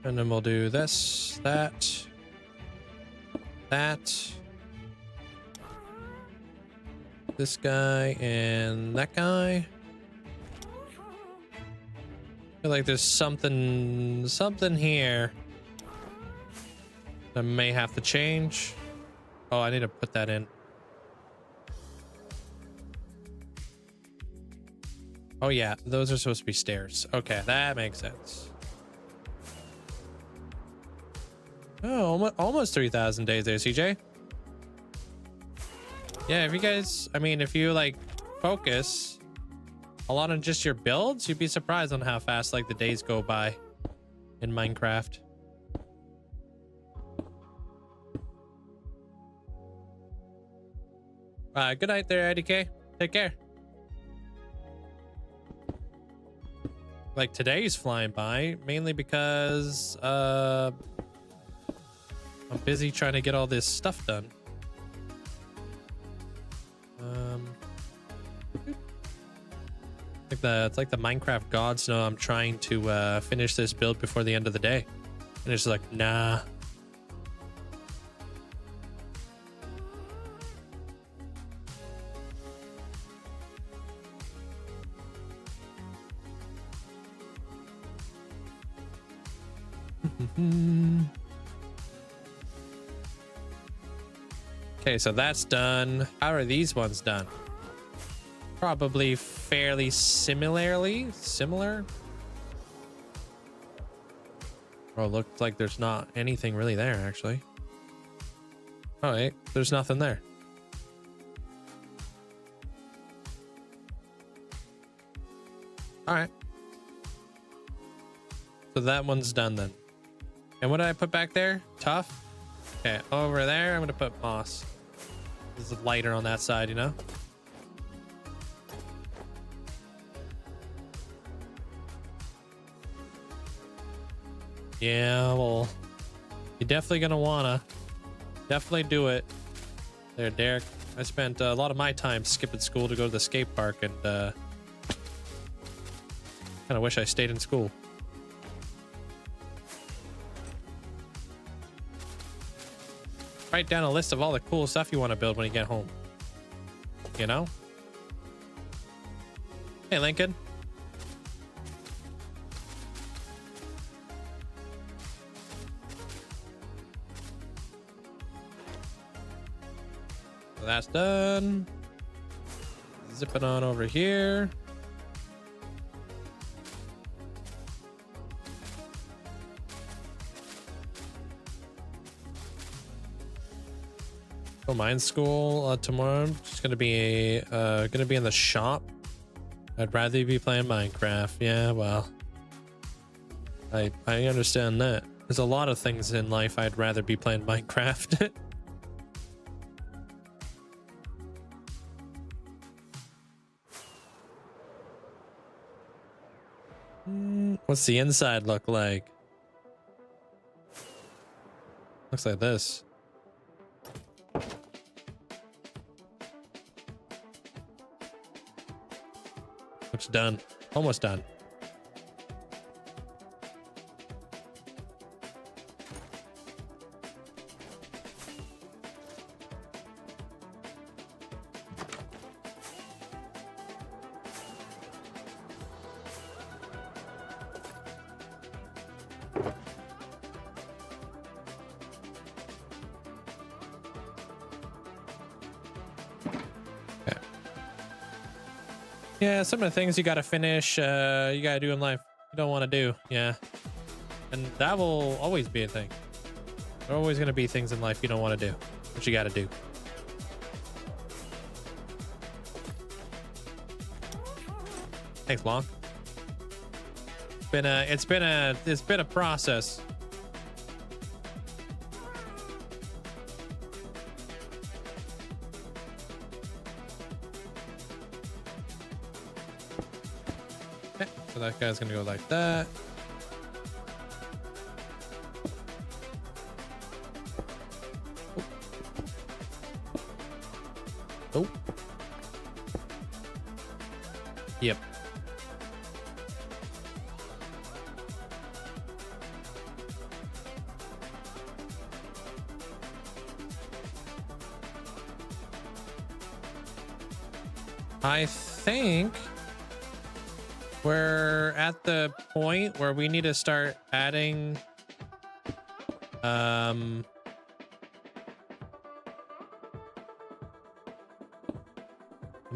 And then we'll do this, that. This guy and that guy. I feel like there's something here that may have to change. Oh, I need to put that in. Oh yeah, those are supposed to be stairs. Okay, that makes sense. Oh, almost 3,000 days there, CJ. Yeah, if you guys, I mean, if you like focus a lot on just your builds, you'd be surprised on how fast like the days go by in Minecraft. Good night there, IDK. Take care. Like today's flying by mainly because I'm busy trying to get all this stuff done. It's like the Minecraft gods know I'm trying to finish this build before the end of the day, and it's like, nah. Okay, so that's done. How are these ones done? Probably fairly similar. Oh, looks like there's not anything really there, actually. Oh, wait, there's nothing there. All right. So that one's done then. And what did I put back there? Tough. Okay, over there, I'm gonna put moss. This is lighter on that side, you know? Yeah, well, you're definitely gonna wanna definitely do it. There, Derek. I spent a lot of my time skipping school to go to the skate park, and kind of wish I stayed in school. Write down a list of all the cool stuff you want to build when you get home. You know? Hey, Lincoln. So that's done. Zipping on over here. For mine school tomorrow. I'm just gonna be in the shop. I'd rather be playing Minecraft. Yeah, well, I understand that. There's a lot of things in life I'd rather be playing Minecraft. What's the inside look like? Looks like this. Looks done. Almost done. Yeah, some of the things you gotta finish, you gotta do in life you don't want to do. Yeah, and that will always be a thing. There are always gonna be things in life you don't want to do, but you gotta do. Thanks, Long. It's been a process. So that guy's gonna go like that. Oh. Yep. I think we're at the point where we need to start adding some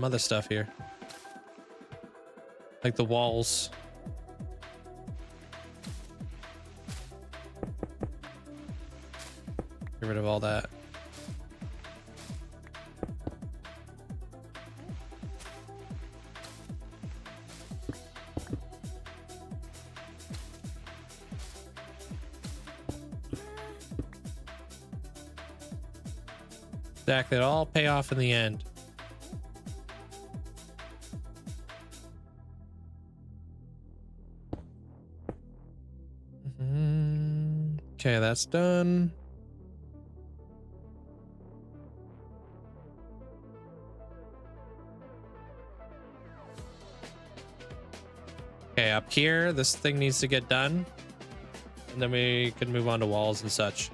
other stuff here, like the walls. Get rid of all that. Exactly, it'll all pay off in the end. Okay, that's done. Okay, up here, this thing needs to get done. And then we can move on to walls and such.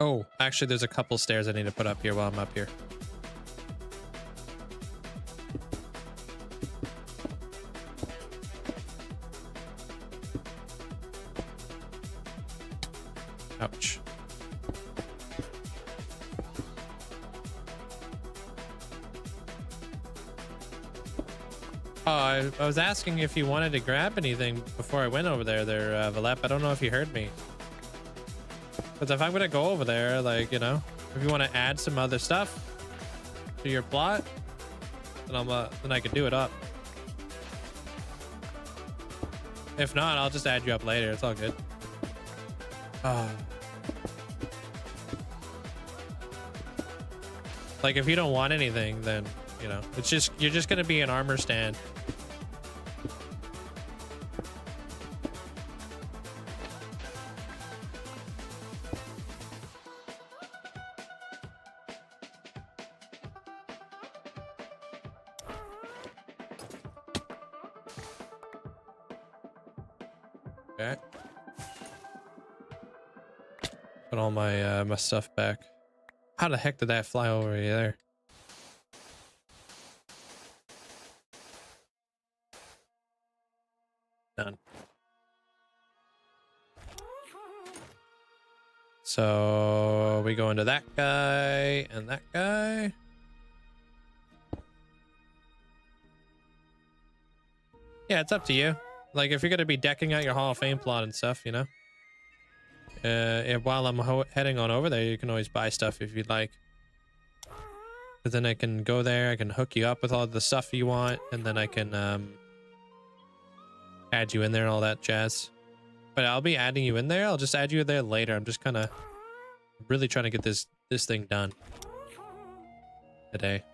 Oh, actually, there's a couple stairs I need to put up here while I'm up here. Ouch. Oh, I was asking if you wanted to grab anything before I went over there, Valep. I don't know if you heard me. Because if I'm going to go over there, like, you know, if you want to add some other stuff to your plot, then then I can do it up. If not, I'll just add you up later. It's all good. Like, if you don't want anything, then, you know, it's just, you're just going to be an armor stand. Okay. Put all my my stuff back. How the heck did that fly over there? Done. So we go into that guy and that guy. Yeah, it's up to you. Like, if you're gonna be decking out your Hall of Fame plot and stuff, you know. While I'm heading on over there, you can always buy stuff if you'd like. But then I can go there, I can hook you up with all the stuff you want, and then I can add you in there and all that jazz. But I'll be adding you in there. I'll just add you there later. I'm just kind of really trying to get this thing done today.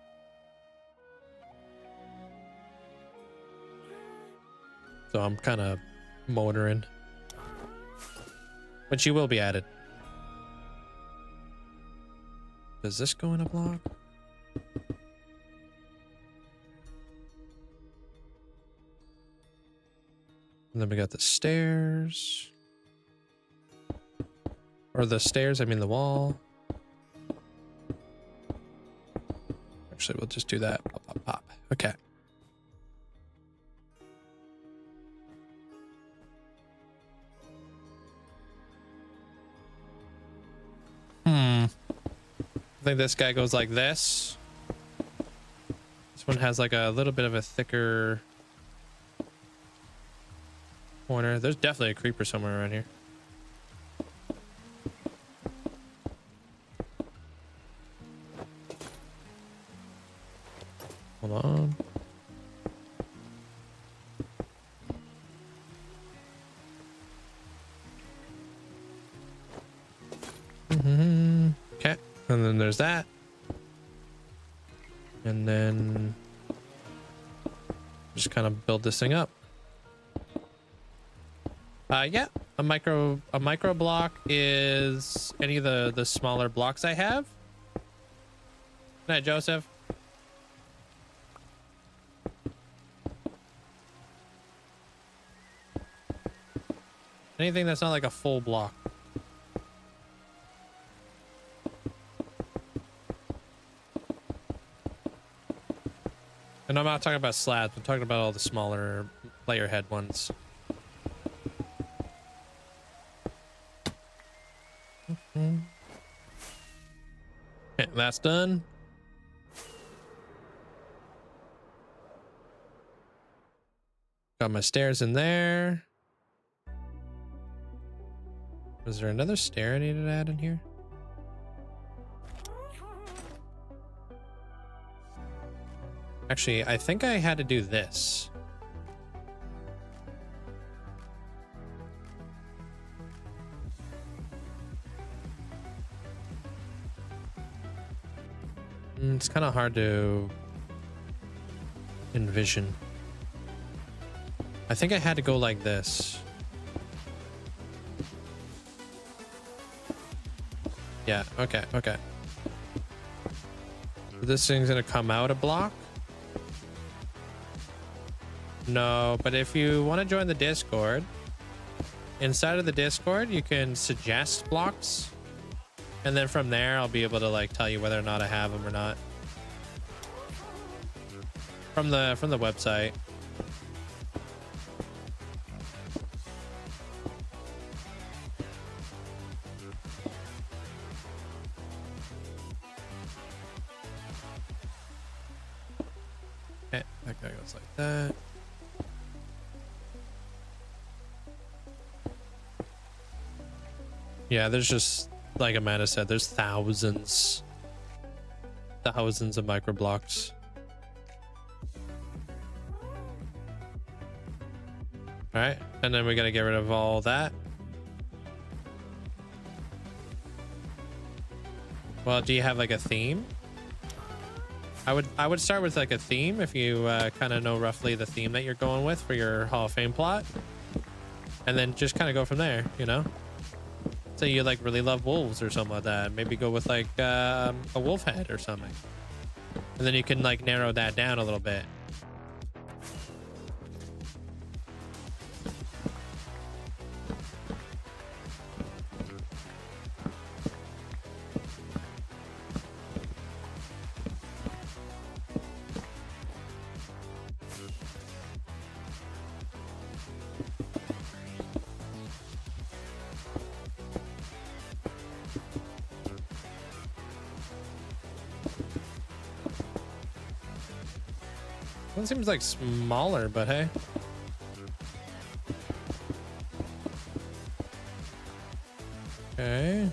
So I'm kind of motoring. But you will be added. Does this go in a block? And then we got the stairs. Or the stairs, I mean the wall. Actually, we'll just do that. Pop, pop, pop. Okay. I think this guy goes like this. This one has like a little bit of a thicker corner. There's definitely a creeper somewhere around here. Hold on. Okay, and then there's that, and then just kind of build this thing up. Yeah, a micro block is any of the smaller blocks I have. Good night, Joseph. Anything that's not like a full block. And I'm not talking about slabs, I'm talking about all the smaller layer head ones. Okay, that's done. Got my stairs in there. Was there another stair I needed to add in here? Actually, I think I had to do this. It's kind of hard to envision. I think I had to go like this. Yeah, okay, okay. This thing's gonna come out a block? No, but if you want to join the Discord, inside of the Discord, you can suggest blocks. And then from there, I'll be able to like tell you whether or not I have them or not. From the website. Okay, that guy goes like that. Yeah, there's just, like Amanda said, there's thousands of micro blocks. All right, and then we got to get rid of all that. Well, do you have like a theme? I would start with like a theme if you kind of know roughly the theme that you're going with for your Hall of Fame plot, and then just kind of go from there, you know? Say you like really love wolves or something like that. Maybe go with like a wolf head or something. And then you can like narrow that down a little bit. One seems like smaller, but hey. Okay.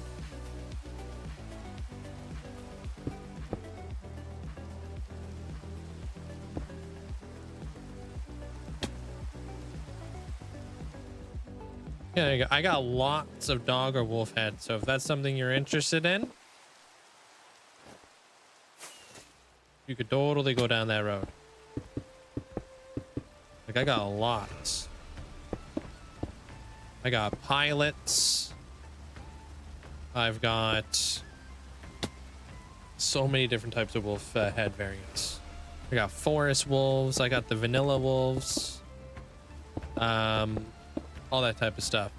Yeah, there you go. I got lots of dog or wolf heads, so if that's something you're interested in, you could totally go down that road. Like, I got lots. I got pilots. I've got so many different types of wolf head variants. I got forest wolves. I got the vanilla wolves. All that type of stuff.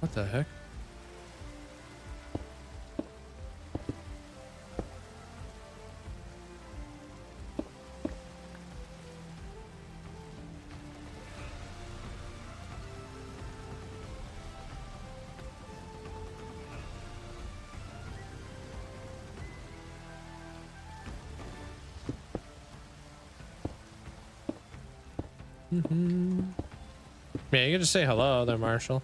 What the heck? Yeah, you can just say hello there, Marshall.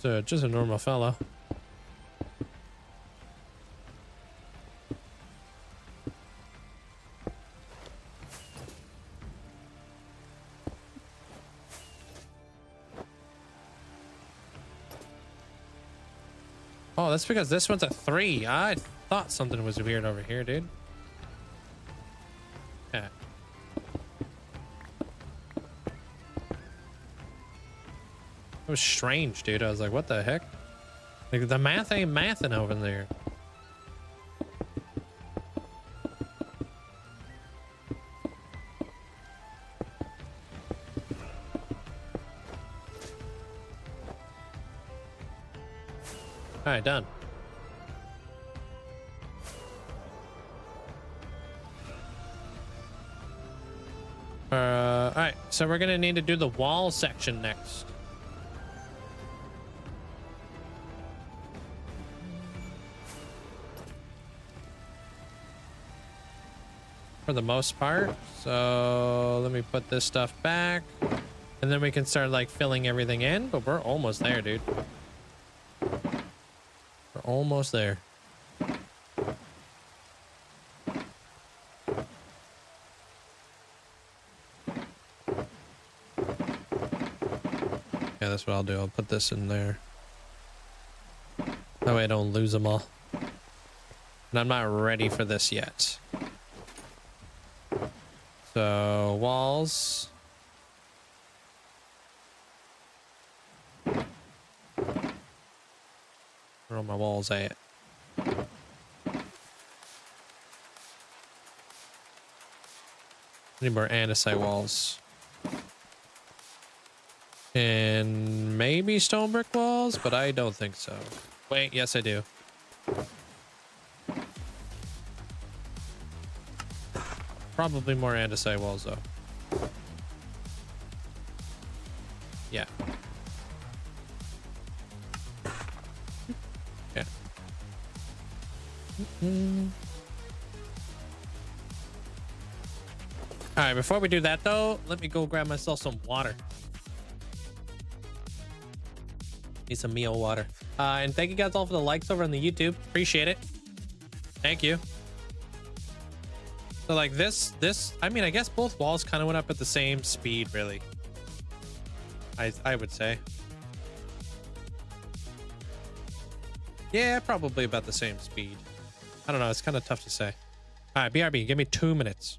So just a normal fellow. Oh, that's because this one's a 3. I thought something was weird over here, dude. Yeah. It was strange, dude. I was like, what the heck? Like, the math ain't mathing over there. All right, done. All right, so we're gonna need to do the wall section next. For the most part. So let me put this stuff back, and then we can start like filling everything in, but we're almost there, dude. We're almost there. Yeah, that's what I'll do. I'll put this in there. That way I don't lose them all. And I'm not ready for this yet. So, walls. Where are my walls at? Need more andesite walls. And maybe stone brick walls, but I don't think so. Wait, yes I do. Probably more andesite walls though. Yeah. Yeah. All right, before we do that though, let me go grab myself some water. Need some meal water. And thank you guys all for the likes over on the YouTube. Appreciate it. Thank you. So like this, I mean, I guess both walls kind of went up at the same speed, really. I would say. Yeah, probably about the same speed. I don't know. It's kind of tough to say. All right, BRB, give me 2 minutes.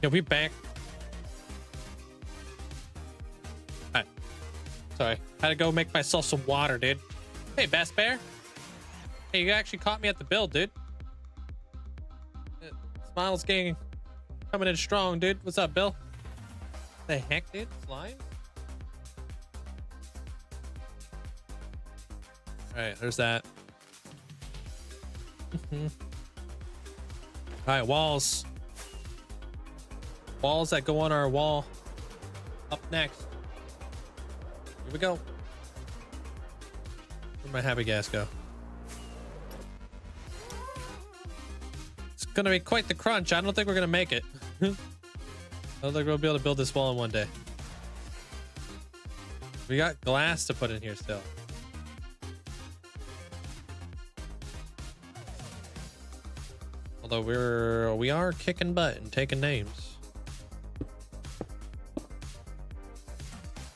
Yeah, we back. Alright. Sorry. Had to go make myself some water, dude. Hey, Best Bear. Hey, you actually caught me at the build, dude. Smiles gang coming in strong, dude. What's up, Bill? The heck, dude? Slime? Alright, there's that. Alright, walls. Walls that go on our wall. Up next. Here we go. Where'd my happy gas go? It's gonna be quite the crunch. I don't think we're gonna make it. I don't think we'll be able to build this wall in one day. We got glass to put in here still. Although we are kicking butt and taking names.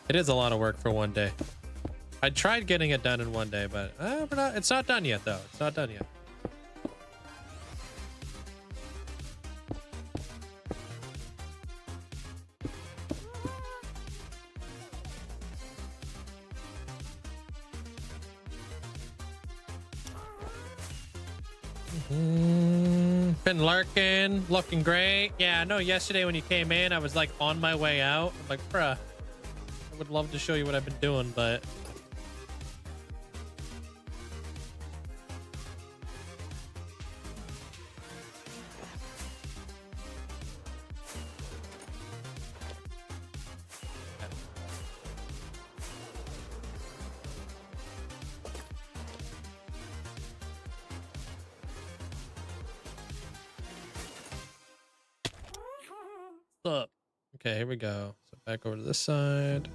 It is a lot of work for one day. I tried getting it done in one day, but it's not done yet though. It's not done yet. Been lurking, looking great. Yeah, I know yesterday when you came in, I was like on my way out. I'm like, bruh, I would love to show you what I've been doing, but up. Okay, here we go. So back over to this side.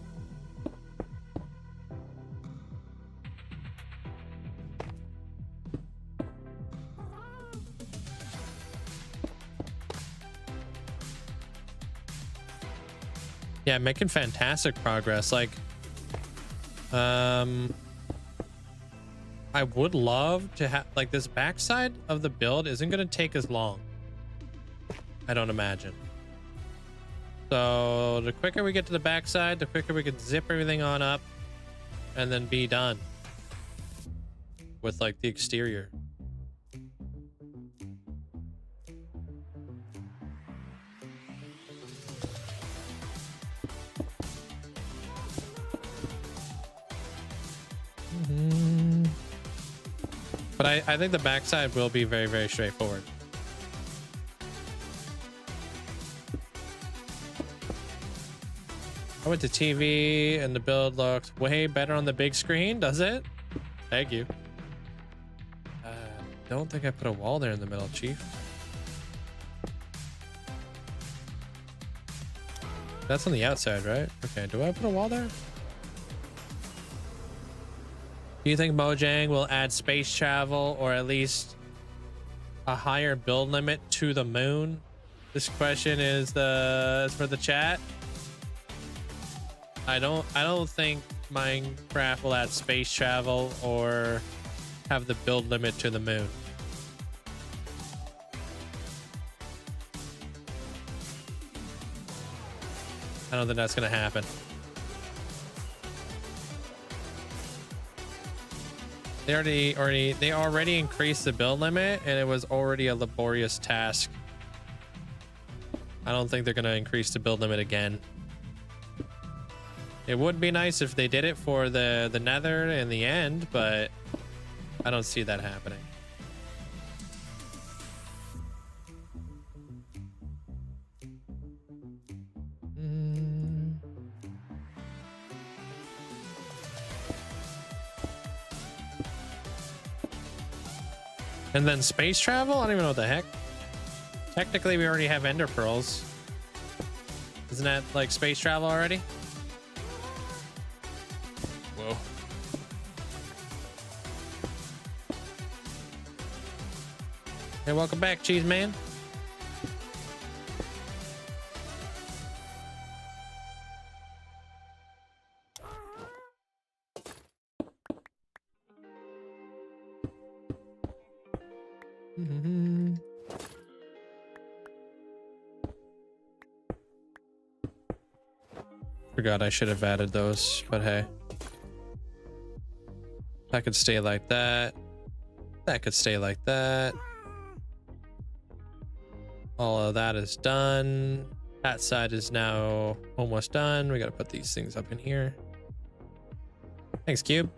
Yeah, making fantastic progress. Like, I would love to have, like, this backside of the build isn't going to take as long. I don't imagine. So the quicker we get to the backside, the quicker we can zip everything on up and then be done with like the exterior. But I think the backside will be very, very straightforward. I went to TV and the build looks way better on the big screen, does it? Thank you. Don't think I put a wall there in the middle, Chief. That's on the outside, right? Okay, do I put a wall there? Do you think Mojang will add space travel or at least a higher build limit to the moon? This question is for the chat. I don't think Minecraft will add space travel or have the build limit to the moon. I don't think that's gonna happen. They already increased the build limit and it was already a laborious task. I don't think they're gonna increase the build limit again. It would be nice if they did it for the nether in the end, but I don't see that happening. And then space travel? I don't even know what the heck. Technically, we already have ender pearls. Isn't that like space travel already? Whoa. Hey, welcome back, Cheese Man. Forgot I should have added those, but hey. That could stay like that. That could stay like that. All of that is done. That side is now almost done. We got to put these things up in here. Thanks, Cube.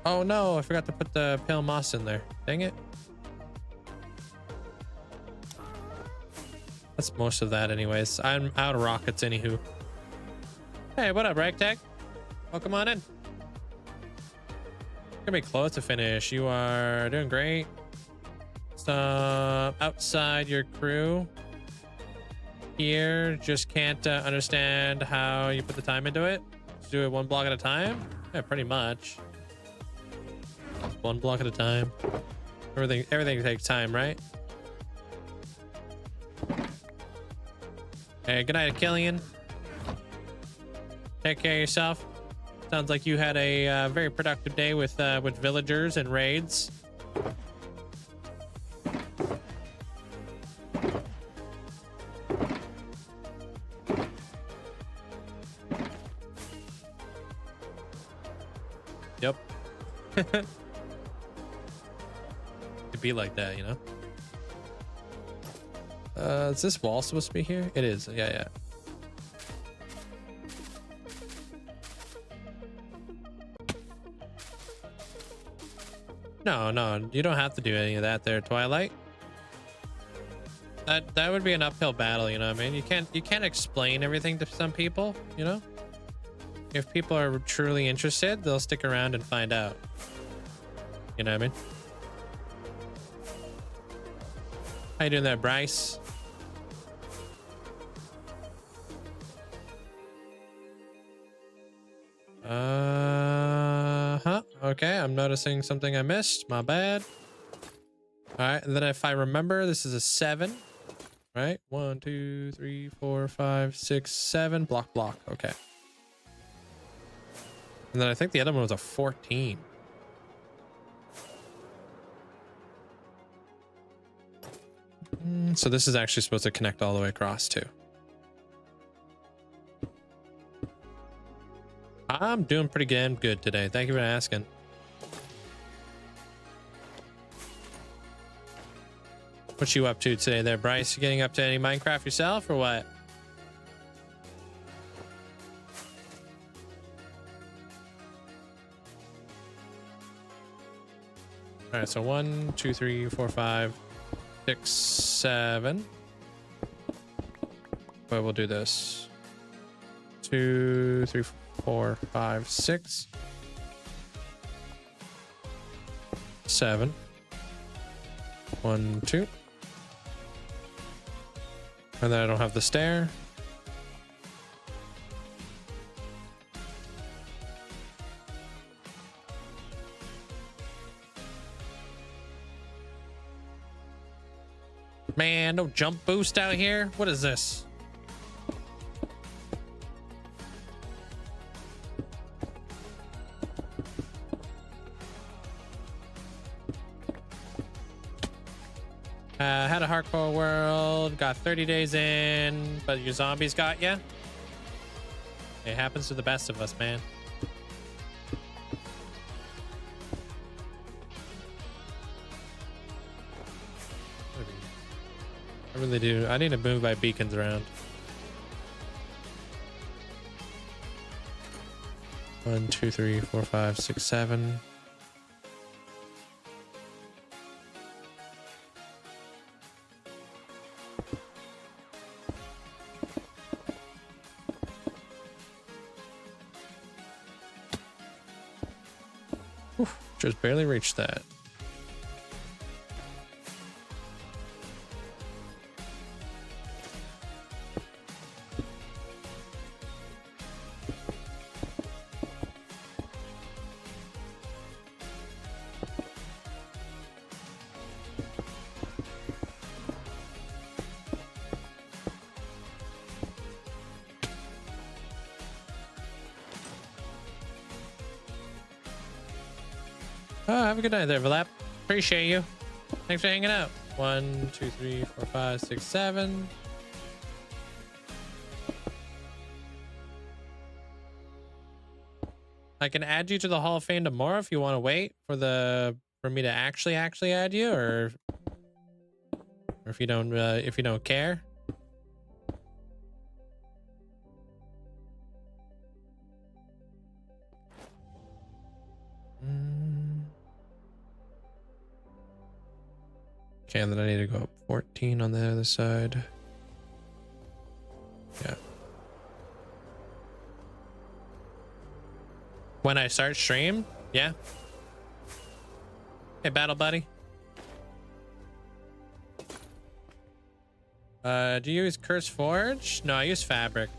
Oh no, I forgot to put the pale moss in there. Dang it. That's most of that anyways. I'm out of rockets anywho. Hey, what up, Ragtag? Welcome on in. Gonna be close to finish. You are doing great. So outside your crew here just can't understand how you put the time into it. Just do it one block at a time. Yeah, pretty much. One block at a time. Everything takes time, right? Hey, good night, Killian. Take care of yourself. Sounds like you had a very productive day with villagers and raids. Yep. Be like that, you know. Is this wall supposed to be here? It is. Yeah. No, you don't have to do any of that there, Twilight. That would be an uphill battle, you know what I mean? You can't explain everything to some people, you know? If people are truly interested, they'll stick around and find out. You know what I mean? How you doing there, Bryce? Okay, I'm noticing something I missed. My bad. All right, and then if I remember, this is a 7, right? 1, 2, 3, 4, 5, 6, 7. Block. Okay. And then I think the other one was a 14. So this is actually supposed to connect all the way across too. I'm doing pretty damn good today. Thank you for asking. What you up to today there, Bryce? You getting up to any Minecraft yourself or what? All right, so 1, 2, 3, 4, 5, 6, 7. But we'll do this. 2, 3, 4, 5, 6, 7. 1, 2. And then I don't have the stair. Man, no jump boost out here. What is this? Had a hardcore world, got 30 days in, but your zombies got ya. It happens to the best of us, man. I really do. I need to move my beacons around. 1, 2, 3, 4, 5, 6, 7. Just barely reached that. Oh, have a good night there, Vlap. Appreciate you. Thanks for hanging out. 1, 2, 3, 4, 5, 6, 7. I can add you to the Hall of Fame tomorrow if you want to wait for me to actually add you, or if you don't care. Okay, and then I need to go up 14 on the other side. Yeah. When I start stream? Yeah. Hey, Battle Buddy. Do you use Curse Forge? No, I use Fabric.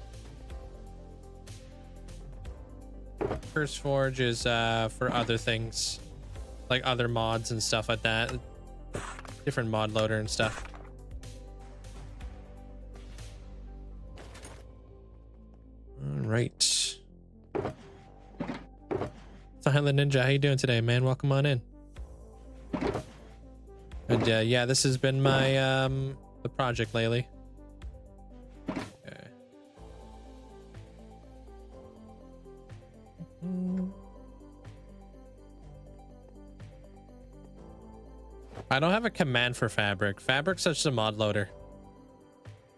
Curse Forge is for other things, like other mods and stuff like that. Different mod loader and stuff. All right. Silent Ninja, how you doing today, man? Welcome on in. And yeah, this has been my the project lately. Okay. I don't have a command for Fabric. Fabric's such a mod loader.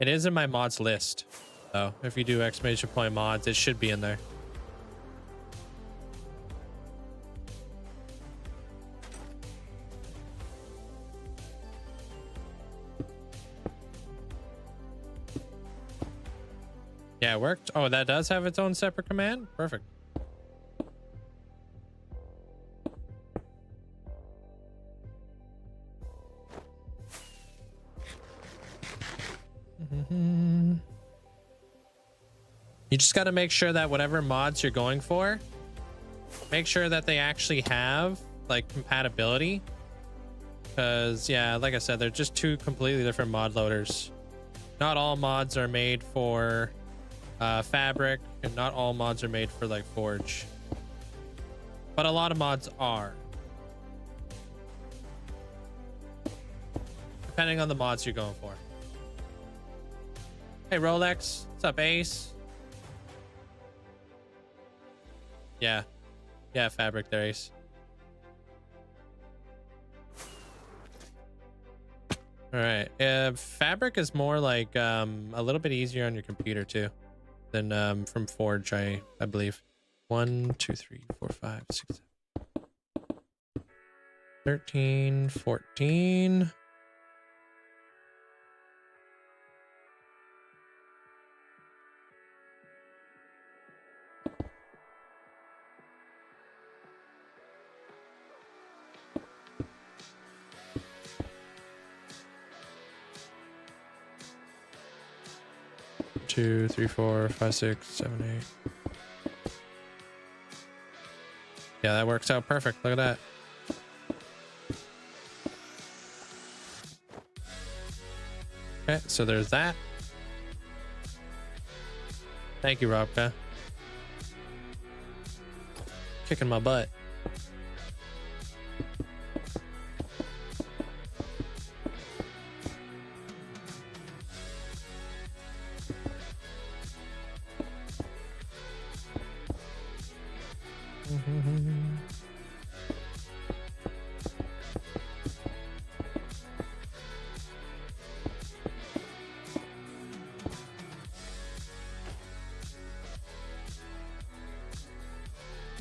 It is in my mods list, though. If you do exclamation point mods, it should be in there. Yeah, it worked. Oh, that does have its own separate command? Perfect. You just got to make sure that whatever mods you're going for, make sure that they actually have like compatibility, because yeah, like I said, they're just two completely different mod loaders. Not all mods are made for Fabric, and not all mods are made for like Forge, but a lot of mods are, depending on the mods you're going for. Hey Rolex, what's up, Ace? Yeah, Fabric there, Ace. All right, Fabric is more like a little bit easier on your computer too than from Forge, I believe. 1, 2, 3, 4, 5, 6, 7, 13, 14. Two, 3, 4, 5, 6, 7, 8. Yeah, that works out perfect. Look at that. Okay, so there's that. Thank you, Robka. Kicking my butt.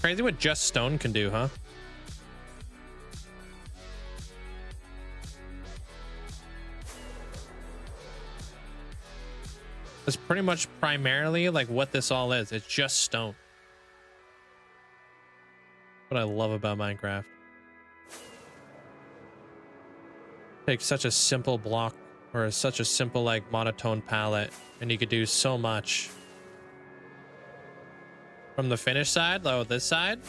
Crazy what just stone can do, huh? That's pretty much primarily like what this all is. It's just stone. What I love about Minecraft. Take such a simple block or such a simple like monotone palette, and you could do so much. From the finished side, though, this side.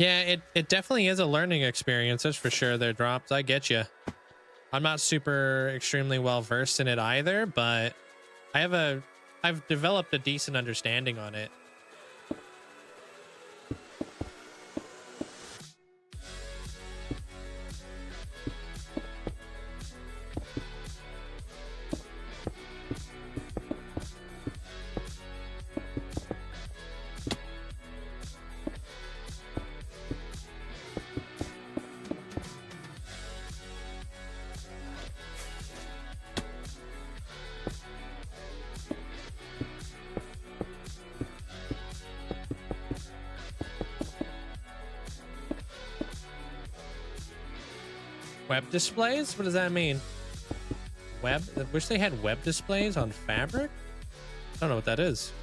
Yeah, it definitely is a learning experience. That's for sure. Their drops. I get you. I'm not super extremely well versed in it either, but I've developed a decent understanding on it. Web displays? What does that mean? Web? I wish they had web displays on fabric? I don't know what that is.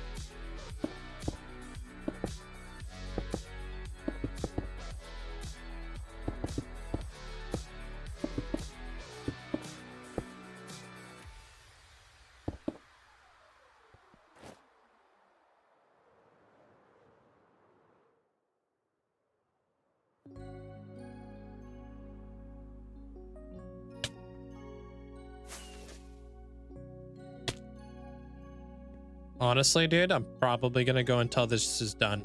Honestly, dude, I'm probably gonna go until this is done.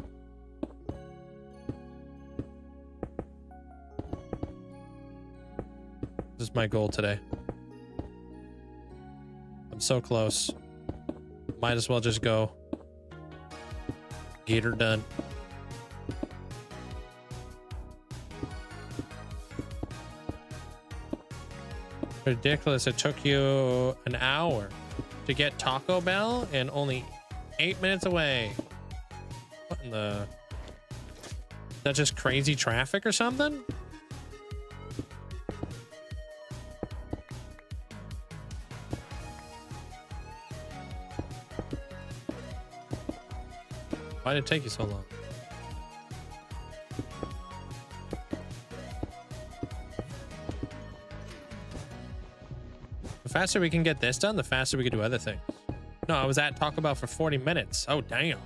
This is my goal today. I'm so close. Might as well just go. Get her done. Ridiculous. It took you an hour to get Taco Bell and only 8 minutes away. What in the... Is that just crazy traffic or something? Why did it take you so long? The faster we can get this done, the faster we can do other things. No, I was at Taco Bell for 40 minutes. Oh, damn.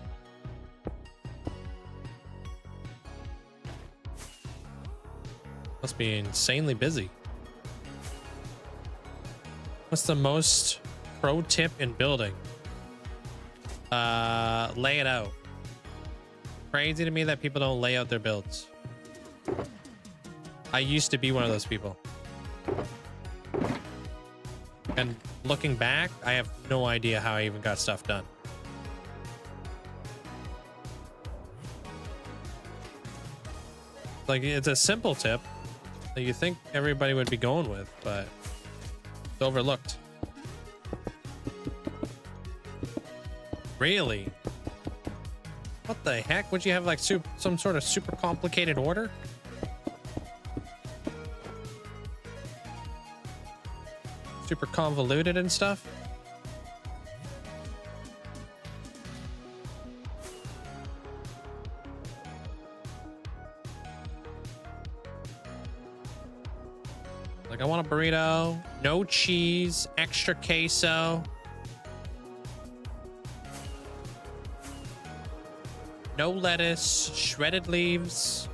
Must be insanely busy. What's the most pro tip in building? Lay it out. Crazy to me that people don't lay out their builds. I used to be one of those people. And looking back, I have no idea how I even got stuff done. Like, it's a simple tip that you think everybody would be going with, but it's overlooked. Really? What the heck? Would you have like some sort of super complicated order? Super convoluted and stuff? Like, I want a burrito, no cheese, extra queso. No lettuce, shredded leaves.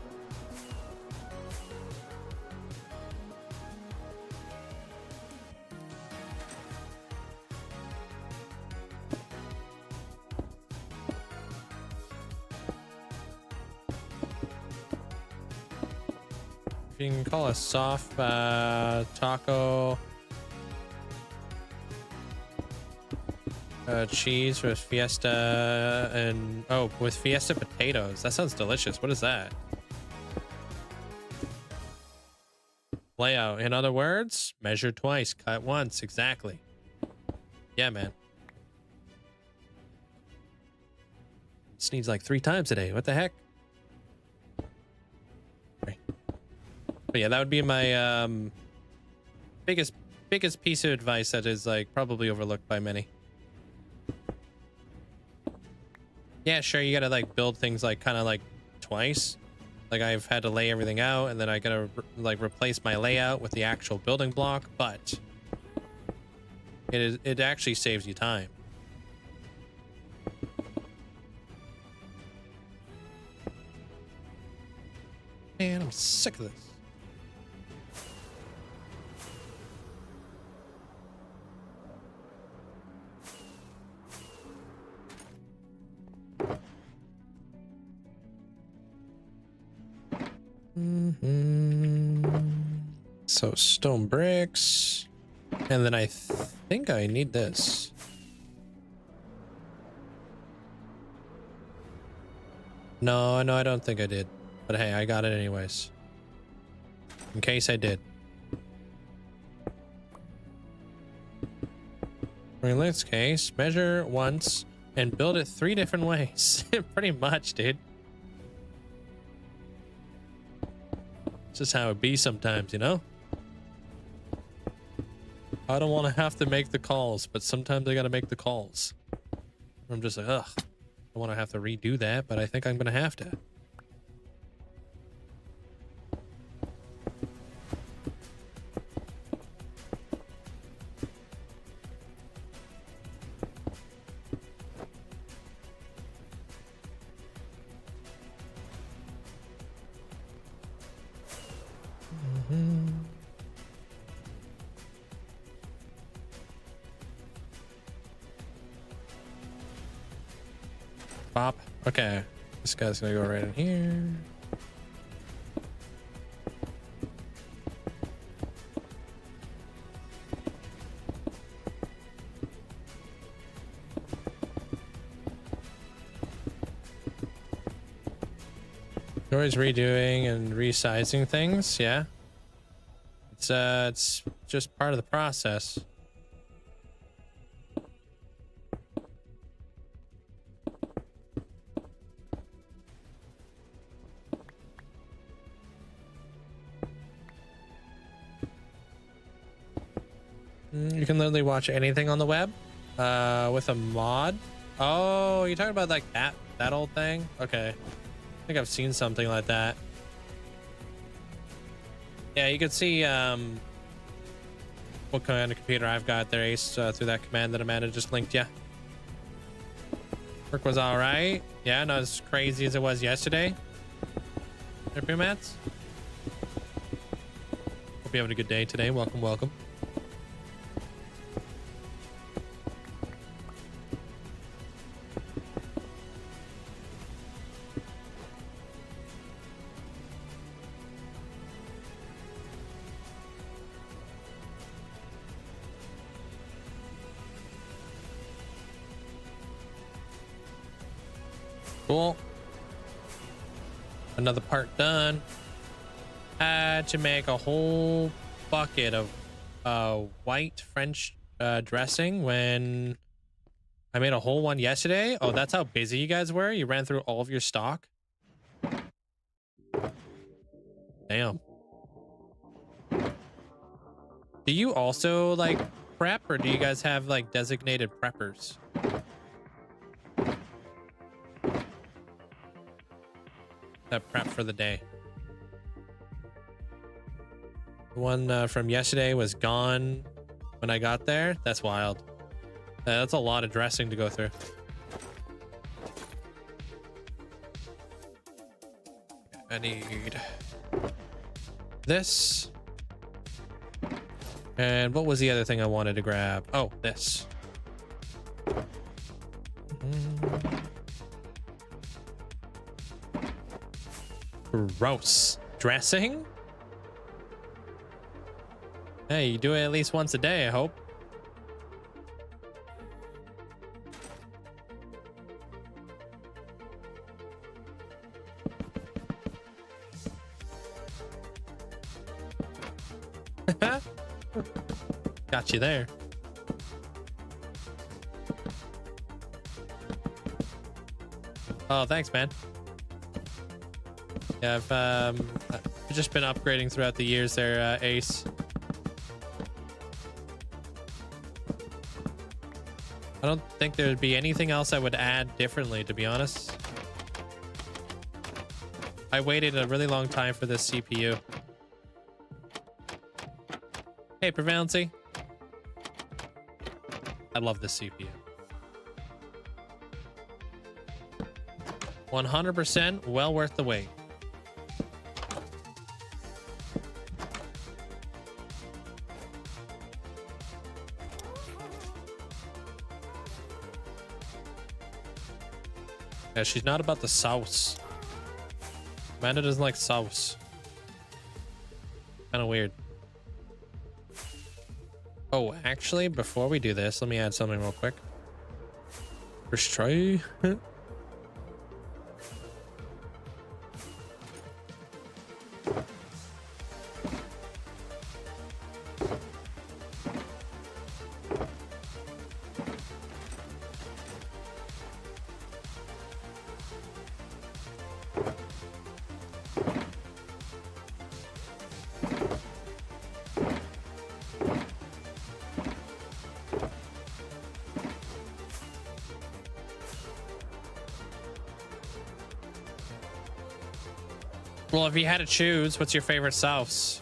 If you can call a soft taco cheese with fiesta and with fiesta potatoes. That sounds delicious. What is that? Layout. In other words, measure twice, cut once. Exactly. Yeah, man. Sneeze like 3 times a day. What the heck? Okay. But yeah, that would be my biggest piece of advice that is like probably overlooked by many. Yeah, sure, you gotta like build things like kind of like twice. Like, I've had to lay everything out and then I gotta like replace my layout with the actual building block, but it actually saves you time. I'm sick of this. So stone bricks, and then I think I need this. No, I don't think I did, but hey, I got it anyways, in case I did. In this case, measure once and build it 3 different ways. Pretty much, dude. It's just how it be sometimes, you know? I don't want to have to make the calls, but sometimes I gotta make the calls. I'm just like, ugh. I don't want to have to redo that, but I think I'm gonna have to. Bop. Okay. This guy's gonna go right in here. Always redoing and resizing things, yeah. It's just part of the process. You can literally watch anything on the web with a mod. Oh, you're talking about like that old thing? Okay. I think I've seen something like that. Yeah, you can see what kind of computer I've got there, Ace, through that command that Amanda just linked you. Work was all right. Yeah, not as crazy as it was yesterday. Repair mats. Hope you're having a good day today. Welcome, welcome. Cool. Another part done. Had to make a whole bucket of white French dressing when I made a whole one yesterday. Oh, that's how busy you guys were? You ran through all of your stock? Damn. Do you also like prep, or do you guys have like designated preppers? That prep for the day. The one from yesterday was gone when I got there. That's wild. That's a lot of dressing to go through. I need this. And what was the other thing I wanted to grab? Oh, this. Gross. Dressing? Hey, you do it at least once a day, I hope. Got you there. Oh, thanks, man. Yeah, I've just been upgrading throughout the years there, Ace. I don't think there would be anything else I would add differently, to be honest. I waited a really long time for this CPU. Hey, Prevalency. I love this CPU. 100% well worth the wait. Yeah, she's not about the sauce. Amanda doesn't like sauce. Kind of weird. Oh, actually, before we do this, let me add something real quick. First try. Well, if you had to choose, what's your favorite sauce?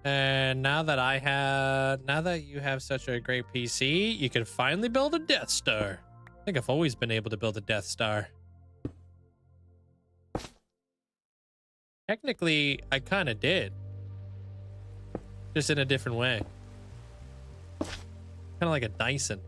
And now that you have such a great PC, you can finally build a Death Star. I think I've always been able to build a Death Star. Technically, I kind of did. Just in a different way. Kind of like a Dyson.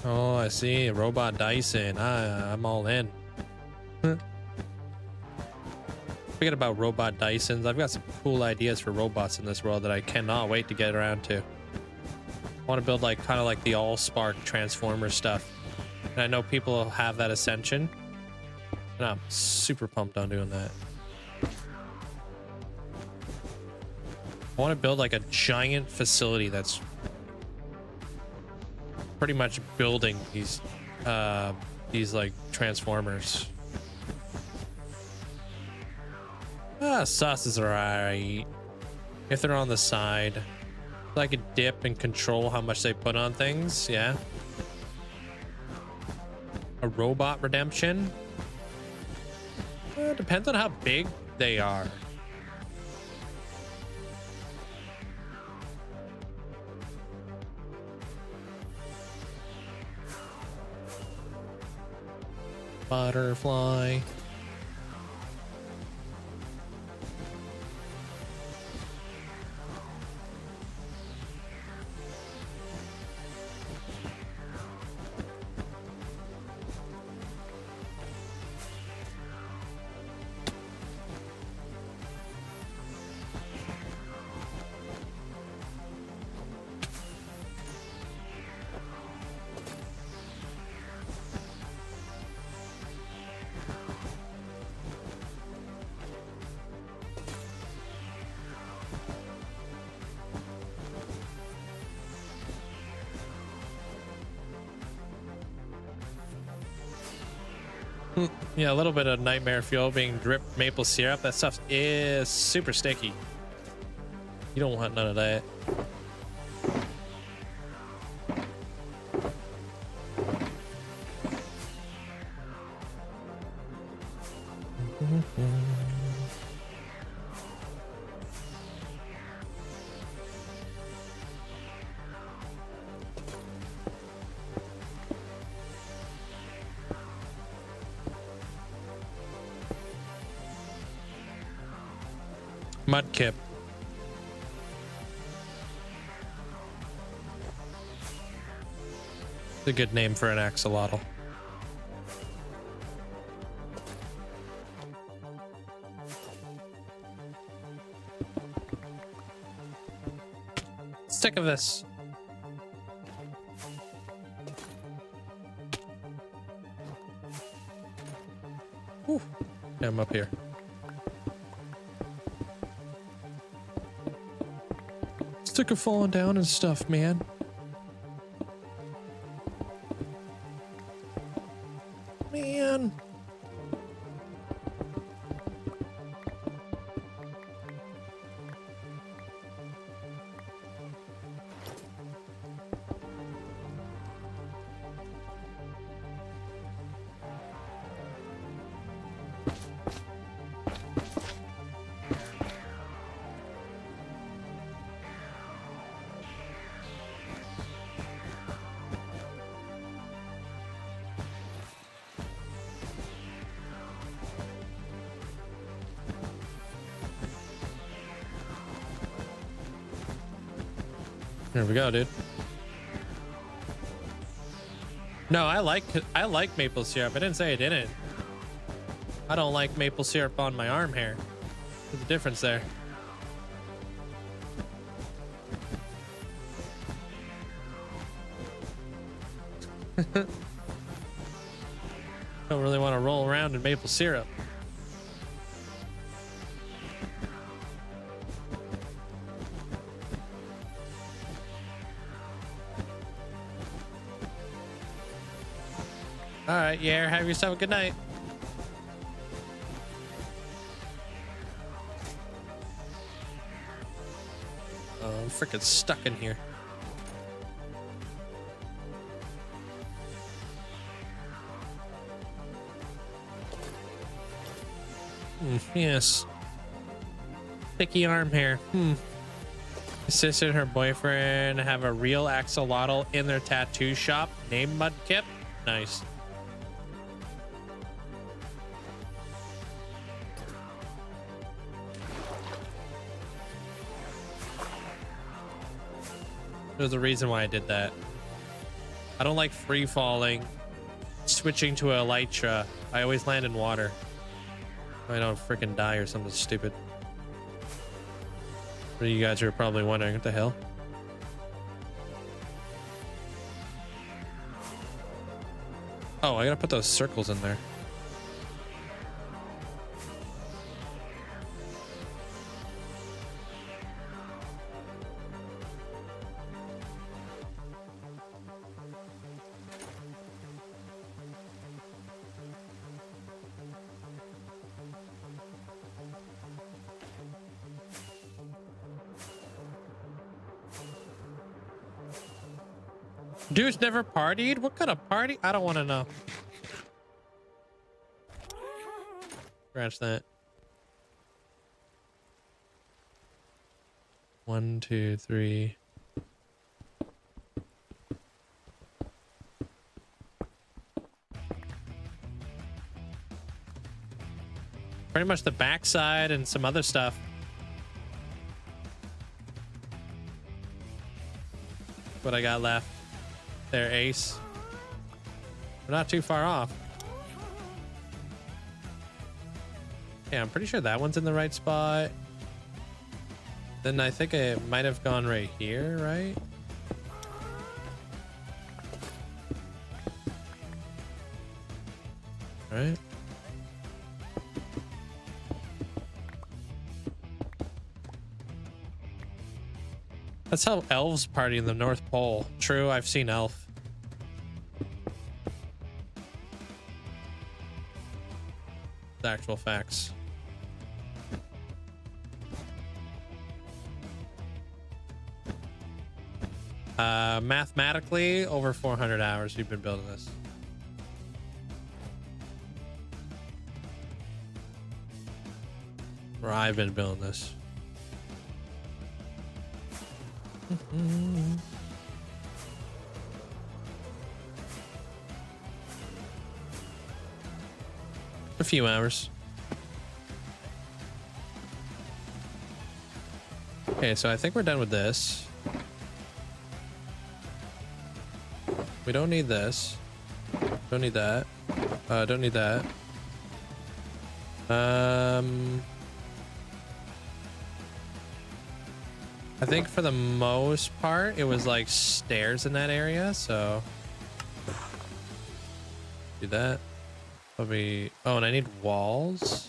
Oh, I see. Robot Dyson. I'm all in. Forget about robot Dysons. I've got some cool ideas for robots in this world that I cannot wait to get around to. I want to build like kind of like the All-Spark Transformer stuff. And I know people have that ascension. And I'm super pumped on doing that. I want to build like a giant facility that's pretty much building these like transformers. Sauces are alright if they're on the side. So I could dip and control how much they put on things. Yeah. A robot redemption. Depends on how big they are. Butterfly. Yeah, a little bit of nightmare fuel being dripped maple syrup. That stuff is super sticky. You don't want none of that. Mudkip. It's a good name for an axolotl. Stick of this. Whew. Yeah, I'm up here. Stick of falling down and stuff, man. Man. There we go, dude. No, I like maple syrup. I didn't say I didn't. I don't like maple syrup on my arm hair. There's a difference there. Don't really want to roll around in maple syrup. All right, yeah, have yourself a good night. Oh, I'm freaking stuck in here. Yes. Sticky arm hair. My sister and her boyfriend have a real axolotl in their tattoo shop named Mudkip. Nice. There's a reason why I did that. I don't like free falling, switching to elytra. I always land in water. I don't freaking die or something stupid. But you guys are probably wondering, what the hell? Oh, I gotta put those circles in there. Dude's never partied? What kind of party? I don't want to know. Scratch that. 1, 2, 3. Pretty much the backside and some other stuff. What I got left. There, Ace. We're not too far off. Yeah, I'm pretty sure that one's in the right spot. Then I think it might have gone right here, right? Right. That's how elves party in the North Pole. True, I've seen Elf. The actual facts. Mathematically, over 400 hours you've been building this. Or I've been building this. A few hours. Okay, so I think we're done with this. We don't need this. Don't need that. Don't need that. I think for the most part, it was like stairs in that area, so do that. Probably. Oh, and I need walls.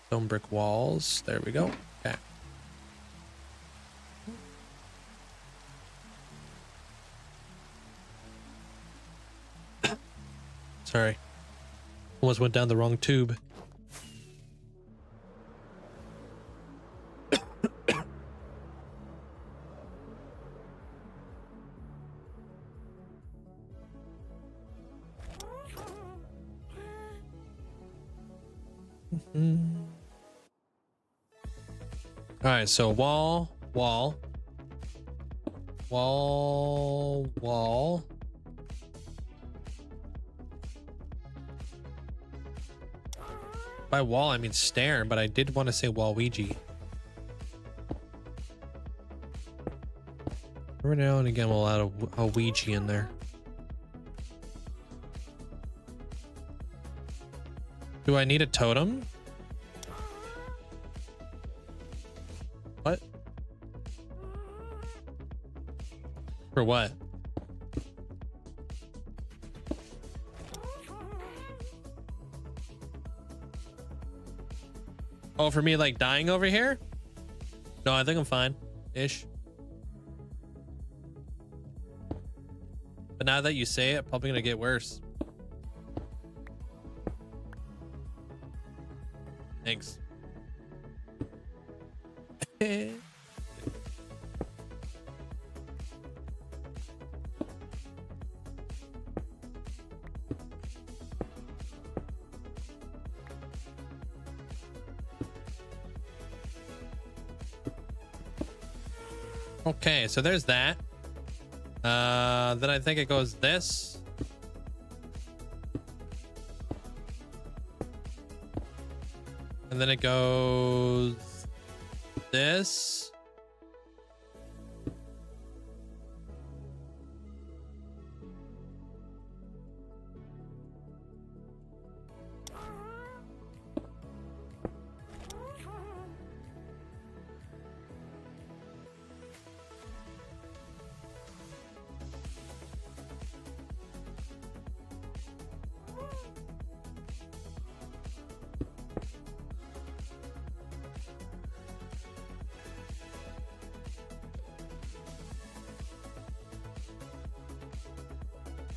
Stone brick walls. There we go. Okay. Sorry. Almost went down the wrong tube. All right, so wall. By wall, I mean stair, but I did want to say Waluigi. Every now and again, we'll add a Ouija in there. Do I need a totem? What? For what? Oh, for me, like dying over here? No, I think I'm fine ish. But now that you say it, probably gonna get worse. Thanks. Okay, so there's that. Then I think it goes this. And then it goes this.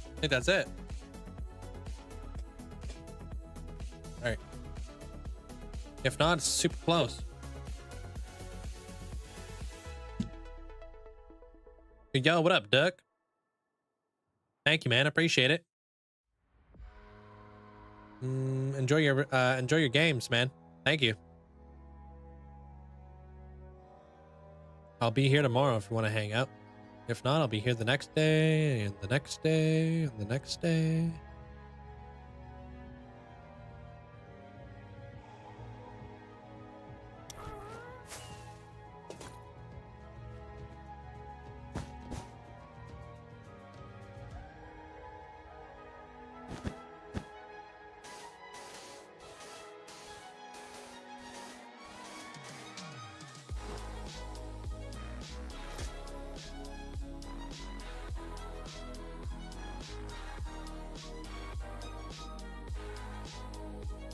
I think that's it. All right. If not, it's super close. Yo, what up, Duck? Thank you, man. Appreciate it. Enjoy your games, man. Thank you. I'll be here tomorrow if you want to hang out. If not, I'll be here the next day, and the next day, and the next day.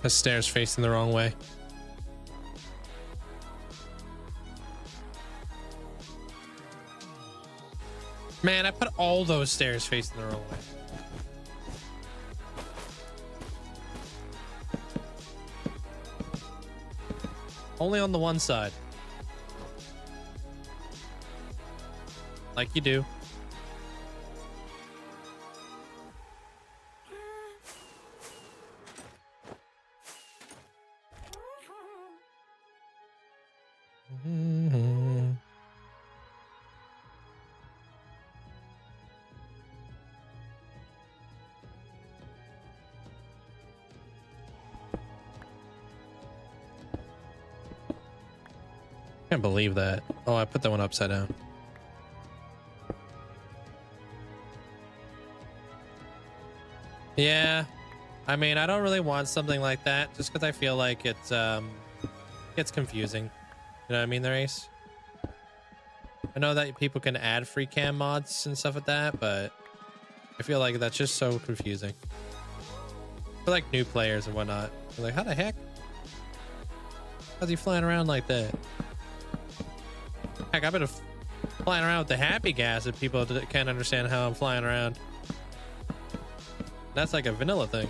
The stairs facing the wrong way. Man, I put all those stairs facing the wrong way. Only on the one side. Like you do. Can't believe that. Oh, I put that one upside down. Yeah, I mean, I don't really want something like that just because I feel like it's gets confusing. You know what I mean, there, Ace? I know that people can add free cam mods and stuff like that, but I feel like that's just so confusing for like new players and whatnot. They're like, how the heck? How's he flying around like that? Heck, I've been flying around with the happy gas if people can't understand how I'm flying around. That's like a vanilla thing.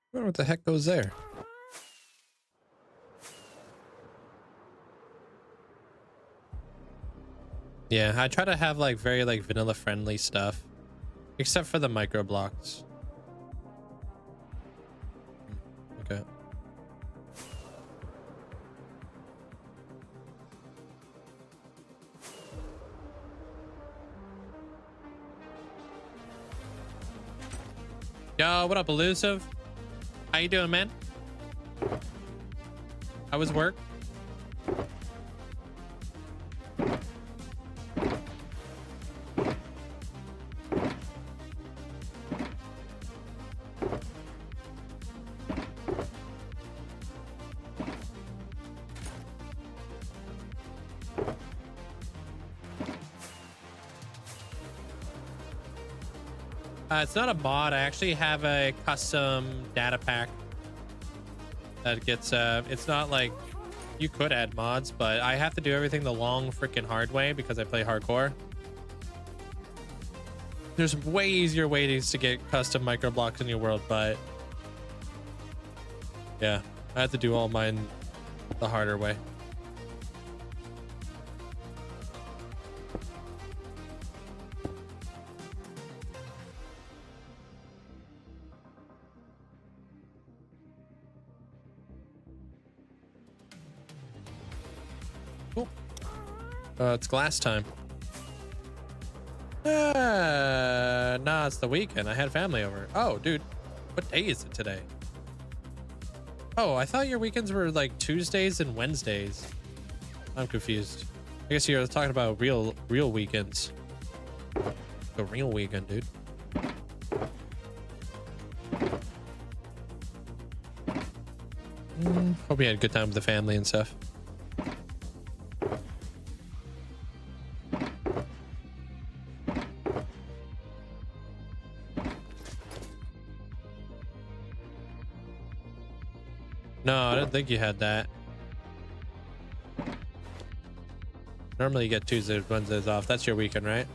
I wonder what the heck goes there. Yeah, I try to have like very like vanilla friendly stuff. except for the micro blocks. Okay. Yo, what up, Elusive? How you doing, man? How was work? It's not a mod. I actually have a custom data pack that gets it's not like you could add mods, but I have to do everything the long freaking hard way because I play hardcore. There's way easier ways to get custom micro blocks in your world, but yeah, I have to do all mine the harder way. Cool. It's glass time. Nah, it's the weekend. I had family over. Oh, dude, what day is it today? Oh, I thought your weekends were like Tuesdays and Wednesdays. I'm confused. I guess you're talking about real weekends. The real weekend, dude. Hope you had a good time with the family and stuff. No, I didn't think you had that. Normally you get Tuesdays, Wednesdays off. That's your weekend, right?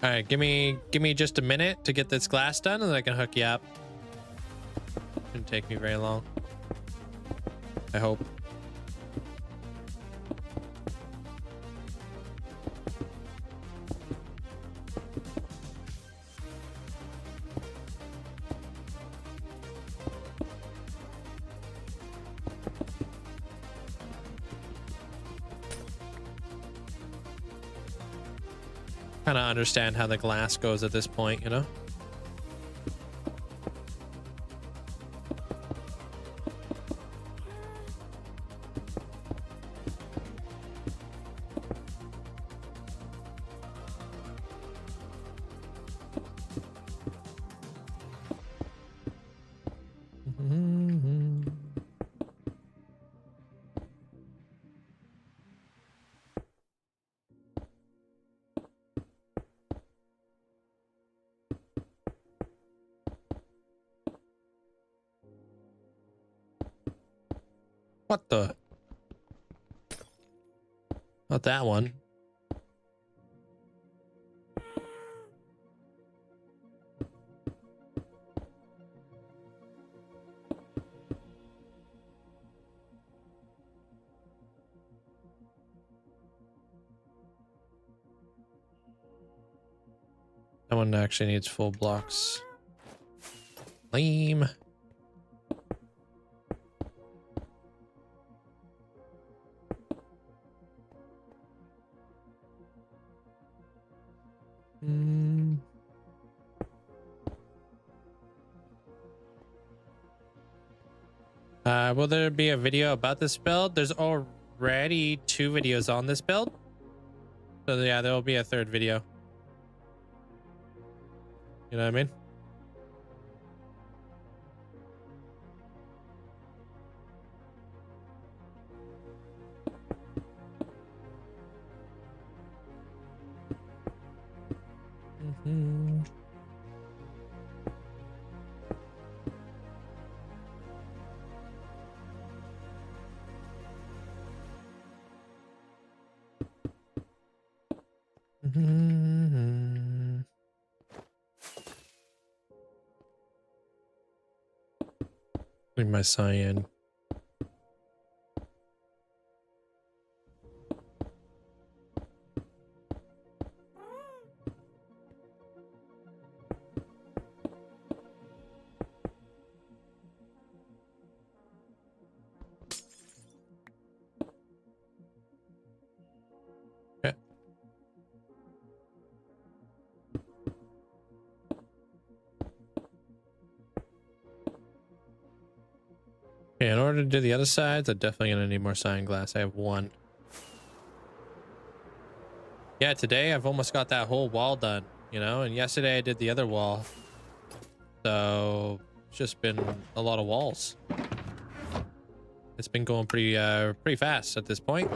All right, give me just a minute to get this glass done, and then I can hook you up. Shouldn't take me very long. I hope. Kind of understand how the glass goes at this point, you know? What the? Not that one. That one actually needs full blocks. Lame. Will there be a video about this build? There's already 2 videos on this build. So yeah, there will be a 3rd video. You know what I mean? Leave my cyan. Okay. Okay, in order to do the other sides, I'm definitely gonna need more cyan glass. I have one. Yeah, today I've almost got that whole wall done, you know, and yesterday I did the other wall. So it's just been a lot of walls. It's been going pretty fast at this point.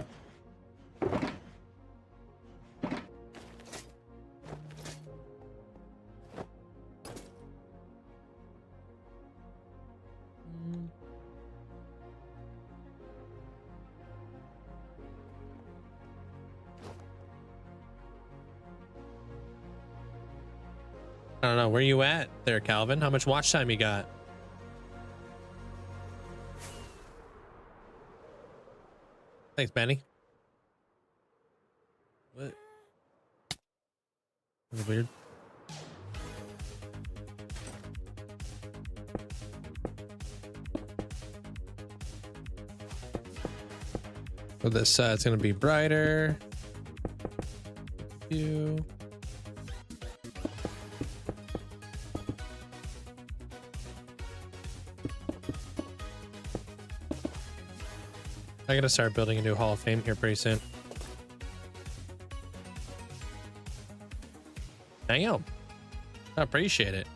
I don't know, where you at there, Calvin? How much watch time you got? Thanks, Benny. What? That's weird. So this side's gonna be brighter. You. I gotta start building a new Hall of Fame here pretty soon. Damn. I appreciate it.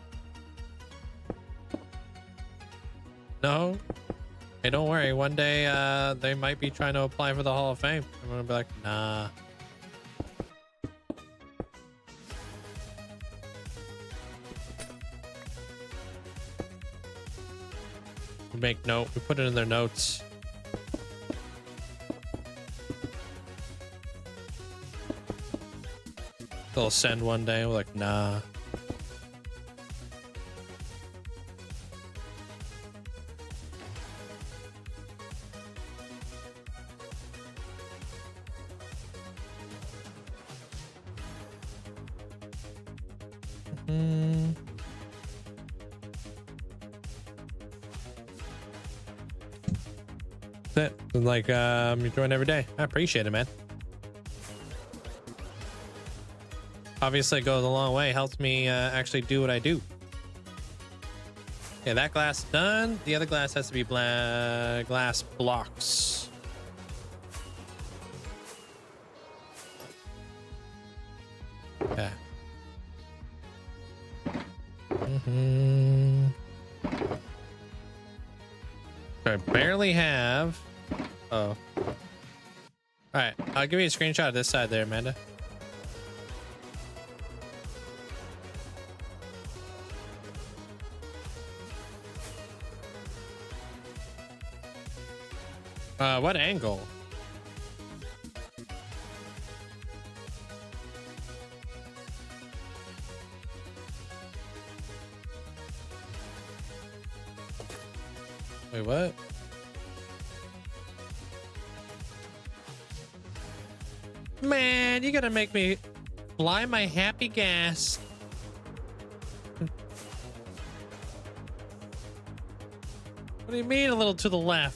No. Hey, don't worry. One day they might be trying to apply for the Hall of Fame. I'm gonna be like, nah. We make note. We put it in their notes. They'll send one day. We're like, nah. That's it. Like, you join every day. I appreciate it, man. Obviously, it goes a long way. Helps me actually do what I do. Okay, that glass done. The other glass has to be glass blocks. Okay. So I barely have. Oh. All right, I'll give you a screenshot of this side there, Amanda. What angle? Wait, what? Man, you gotta make me fly my happy gas. What do you mean a little to the left?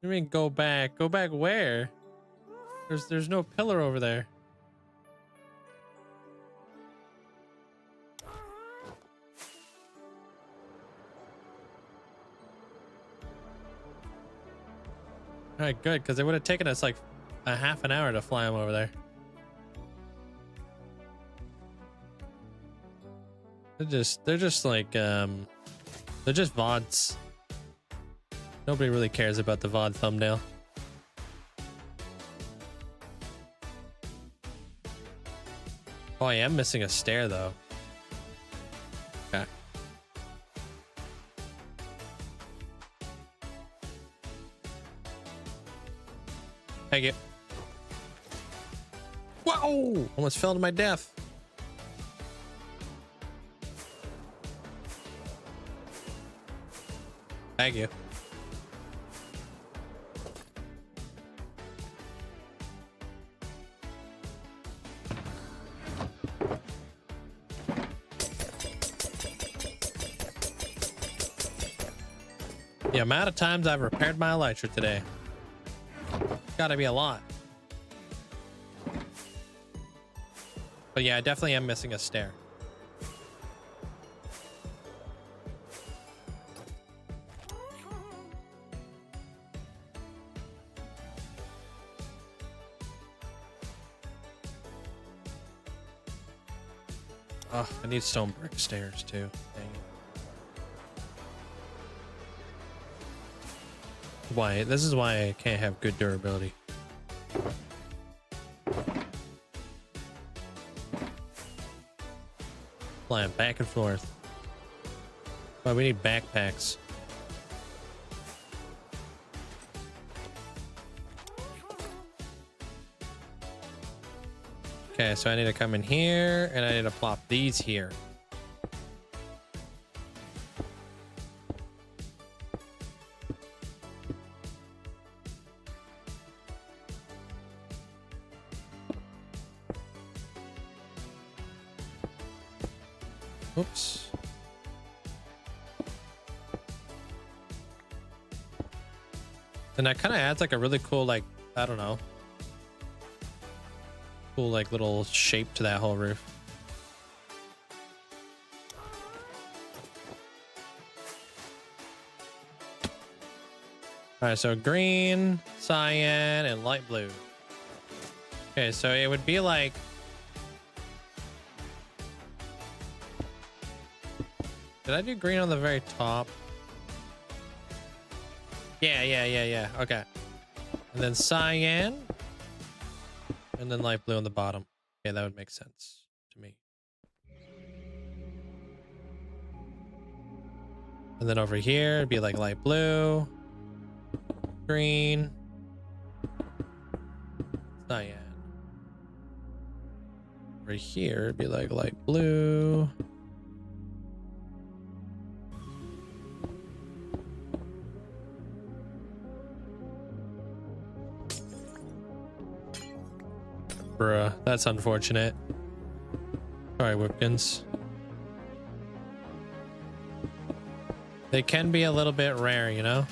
You mean go back? Go back where? There's no pillar over there. All right, good, because it would have taken us like a half an hour to fly them over there. They're just like they're just VODs. Nobody really cares about the VOD thumbnail. Oh, I am missing a stair though. Okay. Take it. Whoa! Almost fell to my death. Thank you. The amount of times I've repaired my elytra today. Gotta be a lot. But yeah, I definitely am missing a stair. Oh, I need stone brick stairs too. Dang it. Why? This is why I can't have good durability. Flying back and forth. Why we need backpacks. Okay, so I need to come in here and I need to plop these here. Oops. And that kind of adds like a really cool, like, I don't know, cool like little shape to that whole roof. All right, so green, cyan, and light blue. Okay, so it would be like, did I do green on the very top? Yeah. Okay. And then cyan. And then light blue on the bottom. Okay, that would make sense to me. And then over here, it'd be like light blue. Green. Cyan. Over here, it'd be like light blue. Bruh, that's unfortunate. Sorry, Whipkins. They can be a little bit rare, you know?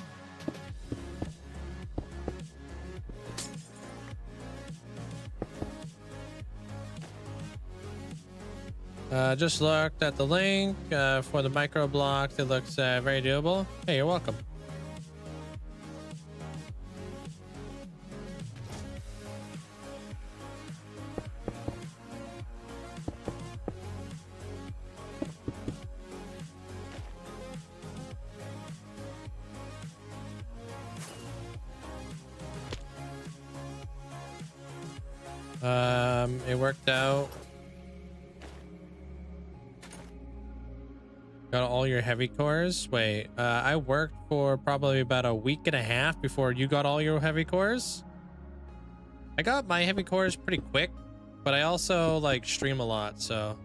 Just looked at the link for the micro blocks. It looks very doable. Hey, you're welcome. It worked out. Got all your heavy cores. Wait, I worked for probably about a week and a half before you got all your heavy cores. I got my heavy cores pretty quick, but I also like stream a lot, so.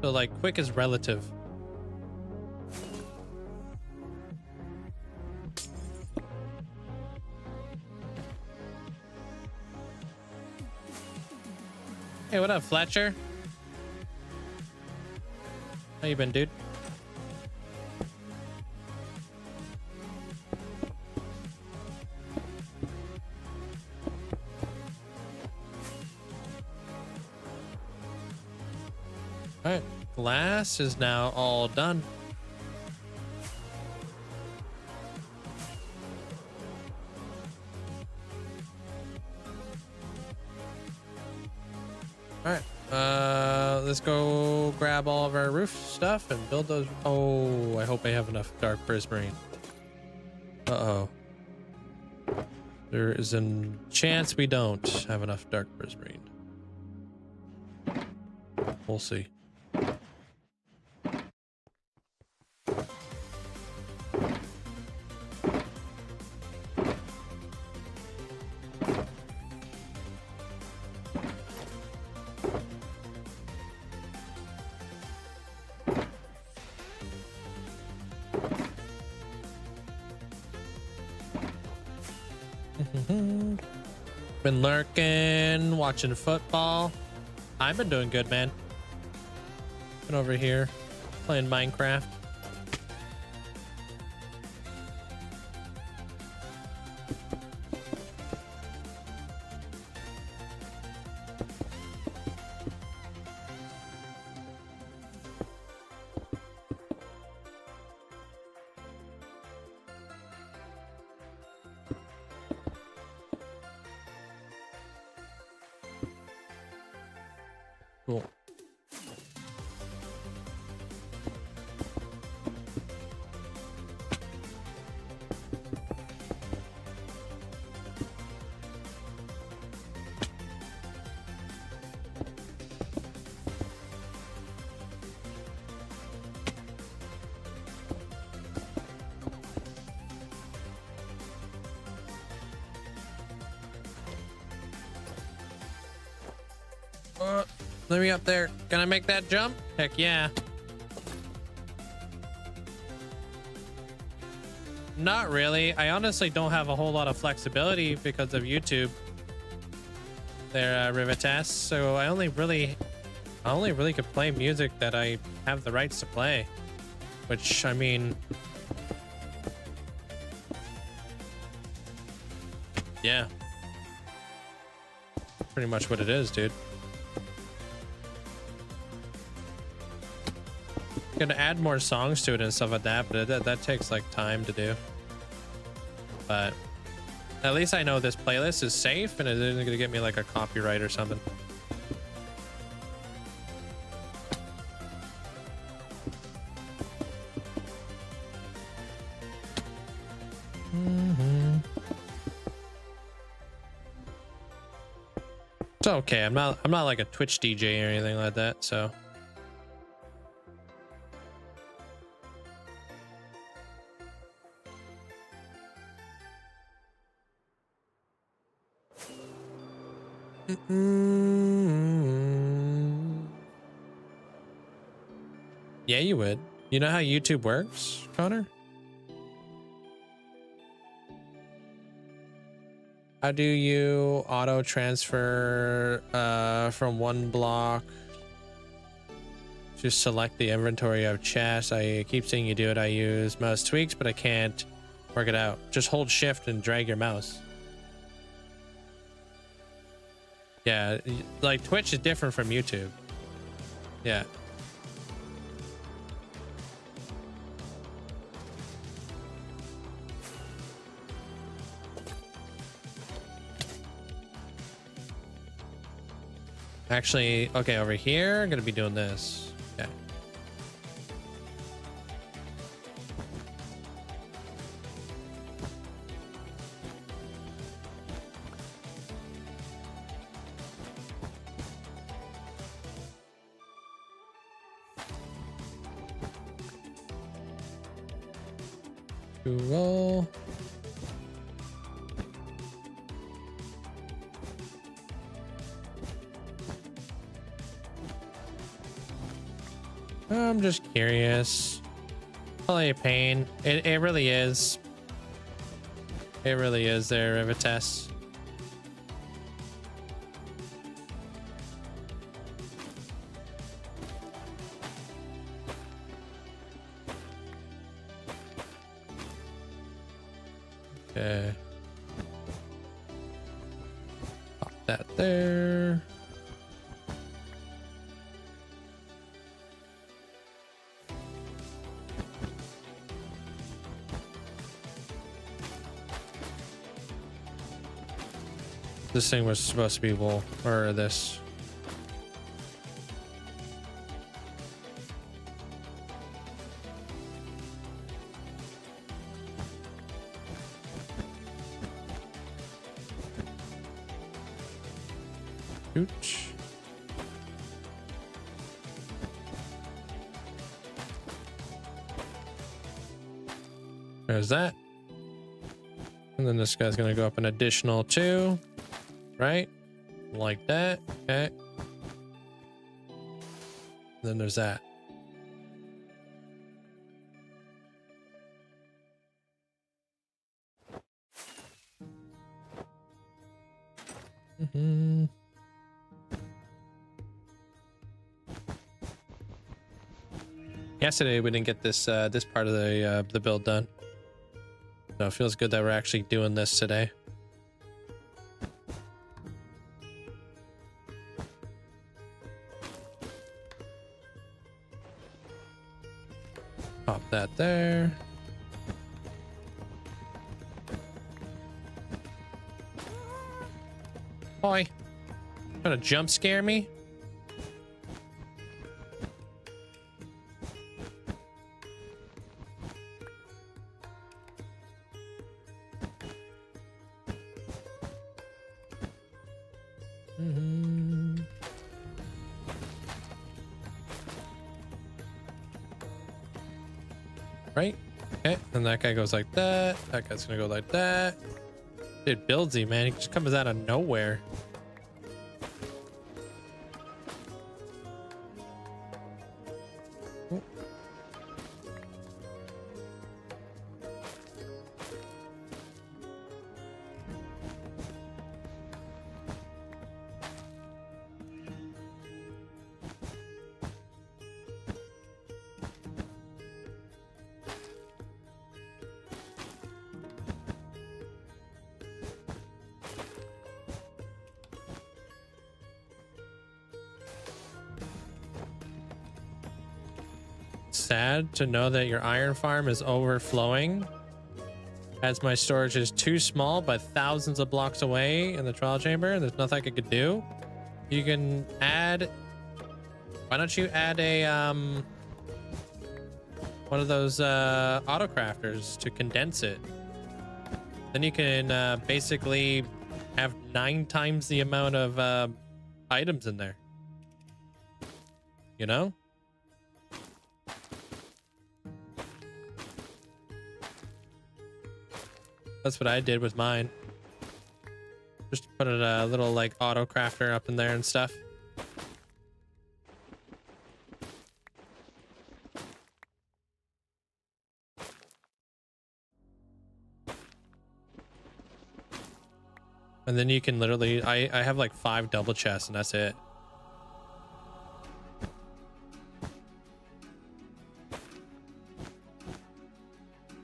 So like quick is relative. Hey, what up, Fletcher? How you been, dude? All right, glass is now all done. All right, let's go grab all of our roof stuff and build those. Oh, I hope I have enough dark prismarine. Uh-oh. There is a chance we don't have enough dark prismarine. We'll see. Been lurking, watching football. I've been doing good, man. Been over here playing Minecraft. Cool. Let me up there. Can I make that jump? Heck yeah. Not really. I honestly don't have a whole lot of flexibility because of YouTube. Their Rivitas. So I only really could play music that I have the rights to play. Which, I mean, yeah. Pretty much what it is, dude. Gonna add more songs to it and stuff like that, but that takes like time to do. But at least I know this playlist is safe and it isn't gonna get me like a copyright or something. It's okay. I'm not like a Twitch DJ or anything like that, so. Yeah, you would. You know how YouTube works, Connor? How do you auto transfer from one block to select the inventory of chest? I keep seeing you do it. I use mouse tweaks, but I can't work it out. Just hold shift and drag your mouse. Yeah, like Twitch is different from YouTube. Yeah. Actually, okay, over here, I'm gonna be doing this. Okay. Roll. I'm just curious. Probably a pain. It really is. It really is there, Rivitas. Okay. Pop that there. This thing was supposed to be wool, or this. Ooch. There's that. And then this guy's gonna go up an additional 2. Right? Like that. Okay. Then there's that. Mm-hmm. Yesterday we didn't get this this part of the build done, so it feels good that we're actually doing this today. Pop that there. Boy, trying to jump scare me? Right? Okay, and that guy goes like that. That guy's gonna go like that. Dude, Linkzzey, man, he just comes out of nowhere. Ooh. Sad to know that your iron farm is overflowing as my storage is too small but thousands of blocks away in the trial chamber and there's nothing I could do. You can add, why don't you add a one of those auto crafters to condense it? Then you can basically have 9 times the amount of items in there, you know? That's what I did with mine. Just put a little like auto crafter up in there and stuff. And then you can literally, I have like 5 double chests and that's it.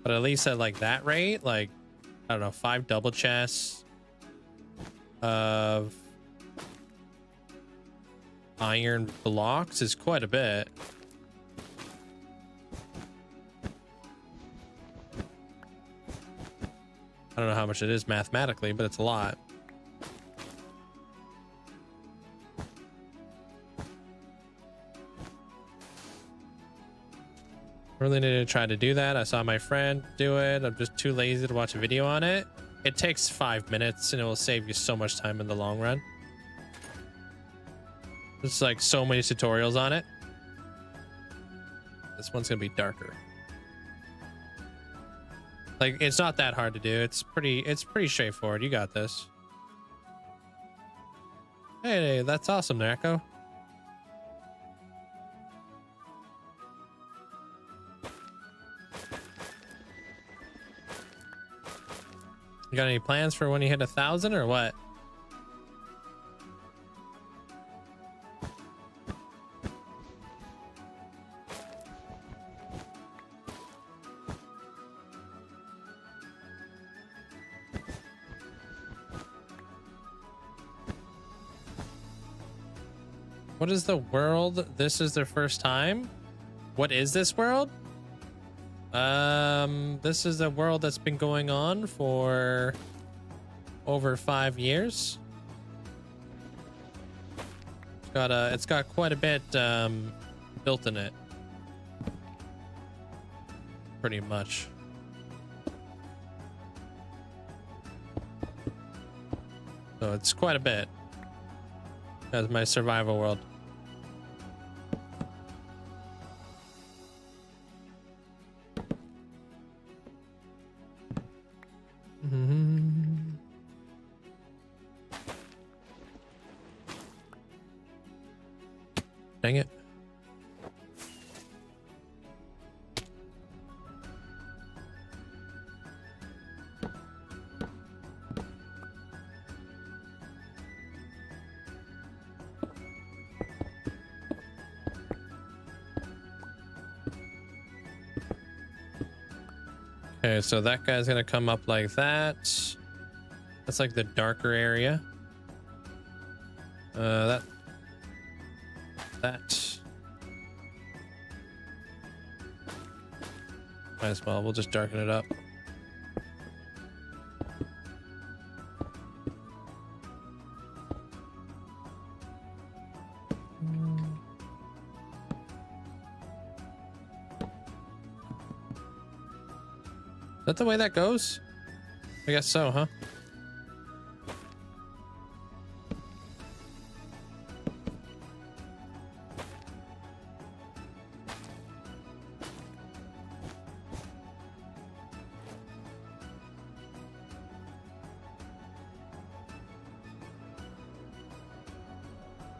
But at least at like that rate, like, I don't know, 5 double chests of iron blocks is quite a bit. I don't know how much it is mathematically, but it's a lot. Really need to try to do that. I saw my friend do it. I'm just too lazy to watch a video on it. It takes 5 minutes and it will save you so much time in the long run. There's like so many tutorials on it. This one's gonna be darker. Like, it's not that hard to do. It's pretty straightforward. You got this. Hey, that's awesome, Narco. You got any plans for when you hit 1,000 or what? What is the world? This is their first time? What is this world? This is a world that's been going on for over 5 years. It's got quite a bit built in it. Pretty much. So it's quite a bit. That's my survival world. Dang it. Okay, so that guy's gonna come up like that. That's like the darker area. That. Might as well. We'll just darken it up. Is that the way that goes? I guess so, huh?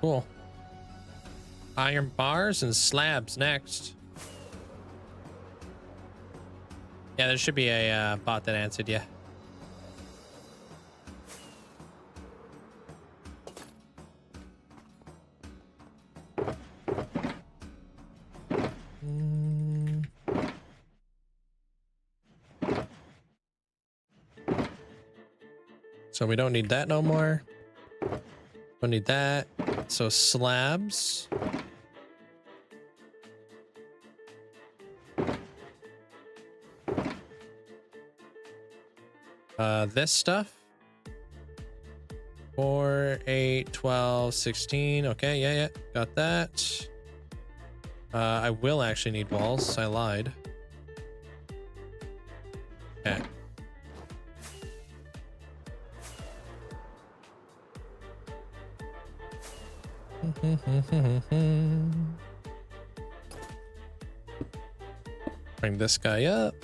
Cool. Iron bars and slabs next. Yeah, there should be a bot that answered you. So we don't need that no more. Don't need that. So slabs. This stuff. 4, 8, 12, 16. Okay, yeah. Got that. I will actually need walls. I lied. Okay. Bring this guy up.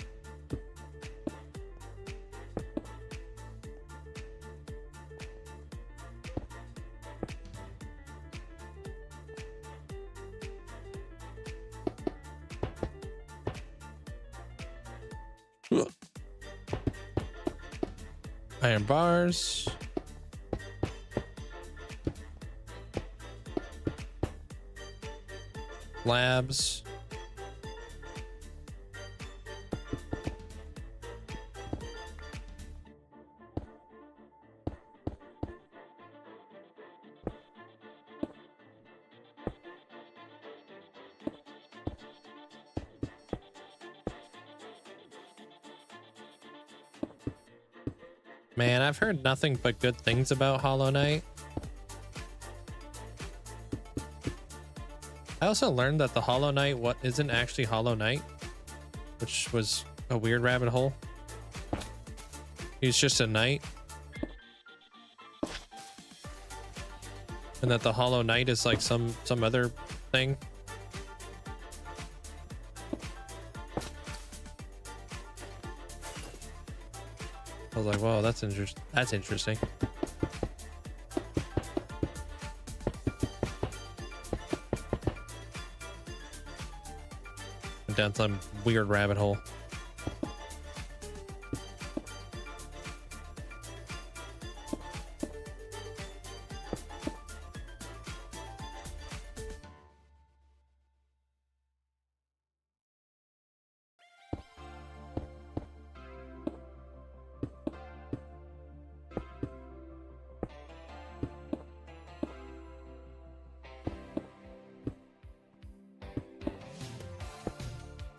Iron bars. Labs. Man, I've heard nothing but good things about Hollow Knight. I also learned that the Hollow Knight isn't actually Hollow Knight, which was a weird rabbit hole. He's just a knight. And that the Hollow Knight is like some other thing. I was like, whoa, that's interesting. Went down some weird rabbit hole.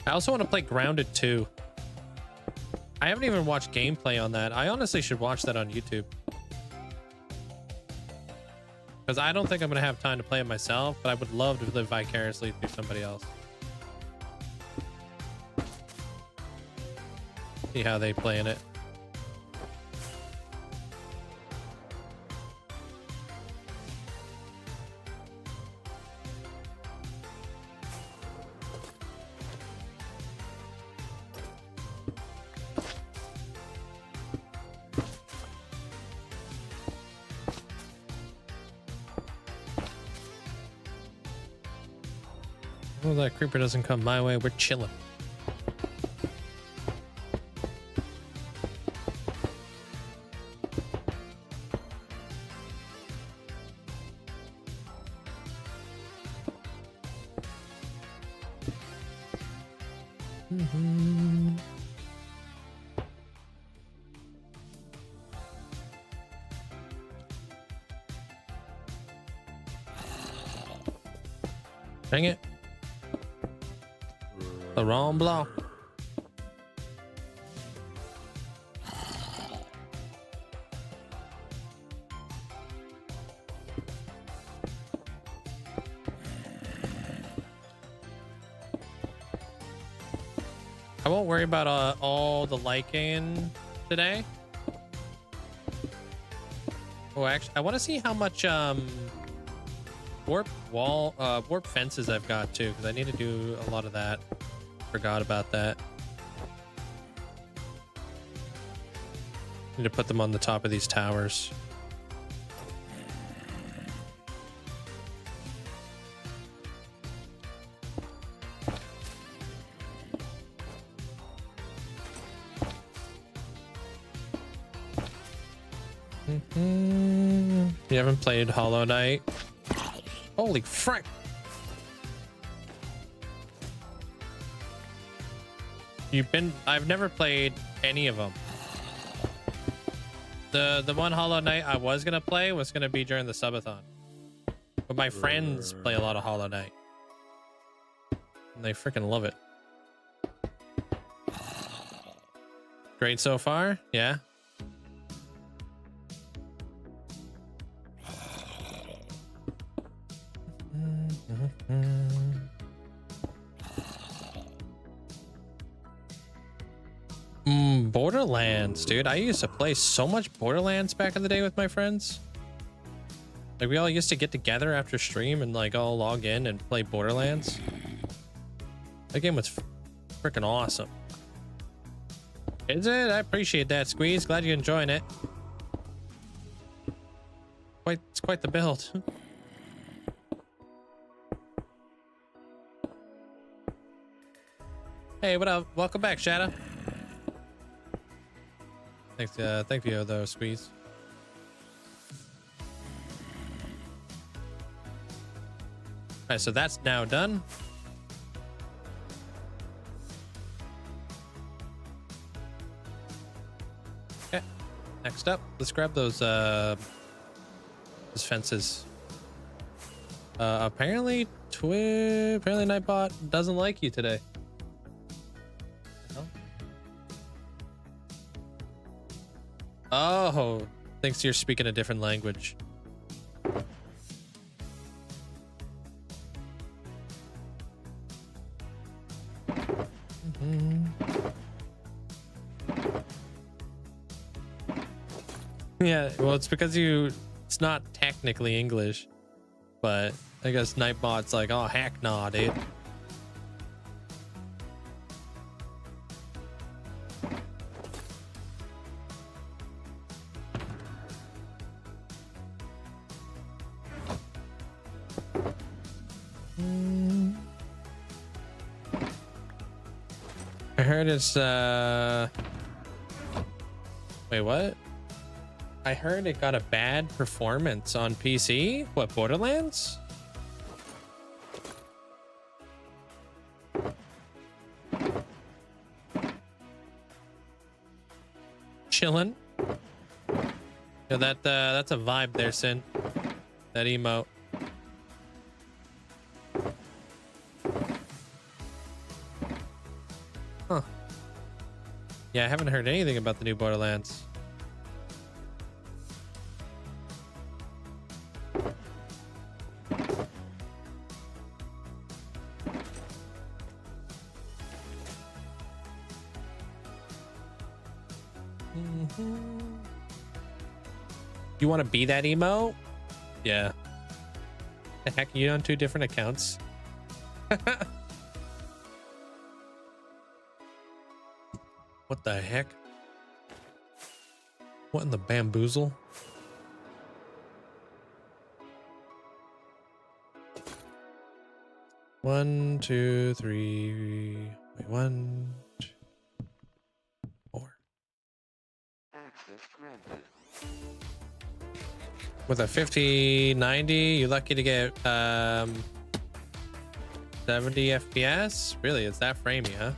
I also want to play Grounded 2. I haven't even watched gameplay on that. I honestly should watch that on YouTube. Because I don't think I'm going to have time to play it myself, but I would love to live vicariously through somebody else. See how they play in it. Well, that creeper doesn't come my way. We're chilling. Dang it. The wrong block. I won't worry about all the liking today. Oh, actually, I want to see how much warp fences I've got too, because I need to do a lot of that. Forgot about that. Need to put them on the top of these towers. You haven't played Hollow Knight? Holy frick! I've never played any of them. The one Hollow Knight I was gonna play was gonna be during the subathon, but my friends play a lot of Hollow Knight and they freaking love it. Great so far, yeah. Borderlands, dude. I used to play so much Borderlands back in the day with my friends. Like, we all used to get together after stream and like all log in and play Borderlands. That game was freaking awesome. Is it? I appreciate that, Squeeze. Glad you're enjoying it. It's quite the build. Hey, what up? Welcome back, Shadow. Thanks, thank you though, Squeeze. Alright, so that's now done. Okay. Next up, let's grab those fences. Apparently Nightbot doesn't like you today. Oh, thinks you're speaking a different language. Yeah, well, it's because it's not technically English, but I guess Nightbot's like, oh, heck nah, dude. I heard it's wait, what? I heard it got a bad performance on PC. What, Borderlands? Chillin'. Yeah, that's a vibe there, Sin. That emote. Huh. Yeah, I haven't heard anything about the new Borderlands. You want to be that emo? Yeah. The heck, you on 2 different accounts? What the heck? What in the bamboozle? One, two, three. Wait, 1, 2, 4. Access granted. With a 5090, you're lucky to get 70 FPS. Really, it's that framey, huh?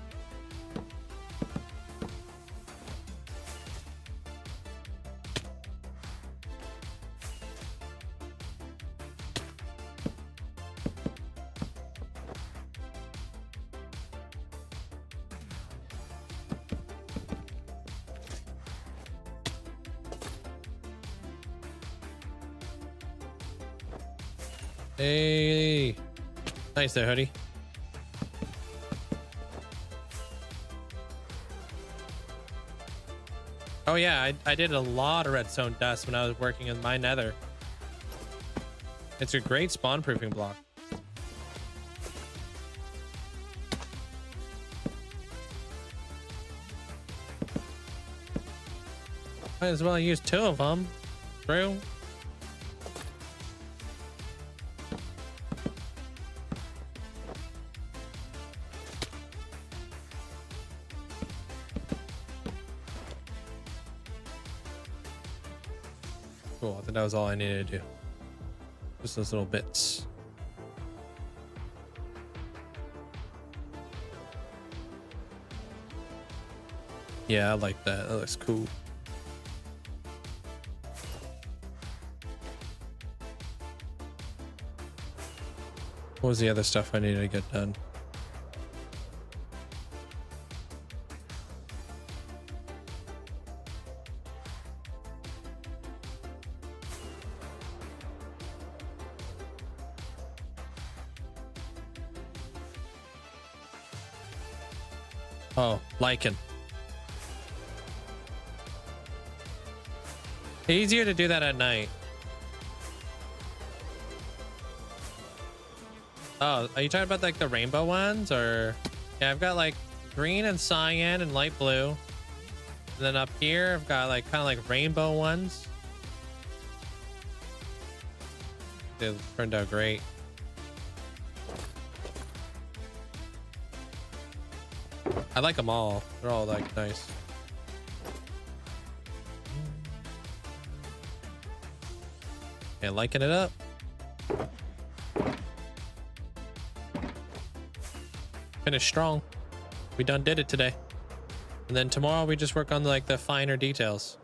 Hey. Nice there, hoodie. Oh yeah, I did a lot of redstone dust when I was working in my nether. It's a great spawn proofing block. Might as well use 2 of them. True. Cool. I think that was all I needed to do. Just those little bits. Yeah, I like that. That looks cool. What was the other stuff I needed to get done? Oh, lichen. Easier to do that at night. Oh, are you talking about like the rainbow ones, or? Yeah, I've got like green and cyan and light blue. And then up here, I've got like kind of like rainbow ones. They turned out great. I like them all. They're all like nice. Okay, liking it up. Finished strong. We done did it today. And then tomorrow we just work on like the finer details.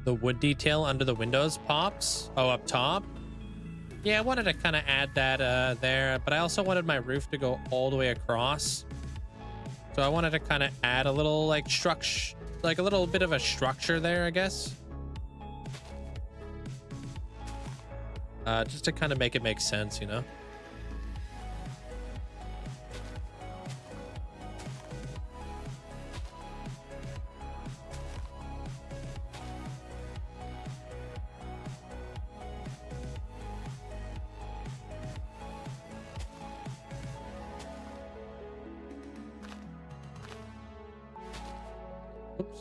The wood detail under the windows pops. Oh, up top. Yeah, I wanted to kind of add that there, but I also wanted my roof to go all the way across. So I wanted to kind of add a little like structure, like a little bit of a structure there, I guess. Just to kind of make it make sense, you know? Oops.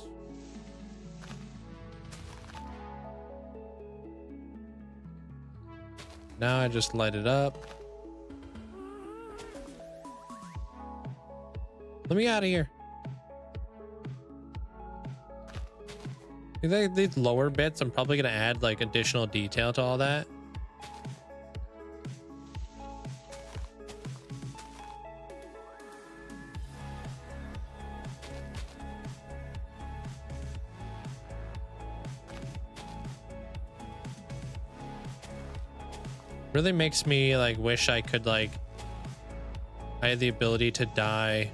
Now I just light it up. Let me out of here. You think these lower bits, I'm probably gonna add like additional detail to all that. Really makes me like wish I could like I had the ability to dye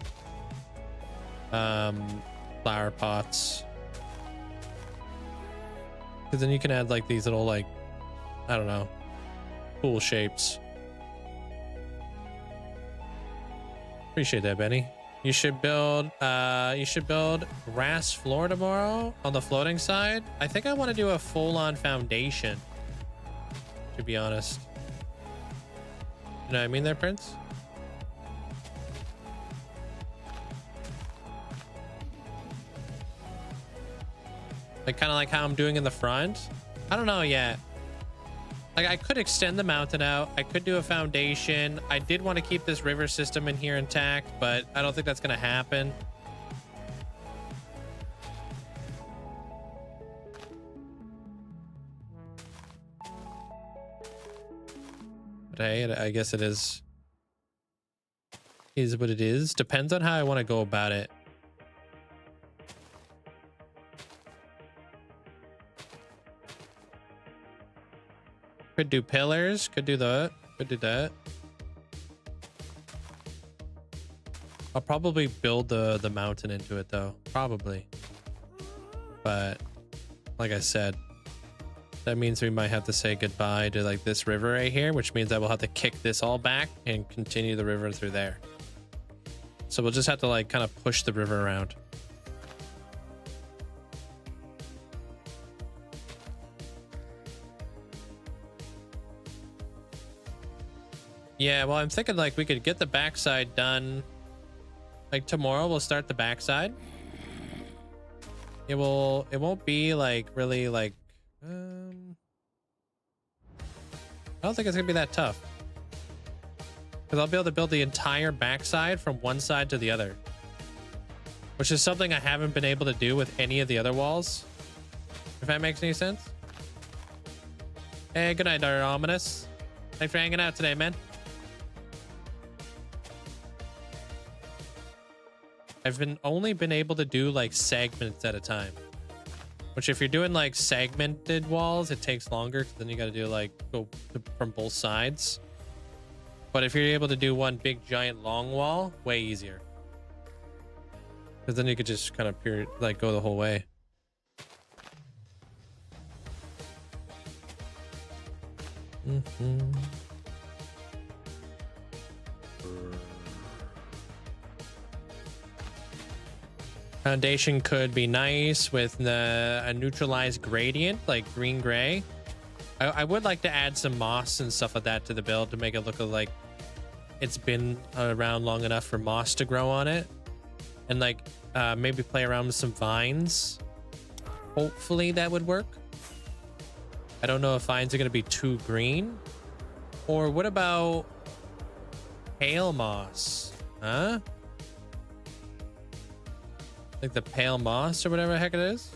flower pots, because then you can add like these little like I don't know, cool shapes. Appreciate that, Benny. You should build grass floor tomorrow on the floating side. I think I want to do a full-on foundation, to be honest. You know what I mean there, Prince? Like kind of like how I'm doing in the front. I don't know yet. Like I could extend the mountain out. I could do a foundation. I did want to keep this river system in here intact, but I don't think that's going to happen. But hey, I guess it is is what it is. Depends on how I want to go about it. Could do pillars, could do that, could do that. I'll probably build the mountain into it though, probably. But like I said, that means we might have to say goodbye to like this river right here, which means I will have to kick this all back and continue the river through there. So we'll just have to like kind of push the river around. Yeah, well, I'm thinking like we could get the backside done. Like tomorrow we'll start the backside. It won't be like really like, I don't think it's gonna be that tough. Because I'll be able to build the entire backside from one side to the other. Which is something I haven't been able to do with any of the other walls. If that makes any sense. Hey, good night, Dr. Ominous. Thanks for hanging out today, man. I've only been able to do like segments at a time, which if you're doing like segmented walls, it takes longer because then you got to do like go from both sides. But if you're able to do one big giant long wall, way easier, because then you could just kind of like go the whole way. Foundation could be nice with a neutralized gradient, like green gray. I would like to add some moss and stuff like that to the build to make it look like it's been around long enough for moss to grow on it. And like maybe play around with some vines. Hopefully that would work. I don't know if vines are going to be too green. Or what about pale moss? Huh? Like the pale moss or whatever the heck it is.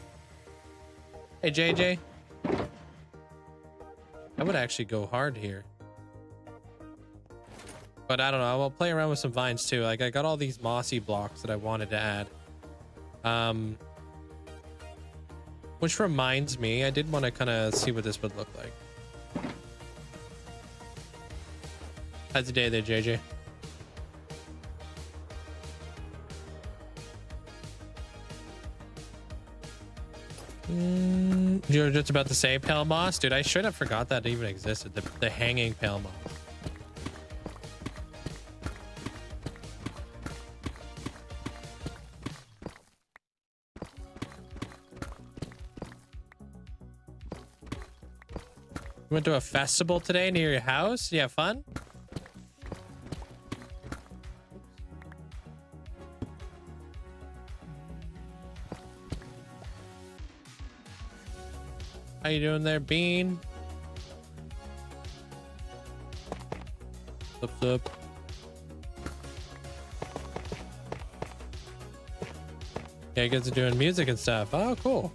Hey, JJ. I would actually go hard here. But I don't know. I'll play around with some vines too. Like I got all these mossy blocks that I wanted to add. Which reminds me, I did want to kind of see what this would look like. How's the day there, JJ? You're just about to say pale moss? Dude, I straight up forgot that even existed. The hanging pale moss. You went to a festival today near your house? You have fun? How you doing there, Bean? What's up? Yeah, you guys are doing music and stuff. Oh, cool.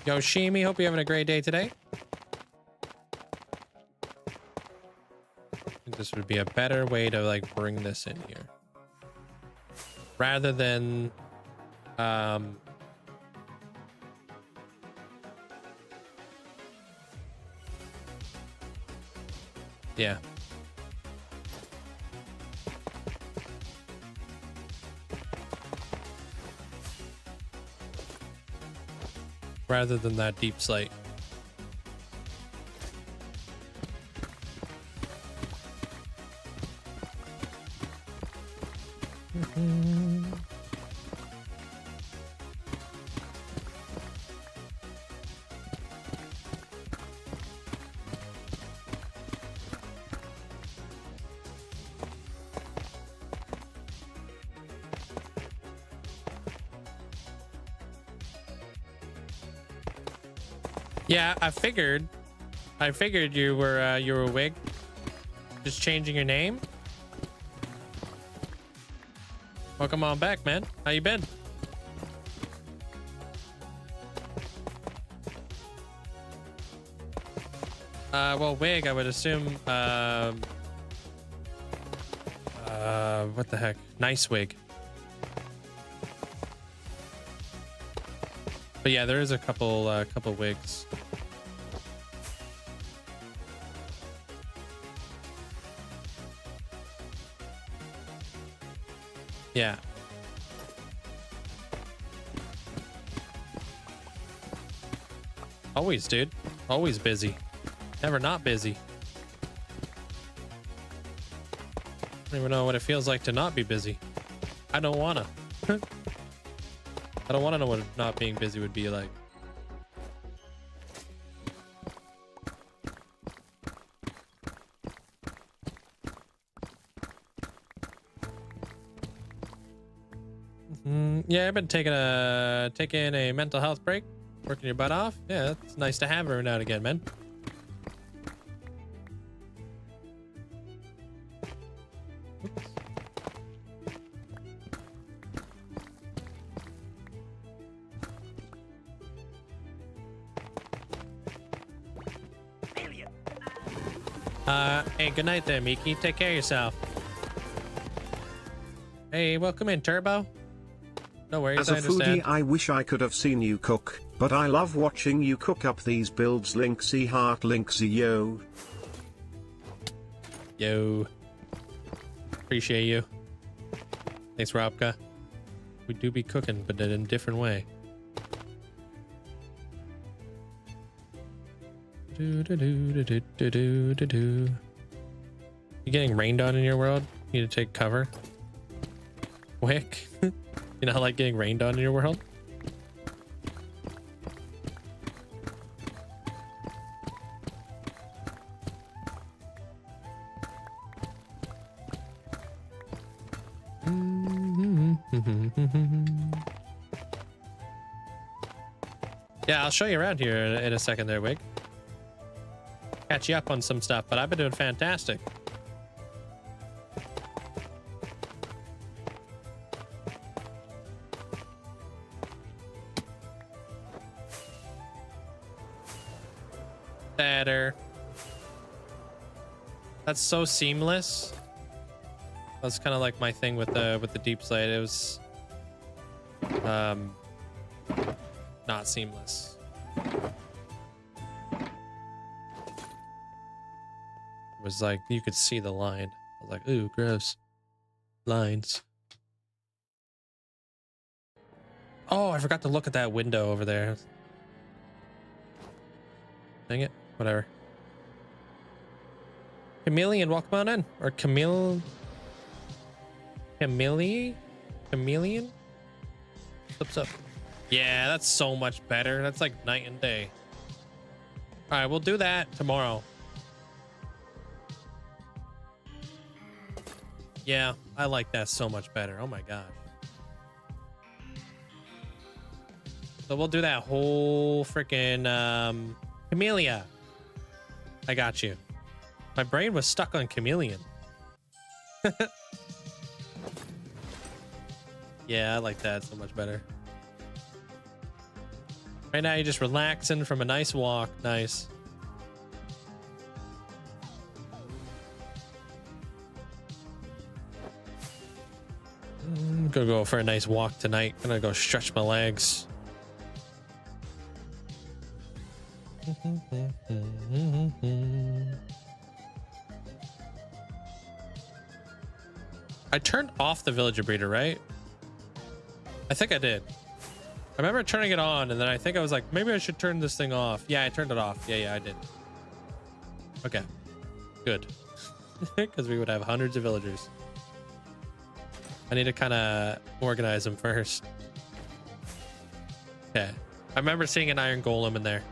Yo, Shimi, hope you're having a great day today. I think this would be a better way to like bring this in here. Rather than yeah. Rather than that deep slate. Yeah, I figured you were a wig. Just changing your name. Welcome on back, man. How you been? Well, wig, I would assume What the heck? Nice wig. But yeah, there is a couple wigs. Yeah. Always, dude. Always busy. Never not busy. I don't even know what it feels like to not be busy. I don't wanna. I don't want to know what not being busy would be like. Yeah, I've been taking a mental health break, working your butt off. Yeah, that's nice to have every now and again, man. Oops. Hey, good night there, Miki. Take care of yourself. Hey, welcome in, Turbo. No worries, As a I understand. foodie, I wish I could have seen you cook, but I love watching you cook up these builds. Linkzzey heart, Linkzzey yo. Yo. Appreciate you. Thanks, Robka. We do be cooking, but in a different way. Do do do do do do do do. You getting rained on in your world? You need to take cover. Quick. You know how like getting rained on in your world? Yeah, I'll show you around here in a second there, Wig. Catch you up on some stuff, but I've been doing fantastic. Better. That's so seamless. That's kind of like my thing with the deep slate. It was not seamless. It was like you could see the line. I was like, ooh, gross. Lines. Oh, I forgot to look at that window over there. Dang it. Whatever. Chameleon, welcome on in. Or Chameleon? What's up? Yeah, that's so much better. That's like night and day. All right, we'll do that tomorrow. Yeah, I like that so much better. Oh my gosh. So we'll do that whole freaking Camellia. I got you. My brain was stuck on chameleon. Yeah, I like that so much better. Right now you're just relaxing from a nice walk. Nice. I'm gonna go for a nice walk tonight. Gonna go stretch my legs. I turned off the villager breeder, right? I think I did. I remember turning it on, and then I think I was like, maybe I should turn this thing off. Yeah, I turned it off. Yeah, I did. Okay, good. Because we would have hundreds of villagers. I need to kind of organize them first. Okay, I remember seeing an iron golem in there.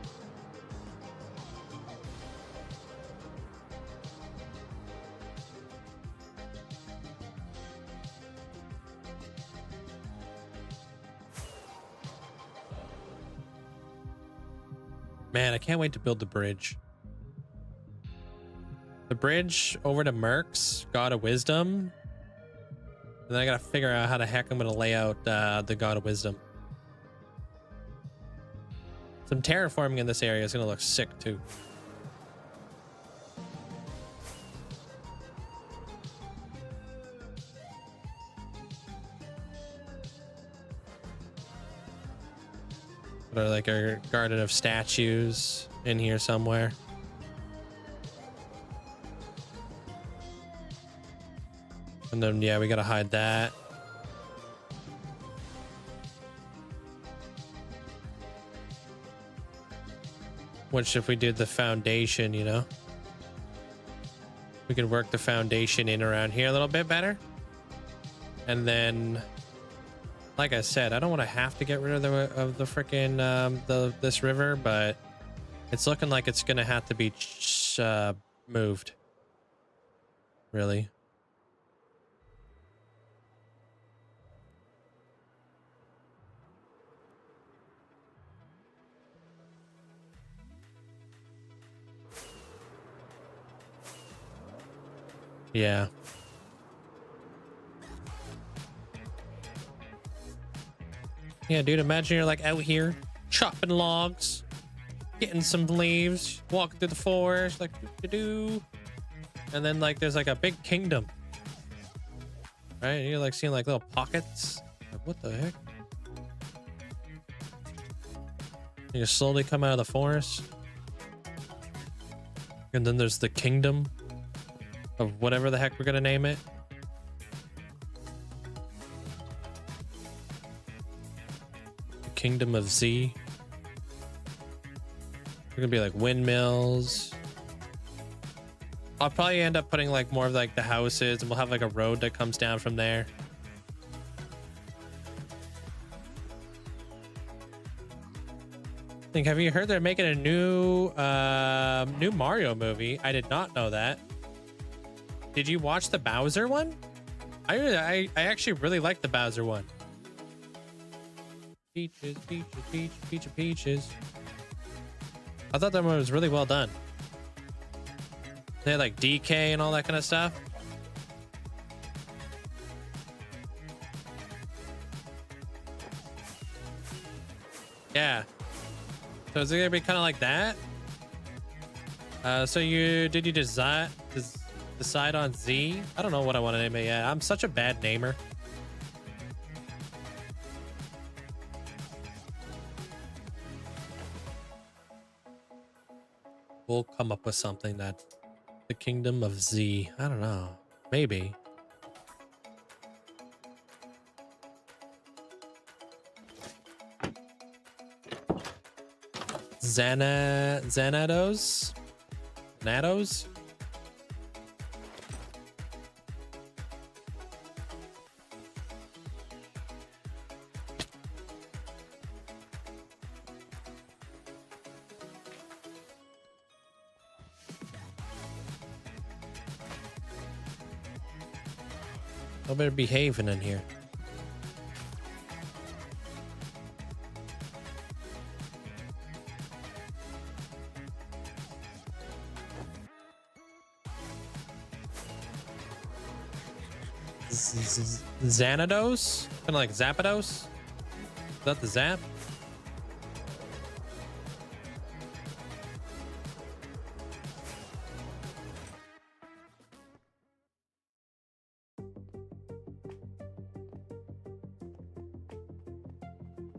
Man, I can't wait to build the bridge. The bridge over to Merc's God of Wisdom. And then I gotta figure out how the heck I'm gonna lay out the God of Wisdom. Some terraforming in this area is gonna look sick too. Put like our garden of statues in here somewhere. And then, yeah, we gotta hide that. Which if we did the foundation, you know, we could work the foundation in around here a little bit better. And then, like I said, I don't want to have to get rid of the freaking this river, but it's looking like it's gonna have to be moved. Really. Yeah. Yeah, dude, imagine you're like out here chopping logs, getting some leaves, walking through the forest, like doo-doo-doo. And then like there's like a big kingdom. Right? And you're like seeing like little pockets. Like, what the heck? You just slowly come out of the forest. And then there's the kingdom of whatever the heck we're gonna name it. The Kingdom of Z. They're gonna be like windmills. I'll probably end up putting like more of like the houses, and we'll have like a road that comes down from there. I think, have you heard they're making a new Mario movie? I did not know that. Did you watch the Bowser one? I actually really like the Bowser one. Peaches, peaches, peach, peach, peaches. I thought that one was really well done. They had like DK and all that kind of stuff. Yeah. So is it gonna be kind of like that? So did you decide on Z? I don't know what I want to name it yet. I'm such a bad namer. We'll come up with something that the Kingdom of Z. I don't know. Maybe. Xanados? Nados? I better be behaving in here. Xanados? Kind of like Zapdos? Is that the Zap?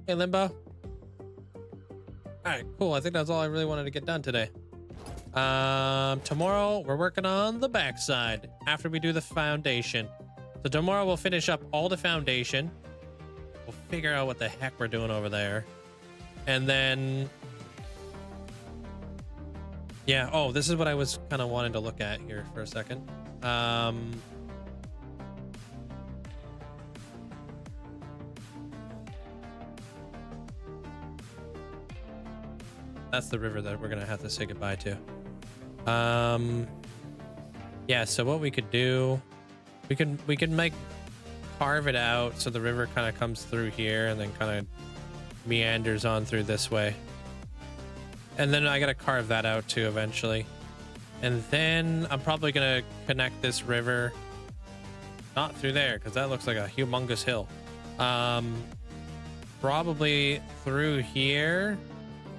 Hey, Limbo. All right, cool. I think that's all I really wanted to get done today. Tomorrow we're working on the backside after we do the foundation. So tomorrow we'll finish up all the foundation. We'll figure out what the heck we're doing over there. And then, yeah. Oh, this is what I was kind of wanting to look at here for a second. That's the river that we're gonna have to say goodbye to. Yeah, so what we could do, we can carve it out so the river kind of comes through here and then kind of meanders on through this way. And then I gotta carve that out too eventually. And then I'm probably gonna connect this river, not through there because that looks like a humongous hill. Probably through here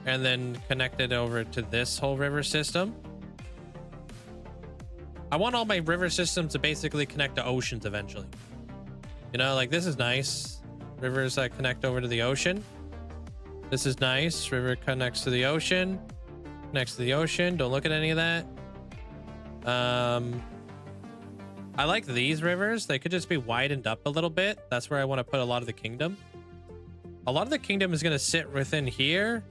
and then connect it over to this whole river system. I want all my river systems to basically connect to oceans eventually. You know, like this is nice. Rivers that connect over to the ocean. This is nice. River connects to the ocean. Next to the ocean. Don't look at any of that. I like these rivers. They could just be widened up a little bit. That's where I want to put a lot of the kingdom. A lot of the kingdom is going to sit within here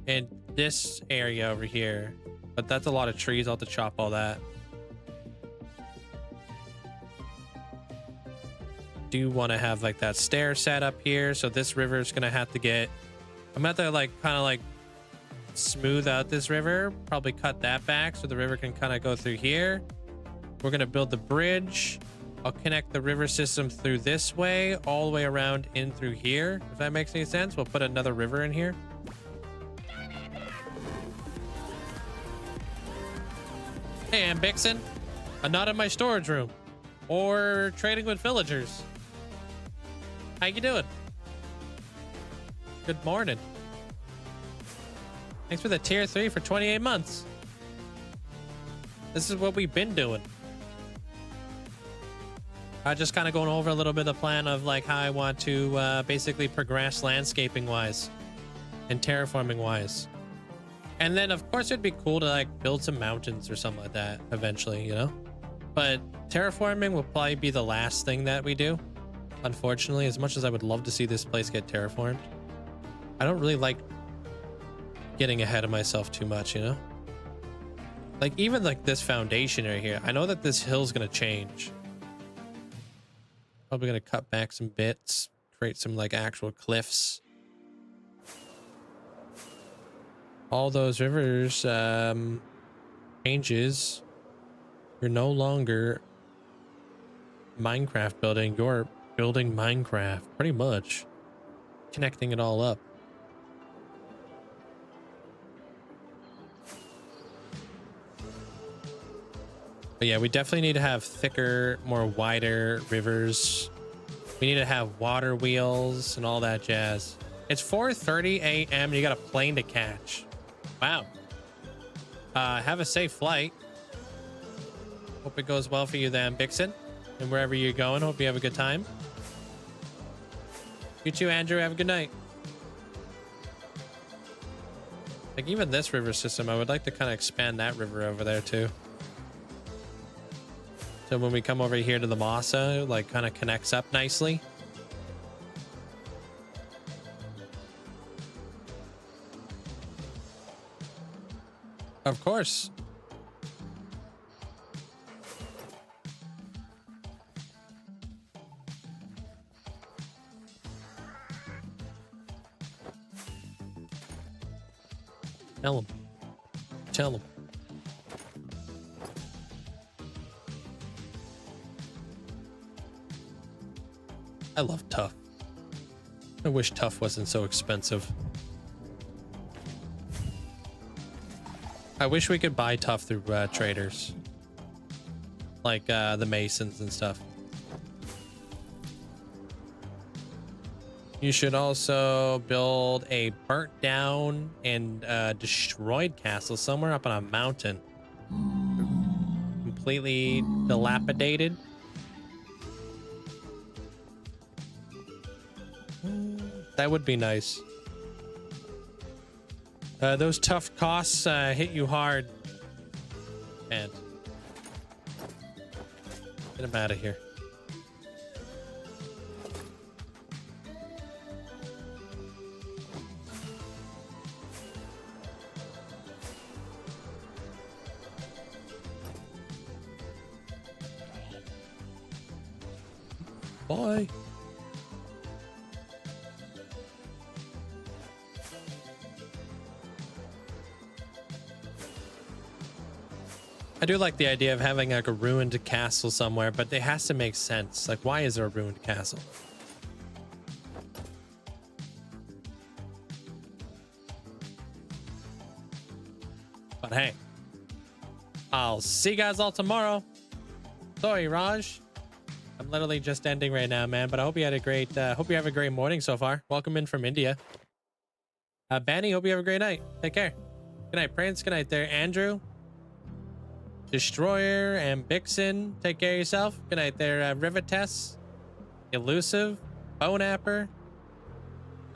and this area over here. But that's a lot of trees. I'll have to chop all that. Do want to have like that stair set up here. So this river is going to have to get... I'm going to have to like kind of like smooth out this river. Probably cut that back so the river can kind of go through here. We're going to build the bridge. I'll connect the river system through this way, all the way around in through here. If that makes any sense, we'll put another river in here. Hey, Ambixen. I'm not in my storage room or trading with villagers. How you doing? Good morning. Thanks for the tier 3 for 28 months. This is what we've been doing. Just kind of going over a little bit of the plan of like how I want to basically progress landscaping wise and terraforming wise. And then of course it'd be cool to like build some mountains or something like that eventually, you know? But terraforming will probably be the last thing that we do. Unfortunately, as much as I would love to see this place get terraformed, I don't really like getting ahead of myself too much, you know? Like even like this foundation right here, I know that this hill's gonna change. Probably gonna cut back some bits, create some like actual cliffs. All those rivers changes. You're no longer Minecraft building, you're building Minecraft, pretty much. Connecting it all up. But yeah, we definitely need to have thicker, more wider rivers. We need to have water wheels and all that jazz. It's 4:30 a.m. and you got a plane to catch. Wow. Have a safe flight. Hope it goes well for you then, Bixen. And wherever you're going, hope you have a good time. You too, Andrew. Have a good night. Like even this river system, I would like to kind of expand that river over there too. So when we come over here to the Masa, it like kind of connects up nicely. Of course. Tell him. Tell him. I love Tough. I wish Tough wasn't so expensive. I wish we could buy Tough through traders. Like the Masons and stuff. You should also build a burnt down and destroyed castle somewhere up on a mountain. Completely dilapidated. That would be nice. Those tough costs hit you hard. And get him out of here. Bye. I do like the idea of having like a ruined castle somewhere, but it has to make sense. Like, why is there a ruined castle? But hey, I'll see you guys all tomorrow. Sorry, Raj. I'm literally just ending right now, man. But I hope you had a great, hope you have a great morning so far. Welcome in from India. Banny, hope you have a great night. Take care. Good night, Prince. Good night there, Andrew. Destroyer and Bixen, take care of yourself. Good night there, Rivetess, Elusive, Bonapper,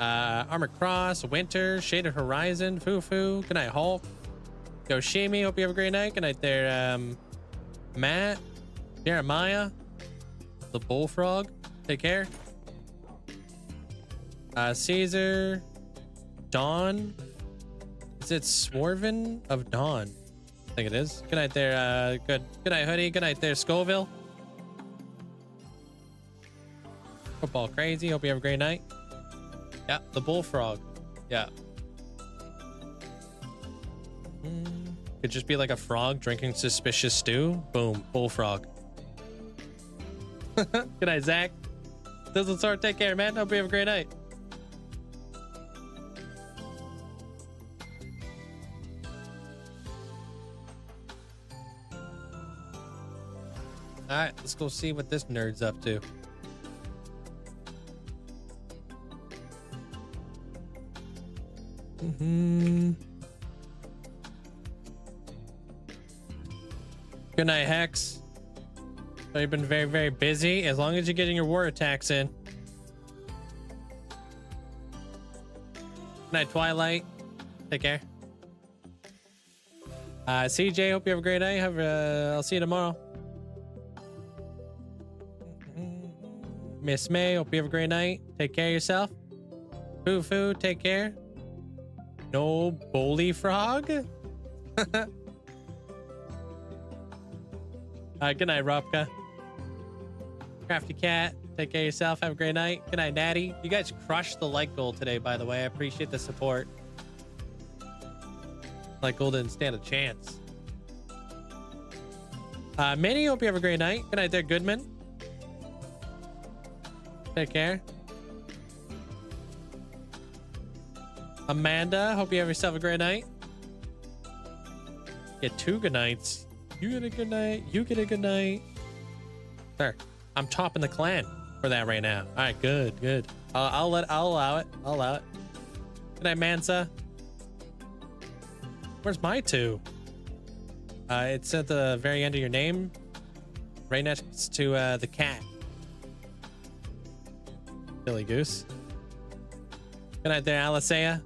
Armor Cross, Winter, Shaded Horizon, Fufu. Good night, Hulk. Yoshimi, hope you have a great night. Good night there, Matt, Jeremiah, the Bullfrog. Take care. Caesar, Dawn. Is it Swarven of Dawn? I think it is. Good night there. Good night, Hoodie. Good night there, Scoville. Football Crazy. Hope you have a great night. Yeah, the Bullfrog. Yeah. Could just be like a frog drinking suspicious stew. Boom, Bullfrog. Good night, Zach. Dizzle Sword, take care, man. Hope you have a great night. All right, let's go see what this nerd's up to. Good night, Hex. So you've been very, very busy. As long as you're getting your war attacks in. Good night, Twilight. Take care. CJ, hope you have a great night. I'll see you tomorrow. Miss May, hope you have a great night. Take care of yourself. Foo, take care. No bully frog. Good night, Robka. Crafty Cat, take care of yourself. Have a great night. Good night, Natty. You guys crushed the like goal today, by the way. I appreciate the support. Like goal didn't stand a chance. Minnie, hope you have a great night. Good night there, Goodman. Take care. Amanda, hope you have yourself a great night. Get 2 good nights. You get a good night. You get a good night. There. I'm topping the clan for that right now. All right, good. I'll allow it. I'll allow it. Good night, Mansa. Where's my 2? It's at the very end of your name, right next to the cat. Silly goose. Good night there, Alisea.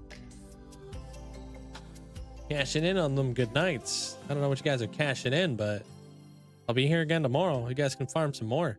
Cashing in on them good nights. I don't know what you guys are cashing in, but I'll be here again tomorrow. You guys can farm some more.